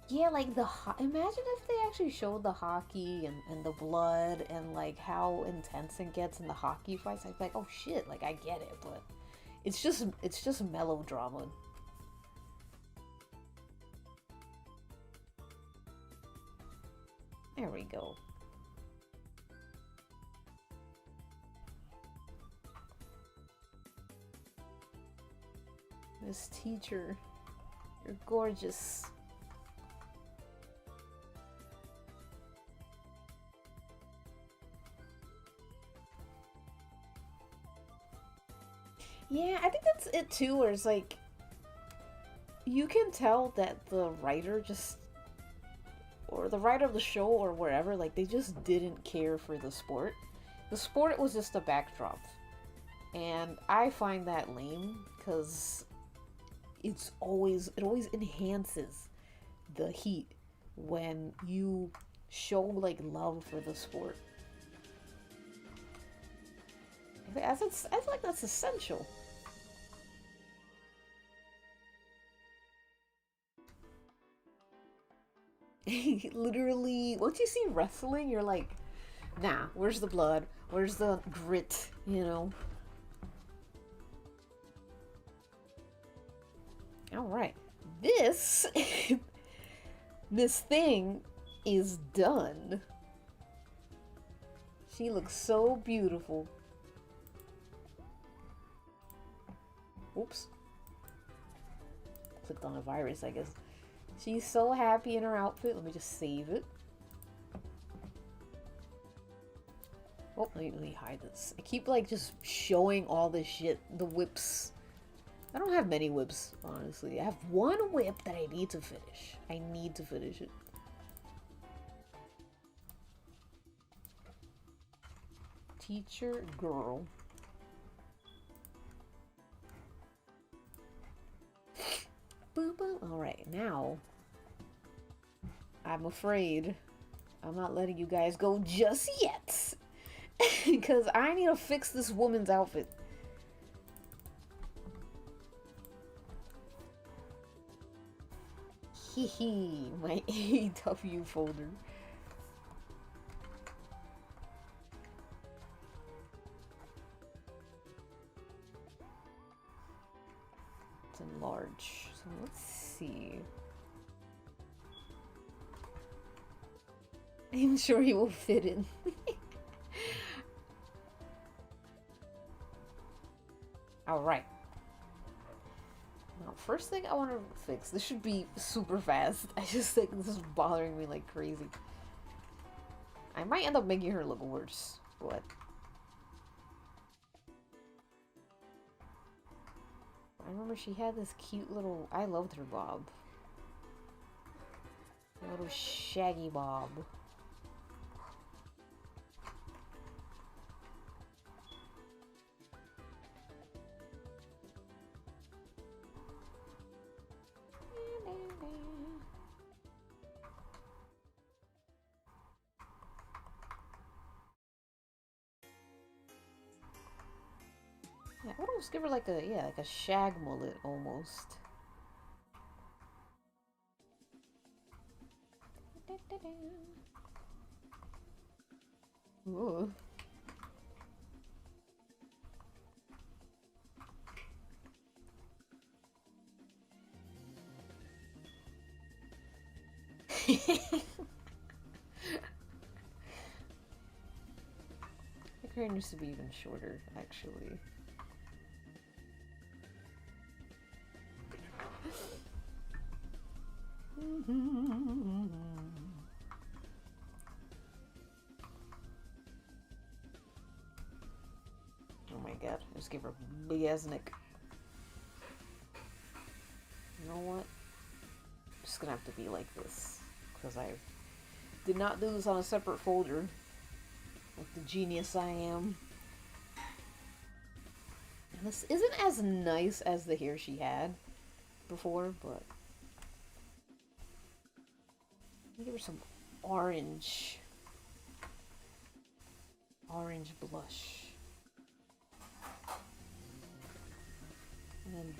Yeah, like imagine if they actually showed the hockey and the blood and like how intense it gets in the hockey fights. I'd be like, oh shit, like I get it, but it's just melodrama. There we go. Miss Teacher, you're gorgeous. Yeah, I think that's it too, where it's like, you can tell that the writer or the writer of the show or wherever, like, they just didn't care for the sport. The sport was just a backdrop. And I find that lame, because it always enhances the heat when you show, like, love for the sport. I feel like that's essential. Literally, once you see wrestling, you're like, nah, where's the blood? Where's the grit, you know? Alright, this thing is done. She looks so beautiful. Oops. Clicked on a virus, I guess. She's so happy in her outfit. Let me just save it. Oh, let me hide this. I keep, like, just showing all this shit. The whips. I don't have many whips, honestly. I have one whip that I need to finish. I need to finish it. Teacher girl. Boom, boom. Alright, now I'm afraid I'm not letting you guys go just yet. Because I need to fix this woman's outfit. Hee my AW folder. It's enlarge. So let's see. I'm sure he will fit in. Alright. Now, first thing I want to fix, this should be super fast. I just think this is bothering me like crazy. I might end up making her look worse, but... I remember she had this cute little... I loved her bob. A little shaggy bob. Yeah, I would almost give her like a, yeah, like a shag mullet almost. Ooh. The hair needs to be even shorter, actually. Oh my god, I just gave her a big ass neck. You know what? I'm just gonna have to be like this, because I did not do this on a separate folder, like the genius I am. And this isn't as nice as the hair she had before, but give her some orange blush. And then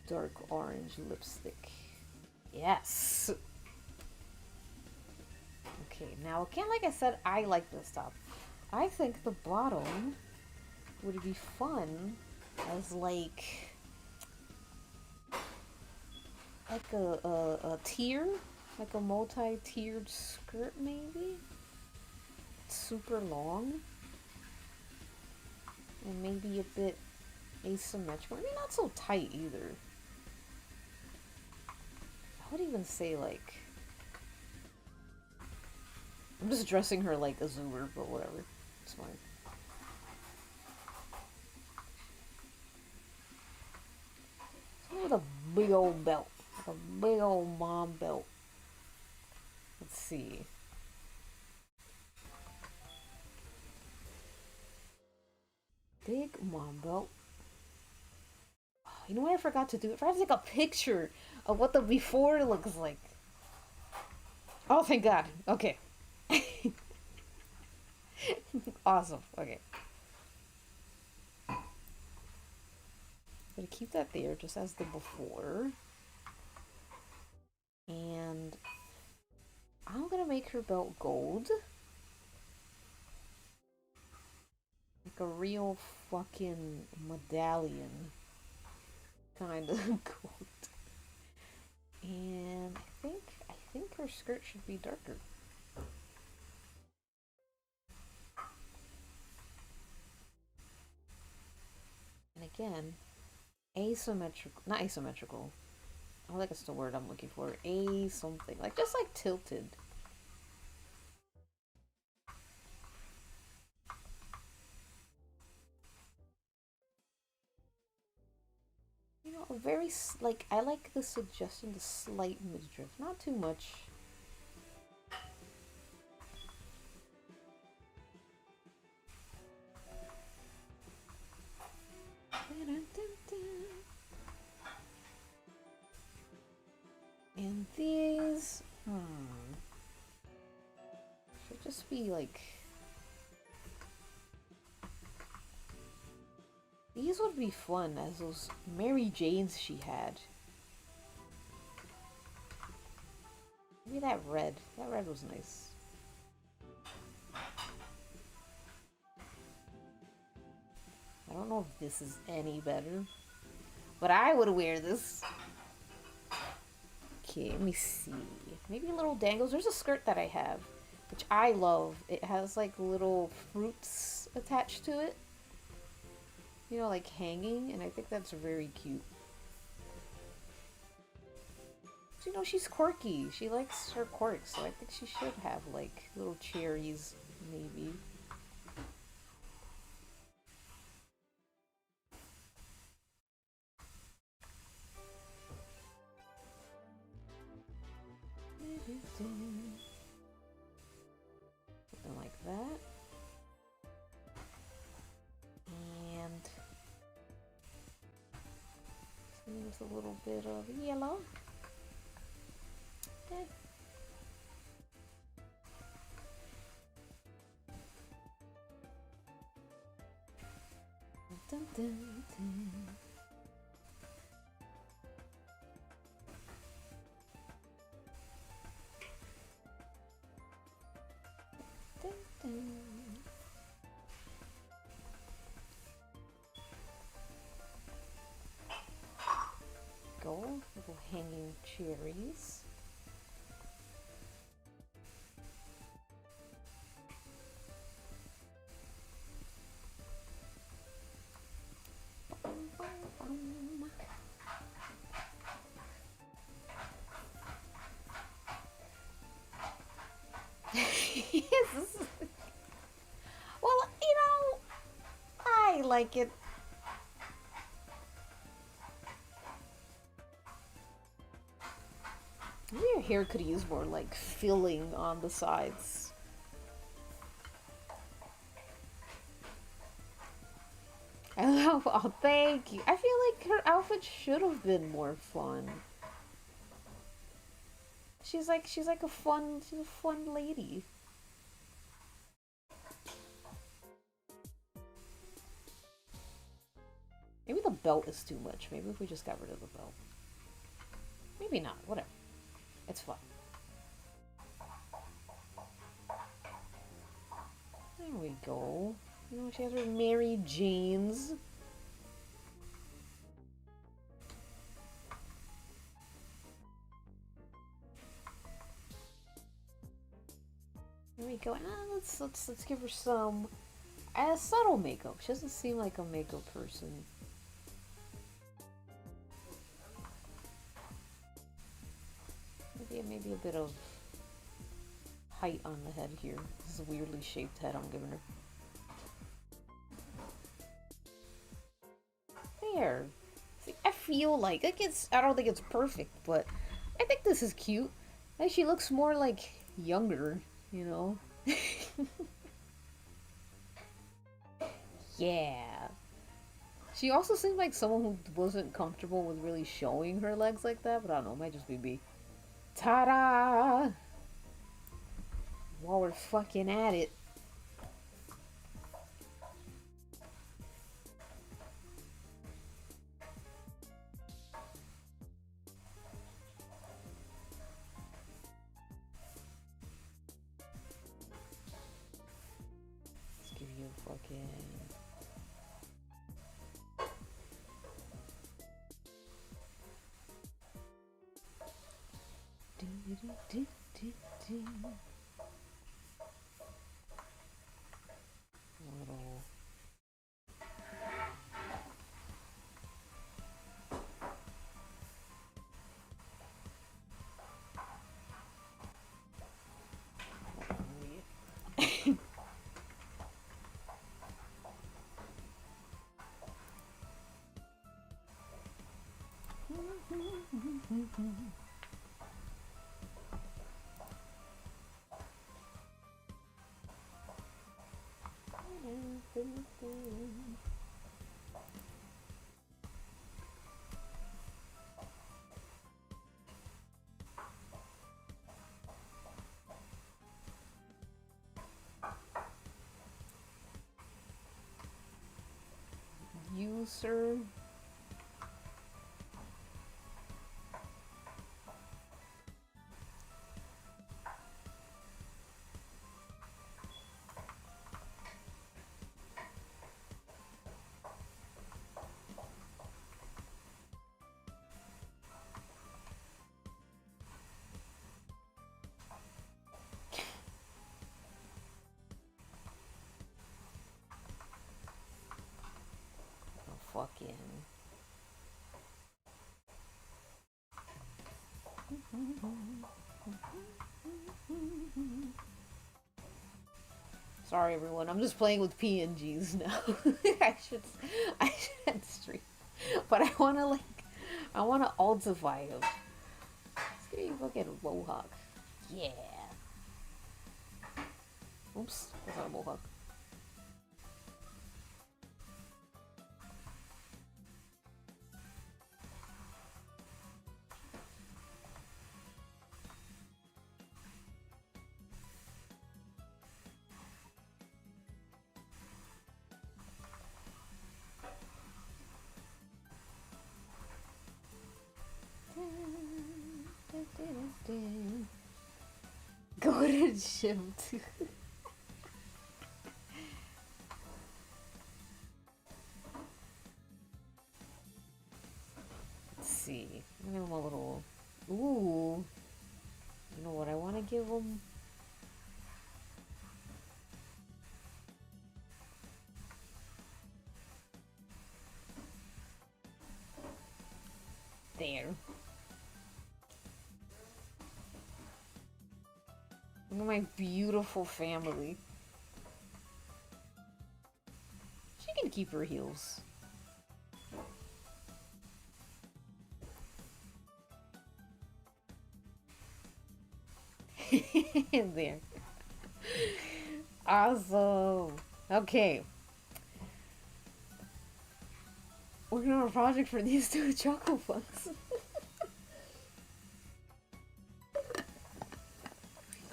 dark orange lipstick. Yes! Okay, now again, like I said, I like this top. I think the bottom would be fun as like a tier, like a multi-tiered skirt maybe. It's super long and maybe a bit asymmetrical. Maybe not so tight either. I would even say like, I'm just dressing her like a zoomer, but whatever. It's fine. With a big old belt. Like a big old mom belt. Let's see. Big mom belt. Oh, you know what I forgot to do? I forgot to take a picture of what the before looks like. Oh, thank God. Okay. Awesome. Okay. Gonna keep that there just as the before. And I'm gonna make her belt gold. Like a real fucking medallion kind of gold. And I think her skirt should be darker. And again, asymmetrical, not asymmetrical. I think it's the word I'm looking for. Something, like just like tilted. You know, very, like, I like the suggestion, the slight midriff, not too much. And these, should just be like, these would be fun as those Mary Janes she had. Maybe that red. That red was nice. I don't know if this is any better, but I would wear this. Okay, let me see. Maybe little dangles. There's a skirt that I have, which I love. It has like little fruits attached to it. You know, like hanging, and I think that's very cute. So, you know, she's quirky. She likes her quirks, so I think she should have like little cherries, maybe. Something like that. And something with a little bit of yellow. Okay. Dun, dun, dun. Dun, dun. Go, little hanging cherries. Yes. Well, you know, I like it. Maybe your hair could use more like filling on the sides. I love. Oh, thank you. I feel like her outfit should have been more fun. She's like a fun lady. Maybe the belt is too much. Maybe if we just got rid of the belt. Maybe not. Whatever. It's fun. There we go. You know, she has her Mary Janes. There we go. Let's give her some subtle makeup. She doesn't seem like a makeup person. Maybe a bit of height on the head here. This is a weirdly shaped head I'm giving her. There. See, I feel like I don't think it's perfect, but I think this is cute. And she looks more like younger, you know? Yeah. She also seemed like someone who wasn't comfortable with really showing her legs like that, but I don't know, it might just be me. Ta-da! While we're fucking at it. Let's give you a fucking... Little... You, sir? Sorry everyone, I'm just playing with PNGs now. I should stream. But I wanna altify him. Let's get a fucking mohawk. Yeah. Oops, that's not a mohawk. Go to gym too. Let's see. I'm gonna give him a little. Ooh. You know what I want to give him? There. Look at my beautiful family. She can keep her heels. There. Awesome. Okay. Working on a project for these two chocolate funks.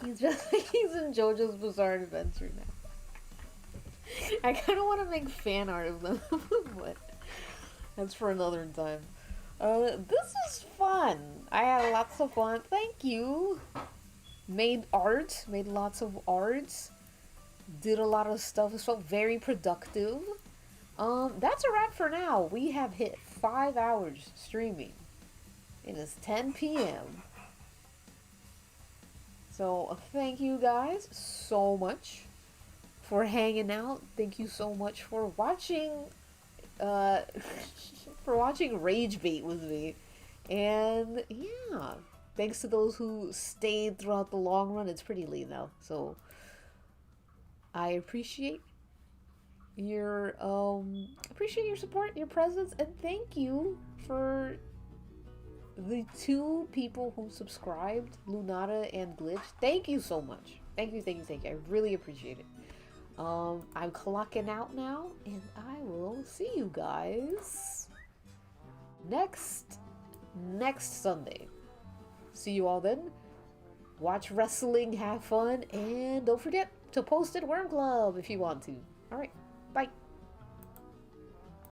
He's just like he's in JoJo's Bizarre Adventure now. I kind of want to make fan art of them, but that's for another time. This is fun. I had lots of fun. Thank you. Made art. Made lots of arts. Did a lot of stuff. It felt very productive. That's a wrap for now. We have hit 5 hours streaming. It is 10 p.m. So thank you guys so much for hanging out. Thank you so much for watching Rage Bait with me. And yeah, thanks to those who stayed throughout the long run. It's pretty late now, so I appreciate your support, your presence, and thank you for the 2 people who subscribed, Lunata and Glitch. Thank you so much. Thank you. I really appreciate it. I'm clocking out now, and I will see you guys next Sunday. See you all then. Watch wrestling, have fun, and don't forget to post at Worm Club if you want to. Alright, bye.